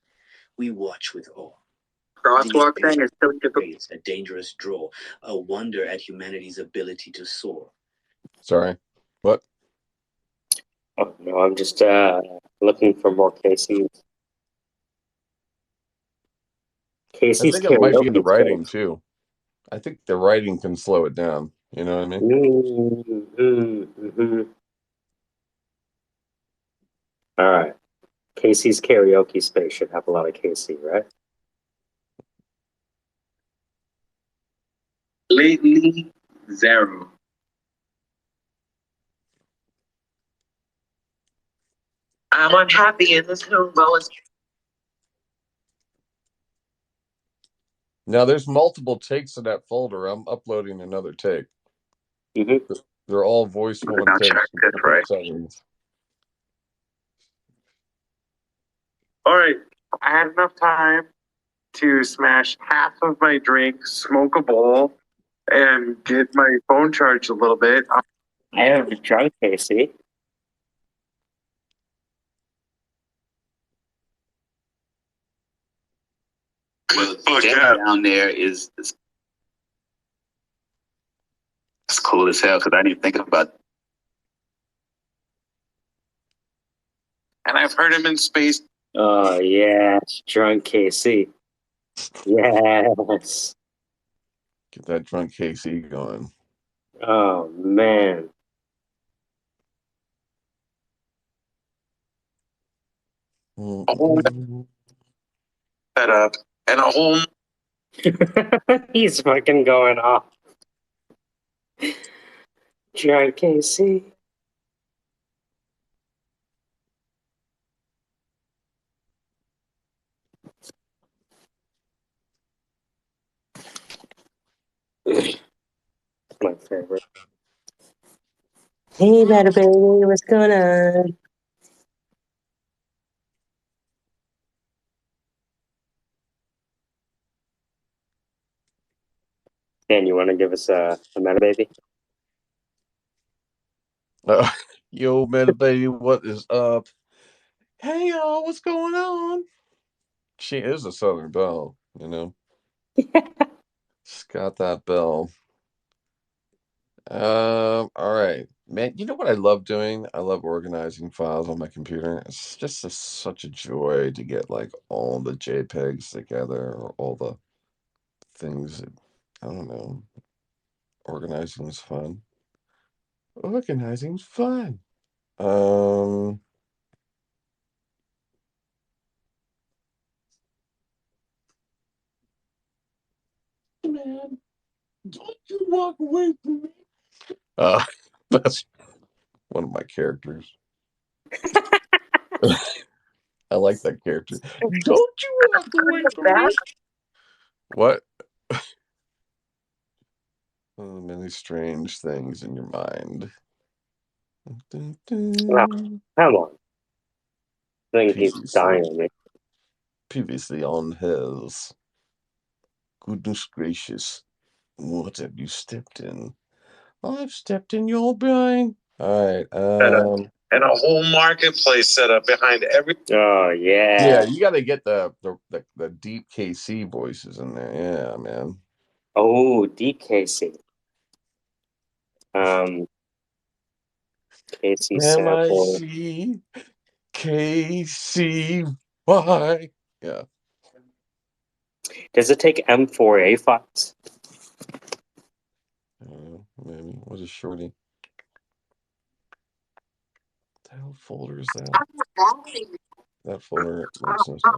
We watch with awe. Crosswalk thing is so difficult. A dangerous draw, a wonder at humanity's ability to soar. Sorry. What? Oh no, I'm just looking for more Casey. I Casey's think it might be in the karaoke writing space. too. I think the writing can slow it down. You know what I mean? Mm-hmm. All right. Casey's karaoke space should have a lot of Casey, right? Lately, zero. I'm unhappy in this room, Now there's multiple takes in that folder. I'm uploading another take. Mm-hmm. They're all voice one I'll takes. check this, Different right? settings. All right, I had enough time to smash half of my drink, smoke a bowl, and get my phone charged a little bit. I have a drunk Casey. Well, down there is it's cool as hell because I didn't think about. And I've heard him in space. Oh yes, drunk Casey. Yes. Get that drunk KC going. Oh man. A whole setup and a whole. He's fucking going off. Drunk Casey. My favorite. Hey, better baby, what's going on? Dan, you want to give us a meta baby? Yo, man, baby, what is up? Hey, y'all, what's going on? She is a Southern Belle, you know. She's got that bell. All right, man. You know what I love doing? I love organizing files on my computer. It's just such a joy to get like all the JPEGs together or all the things that, I don't know. Organizing is fun. Organizing's fun. Man, don't you walk away from me. That's one of my characters. I like that character. Don't you walk away from me. What? Oh, many strange things in your mind. Oh, come on. Thing keeps dying on me. Previously on his. Goodness gracious. What have you stepped in? I've stepped in your brain. All right. And a whole marketplace set up behind every. Oh yeah. Yeah, you got to get the deep KC voices in there. Yeah, man. Oh, deep Casey. Casey sample. MICKCY. Yeah. Does it take M4A files? Maybe. What is shorty? What the hell folder is that? That folder makes no sense. Oh,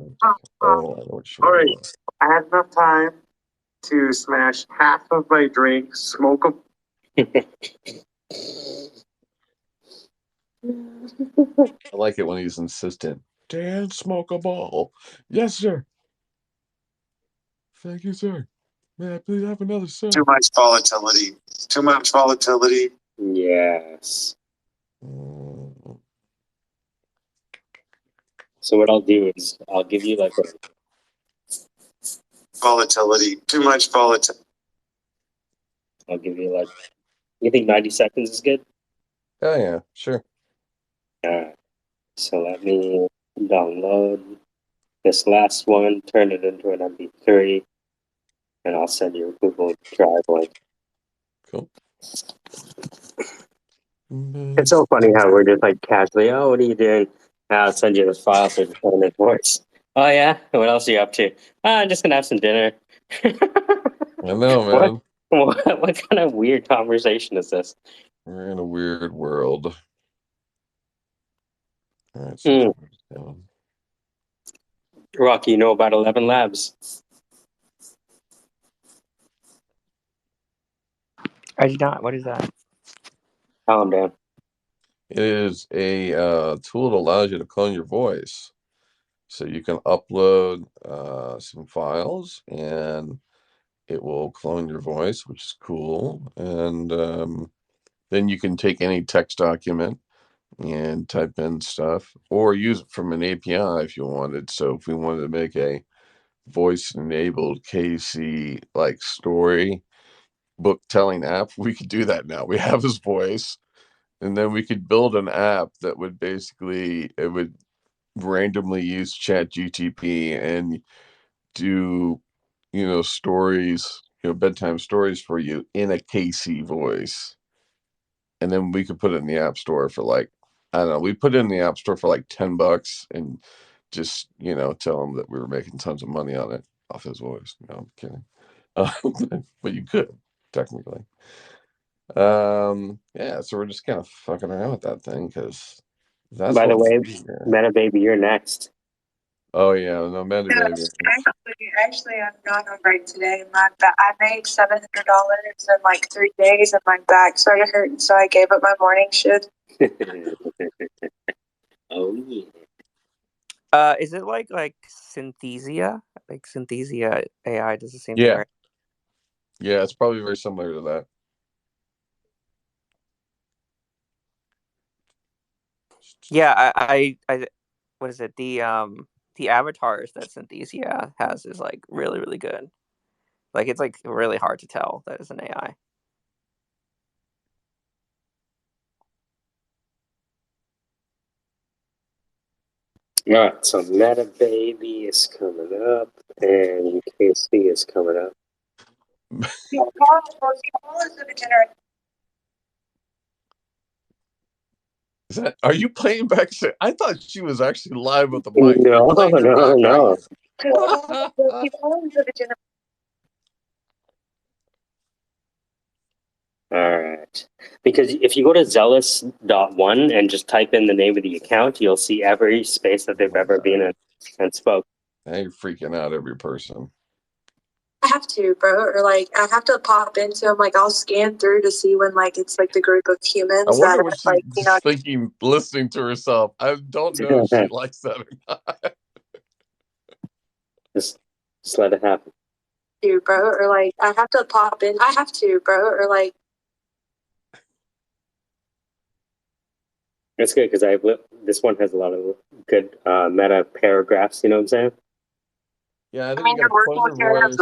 I know what All shorty right, is. I had enough time to smash half of my drink, smoke a. I like it when he's insistent. Dan, smoke a ball. Yes, sir. Thank you, sir. May I please have another sip? Too much volatility. Too much volatility. Yes. Mm. So what I'll do is I'll give you like a Volatility. Too much volatility. I'll give you like you think 90 seconds is good? Oh yeah, sure. So let me download this last one, turn it into an MP3, and I'll send you a Google Drive link. Cool. It's so funny how we're just like casually, oh, what are you doing? I'll send you this file so you can put in his voice. Oh yeah? What else are you up to? I'm just gonna have some dinner. I know, man. What kind of weird conversation is this? We're in a weird world. All right, so down. Rocky, you know about ElevenLabs? I do not. What is that? Calm down. It is a tool that allows you to clone your voice. So you can upload some files and it will clone your voice, which is cool. And then you can take any text document and type in stuff or use it from an API if you wanted. So if we wanted to make a voice-enabled KC like story book telling app, we could do that now. We have his voice. And then we could build an app that would basically, it would randomly use ChatGTP and do, stories, bedtime stories for you in a KC voice. And then we could put it in the App Store for like, I don't know, we put it in the App Store for like $10 and just, tell them that we were making tons of money on it off his voice. No, I'm kidding. But you could, technically. Yeah, so we're just kind of fucking around with that thing because that's By the what way, we do here. Meta Baby, you're next. Oh yeah, no, Mandy Baby. Actually, I'm not on break today. I made $700 in like 3 days, and my back started hurting, so I gave up my morning shift. Oh yeah. Is it like Synthesia? Like Synthesia AI does the same thing, Yeah. right? Yeah, it's probably very similar to that. Yeah, I what is it? The avatars that Synthesia has is like really, really good. Like it's like really hard to tell that it's an AI. All right, so Meta Baby is coming up, and KC is coming up. Are you playing back? I thought she was actually live with the mic. No, no. All right. Because if you go to zealous.one and just type in the name of the account, you'll see every space that they've ever been in and spoke. Now you're freaking out every person. I have to, bro, or like I have to pop into them. Like I'll scan through to see when like it's like the group of humans I wonder that what are she's like thinking, listening to herself. I don't know if she likes that or not. Just let it happen. bro, or like I have to pop in. I have to, bro, or like It's good because this one has a lot of good meta paragraphs. You know what I'm saying? Yeah, I think you got to close your voice.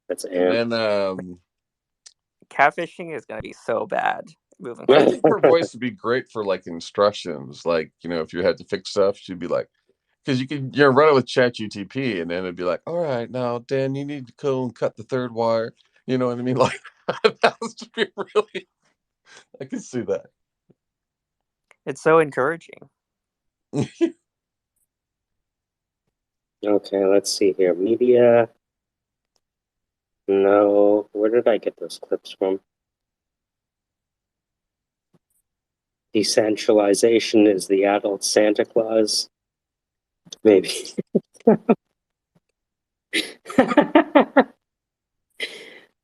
That's And then Catfishing is gonna be so bad moving I forward. think her voice would be great for like instructions. Like, if you had to fix stuff, she'd be like, because you can run it with ChatGTP and then it'd be like, all right, now Dan, you need to go and cut the third wire. You know what I mean? Like that would be really, I can see that. It's so encouraging. Okay, let's see here. Media. No, where did I get those clips from? Decentralization is the adult Santa Claus. Maybe.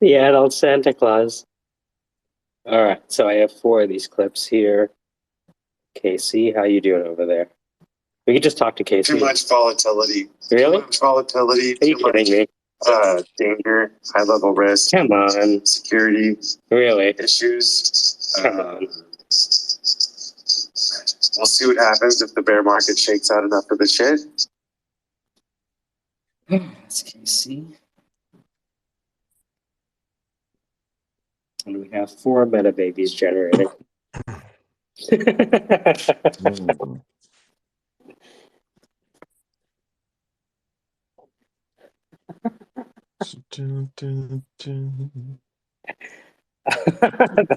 The adult Santa Claus. All right, so I have 4 of these clips here. KC, how you doing over there? We could just talk to KC. Too much volatility. Really? Too much volatility. Are you kidding me? danger, high level risk. Come on. Security. Really? Issues. Come on. We'll see what happens if the bear market shakes out enough of the shit. That's Casey. And we have 4 meta babies generated. The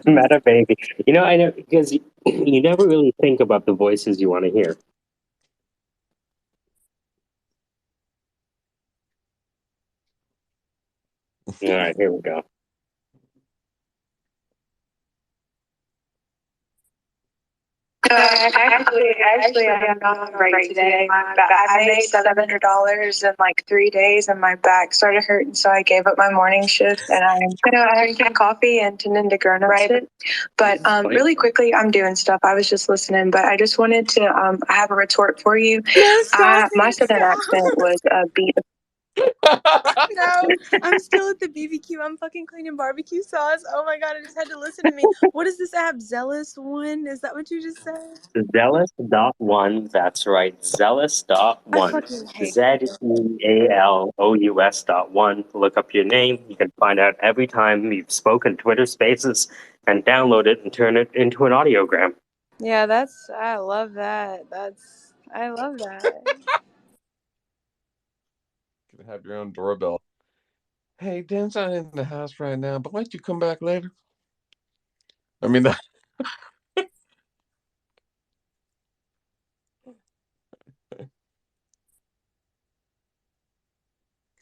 meta baby. You know, I know because you never really think about the voices you want to hear. All right, here we go. Actually, I'm not right today. I made $700 in like 3 days, and my back started hurting, so I gave up my morning shift, and I'm drinking coffee and tending to grown up shit. But really quickly, I'm doing stuff. I was just listening, but I just wanted to. I have a retort for you. My southern accent was beat. No, I'm still at the BBQ. I'm fucking cleaning barbecue sauce. Oh my god, I just had to listen to me. What is this app? Zealous One? Is that what you just said? Zealous.1, that's right. I Zealous.1. fucking hate ZEALOUS.1. Look up your name. You can find out every time you've spoken Twitter Spaces and download it and turn it into an audiogram. Yeah, I love that. I love that. You can have your own doorbell. Hey, Dan's not in the house right now, but why don't you come back later? I mean, that.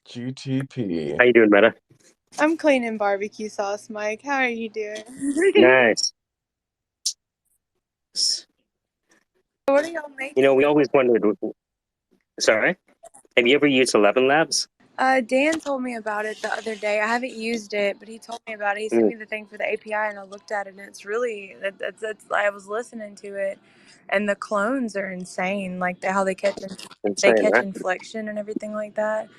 GTP. How you doing, Meta? I'm cleaning barbecue sauce, Mike. How are you doing? Nice. What are y'all making? You know, we always wondered. Sorry? Have you ever used ElevenLabs? Dan told me about it the other day. I haven't used it, but he told me about it. He sent me the thing for the API, and I looked at it, and it's really. I was listening to it, and the clones are insane. Like how they catch Insane, right? inflection and everything like that.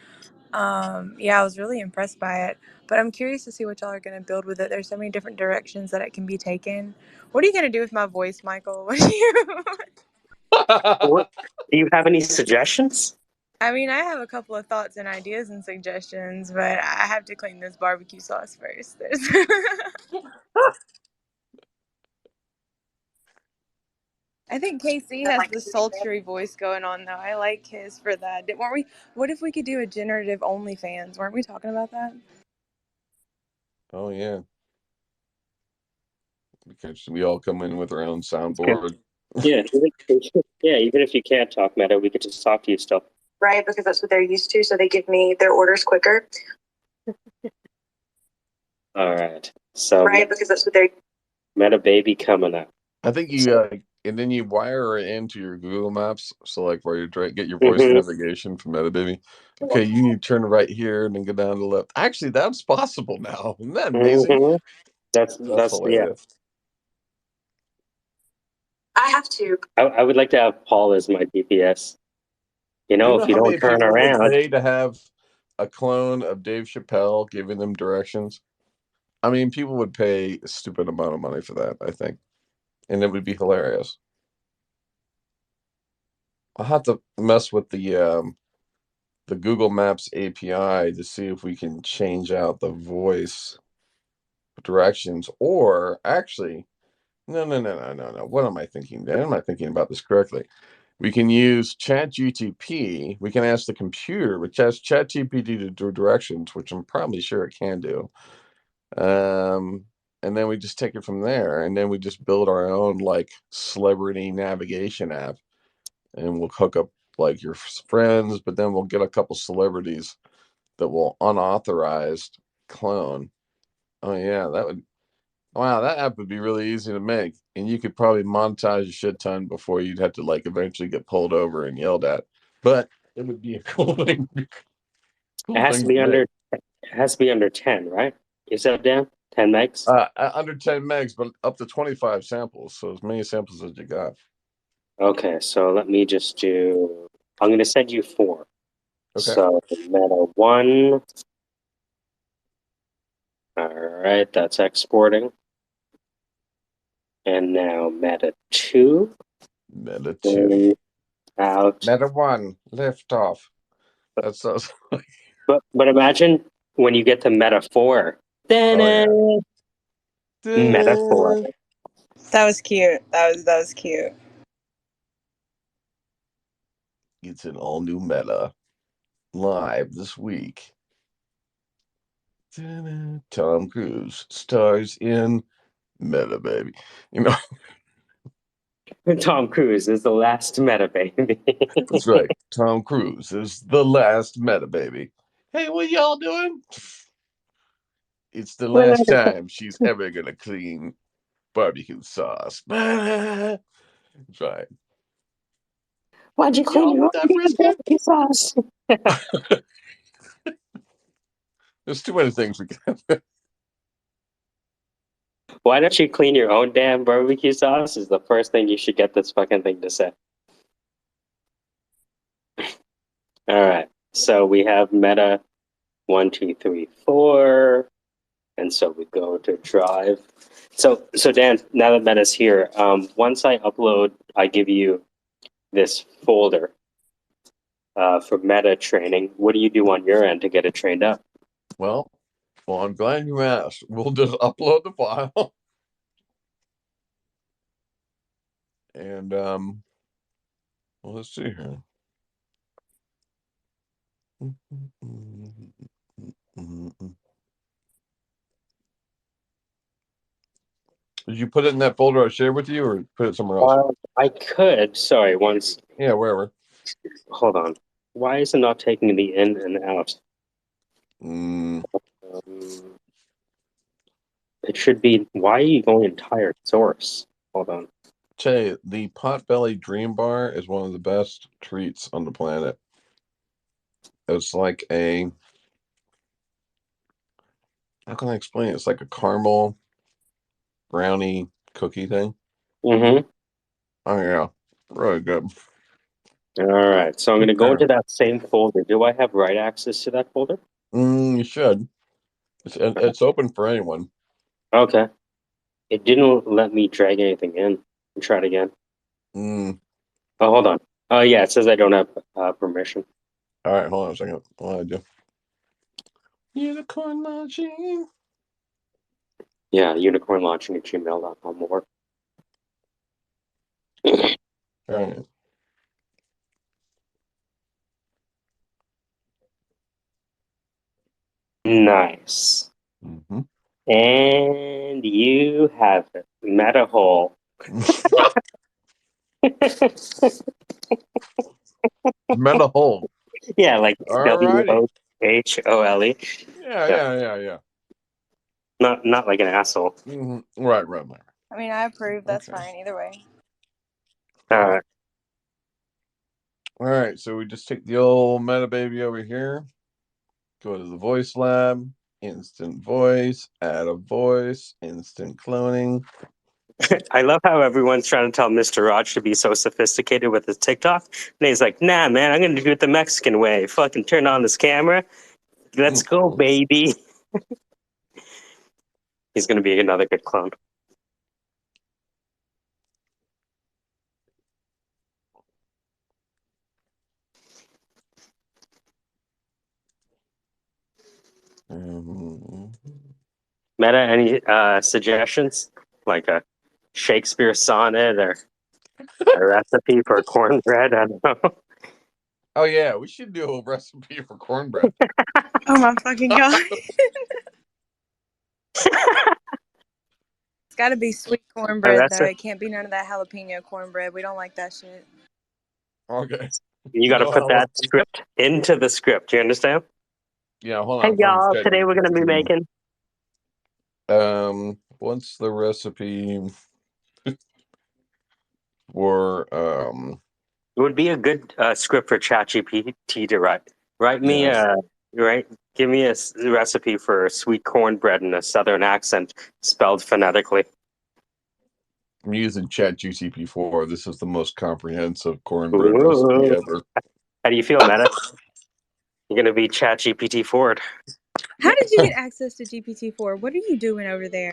Yeah, I was really impressed by it. But I'm curious to see what y'all are gonna build with it. There's so many different directions that it can be taken. What are you gonna do with my voice, Michael? What do you? What, do you have any suggestions? I mean, I have a couple of thoughts and ideas and suggestions, but I have to clean this barbecue sauce first. I think KC has the sultry voice going on, though. I like his for that. Weren't we? What if we could do a generative OnlyFans? Weren't we talking about that? Oh, yeah. Because we all come in with our own Good. soundboard. Yeah, even if you can't talk Meta, we could just talk to you still. Right, because that's what they're used to, so they give me their orders quicker. All right. So Right, because that's what they're. Meta baby coming up. I think you, and then you wire it into your Google Maps. So, like, where you get your voice navigation from MetaBaby. Okay, you need to turn right here and then go down to the left. Actually, that's possible now. Isn't that amazing? That's hilarious. I have to. I would like to have Paul as my DPS. You know, if you how don't many turn people around. would pay to have a clone of Dave Chappelle giving them directions? I mean, people would pay a stupid amount of money for that, I think. And it would be hilarious. I'll have to mess with the Google Maps API to see if we can change out the voice directions. Or actually, no. What am I thinking, Dan? Am I thinking about this correctly? We can use ChatGTP. We can ask the computer, which has ChatGPT to do directions, which I'm probably sure it can do. And then we just take it from there. And then we just build our own like celebrity navigation app. And we'll hook up like your friends, but then we'll get a couple celebrities that will unauthorized clone. Oh yeah, that app would be really easy to make. And you could probably monetize a shit ton before you'd have to like eventually get pulled over and yelled at. But it would be a cool thing. It has to be under 10, right? You said, Dan? 10 megs? Under 10 megs, but up to 25 samples. So as many samples as you got. Okay, so let me just do. I'm going to send you 4. Okay. So Meta 1, All right, that's exporting. And now Meta 2. Meta 2. Out. Meta 1, lift off. That sounds like. But imagine when you get to Meta 4. Oh, yeah. Meta 4. That was cute. That was cute. It's an all new meta live this week. Tom Cruise stars in Meta Baby. You know, Tom Cruise is the last Meta Baby. that's right. Tom Cruise is the last Meta Baby. Hey, what y'all doing? It's the last time she's ever gonna clean barbecue sauce. That's right. Why'd you clean Y'all your want that brisket? sauce? There's too many things we can. Why don't you clean your own damn barbecue sauce? Is the first thing you should get this fucking thing to say. All right. So we have Meta 1, 2, 3, 4. And so we go to Drive. So Dan, now that Meta's here, once I upload, I give you this folder for Meta training. What do you do on your end to get it trained up? Well, I'm glad you asked. We'll just upload the file. And well, let's see here. Did you put it in that folder I shared with you, or put it somewhere else? I could. Sorry, once. Yeah, wherever. Hold on. Why is it not taking the in and out? It should be. Why are you going entire source? Hold on. Tell you, the Potbelly Dream Bar is one of the best treats on the planet. It's like a. How can I explain it? It's like a caramel brownie cookie thing. Mm-hmm. Oh yeah, really good. All right, so I'm going to go into that same folder. Do I have write access to that folder? You should. It's open for anyone. Okay. It didn't let me drag anything in. Try it again. Oh, hold on. Oh, yeah, it says I don't have permission. All right, hold on a second. What I do? Unicorn launching. Yeah, unicorn launching at gmail.com will work. All right. Nice. Mm-hmm. And you have it. Meta hole. Meta hole. Yeah, like Alrighty. WHOLE. Yeah. Not like an asshole. Mm-hmm. Right. I mean, I approve. That's fine either way. All right. So we just take the old Meta Baby over here. Go to the voice lab. Instant voice. Add a voice. Instant cloning. I love how everyone's trying to tell Mr. Raj to be so sophisticated with his TikTok. And he's like, nah, man, I'm going to do it the Mexican way. Fucking turn on this camera. Let's go, baby. He's going to be another good clone. Meta, any suggestions? Like a Shakespeare sonnet or a recipe for cornbread? I don't know. Oh yeah, we should do a recipe for cornbread. Oh my fucking god. It's got to be sweet cornbread, though. It can't be none of that jalapeno cornbread. We don't like that shit. Okay. You got to put that script into the script. You understand? Yeah, hold Hey, on. y'all. Today we're going to be making. What's the recipe for It would be a good script for ChatGPT to write. Give me a recipe for sweet cornbread in a southern accent, spelled phonetically. I'm using ChatGPT 4. This is the most comprehensive cornbread recipe ever. How do you feel, Meta? You're gonna be ChatGPT Ford. How did you get access to GPT-4? What are you doing over there?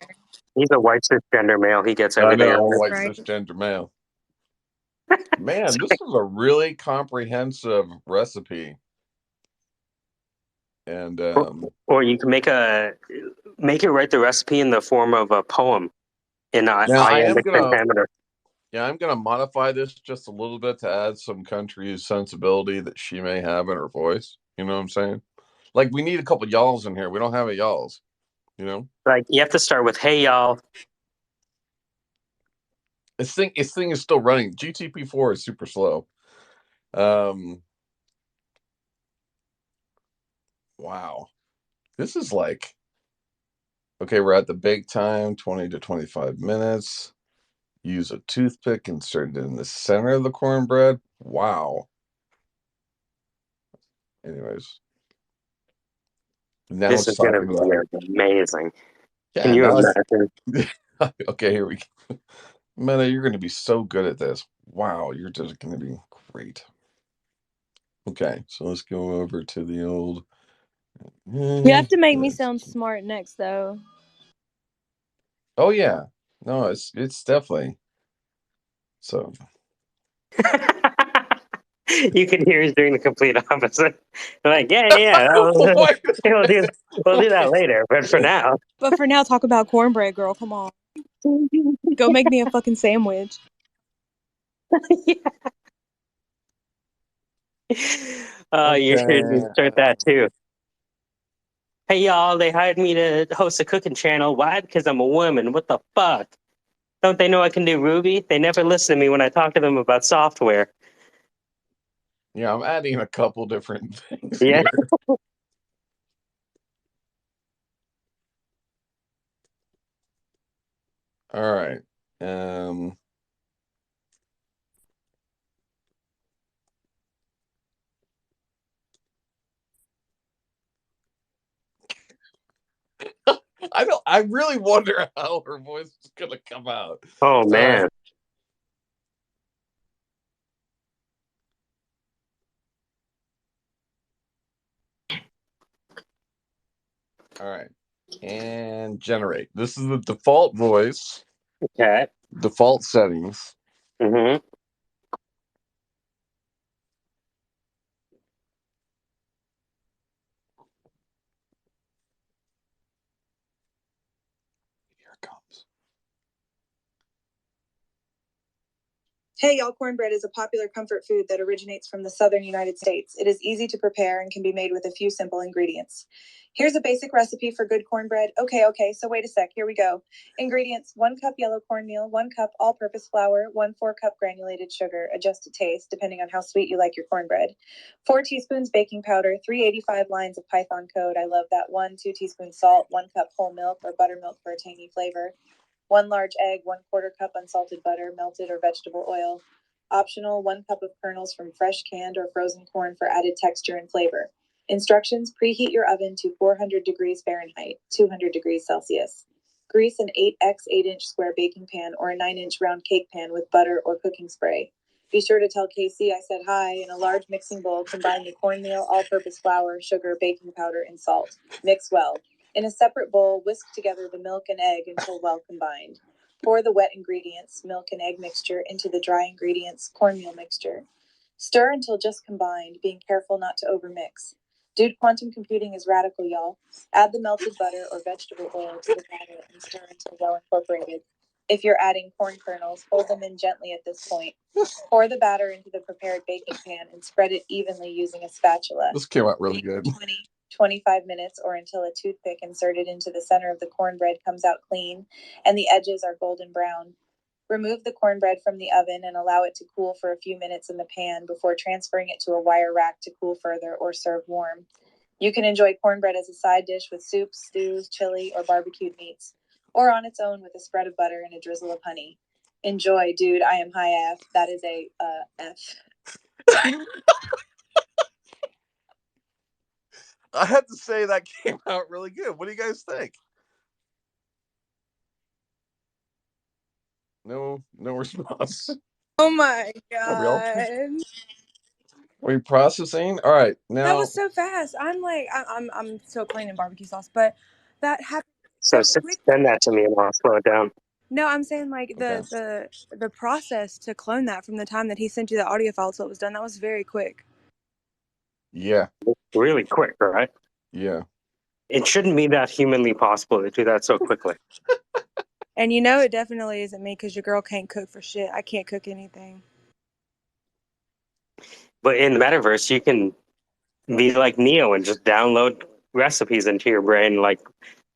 He's a white cisgender male. He gets I everything know, out I'm a of white Right. cisgender male. Man, this is a really comprehensive recipe. And Or you can make it write the recipe in the form of a poem in now iambic pentameter. I'm gonna modify this just a little bit to add some country sensibility that she may have in her voice. You know what I'm saying? Like we need a couple y'alls in here. We don't have a y'alls. You know? Like you have to start with "Hey y'all." This thing is still running. GTP4 is super slow. Wow. This is like, okay, we're at the bake time, 20 to 25 minutes. Use a toothpick, insert it in the center of the cornbread. Wow. Anyways. Now This it's is going to talking about, be amazing. yeah, Can you now it's, imagine? okay, here we go. Meta, you're going to be so good at this. Wow, you're just going to be great. Okay, so let's go over to the old. You have to make me sound smart next, though. Oh yeah, no, it's definitely so. You can hear he's doing the complete opposite. Like, yeah, we'll do that later. But for now, But for now, talk about cornbread, girl. Come on. Go make me a fucking sandwich. You should Okay. start that too. Hey y'all, they hired me to host a cooking channel. Why? Because I'm a woman. What the fuck? Don't they know I can do Ruby? They never listen to me when I talk to them about software. Yeah, I'm adding a couple different things Yeah. here. All right. I really wonder how her voice is gonna come out. Oh man. All right. And generate. This is the default voice. Okay. Default settings. Mm-hmm. Here it comes. Hey, y'all, cornbread is a popular comfort food that originates from the southern United States. It is easy to prepare and can be made with a few simple ingredients. Here's a basic recipe for good cornbread. Okay, so wait a sec. Here we go. Ingredients: 1 cup yellow cornmeal, 1 cup all purpose flour, 1 4-cup granulated sugar, adjust to taste depending on how sweet you like your cornbread, 4 teaspoons baking powder, 385 lines of Python code. I love that one. 2 teaspoons salt, 1 cup whole milk or buttermilk for a tangy flavor. 1 large egg, 1/4 cup unsalted butter, melted or vegetable oil. Optional: 1 cup of kernels from fresh canned or frozen corn for added texture and flavor. Instructions: preheat your oven to 400 degrees Fahrenheit, 200 degrees Celsius. Grease an 8x 8-inch square baking pan or a 9-inch round cake pan with butter or cooking spray. Be sure to tell Casey I said hi. In a large mixing bowl, combine the cornmeal, all-purpose flour, sugar, baking powder, and salt. Mix well. In a separate bowl, whisk together the milk and egg until well combined. Pour the wet ingredients, milk and egg mixture, into the dry ingredients, cornmeal mixture. Stir until just combined, being careful not to overmix. Dude, quantum computing is radical, y'all. Add the melted butter or vegetable oil to the batter and stir until well incorporated. If you're adding corn kernels, fold them in gently at this point. Pour the batter into the prepared baking pan and spread it evenly using a spatula. This came out really good. 25 minutes or until a toothpick inserted into the center of the cornbread comes out clean and the edges are golden brown. Remove the cornbread from the oven and allow it to cool for a few minutes in the pan before transferring it to a wire rack to cool further or serve warm. You can enjoy cornbread as a side dish with soups, stews, chili, or barbecued meats, or on its own with a spread of butter and a drizzle of honey. Enjoy, dude. I am high F. That is a F. I have to say that came out really good. What do you guys think? No response. Oh my Are we all? god. Are you processing? All right, That now. was so fast. I'm like, I'm still cleaning barbecue sauce, but that happened So so quick. send that to me and I'll slow it down. No, I'm saying like Okay. the process to clone that from the time that he sent you the audio file till it was done, that was very quick. Yeah. Really quick, right? Yeah. It shouldn't be that humanly possible to do that so quickly. And you know it definitely isn't me because your girl can't cook for shit. I can't cook anything. But in the metaverse, you can be like Neo and just download recipes into your brain like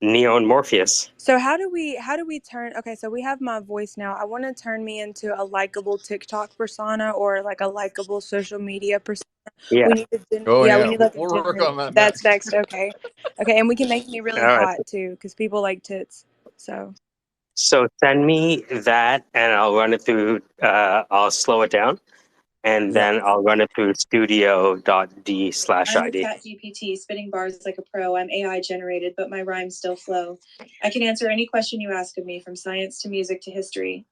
Neo and Morpheus. So how do we turn? Okay, so we have my voice now. I want to turn me into a likable TikTok persona or like a likable social media persona. Yeah. We need Oh we yeah, need like a we'll work gender. on that That's next. next. Okay, okay, and we can make me really All right. hot too because people like tits. So So send me that and I'll run it through, I'll slow it down and Yeah. then I'll run it through I'm the studio.d/ID. chat GPT, spitting bars like a pro. I'm AI generated, but my rhymes still flow. I can answer any question you ask of me, from science to music to history.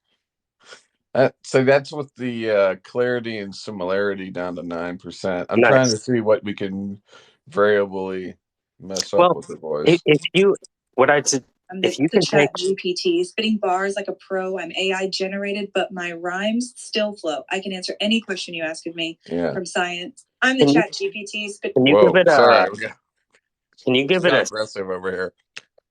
So that's with the clarity and similarity down to 9%. I'm trying to Nice. see what we can variably mess up Well, with the voice. if you, what I'd say, I'm if the you can take, chat GPT, spitting bars like a pro. I'm AI generated, but my rhymes still flow. I can answer any question you ask of me, Yeah. from science. I'm the can you, chat GPT. can you give Whoa, it sorry. a, can you give it Got a, aggressive over here.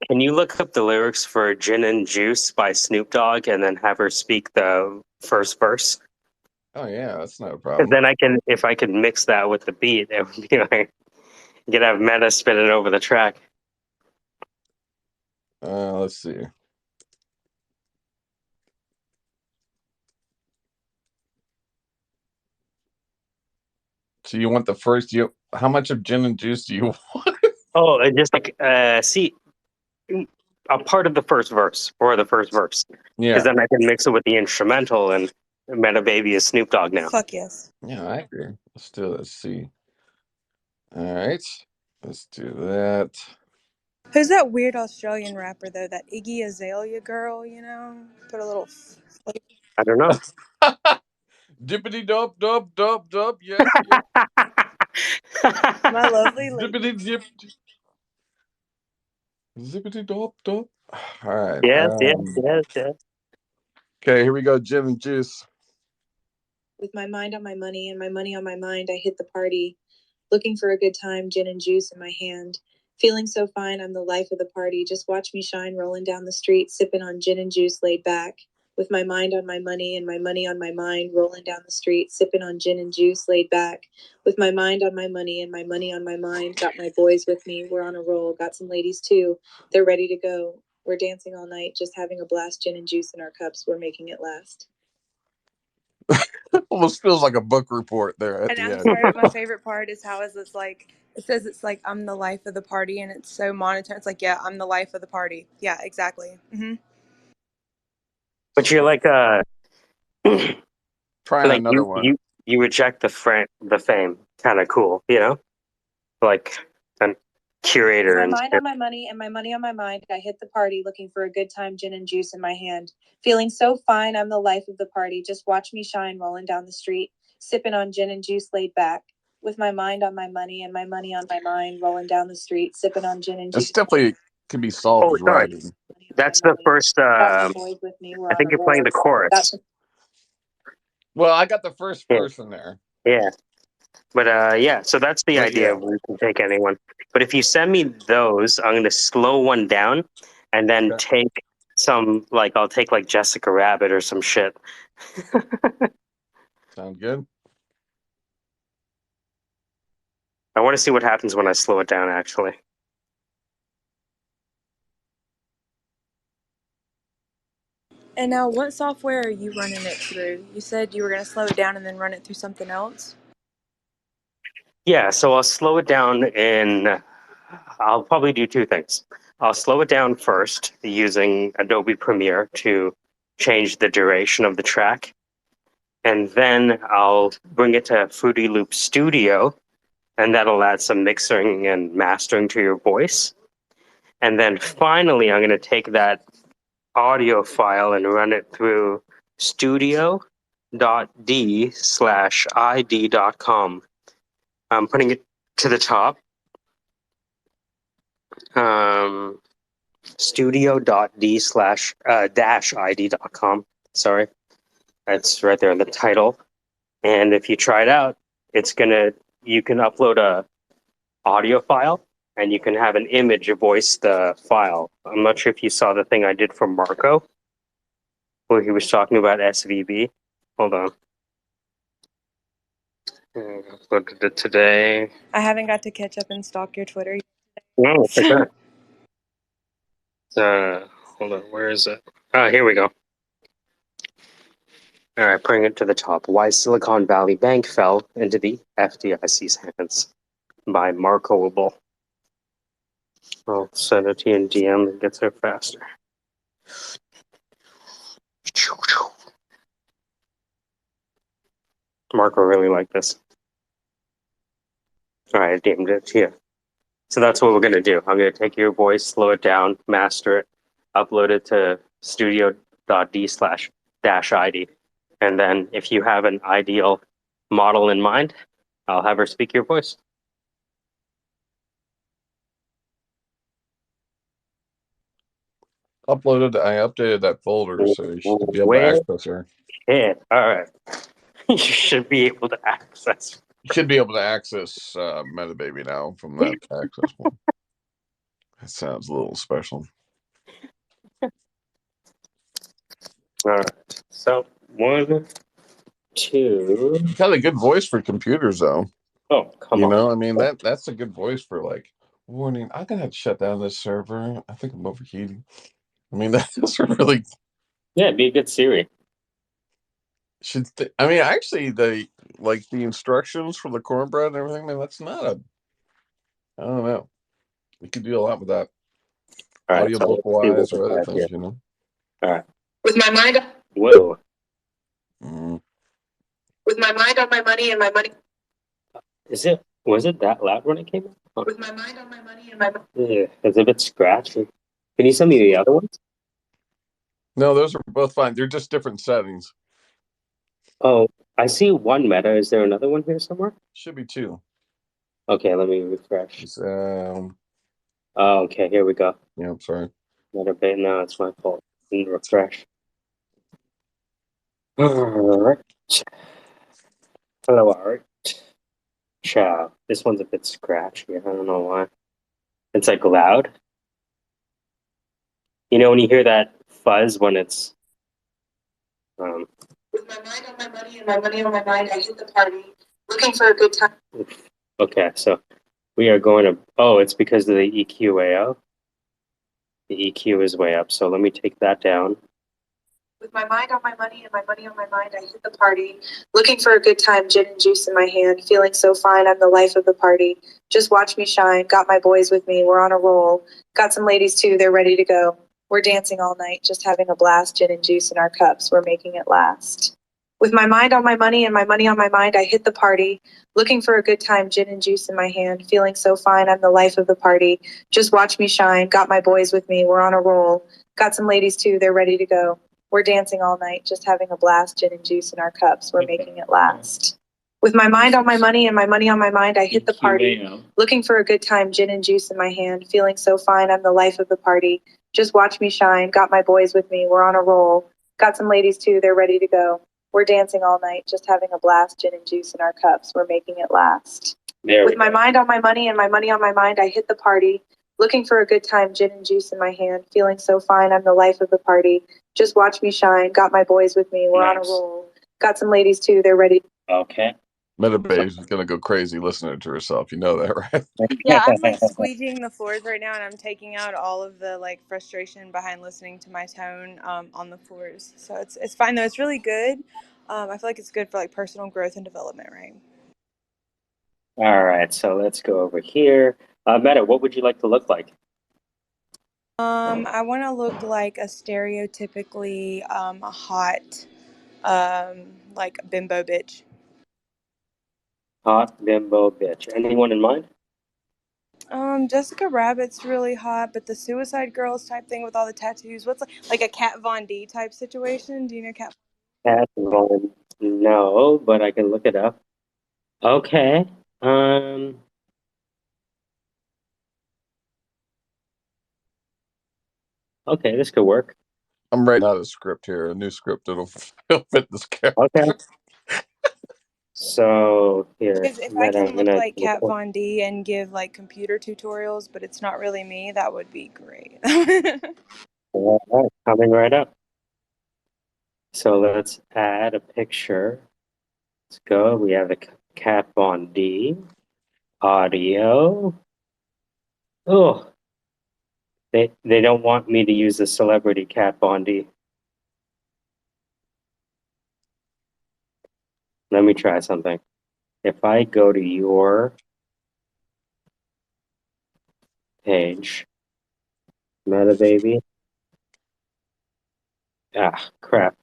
can you look up the lyrics for Gin and Juice by Snoop Dogg and then have her speak the first verse? Oh yeah, that's not a Because problem. then I can, if I could mix that with the beat, it would be like, you could have Meta spit it over the track. Let's see. So you want the first? How much of gin and juice do you want? Oh, and just like, see, a part of the first verse or the first verse. Yeah. Because then I can mix it with the instrumental and Meta Baby is Snoop Dogg now. fuck yes. Yeah, I agree. Let's do it. Let's see. All right, let's do that. Who's that weird Australian rapper though? That Iggy Azalea girl, you know? Put a little. I don't know. Dippity dop dop dop dop. Yes, yes. My lovely lady. Dippity dip. Zippity dop dop. All right. Yes. Okay, here we go. Gin and juice. With my mind on my money and my money on my mind, I hit the party, looking for a good time, gin and juice in my hand. Feeling so fine, I'm the life of the party. Just watch me shine, rolling down the street, sipping on gin and juice, laid back. With my mind on my money and my money on my mind, rolling down the street, sipping on gin and juice, laid back. With my mind on my money and my money on my mind, got my boys with me. We're on a roll. Got some ladies too. They're ready to go. We're dancing all night, just having a blast, gin and juice in our cups. We're making it last. Almost feels like a book report there at And the I'm end. sorry, but my favorite part is how it's like it says it's like I'm the life of the party, and it's so monotone. It's like, yeah, I'm the life of the party. Yeah, exactly. But you're like Trying like another one. you reject the fame. Kind of cool, you know? Like a curator With and my mind shit. on my money and my money on my mind, I hit the party looking for a good time, gin and juice in my hand. Feeling so fine, I'm the life of the party. Just watch me shine, rolling down the street, sipping on gin and juice, laid back. With my mind on my money and my money on my mind, rolling down the street, sipping on gin and It's juice. definitely can be solved Oh, with sorry. writing. That's the first. Got my boys with me. We're I on think a you're playing roll. the chorus. Well, I got the first Yeah. verse in there. Yeah. But yeah, so that's the But idea. yeah. We can take anyone. But if you send me those, I'm going to slow one down and then Okay. take some, like, I'll take like Jessica Rabbit or some shit. Sound good? I want to see what happens when I slow it down, actually. And now, what software are you running it through? You said you were going to slow it down and then run it through something else. Yeah, so I'll slow it down I'll probably do two things. I'll slow it down first using Adobe Premiere to change the duration of the track. And then I'll bring it to Fruity Loop Studio, and that'll add some mixing and mastering to your voice. And then finally, I'm going to take that audio file and run it through studio.d/id.com. I'm putting it to the top. studio.d/-id.com. Sorry. That's right there in the title. And if you try it out, you can upload a audio file and you can have an image voice the file. I'm not sure if you saw the thing I did for Marco, where he was talking about SVB. Hold on. I uploaded it today. I haven't got to catch up and stalk your Twitter yet. No, for sure. Hold on, where is it? Here we go. All right, putting it to the top. Why Silicon Valley Bank fell into the FDIC's hands by Markowable. I'll send it to you in DM. It gets there faster. Marco really liked this. All right, I DM'd it to you. So that's what we're going to do. I'm going to take your voice, slow it down, master it, upload it to studio.d/-id. And then if you have an ideal model in mind, I'll have her speak your voice. I updated that folder, so you should be able to Where? access her. Yeah, all right. You should be able to access. You should be able to access MetaBaby now from that access point. That sounds a little special. All right. So 1, 2. You got a good voice for computers, though. Oh, come on. I mean that's a good voice for like warning. I'm gonna have to shut down this server. I think I'm overheating. I mean that's really. Yeah, be a good Siri. I mean, actually, the instructions for the cornbread and everything. Man, that's not a. I don't know. You could do a lot with that. All right, Audiobook so let's see wise what or we other have things, here. you know. All right. With my mind, Whoa. with my mind on my money and my money. Was it that loud when it came out? Oh. With my mind on my money and my. Yeah, it's a bit scratchy. Can you send me the other ones? No, those are both fine. They're just different settings. Oh, I see one meta. Is there another one here somewhere? Should be 2. Okay, let me refresh. Oh, okay, here we go. Yeah, I'm sorry. Meta bait. No, it's my fault. Didn't refresh. Alright. Hello, Art. Ciao. This one's a bit scratchy. I don't know why. It's like loud. You know when you hear that fuzz when it's With my mind on my money and my money on my mind, I hit the party, looking for a good time. okay, so we are going to it's because of the EQ way up. The EQ is way up, so let me take that down. With my mind on my money and my money on my mind, I hit the party, looking for a good time, gin and juice in my hand, feeling so fine, I'm the life of the party. Just watch me shine, got my boys with me, we're on a roll. Got some ladies too, they're ready to go. We're dancing all night, just having a blast, gin and juice in our cups, we're making it last. With my mind on my money and my money on my mind, I hit the party, looking for a good time, gin and juice in my hand, feeling so fine, I'm the life of the party. Just watch me shine, got my boys with me, we're on a roll. Got some ladies too, they're ready to go. We're dancing all night, just having a blast, gin and juice in our cups. We're making it last. With my mind on my money and my money on my mind, I hit the party, looking for a good time, gin and juice in my hand, feeling so fine, I'm the life of the party. Just watch me shine, got my boys with me, we're on a roll. Got some ladies too, they're ready to go. We're dancing all night, just having a blast, gin and juice in our cups. We're making it last. With my mind on my money and my money on my mind, I hit the party, looking for a good time, gin and juice in my hand, feeling so fine, I'm the life of the party. Just watch me shine, got my boys with me, we're on a roll. Got some ladies too, they're ready. Okay. MetaBase is gonna go crazy listening to herself. You know that, right? Yeah, I'm like squeegeing the floors right now, and I'm taking out all of the like frustration behind listening to my tone on the floors. So it's fine though. It's really good. I feel like it's good for like personal growth and development, right? All right, so let's go over here. Meta, what would you like to look like? I want to look like a stereotypically a hot like bimbo bitch. Hot bimbo bitch. Anyone in mind? Jessica Rabbit's really hot, but the Suicide Girls type thing with all the tattoos. What's like a Kat Von D type situation? Do you know Kat? Cat Von? No, but I can look it up. Okay. Um. Okay, this could work. I'm writing out a script here, a new script that'll fit this character. Okay. So here, Because if I that I'm can look gonna like Kat Von D and give like computer tutorials, but it's not really me, that would be great. All right, coming right up. So let's add a picture. Let's go. We have a Cat Von D. Audio. Oh, they don't want me to use the celebrity Cat Von D. Let me try something. If I go to your page, Meta Baby. Ah, crap.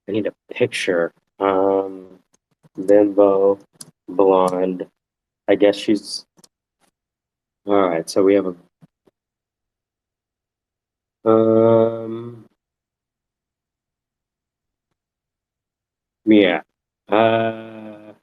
I need a picture. Bimbo, blonde. I guess she's. All right, so we have a. Yeah. Uh.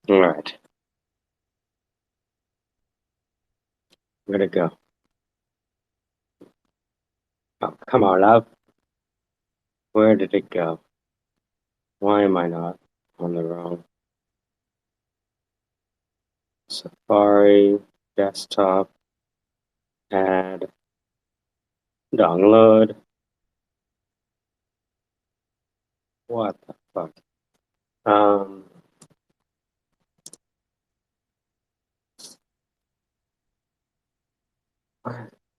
All right. Where'd it go? Oh, come on, love. Where did it go? Why am I not on the wrong Safari, desktop, add, download? What the fuck? Um,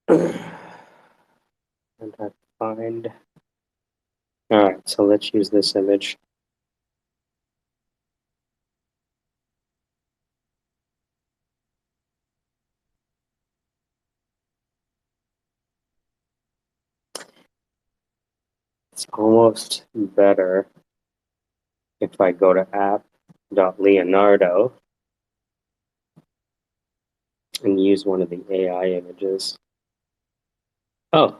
and I find. All right, so let's use this image. It's almost better if I go to app.leonardo and use one of the AI images. Oh,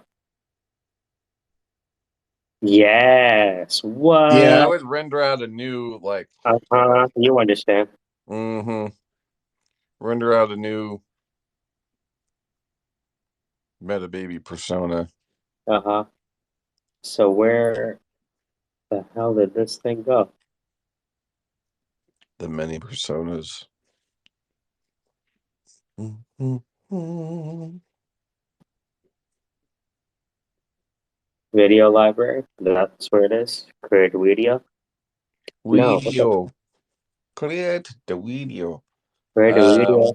yes. What? Yeah, I would render out a new like. You understand. Mm-hmm. Render out a new Meta Baby persona. Uh-huh. So where the hell did this thing go? The many personas. Video library? That's where it is. Create video? No. Video. Create the video. Create a video.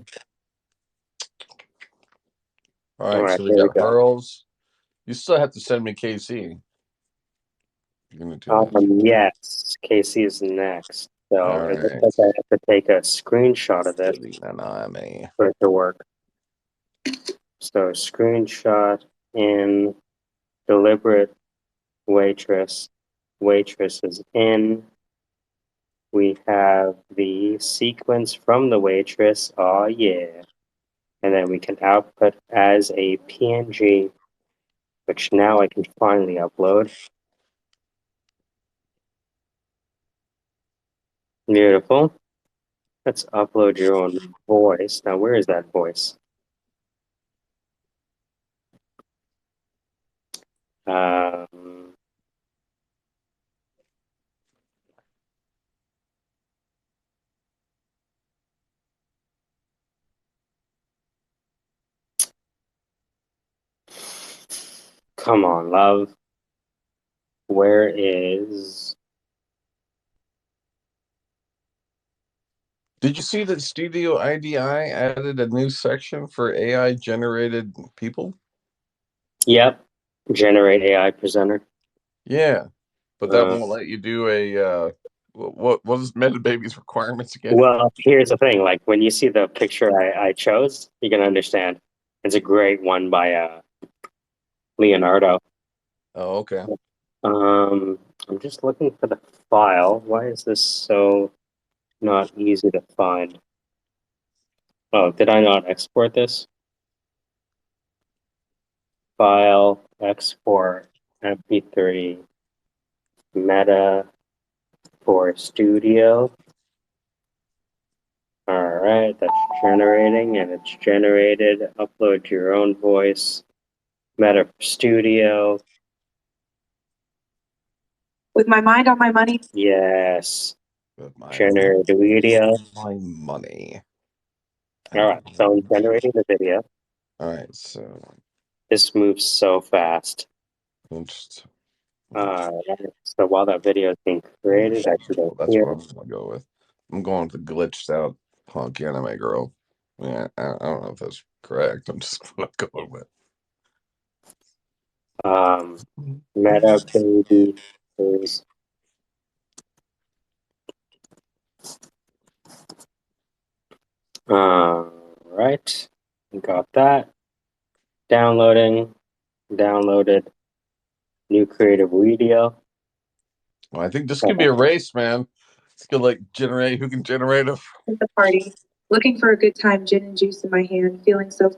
All right, All right, so we there we got go. Hurls. You still have to send me KC. You're gonna do that. Yes, Casey is next. So All it looks right. like I have to take a screenshot of this for it to work. So screenshot in deliberate waitress. Waitress is in. We have the sequence from the waitress. Oh yeah. And then we can output as a PNG, which now I can finally upload. Beautiful. Let's upload your own voice. Now, where is that voice? Um, Come on, love. Where is... Did you see that Studio IDI added a new section for AI generated people? Yep, Generate AI presenter. Yeah, but that Uh, won't let you do a what is MetaBaby's requirements again? Well, here's the thing. Like when you see the picture I chose, you can understand. It's a great one by Leonardo. Oh, okay. I'm just looking for the file. Why is this so not easy to find? Oh, did I not export this? File, export, MP3, meta for studio. All right, that's generating and it's generated. Upload your own voice. Meta for studio. With my mind on my money. Yes. With my Generate a video. my money. All right, so I'm generating the video. All right, so This moves so fast. just So while that video is being created, I can go that's here. what I'm gonna go with. I'm going with the glitched out punk anime girl. Yeah, I don't know if that's correct. I'm just gonna go with. Meta baby is right. Got that. Downloading. Downloaded. New creative video. Well, I think this could be a race, man. It's gonna like generate who can generate a. At the party. Looking for a good time, gin and juice in my hand, feeling so.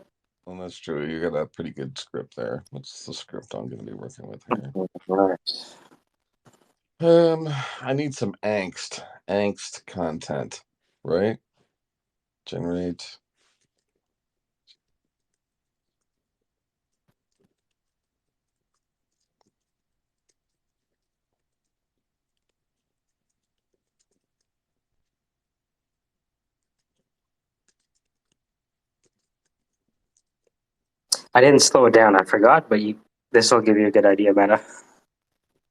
Well, that's true. You got a pretty good script there. What's the script I'm gonna be working with here? Right. I need some angst content, right? Generate. I didn't slow it down. I forgot, but this will give you a good idea, Meta.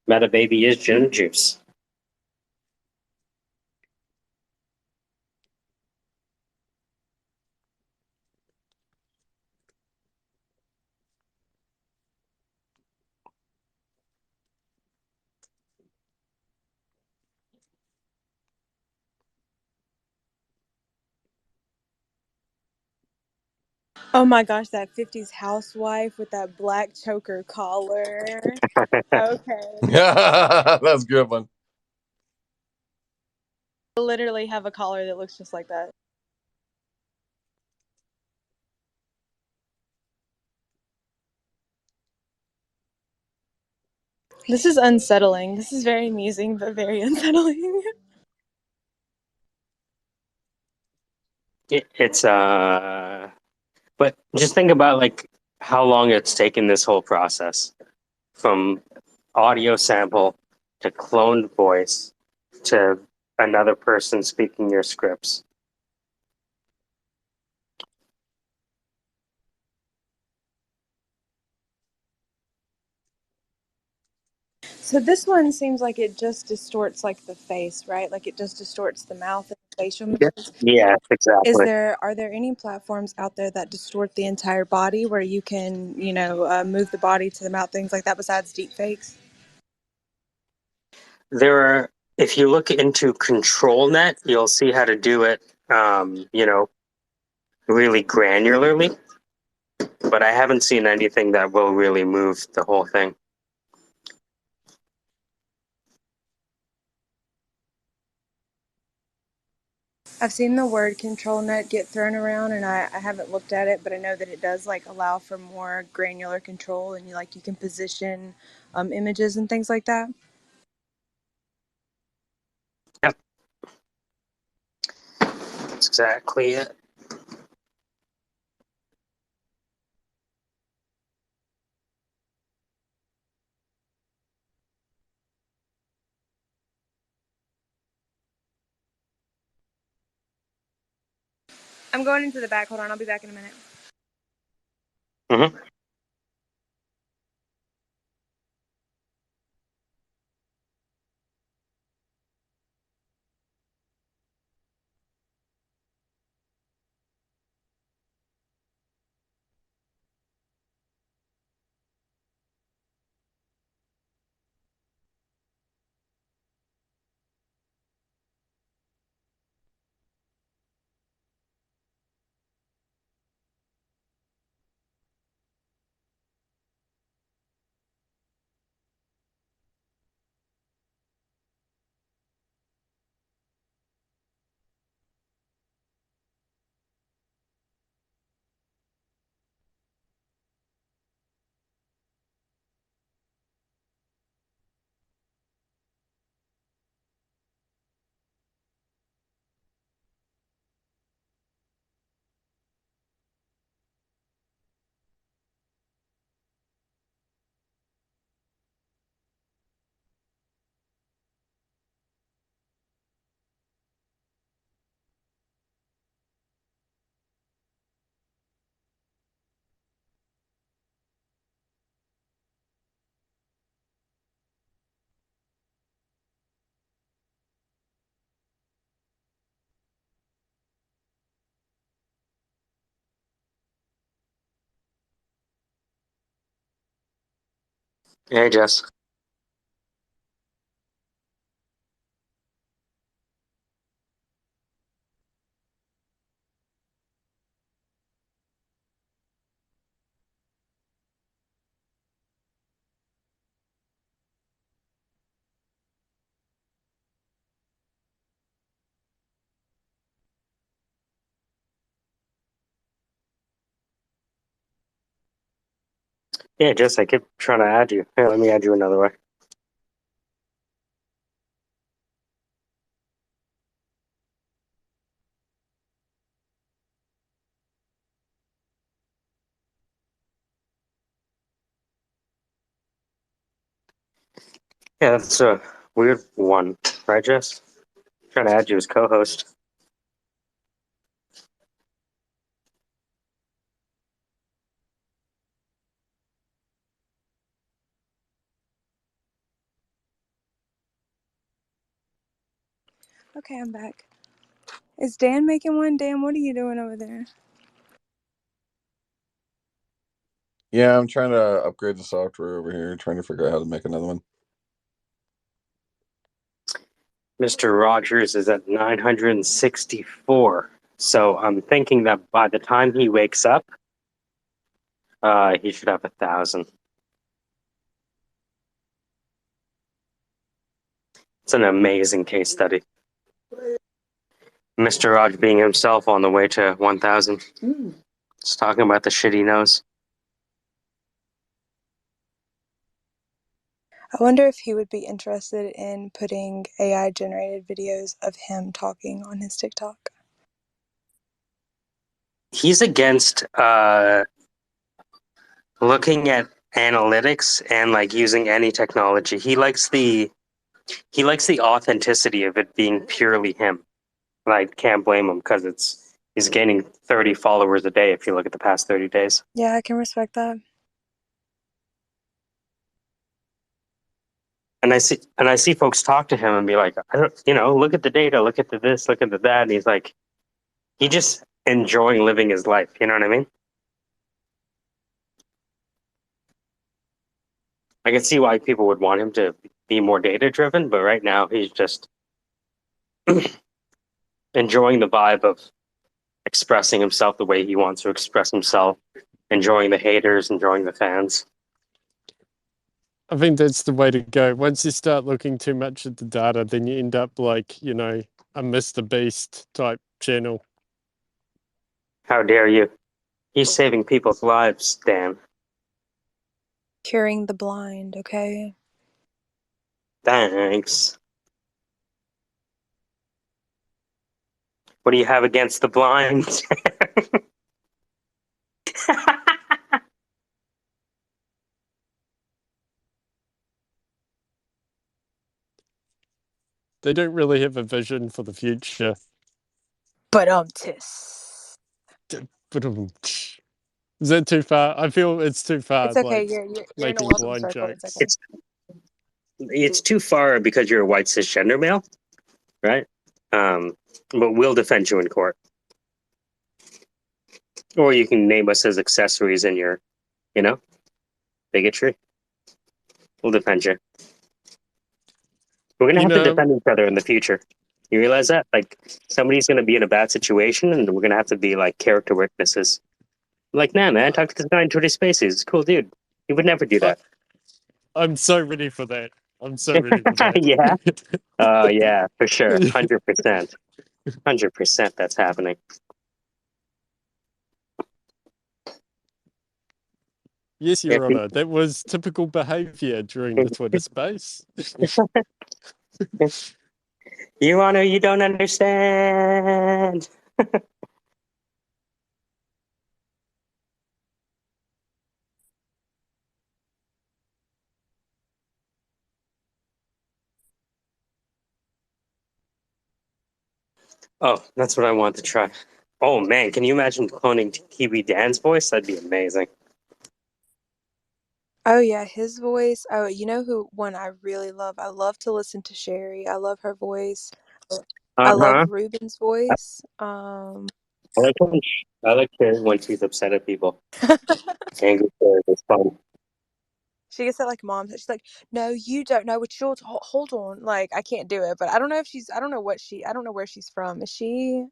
Meta baby is gin juice. Oh my gosh, that 50s housewife with that black choker collar. Okay. That's a good one. I literally have a collar that looks just like that. This is unsettling. This is very amusing, but very unsettling. It's but just think about like how long it's taken this whole process from audio sample to cloned voice to another person speaking your scripts. So this one seems like it just distorts like the face, right? Like it just distorts the mouth and facial movements. Yeah, exactly. Are there any platforms out there that distort the entire body where you can, move the body to the mouth, things like that besides deepfakes? There are, if you look into ControlNet, you'll see how to do it, really granularly. But I haven't seen anything that will really move the whole thing. I've seen the word control net get thrown around and I haven't looked at it, but I know that it does like allow for more granular control and you can position images and things like that. Yep. That's exactly it. I'm going into the back. Hold on, I'll be back in a minute. Mm-hmm. Hey, Jess. Yeah, Jess, I keep trying to add you. Here, let me add you another way. Yeah, that's a weird one, right, Jess? Trying to add you as co-host. Okay, I'm back. Is Dan making one? Dan, what are you doing over there? Yeah, I'm trying to upgrade the software over here, trying to figure out how to make another one. Mr. Rogers is at 964. So I'm thinking that by the time he wakes up, he should have 1,000. It's an amazing case study. Mr. Rogers being himself on the way to 1,000. Just talking about the shit he knows. I wonder if he would be interested in putting AI generated videos of him talking on his TikTok. He's against looking at analytics and like using any technology. He likes the authenticity of it being purely him. Like, can't blame him because he's gaining 30 followers a day if you look at the past 30 days. Yeah, I can respect that. And I see folks talk to him and be like, I don't, look at the data, look at the this, look at the that, and he's like, he just enjoying living his life. You know what I mean? I can see why people would want him to be more data driven, but right now he's just enjoying the vibe of expressing himself the way he wants to express himself, enjoying the haters, enjoying the fans. I think that's the way to go. Once you start looking too much at the data, then you end up like, a Mr. Beast type channel. How dare you? He's saving people's lives, Dan. Curing the blind, okay? Thanks. What do you have against the blind? They don't really have a vision for the future. But tis. Is that too far? I feel it's too far. It's okay. Like You're in a making welcome blind circle. jokes. It's okay. It's too far because you're a white cisgender male, right? But we'll defend you in court. Or you can name us as accessories in your, bigotry. We'll defend you. We're going to have to defend each other in the future. You realize that? Like, somebody's going to be in a bad situation and we're going to have to be like character witnesses. Like, nah, man, talk to this guy in Twitter Spaces. He's a cool dude. He would never do that. I'm so ready for that. I'm so ready for that. Yeah. Yeah, for sure. 100%. 100% that's happening. Yes, Your Honor. That was typical behavior during the Twitter space. Your Honor, you don't understand. Oh, that's what I want to try. Oh man, can you imagine cloning Kiwi Dan's voice? That'd be amazing. Oh yeah, his voice. Oh, you know who one I really love? I love to listen to Sherry. I love her voice. I love Ruben's voice. I like hearing when she's upset at people. Angry Sherry is fun. She gets that like mom. She's like, no, you don't know what you're. Hold on, like I can't do it. But I don't know if she's. I don't know what she. I don't know where she's from. Is she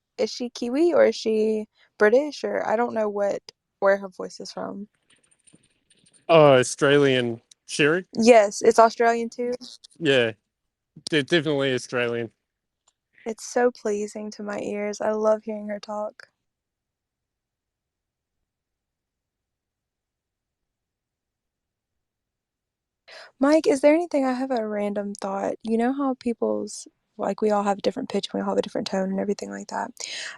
Kiwi or is she British or I don't know where her voice is from. Oh, Australian Sherry? Yes, it's Australian too. Yeah, definitely Australian. It's so pleasing to my ears. I love hearing her talk. Mike, is there anything? I have a random thought. You know how people's, like, we all have a different pitch, we all have a different tone and everything like that.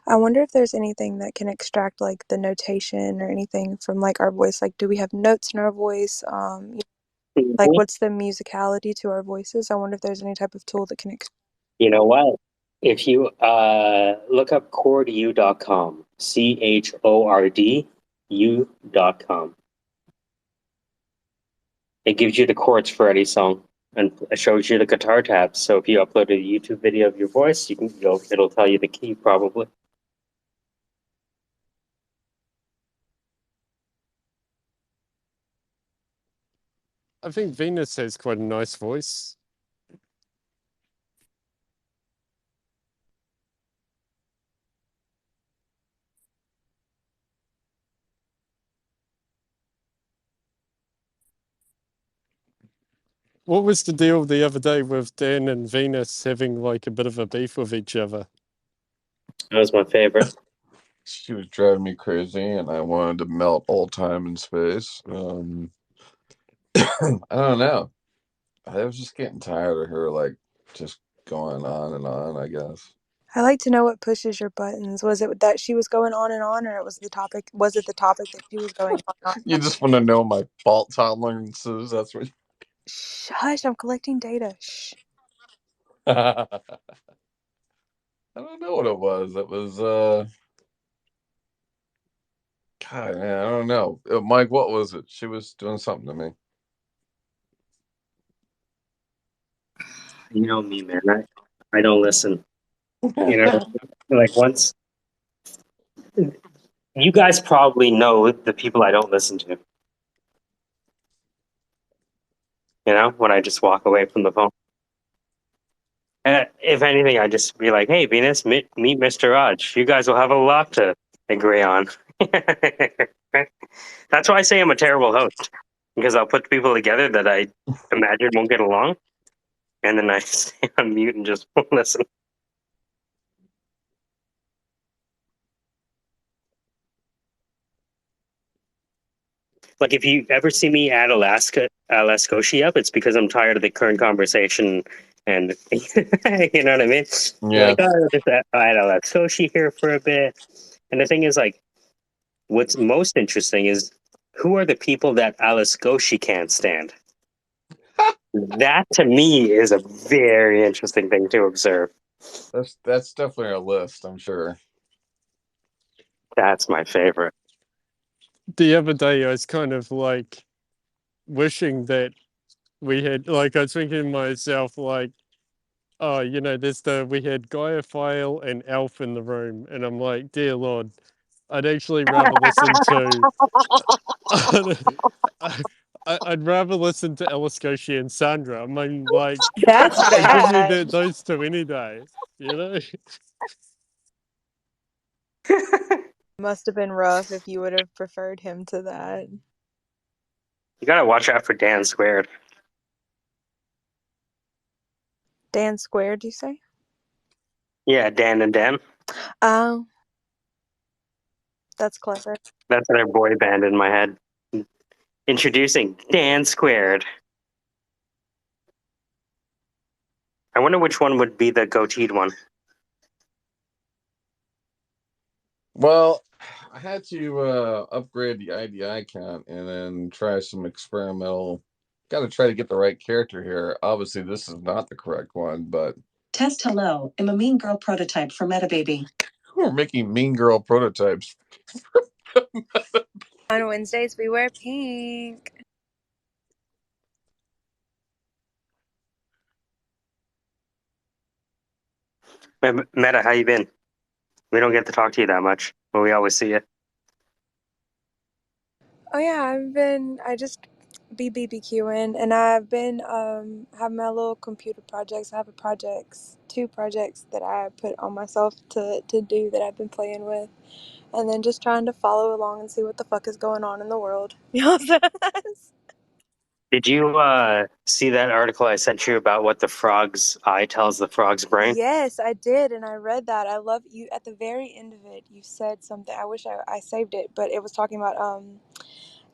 I wonder if there's anything that can extract, like, the notation or anything from, like, our voice. Like, do we have notes in our voice? Like, what's the musicality to our voices? I wonder if there's any type of tool that can You know what? If you look up chordu.com, CHORDU.com, it gives you the chords for any song and it shows you the guitar tabs. So if you upload a YouTube video of your voice, it'll tell you the key probably. I think Venus has quite a nice voice. What was the deal the other day with Dan and Venus having like a bit of a beef with each other? That was my favorite. She was driving me crazy, and I wanted to melt all time and space. I don't know. I was just getting tired of her, like, just going on and on, I guess. I like to know what pushes your buttons. Was it that she was going on and on, or it was the topic? Was it the topic that she was going on and on? You just want to know my fault tolerances. That's what. Shush! I'm collecting data. Shh. I don't know what it was. It was God, man, I don't know. Mike, what was it? She was doing something to me. You know me, man. I don't listen. You know, like once you guys probably know the people I don't listen to. You know, when I just walk away from the phone. If anything, I just be like, "Hey, Venus, meet Mr. Raj. You guys will have a lot to agree on." That's why I say I'm a terrible host because I'll put people together that I imagine won't get along, and then I stay on mute and just listen. Like if you ever see me add Alaskoshi up, it's because I'm tired of the current conversation, and you know what I mean. Yeah. Like, oh, just add Alaskoshi here for a bit. And the thing is, like, what's most interesting is who are the people that Alaskoshi can't stand. That to me is a very interesting thing to observe. That's definitely a list, I'm sure. That's my favorite. The other day, I was kind of like wishing that we had, like, I was thinking to myself, like, oh, you know, we had Gaiaphile and Alf in the room, and I'm like, dear Lord, I'd actually rather listen to, I'd rather listen to Alaskoshi and Sandra. I mean, like, That's give me bad. those two any day, you know? Must have been rough if you would have preferred him to that. You gotta watch out for Dan Squared. Dan Squared, you say? Yeah, Dan and Dan. Oh, that's clever. That's their boy band in my head. Introducing Dan Squared. I wonder which one would be the goateed one. Well, I had to upgrade the IDI count and then try some experimental. Got to try to get the right character here. Obviously, this is not the correct one, but Test hello. I'm a mean girl prototype for MetaBaby. we're making mean girl prototypes. On Wednesdays, we wear pink. Meta, how you been? We don't get to talk to you that much, but we always see you. Oh yeah, be BBQing, and I've been having my little computer projects. I have two projects that I put on myself to do that I've been playing with, and then just trying to follow along and see what the fuck is going on in the world. You know what I'm saying? Did you see that article I sent you about what the frog's eye tells the frog's brain? Yes, I did, and I read that. I love you. At the very end of it, you said something. I wish I saved it, but it was talking about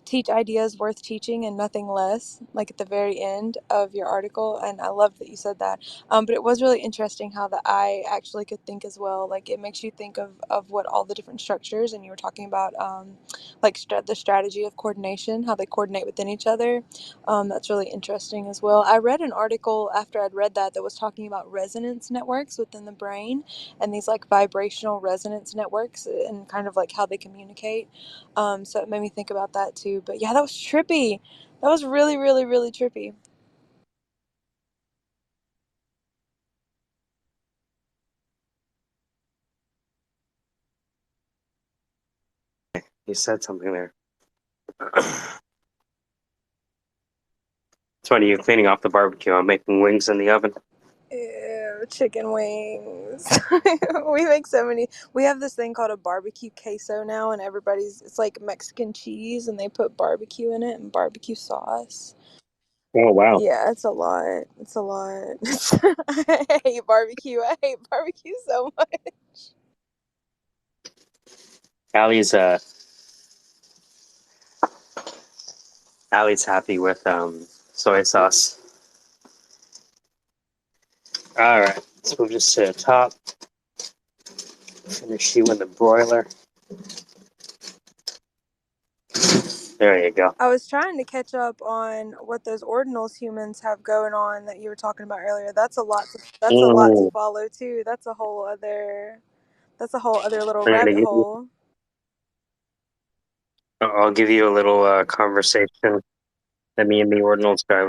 teach ideas worth teaching and nothing less, like at the very end of your article, and I love that you said that. But it was really interesting how the eye actually could think as well. Like it makes you think of what all the different structures, and you were talking about like the strategy of coordination, how they coordinate within each other. That's really interesting as well. I read an article after I'd read that was talking about resonance networks within the brain, and these like vibrational resonance networks, and kind of like how they communicate. So it made me think about that too. But yeah, that was trippy. That was really, really, really trippy. You said something there. It's funny, you're cleaning off the barbecue. I'm making wings in the oven. Ew, chicken wings. We make so many. We have this thing called a barbecue queso now, and it's like Mexican cheese, and they put barbecue in it and barbecue sauce. Oh, wow. Yeah, it's a lot. It's a lot. I hate barbecue. I hate barbecue so much. Allie's happy with soy sauce. All right, let's move this to the top. Finish you in the broiler. There you go. I was trying to catch up on what those ordinals humans have going on that you were talking about earlier. That's a lot. That's a lot to follow too. That's a whole other. That's a whole other little I'm gonna rabbit give you, hole. I'll give you a little conversation that me and the ordinals guy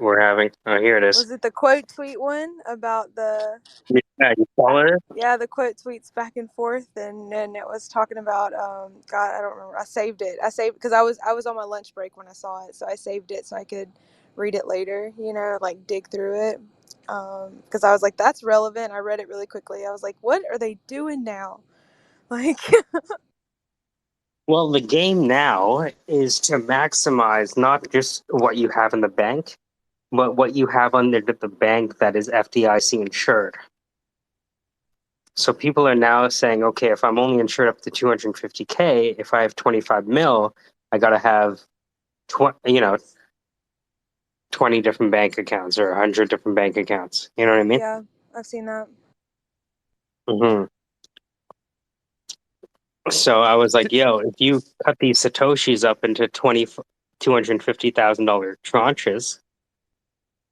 were having. Oh, here it is. Was it the quote tweet one about the? Yeah, you follow it? Yeah, the quote tweets back and forth, and it was talking about God, I don't remember. I saved it. I saved because I was on my lunch break when I saw it, so I saved it so I could read it later. You know, like dig through it. Because I was like, that's relevant. I read it really quickly. I was like, what are they doing now? Like, Well, the game now is to maximize not just what you have in the bank, but what you have under the bank that is FDIC insured. So people are now saying, okay, if I'm only insured up to 250K, if I have 25 mil, I got to have 20 different bank accounts or 100 different bank accounts. You know what I mean? yeah, I've seen that. Mm-hmm. So I was like, yo, if you cut these Satoshis up into $250,000 tranches,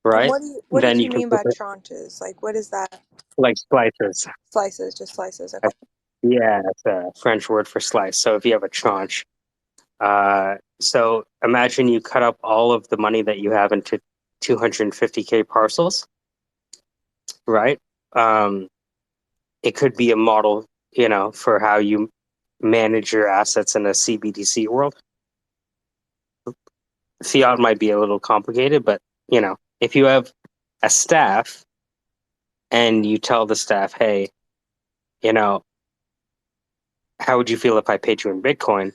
And right? what did Then you you can mean put by it tranches? Like, what is that? like slices. Slices, just slices. Okay. Yeah, it's a French word for slice. So if you have a tranche, so imagine you cut up all of the money that you have into 250K parcels, right? It could be a model, for how you manage your assets in a CBDC world. Fiat might be a little complicated, but if you have a staff and you tell the staff, hey, how would you feel if I paid you in Bitcoin?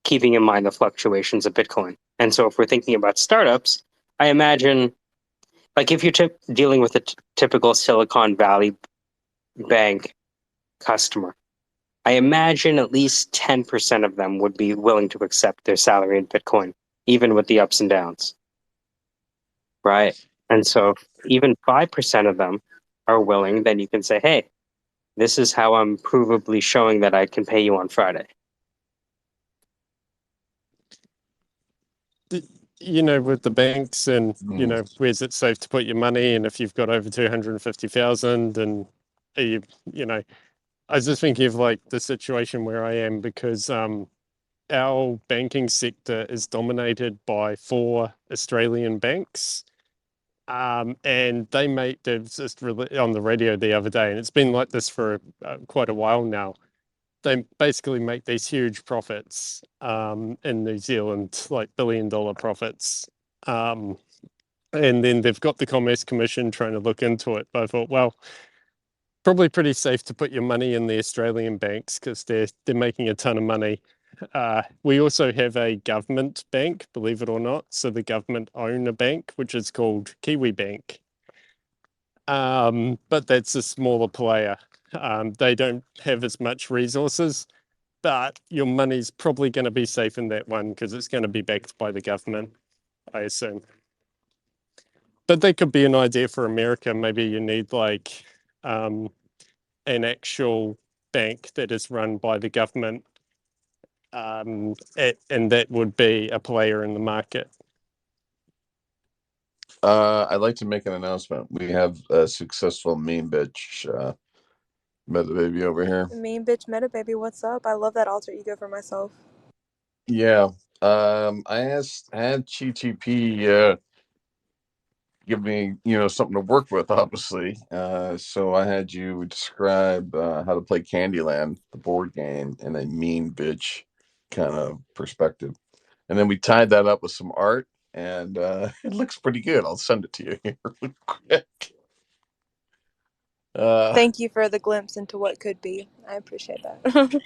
Keeping in mind the fluctuations of Bitcoin. And so if we're thinking about startups, I imagine, like if you're dealing with a typical Silicon Valley bank customer, I imagine at least 10% of them would be willing to accept their salary in Bitcoin, even with the ups and downs. Right. And so if even 5% of them are willing, then you can say, hey, this is how I'm provably showing that I can pay you on Friday. With the banks and, where's it safe to put your money? And if you've got over 250,000 and you, I was just thinking of like the situation where I am because our banking sector is dominated by 4 Australian banks. And there was just on the radio the other day, and it's been like this for quite a while now. they basically make these huge profits in New Zealand, like billion-dollar profits. And then they've got the Commerce Commission trying to look into it. But I thought, well, probably pretty safe to put your money in the Australian banks because they're making a ton of money. We also have a government bank, believe it or not. So the government own a bank, which is called Kiwi Bank. But that's a smaller player. They don't have as much resources, but your money's probably going to be safe in that one because it's going to be backed by the government, I assume. But that could be an idea for America. Maybe you need like an actual bank that is run by the government, and that would be a player in the market. I'd like to make an announcement. We have a successful meme bitch meta baby over here. Mean bitch meta baby, what's up? I love that alter ego for myself. Yeah. I had GTP give me, something to work with, obviously. So I had you describe how to play Candyland, the board game, in a mean bitch kind of perspective. And then we tied that up with some art, and it looks pretty good. I'll send it to you here really quick. Thank you for the glimpse into what could be. I appreciate that.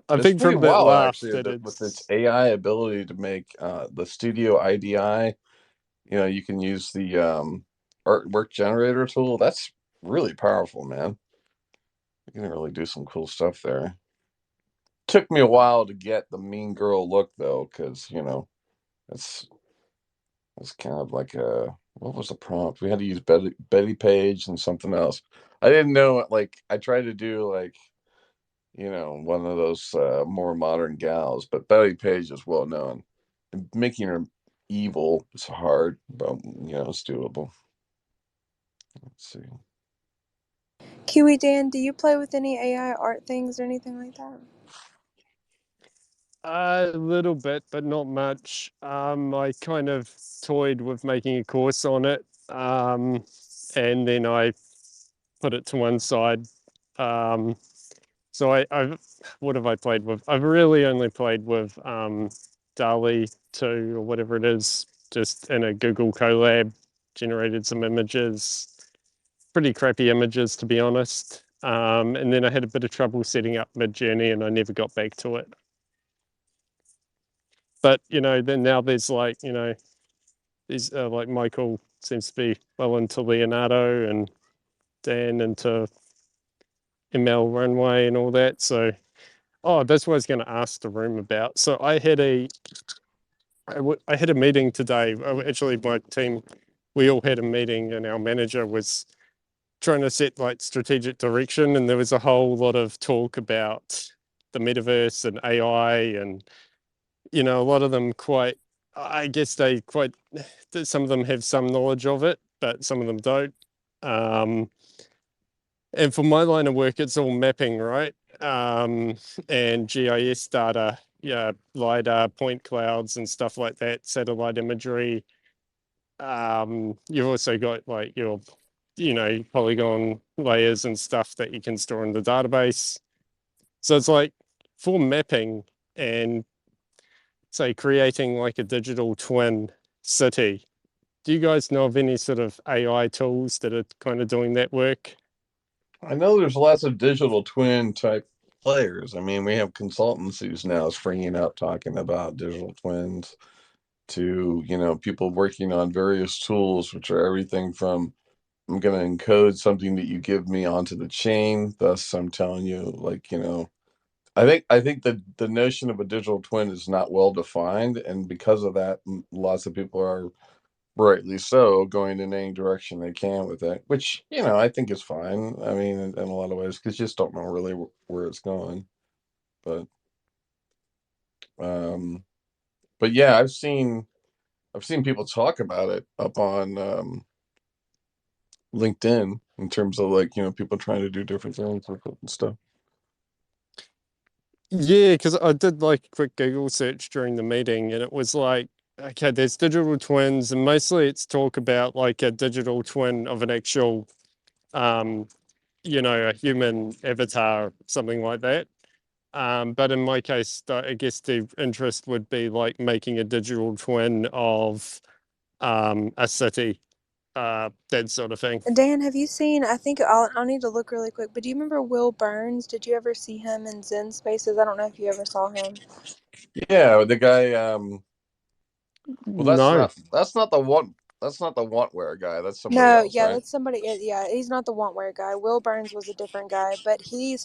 I It's think pretty from that wild, laugh actually, that with it's its AI ability to make the Studio IDI. You can use the artwork generator tool. That's really powerful, man. You can really do some cool stuff there. Took me a while to get the mean girl look, though, because it's kind of like what was the prompt? We had to use Betty Page and something else. I didn't know. Like, I tried to do like one of those more modern gals, but Betty Page is well known. And making her evil is hard, but it's doable. Let's see. Kiwi Dan, do you play with any AI art things or anything like that? a little bit, but not much. I kind of toyed with making a course on it, and then I put it to one side. So I've what have I played with? I've really only played with DALL-E 2 or whatever it is, just in a Google Colab, generated some images, pretty crappy images to be honest. And then I had a bit of trouble setting up Midjourney and I never got back to it. But then now there's like, there's like Michael seems to be well into Leonardo and Dan into ML Runway and all that. So, that's what I was going to ask the room about. So I had a meeting today. Actually, my team, we all had a meeting, and our manager was trying to set like strategic direction, and there was a whole lot of talk about the metaverse and AI, and a lot of them quite. I guess some of them have some knowledge of it, but some of them don't. And for my line of work, it's all mapping, right? And GIS data, yeah, LiDAR, point clouds and stuff like that, satellite imagery. You've also got like your, polygon layers and stuff that you can store in the database. So it's like for mapping and say creating like a digital twin city. Do you guys know of any sort of AI tools that are kind of doing that work? I know there's lots of digital twin type players. I mean, we have consultancies now springing up talking about digital twins to, people working on various tools, which are everything from I'm going to encode something that you give me onto the chain. Thus, I'm telling you, like, I think the notion of a digital twin is not well defined, and because of that, lots of people are rightly so going in any direction they can with it, which I think is fine. I mean, in a lot of ways, because you just don't know really where it's going. But um, but yeah, I've seen people talk about it up on LinkedIn in terms of like people trying to do different things with it and stuff. Yeah, because I did like a quick Google search during the meeting, and it was like, okay, there's digital twins, and mostly it's talk about like a digital twin of an actual a human avatar, something like that. But in my case, I guess the interest would be like making a digital twin of a city, that sort of thing. Dan, have you seen? I think I'll need to look really quick. But do you remember Will Burns? Did you ever see him in Zen Spaces? I don't know if you ever saw him. Yeah, the guy. Well, No. that's not the one. That's not the wantware guy. That's somebody No, else, yeah, right? that's somebody. Yeah, he's not the wantware guy. Will Burns was a different guy, but he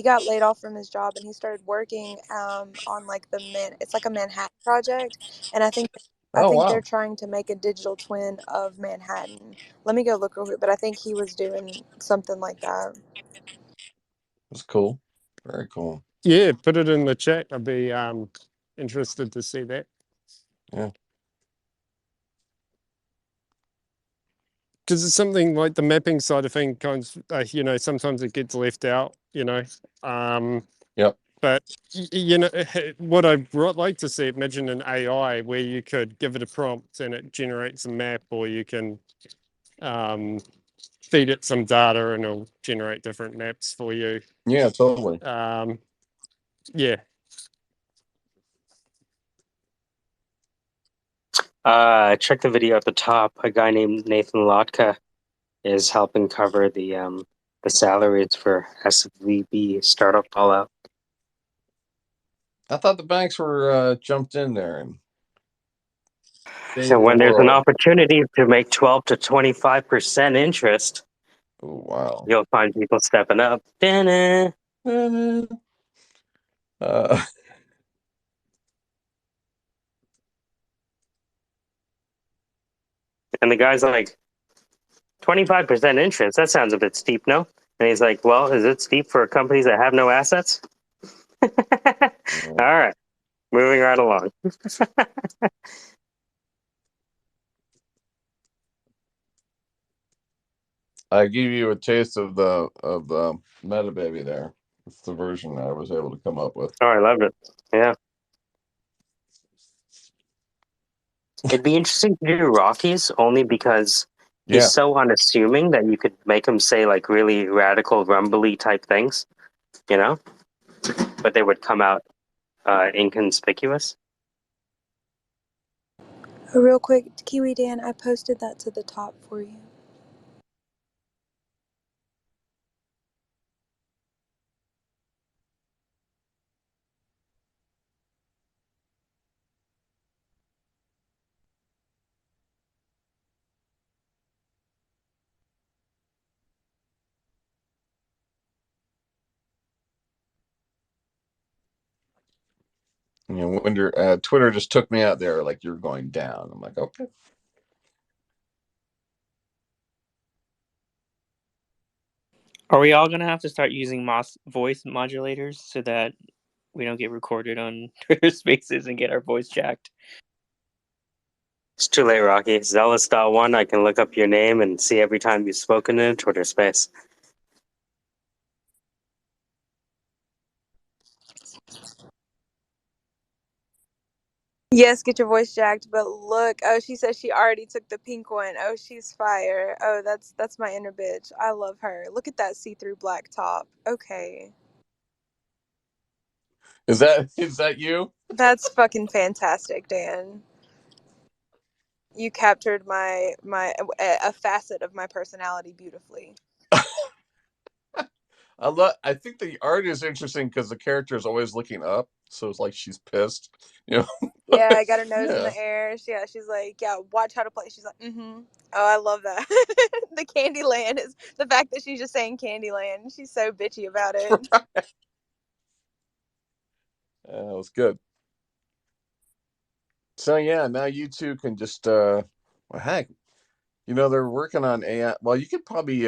got laid off from his job and he started working on like it's like a Manhattan project, and I Oh think they're wow, trying to make a digital twin of Manhattan. Let me go look real quick, but I think he was doing something like that. that's cool. Very cool. Yeah, put it in the chat. I'd be interested to see that. Yeah. Because it's something like the mapping side of things, sometimes it gets left out, Yep. But what I'd like to see, imagine an AI where you could give it a prompt and it generates a map, or you can feed it some data and it'll generate different maps for you. Yeah, totally. Yeah. Check the video at the top. A guy named Nathan Lotka is helping cover the salaries for SVB startup fallout. I thought the banks were jumped in there and So saved the when there's an world. opportunity to make 12 to 25% interest, oh wow, you'll find people stepping up. Da-na. Uh, And the guy's like, 25% interest? That sounds a bit steep, no? And he's like, well, is it steep for companies that have no assets? All right, moving right along. I give you a taste of the Meta Baby there. It's the version I was able to come up with. Oh, I love it. Yeah. It'd be interesting to do Rockies only because he's Yeah. so unassuming that you could make him say like really radical, rumbly type things, but they would come out inconspicuous. Real quick, Kiwi Dan, I posted that to the top for you. Twitter just took me out there like you're going down. I'm like, okay. Are we all gonna have to start using voice modulators so that we don't get recorded on Twitter Spaces and get our voice jacked? It's too late, Rocky. Zealous.1, I can look up your name and see every time you've spoken in a Twitter space. Yes, get your voice jacked, but look, oh, she says she already took the pink one. Oh, she's fire. Oh, that's my inner bitch. I love her. Look at that see-through black top. Okay. Is that you? That's fucking fantastic, Dan. You captured a facet of my personality beautifully. I think the art is interesting because the character is always looking up, so it's like she's pissed. Yeah, I got her nose in Yeah. the air. She's like, yeah, watch how to play. She's like, mm-hmm. Oh, I love that. The Candyland is the fact that she's just saying Candyland. She's so bitchy about it. That was good. So yeah, now you two can just well, heck, they're working on AI. Well, you could probably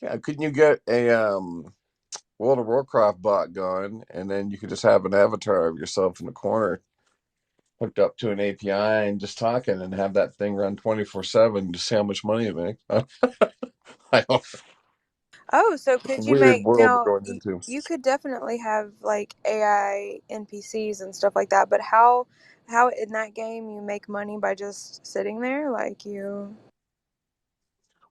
couldn't you get a World of Warcraft bot going, and then you could just have an avatar of yourself in the corner hooked up to an API and just talking and have that thing run 24/7 to see how much money you make. I don't. Oh, so could you Weird make world we're now? going into. You could definitely have like AI NPCs and stuff like that. But how in that game you make money by just sitting there? Like you.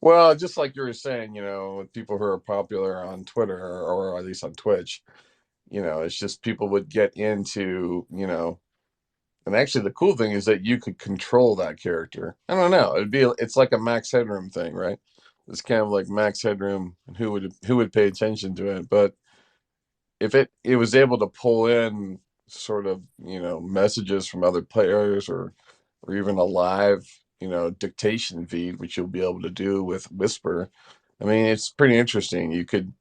Well, just like you were saying, with people who are popular on Twitter or at least on Twitch, it's just people would get into, and actually the cool thing is that you could control that character. I don't know. It's like a Max Headroom thing, right? It's kind of like Max Headroom and who would pay attention to it. But if it was able to pull in sort of, messages from other players or even a live, dictation feed, which you'll be able to do with Whisper. I mean, it's pretty interesting. You could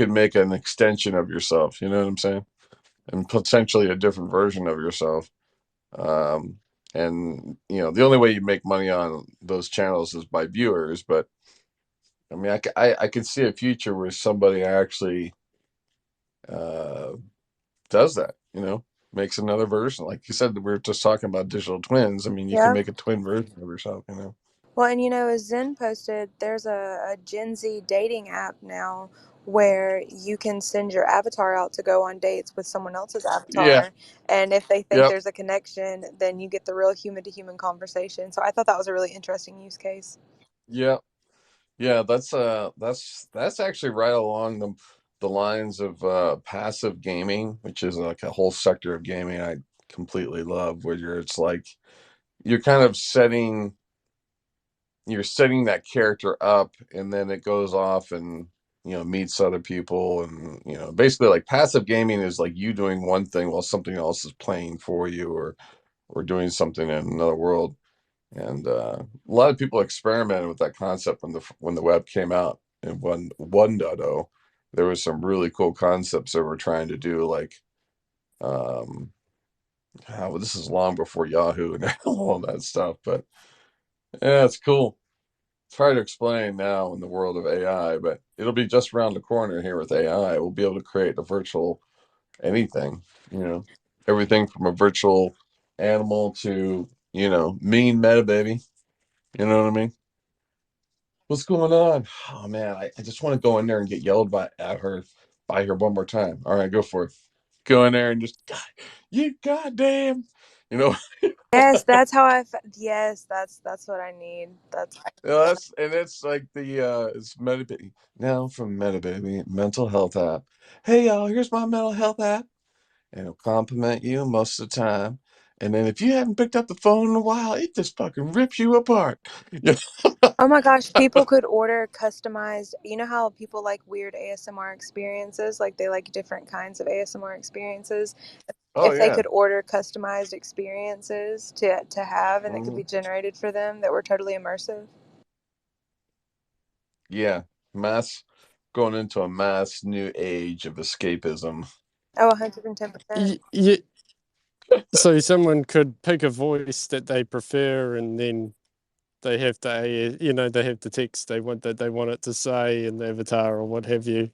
make an extension of yourself, you know what I'm saying? And potentially a different version of yourself. Um, and the only way you make money on those channels is by viewers. But I mean, I can see a future where somebody actually uh, does that. Makes another version. Like you said, we were just talking about digital twins. I mean, you can Yeah. make a twin version of yourself. Well, and as Zen posted, there's a Gen Z dating app now where you can send your avatar out to go on dates with someone else's Yeah. avatar. And if they think Yep. there's a connection, then you get the real human to human conversation. So I thought that was a really interesting use case. Yeah. Yeah. That's actually right along the lines of passive gaming, which is like a whole sector of gaming I completely love, where it's like you're kind of setting that character up, and then it goes off and meets other people, and basically like passive gaming is like you doing one thing while something else is playing for you, or doing something in another world. And a lot of people experimented with that concept when the web came out in 1.0. There was some really cool concepts that were trying to do, like this is long before Yahoo and all that stuff, but yeah, it's cool. It's hard to explain now in the world of AI, but it'll be just around the corner here with AI. We'll be able to create a virtual anything, everything from a virtual animal to, mean meta baby. You know what I mean? What's going on? Oh man, I just want to go in there and get yelled by her one more time. All right, go for it. Go in there and just, God, you goddamn, you know. Yes, that's how yes, that's what I need. It's like it's Metababy now from Metababy mental health app. Hey y'all, here's my mental health app, and it'll compliment you most of the time. And then if you haven't picked up the phone in a while, it just fucking rips you apart. Oh my gosh, people could order customized. You know how people like weird ASMR experiences? Like they like different kinds of ASMR experiences. Oh If they yeah. could order customized experiences to have and that could Mhm. be generated for them that were totally immersive. Yeah, going into a mass new age of escapism. Oh, 110%. So someone could pick a voice that they prefer, and then they have they have the text they want it to say in the avatar or what have you.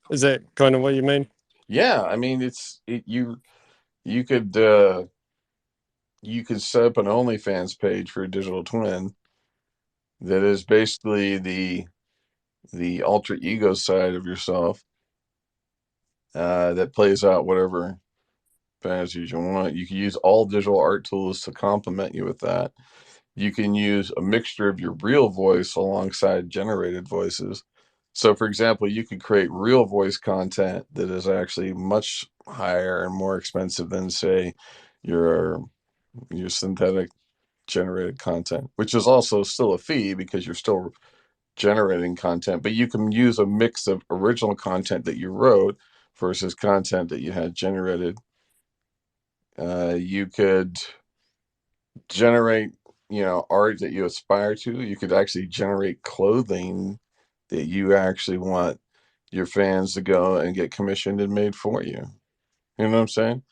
Is that kind of what you mean? Yeah, I mean you could set up an OnlyFans page for a digital twin that is basically the alter ego side of yourself that plays out whatever fantasies you want. You can use all digital art tools to complement you with that. You can use a mixture of your real voice alongside generated voices. So, for example, you could create real voice content that is actually much higher and more expensive than, say, your synthetic generated content, which is also still a fee because you're still generating content. But you can use a mix of original content that you wrote versus content that you had generated. You could generate art that you aspire to. You could actually generate clothing that you actually want your fans to go and get commissioned and made for you. You know what I'm saying?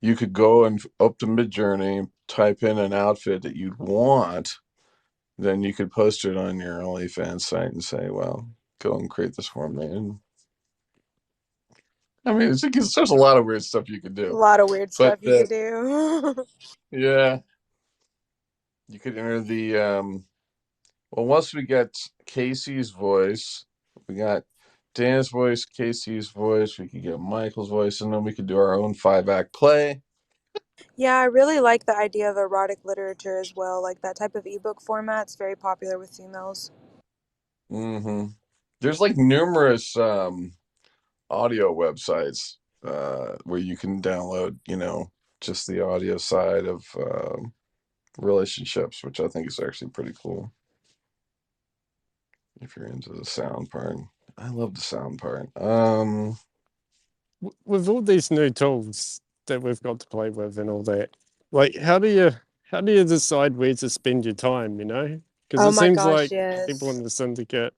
You could go and up to Midjourney, type in an outfit that you'd want, then you could post it on your OnlyFans site and say, well, go and create this for me. And I mean, there's a lot of weird stuff you could A do. lot of weird But stuff you could do. yeah, you could enter well, once we get Casey's voice, we got Dan's voice, Casey's voice, we could get Michael's voice, and then we could do our own 5-act play. Yeah, I really like the idea of erotic literature as well. Like that type of ebook format's very popular with females. Hmm. There's like numerous audio websites where you can download, just the audio side of relationships, which I think is actually pretty cool if you're into the sound part. I love the sound part. With all these new tools that we've got to play with and all that, like how do you decide where to spend your time? Because Oh it my seems gosh, like people yes. in the syndicate,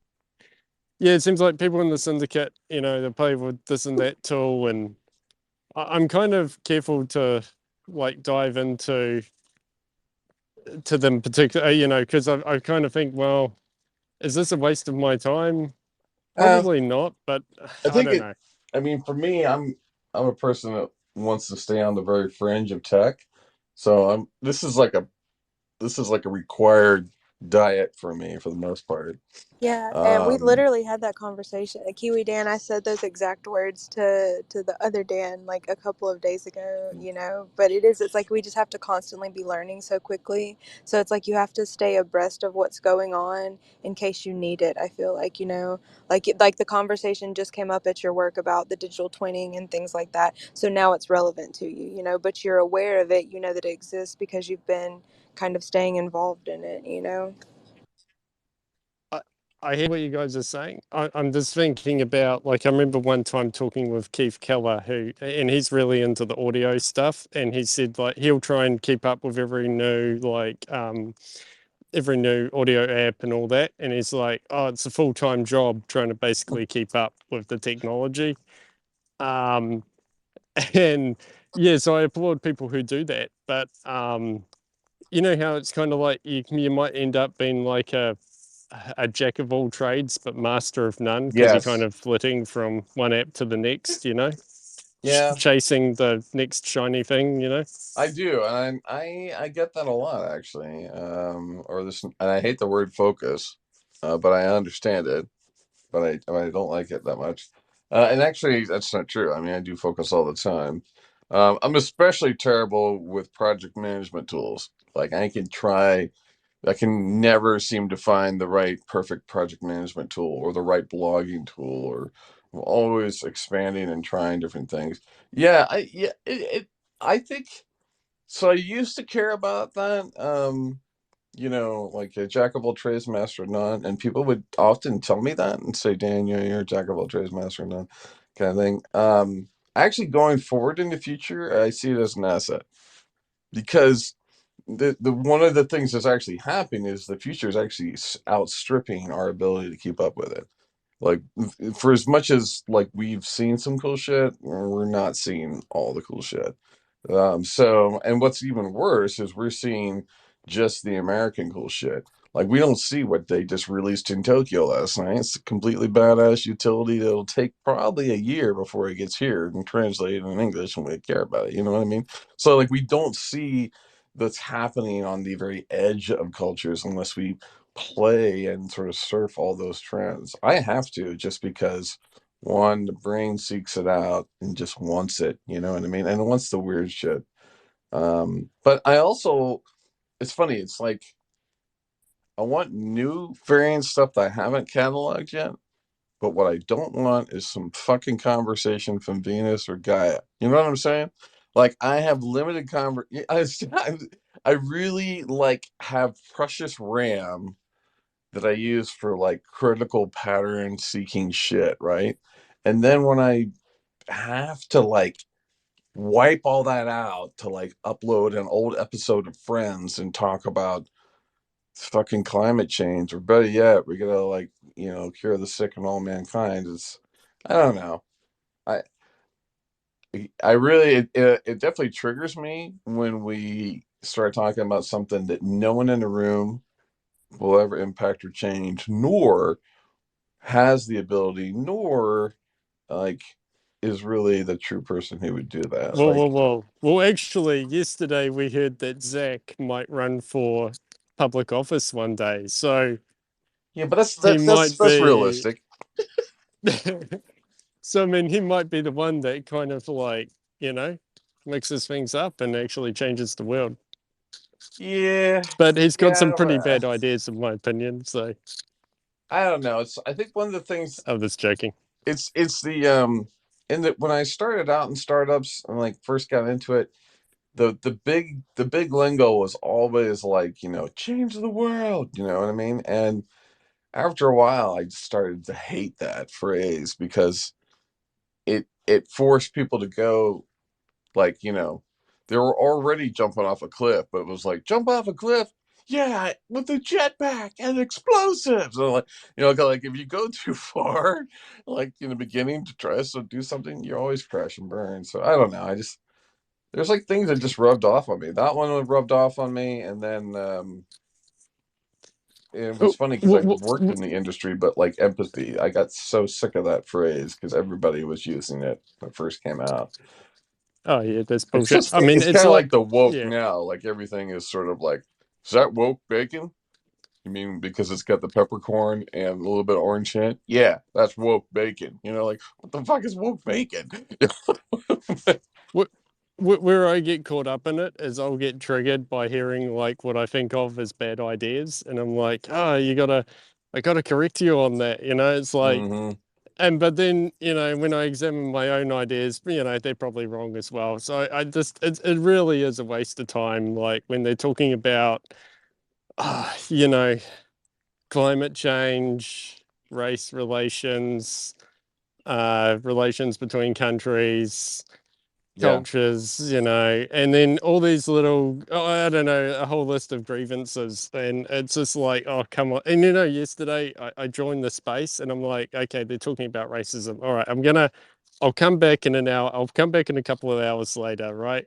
yeah, it seems like people in the syndicate, they play with this and that tool, and I'm kind of careful to like dive into to them particular, because I kind of think, well, is this a waste of my time? Um, Probably not, but I I think don't it. know. I mean, for me, I'm a person that wants to stay on the very fringe of tech, so this is like a required diet for me for the most part. Yeah, and we Um, literally had that conversation. Kiwi Dan, I said those exact words to the other Dan like a couple of days ago. But it's like we just have to constantly be learning so quickly. So it's like you have to stay abreast of what's going on in case you need it. I feel like, like the conversation just came up at your work about the digital twinning and things like that. So now it's relevant to you, but you're aware of it, you know that it exists because you've been kind of staying involved in it. I, I hear what you guys are saying. I'm just thinking about, like, I remember one time talking with Keith Keller, and he's really into the audio stuff, and he said like he'll try and keep up with every new audio app and all that, and he's like, oh, it's a full-time job trying to basically keep up with the technology. Um, and yeah, so I applaud people who do that, but you know how it's kind of like you might end up being like a jack of all trades but master of none because you're kind yes, of flitting from one app to the next, yeah, chasing the next shiny thing. I do, and I get that a lot actually. Or this, and I hate the word focus, but I understand it. But I don't like it that much. And actually, that's not true. I mean, I do focus all the time. I'm especially terrible with project management tools. Like I can never seem to find the right perfect project management tool or the right blogging tool, or I'm always expanding and trying different things. I think so. I used to care about that. Like a jack of all trades, master of none. And people would often tell me that and say, Dan, you're a jack of all trades, master of none kind of thing. Actually, going forward in the future, I see it as an asset because the one of the things that's actually happening is the future is actually outstripping our ability to keep up with it. Like for as much as like we've seen some cool shit, we're not seeing all the cool shit. And what's even worse is we're seeing just the American cool shit. Like we don't see what they just released in Tokyo last night. It's a completely badass utility that'll take probably a year before it gets here and translated in English and we care about it. You know what I mean? So like we don't see that's happening on the very edge of cultures unless we play and sort of surf all those trends. I have to just because one, the brain seeks it out and just wants it, you know what I mean? And it wants the weird shit. But I also, it's funny, it's like I want new variant stuff that I haven't cataloged yet. But what I don't want is some fucking conversation from Venus or Gaia. You know what I'm saying? Like I have limited I really like have precious RAM that I use for like critical pattern seeking shit, right? And then when I have to like wipe all that out to like upload an old episode of Friends and talk about fucking climate change, or better yet, we're gonna like, cure the sick and all mankind. I don't know. I I really it definitely triggers me when we start talking about something that no one in the room will ever impact or change, nor has the ability, nor like is really the true person who would do that. Well, Like, well, well. Well, actually, yesterday we heard that Zach might run for public office one day. So yeah, but that's he that's that's might that's be. realistic. So, I mean, he might be the one that kind of like, you know, mixes things up and actually changes the world. Yeah, But he's got some yeah, pretty but bad ideas, in my opinion. So I don't know. I think one of the things I'm just joking. it's the in that when I started out in startups and like first got into it, the big lingo was always like, change the world, you know what I mean? And after a while I just started to hate that phrase because it forced people to go like, they were already jumping off a cliff, but it was like, jump off a cliff, yeah, with a jetpack and explosives. And like, like if you go too far, like in the beginning to try to do something, you always crash and burn. So I don't know. There's like things that just rubbed off on me. That one rubbed off on me, and then it was funny because I worked in the industry, but like empathy, I got so sick of that phrase because everybody was using it when it first came out. Oh yeah, that's It's bullshit. just I mean, it's kind of like the woke yeah. now. Like everything is sort of like, is that woke bacon? You mean because it's got the peppercorn and a little bit of orange in it? Yeah, that's woke bacon. Like what the fuck is woke bacon? Where I get caught up in it is I'll get triggered by hearing like what I think of as bad ideas, and I'm like, oh, I gotta correct you on that. It's like, but then when I examine my own ideas, they're probably wrong as well. So I just it really is a waste of time. Like when they're talking about, climate change, race relations, relations between countries, Yeah. cultures, and then all these little, I don't know, a whole list of grievances. And it's just like, oh, come on. And yesterday I joined the space and I'm like, okay, they're talking about racism. All right, I'll come back in an hour. I'll come back in a couple of hours later, right?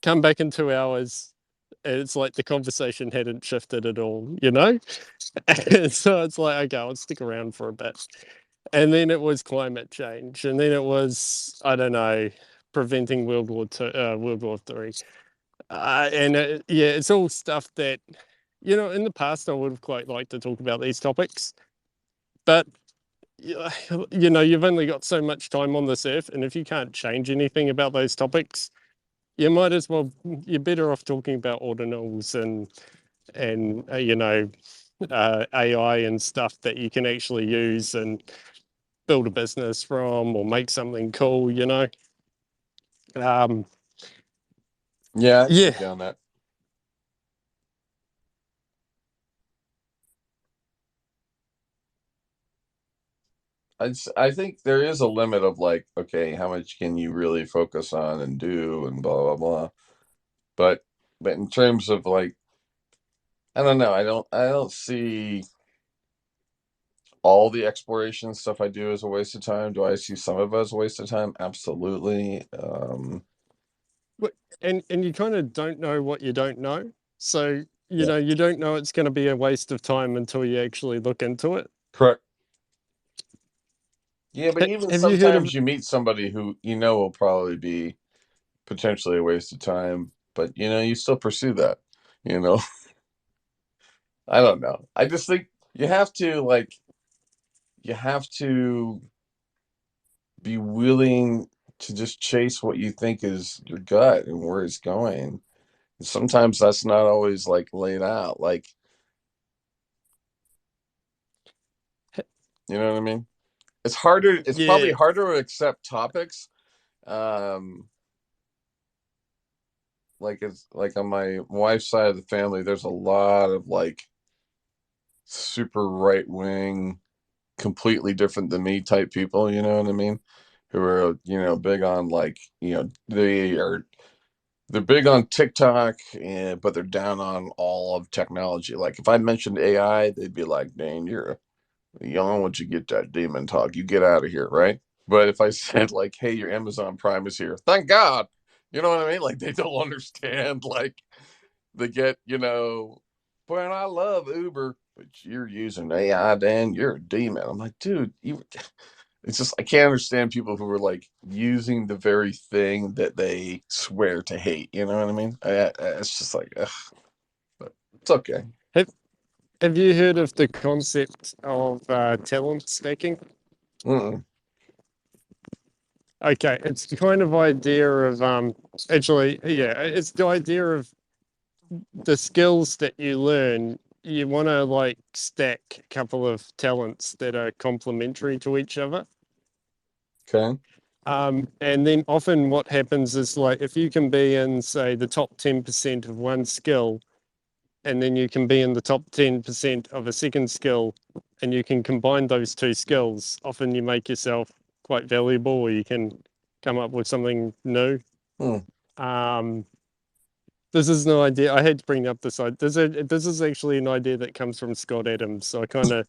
Come back in 2 hours. And it's like the conversation hadn't shifted at all, And so it's like, okay, I'll stick around for a bit. And then it was climate change. And then it was, I don't know, preventing World War Two, World War Three. Yeah, it's all stuff that, in the past I would have quite liked to talk about these topics. But, you've only got so much time on this earth. And if you can't change anything about those topics, you might as well, you're better off talking about ordinals and AI and stuff that you can actually use and build a business from or make something cool, Yeah, I can Yeah. get down that. I think there is a limit of like, okay, how much can you really focus on and do and blah blah blah. But in terms of like, I don't know, I don't see all the exploration stuff I do as a waste of time. Do I see some of it as a waste of time? Absolutely. And you kind of don't know what you don't know. So, you don't know it's going to be a waste of time until you actually look into it. Correct. Yeah, but even Have you heard of sometimes you meet somebody who will probably be potentially a waste of time, but you still pursue that, you know. I don't know. I just think you have to be willing to just chase what you think is your gut and where it's going. And sometimes that's not always like laid out. Like, you know what I mean? It's harder. It's probably Yeah. harder to accept topics. Like it's like on my wife's side of the family, there's a lot of like super right wing, completely different than me type people, you know what I mean? Who are, big on like, they're big on TikTok, but they're down on all of technology. Like if I mentioned AI, they'd be like, "Dang, you're young. Once you get that demon talk, you get out of here, right?" But if I said like, "Hey, your Amazon Prime is here," thank God, you know what I mean? Like they don't understand. Like they get, "Well, I love Uber, but you're using AI, Dan. You're a demon." I'm like, dude, you. It's just I can't understand people who are like using the very thing that they swear to hate. You know what I mean? It's just like, ugh, but it's okay. Have you heard of the concept of talent stacking? Mm-mm. Okay, it's the kind of idea of actually, yeah, it's the idea of the skills that you learn. You want to like stack a couple of talents that are complementary to each other. Okay. And then often what happens is like if you can be in, say, the top 10% of one skill, and then you can be in the top 10% of a second skill, and you can combine those two skills, often you make yourself quite valuable, or you can come up with something new. Um, this is an idea. I had to bring up this idea. This is actually an idea that comes from Scott Adams. So I kind of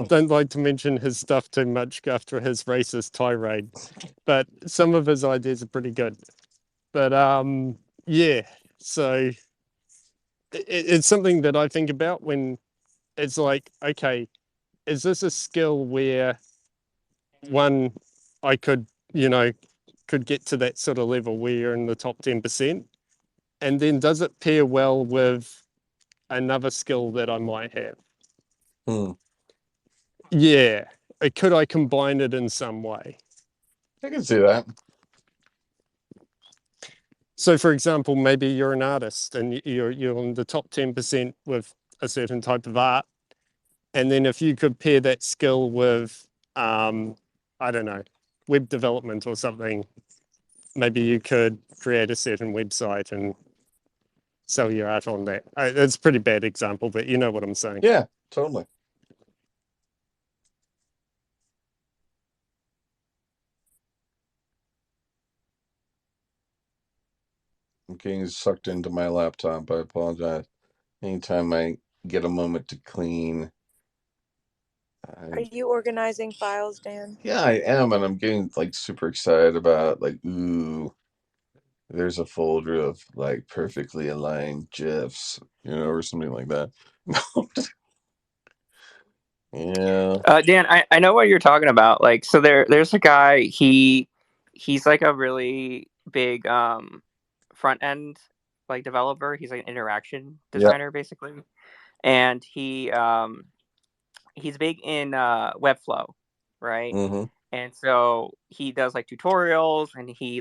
don't like to mention his stuff too much after his racist tirade, but some of his ideas are pretty good. But yeah. So it's something that I think about when it's like, okay, is this a skill where one I could, could get to that sort of level where you're in the top 10%? And then does it pair well with another skill that I might have? Yeah. Could I combine it in some way? I can see that. So, for example, maybe you're an artist and you're in the top 10% with a certain type of art. And then if you could pair that skill with, I don't know, web development or something, maybe you could create a certain website and sell your art on that. It's a pretty bad example, but you know what I'm saying. Yeah, totally. I'm getting sucked into my laptop. I apologize. Anytime I get a moment to clean. Are you organizing files, Dan? Yeah, I am, and I'm getting like super excited about like, ooh, there's a folder of like perfectly aligned GIFs, or something like that. Yeah. Dan, I know what you're talking about. Like, so there's a guy. He's like a really big front end like developer. He's like an interaction Yeah. designer basically, and he's big in Webflow, right? Mm-hmm. And so he does like tutorials, and he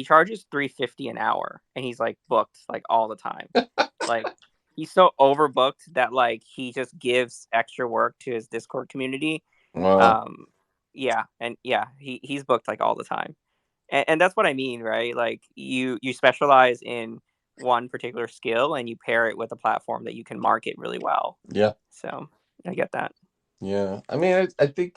charges $350 an hour, and he's like booked like all the time. Like he's so overbooked that like he just gives extra work to his Discord community. Wow. Yeah, and yeah, he's booked like all the time, and that's what I mean, right? Like you specialize in one particular skill, and you pair it with a platform that you can market really well. Yeah. So I get that. Yeah. I mean, I think,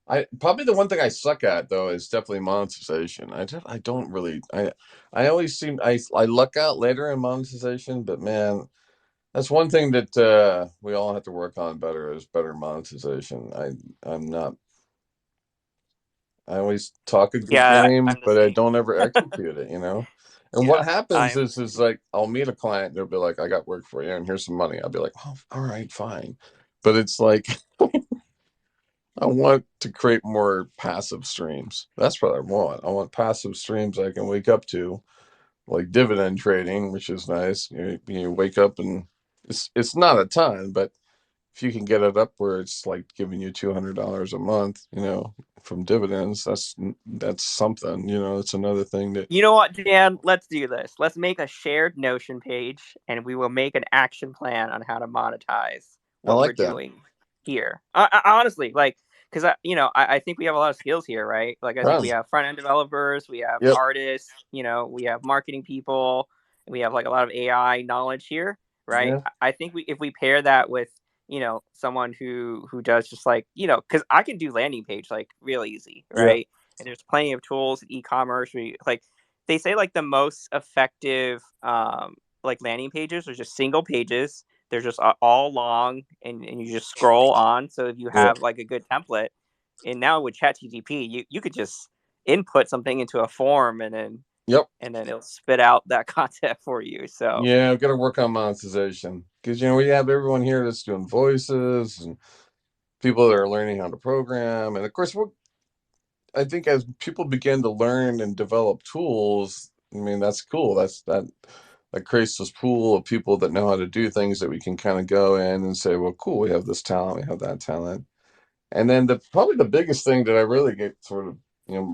I probably the one thing I suck at though is definitely monetization. I don't really I always seem I luck out later in monetization, but man, that's one thing that we all have to work on better is better monetization. I'm not. I always talk a good Yeah, game, I'm the but I same. don't ever execute it. And Yeah, what happens I'm is like I'll meet a client, they'll be like, "I got work for you, and here's some money." I'll be like, "Oh, all right, fine," but it's like I want to create more passive streams. That's what I want. I want passive streams I can wake up to, like dividend trading, which is nice. You wake up and it's not a ton, but if you can get it up where it's like giving you $200 a month, from dividends, that's something. It's another thing that. You know what, Dan? Let's do this. Let's make a shared Notion page, and we will make an action plan on how to monetize I what we're like that. doing here. Honestly, like, because I think we have a lot of skills here, right? Like, I think we have front end developers, we have Yep. artists, we have marketing people, we have like a lot of AI knowledge here, right? Yeah. I think if we pair that with someone who does just like because I can do landing page like real easy, right? And there's plenty of tools in e-commerce. They say like the most effective like landing pages are just single pages. They're just all long, and you just scroll on. So if you have like a good template, and now with ChatGPT, you could just input something into a form, and then Yep. and then it'll spit out that content for you. So Yeah, I've got to work on monetization because we have everyone here that's doing voices and people that are learning how to program, and of course I think as people begin to learn and develop tools, I mean that's cool. That creates this pool of people that know how to do things that we can kind of go in and say, well, cool, we have this talent, we have that talent, And then probably the biggest thing that I really get sort of,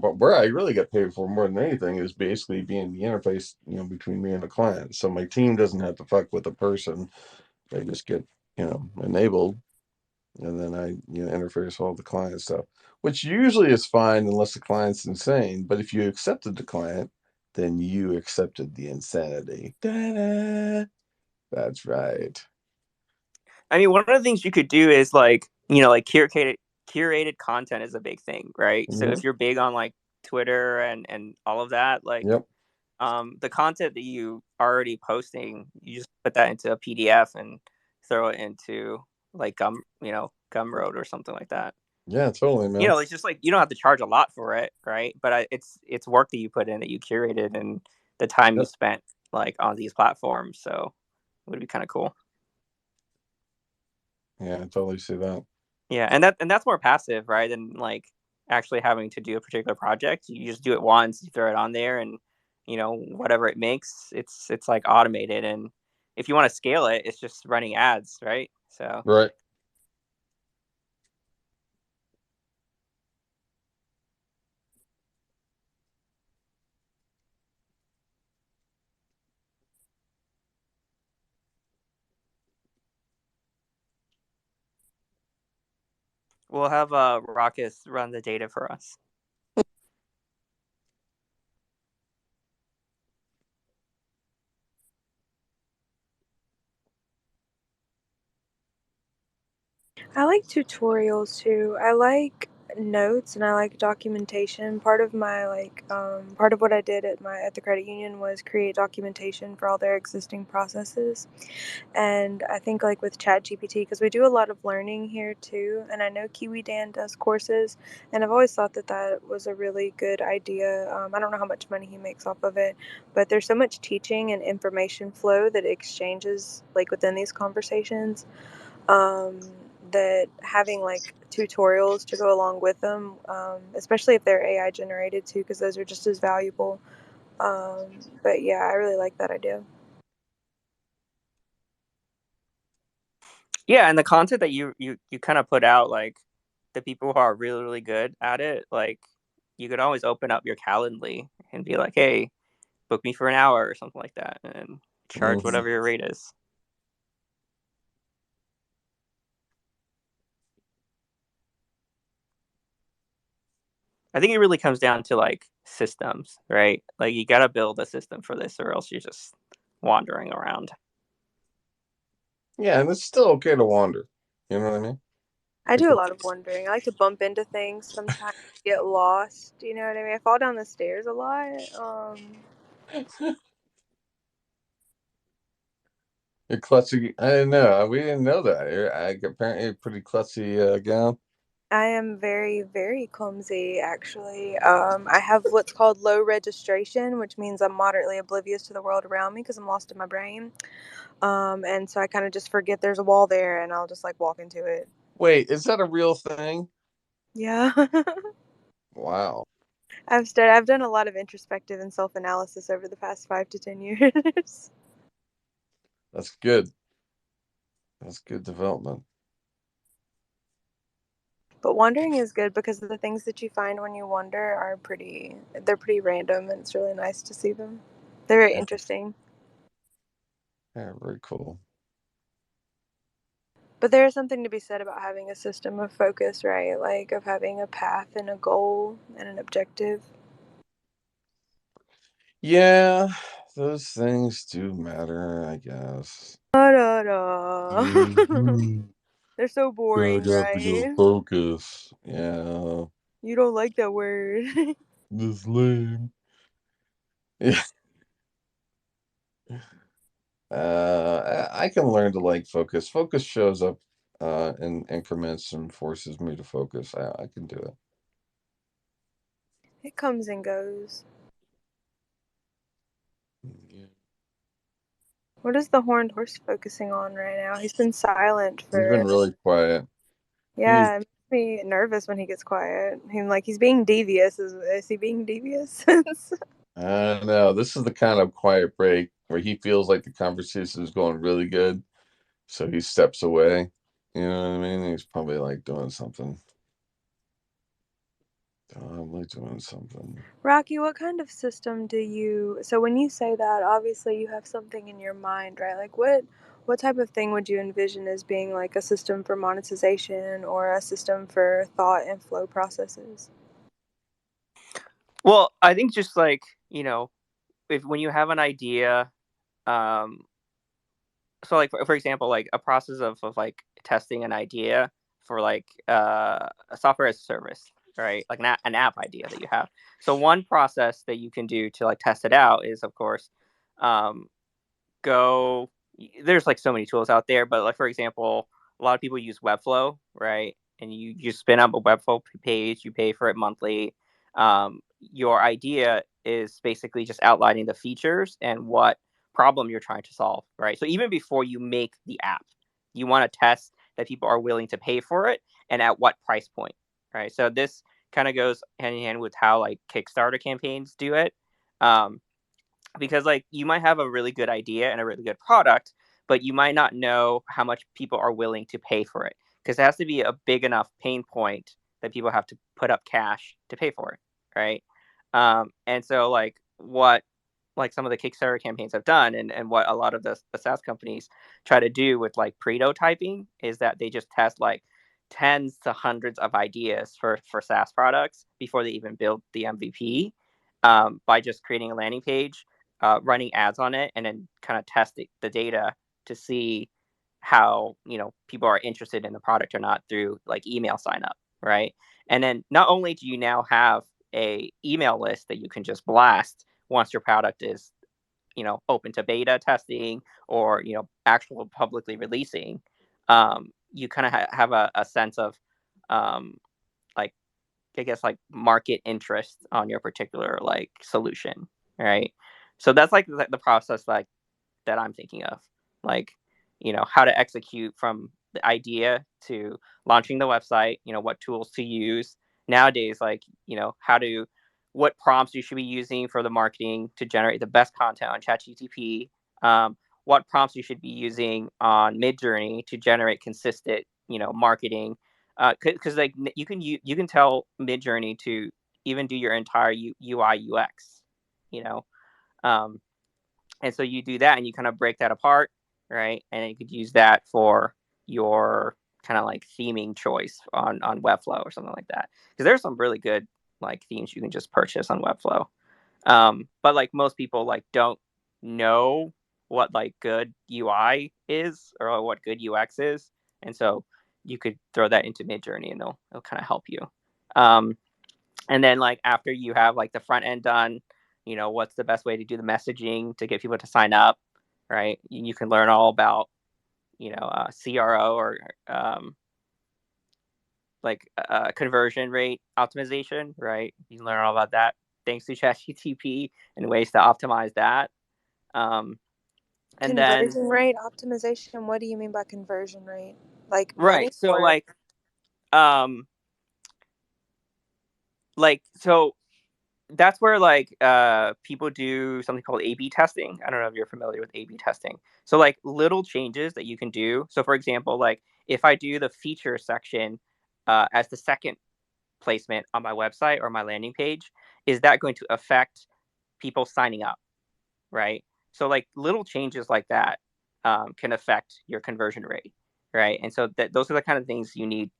but where I really get paid for more than anything is basically being the interface, between me and the client. So my team doesn't have to fuck with the person. They just get, enabled, and then I, interface all the client stuff, which usually is fine unless the client's insane. But if you accepted the client, then you accepted the insanity. Ta-da! That's right. I mean, one of the things you could do is like, like curated content is a big thing, right? So Mhm. if you're big on like Twitter and all of that, like Yep. the content that you already posting, you just put that into a PDF and throw it into like Gumroad or something like that. Yeah, totally, man. It's just like you don't have to charge a lot for it, right? But it's work that you put in, that you curated, and the time you Yep. spent like on these platforms. So it would be kind of cool. Yeah, I totally see that. Yeah, and that's more passive, right? Than like actually having to do a particular project. You just do it once, you throw it on there, and whatever it makes, it's like automated. And if you want to scale it, it's just running ads, right? So Right. we'll have Raucous run the data for us. I like tutorials too. I like notes and I like documentation. Part of my part of what I did at the credit union was create documentation for all their existing processes. And I think like with ChatGPT, because we do a lot of learning here too, and I know Kiwi Dan does courses, and I've always thought that that was a really good idea. I don't know how much money he makes off of it, but there's so much teaching and information flow that exchanges like within these conversations, um, that having like tutorials to go along with them, especially if they're AI generated too, because those are just as valuable. But yeah, I really like that idea. Yeah, and the content that you kind of put out, like the people who are really really good at it, like you could always open up your Calendly and be like, hey, book me for an hour or something like that, and charge Mhm. whatever your rate is. I think it really comes down to like systems, right? Like you got to build a system for this, or else you're just wandering around. Yeah, and it's still okay to wander. You know what I mean? I do a lot of wandering. I like to bump into things sometimes, get lost. You know what I mean? I fall down the stairs a lot. You're klutzy. I didn't know. We didn't know that. Apparently a pretty klutzy gal. I am very, very clumsy, actually. I have what's called low registration, which means I'm moderately oblivious to the world around me because I'm lost in my brain. And so I kind of just forget there's a wall there and I'll just like walk into it. Wait, is that a real thing? Yeah. Wow. I've done a lot of introspective and self-analysis over the past 5 to 10 years. That's good. That's good development. But wandering is good because the things that you find when you wander are they're pretty random and it's really nice to see them. They're very Yeah, interesting. yeah, very cool. But there is something to be said about having a system of focus, right? Like of having a path and a goal and an objective. Yeah, those things do matter, I guess. Da, da, da. Mhm. They're so boring, Gotta have to go right? focus. Yeah, You don't like that word. this lame. Yeah. I can learn to like focus. Focus shows up in increments and forces me to focus. I can do it. It comes and goes. Yeah. What is the horned horse focusing on right now? He's been silent He's been for. really quiet. He's Yeah, it makes me nervous when he gets quiet. He's being devious. Is he being devious? I don't know. This is the kind of quiet break where he feels like the conversation is going really good, so he steps away. You know what I mean? He's probably like doing something. I'm like doing something. Rocky, what kind of system do you? So when you say that, obviously you have something in your mind, right? Like what type of thing would you envision as being like a system for monetization or a system for thought and flow processes? Well, I think just like, if when you have an idea, um, so like for example, like a process of like testing an idea for like a software as a service, right? Like an app idea that you have. So one process that you can do to like test it out is, of course, um, go there's like so many tools out there, but like for example, a lot of people use Webflow, right? And you spin up a Webflow page, you pay for it monthly. Your idea is basically just outlining the features and what problem you're trying to solve, right? So even before you make the app, you want to test that people are willing to pay for it and at what price point, right? So this kind of goes hand in hand with how like Kickstarter campaigns do it. Um, because like you might have a really good idea and a really good product, but you might not know how much people are willing to pay for it, because it has to be a big enough pain point that people have to put up cash to pay for it, right? And so like what like some of the Kickstarter campaigns have done, and what a lot of the SaaS companies try to do with like prototyping, is that they just test like tens to hundreds of ideas for SaaS products before they even build the MVP, by just creating a landing page, running ads on it, and then kind of test the data to see how people are interested in the product or not through like email sign up, right? And then not only do you now have a email list that you can just blast once your product is open to beta testing or actual publicly releasing, you kind of have a sense of like I guess like market interest on your particular like solution, right? So that's like the process like that I'm thinking of, like how to execute from the idea to launching the website. What tools to use nowadays, like how to what prompts you should be using for the marketing to generate the best content on ChatGTP. What prompts you should be using on Midjourney to generate consistent marketing, because like you can tell Midjourney to even do your entire UI UX, you know. Um, and so you do that and you kind of break that apart, right? And you could use that for your kind of like theming choice on Webflow or something like that. Because there's some really good like themes you can just purchase on Webflow. But like most people like don't know what like good UI is or what good UX is, and so you could throw that into Midjourney and it'll kind of help you. Um, and then like after you have like the front end done, what's the best way to do the messaging to get people to sign up, right? You can learn all about CRO or conversion rate optimization, right? You can learn all about that thanks to ChatGTP and ways to optimize that. And then Conversion rate optimization. What do you mean by conversion rate? Like money right, so or? um so that's where like people do something called A/B testing. I don't know if you're familiar with A/B testing. So like little changes that you can do. So for example, like if I do the feature section as the second placement on my website or my landing page, is that going to affect people signing up, right? So like little changes like that can affect your conversion rate, right? And so those are the kind of things you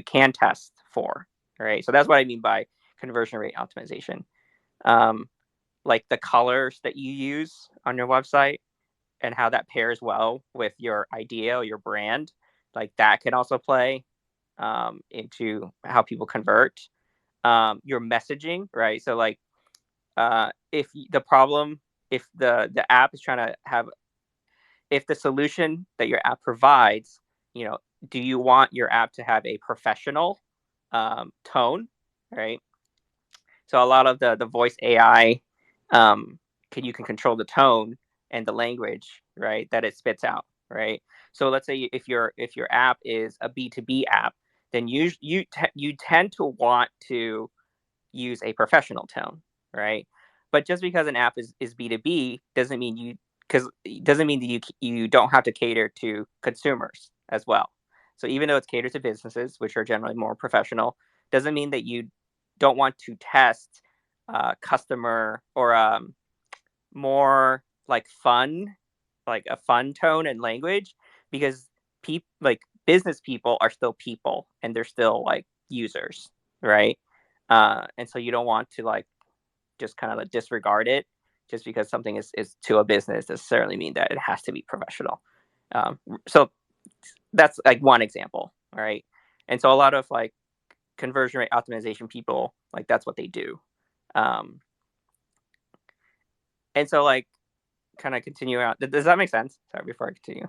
can test for, right? So that's what I mean by conversion rate optimization. Um, like the colors that you use on your website and how that pairs well with your idea or your brand, like that can also play into how people convert. Your messaging, right? So like if the problem, if the app is trying to have, if the solution that your app provides, you know, do you want your app to have a professional tone, right? So a lot of the voice AI, you can control the tone and the language, right, that it spits out, right? So let's say if your app is a B2B app, then you tend to want to use a professional tone, right? But just because an app is B2B doesn't mean because it doesn't mean that you don't have to cater to consumers as well. So even though it's catered to businesses, which are generally more professional, doesn't mean that you don't want to test customer or more like fun, like a fun tone and language, because like business people are still people and they're still like users, right? And so you don't want to like just kind of like disregard it just because something is to a business necessarily mean that it has to be professional. So that's like one example, right? And so a lot of like conversion rate optimization people, like that's what they do. Um, and so like kind of continue out. Does that make sense? Sorry, before I continue.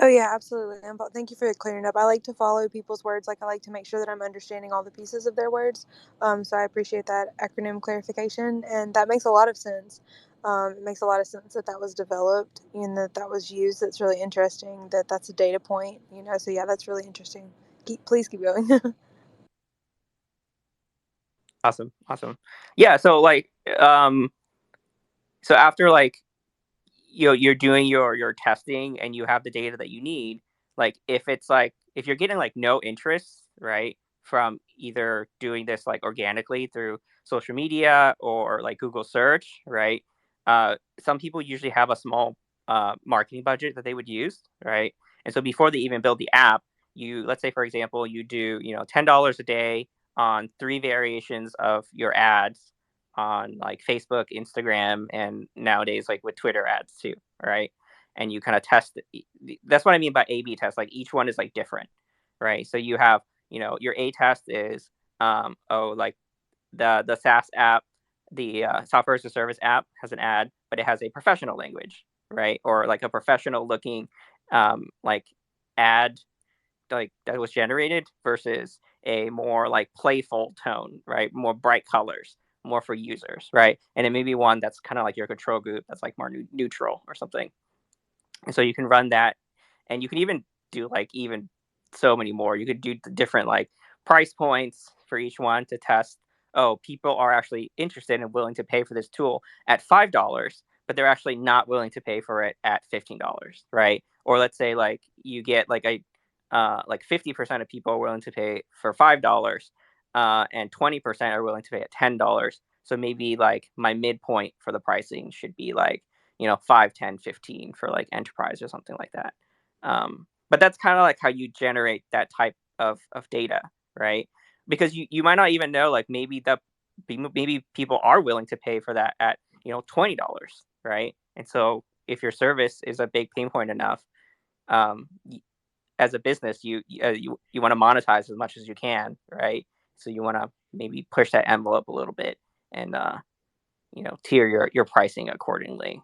Oh yeah, absolutely. Thank you for clearing up. I like to follow people's words. Like I like to make sure that I'm understanding all the pieces of their words. So I appreciate that acronym clarification, and that makes a lot of sense. It makes a lot of sense that that was developed and that that was used. That's really interesting. That's a data point. So yeah, that's really interesting. Please keep going. Awesome. Yeah. So like, so after like you're doing your testing and you have the data that you need, like if you're getting like no interest, right, from either doing this like organically through social media or like Google search, right, some people usually have a small marketing budget that they would use, right? And so before they even build the app, let's say for example you do $10 a day on 3 variations of your ads on like Facebook, Instagram, and nowadays like with Twitter ads too, right? And you kind of test it. That's what I mean by A/B test. Like each one is like different, right? So you have your A test is like the SaaS app, the software as a service app has an ad, but it has a professional language, right? Or like a professional looking like ad like that was generated versus a more like playful tone, right? More bright colors, more for users, right? And it may be one that's kind of like your control group that's like more neutral or something. And so you can run that, and you can even do like even so many more. You could do the different like price points for each one to test. Oh, people are actually interested and willing to pay for this tool at $5, but they're actually not willing to pay for it at $15, right? Or let's say like you get like 50% of people are willing to pay for $5, and 20% are willing to pay at $10. So maybe like my midpoint for the pricing should be like 5, 10, 15 for like enterprise or something like that. But that's kind of like how you generate that type of data, right? Because you might not even know like maybe people are willing to pay for that at $20, right? And so if your service is a big pain point enough, um, as a business, you want to monetize as much as you can, right? So you want to maybe push that envelope a little bit and tier your pricing accordingly,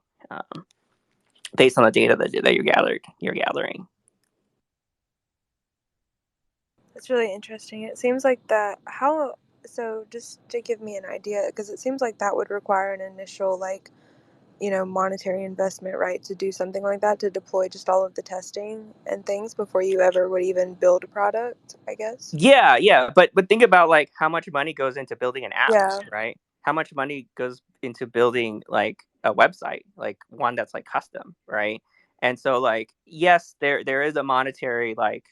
based on the data that you're gathering. It's really interesting. It seems like that. So just to give me an idea, because it seems like that would require an initial monetary investment, right, to do something like that, to deploy just all of the testing and things before you ever would even build a product, I guess. Yeah, but think about like how much money goes into building an app, Yeah. right? How much money goes into building like a website, like one that's like custom, right? And so like yes, there is a monetary like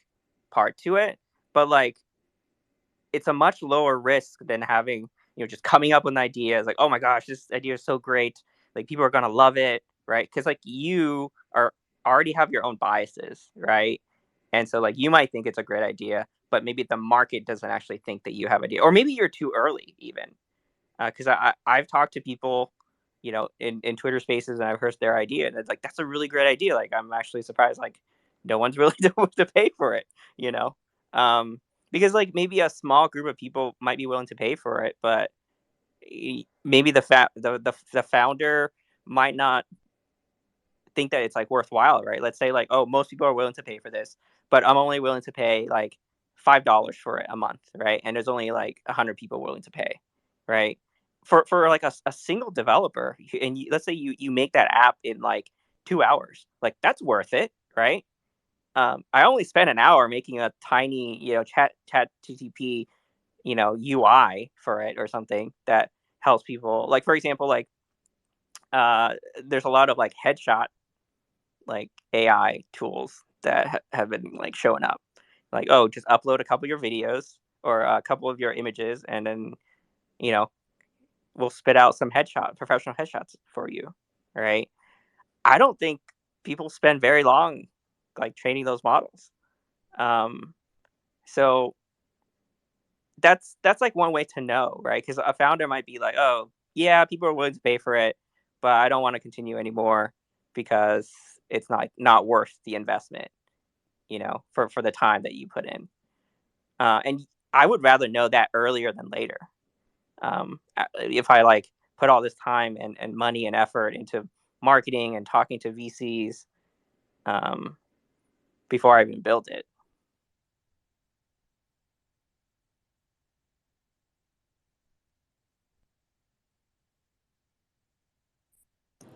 part to it, but like it's a much lower risk than having just coming up with ideas like, oh my gosh, this idea is so great, like people are gonna love it, right? Because like you are already have your own biases, right? And so like you might think it's a great idea, but maybe the market doesn't actually think that you have an idea, or maybe you're too early even. Because I've talked to people in Twitter spaces, and I've heard their idea, and it's like that's a really great idea, like I'm actually surprised like no one's really to pay for it, you know um because like maybe a small group of people might be willing to pay for it, but maybe the founder might not think that it's like worthwhile, right? Let's say like, oh, most people are willing to pay for this, but I'm only willing to pay like $5 for it a month, right? And there's only like 100 people willing to pay, right? For like a single developer, and let's say you make that app in like 2 hours, like that's worth it, right? I only spent an hour making a tiny chat TTP UI for it or something that helps people. Like for example, like there's a lot of like headshot like AI tools that have been like showing up. Like, oh, just upload a couple of your videos or a couple of your images, and then you know, will spit out some professional headshots for you, right? I don't think people spend very long like training those models. Um, so that's like one way to know, right? Because a founder might be like, oh yeah, people are willing to pay for it, but I don't want to continue anymore because it's not worth the investment, for the time that you put in. And I would rather know that earlier than later. If I like put all this time and money and effort into marketing and talking to VCs um, before I even built it.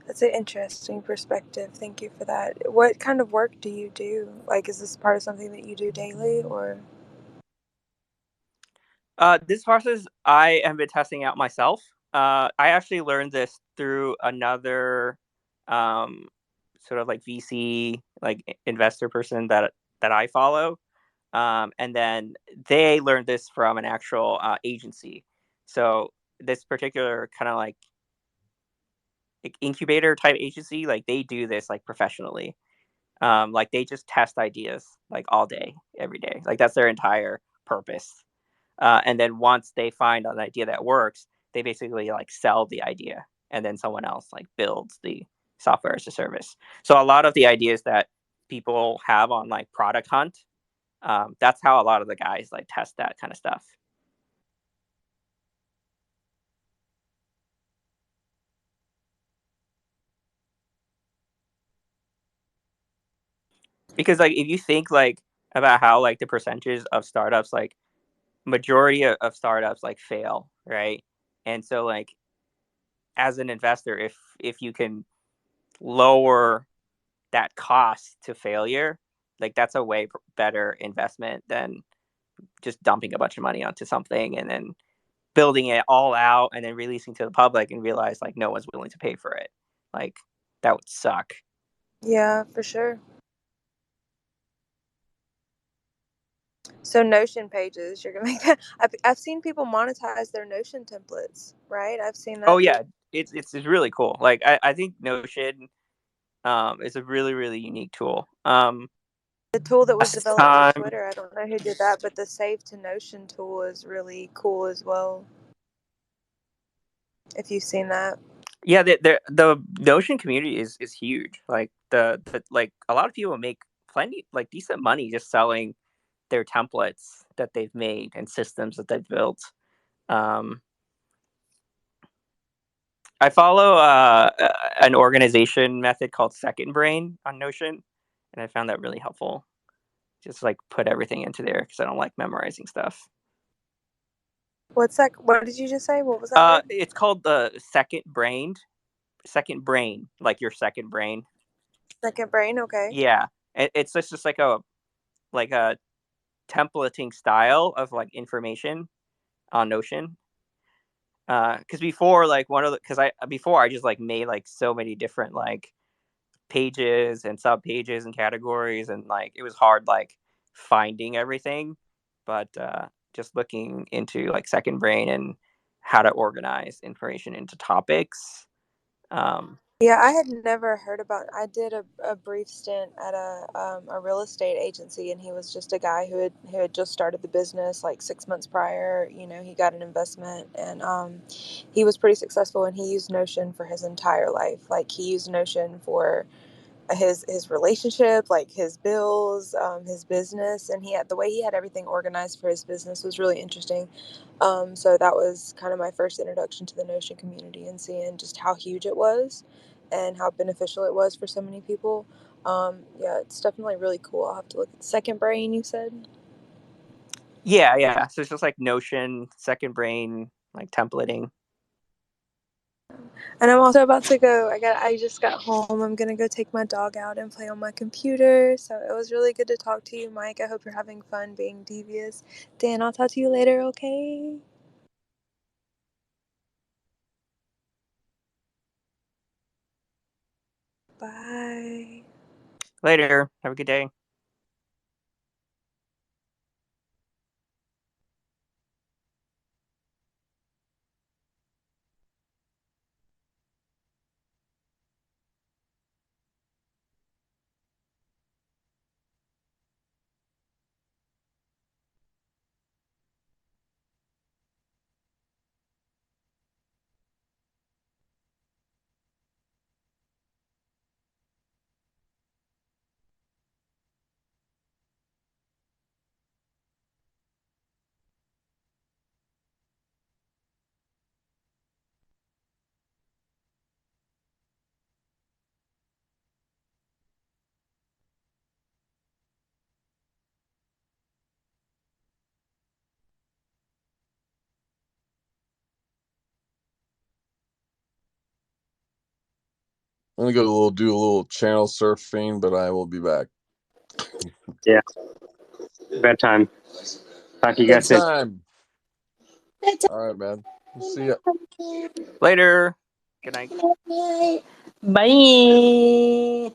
That's an interesting perspective. Thank you for that. What kind of work do you do? Like, is this part of something that you do daily, or? This process I have been testing out myself. I actually learned this through another um, sort of like VC, like investor person that I follow. And then they learned this from an actual agency. So this particular kind of like incubator type agency, like they do this like professionally. Like they just test ideas like all day, every day. Like that's their entire purpose. And then once they find an idea that works, they basically like sell the idea, and then someone else like builds the software as a service. So a lot of the ideas that people have on like Product Hunt, that's how a lot of the guys like test that kind of stuff. Because like if you think like about how like the percentages of startups, like majority of startups like fail, right? And so like as an investor, if you can lower that cost to failure, like that's a way better investment than just dumping a bunch of money onto something and then building it all out and then releasing to the public and realize like no one's willing to pay for it. Like that would suck. Yeah, for sure. So Notion pages, you're gonna make that. I've seen people monetize their Notion templates, right? I've seen Oh that. yeah, it's really cool. Like I think Notion is a really, really unique tool. The tool that was Last developed for time, Twitter, I don't know who did that, but the Save to Notion tool is really cool as well. If you've seen that. yeah, the Notion community is huge. Like the like a lot of people make plenty like decent money just selling their templates that they've made and systems that they've built. Um, I follow an organization method called Second Brain on Notion, and I found that really helpful. Just like put everything into there because I don't like memorizing stuff. What's that? What did you just say? What was that word? It's called the Second Brain, like your second brain. Second Brain, okay. Yeah, it's just like a templating style of like information on Notion. Because before like before I just like made like so many different like pages and sub pages and categories, and like it was hard like finding everything. But just looking into like Second Brain and how to organize information into topics. Yeah, I had never heard about. I did a brief stint at a real estate agency, and he was just a guy who had just started the business like 6 months prior. You know, he got an investment, and he was pretty successful, and he used Notion for his entire life. Like he used Notion for his relationship, like his bills, his business, and he had the way he had everything organized for his business was really interesting. So that was kind of my first introduction to the Notion community and seeing just how huge it was and how beneficial it was for so many people. Yeah, it's definitely really cool. I'll have to look at Second Brain, you said? Yeah. So it's just like Notion, Second Brain, like templating. And I'm also about to go. I just got home. I'm gonna go take my dog out and play on my computer. So it was really good to talk to you, Mike. I hope you're having fun being devious. Dan, I'll talk to you later, okay? Bye. Later. Have a good day. gonna go do a little channel surfing, but I will be back. Yeah. Bedtime. Talk to you guys soon. Bedtime. All right, man. See ya. Later. Good night. Bye.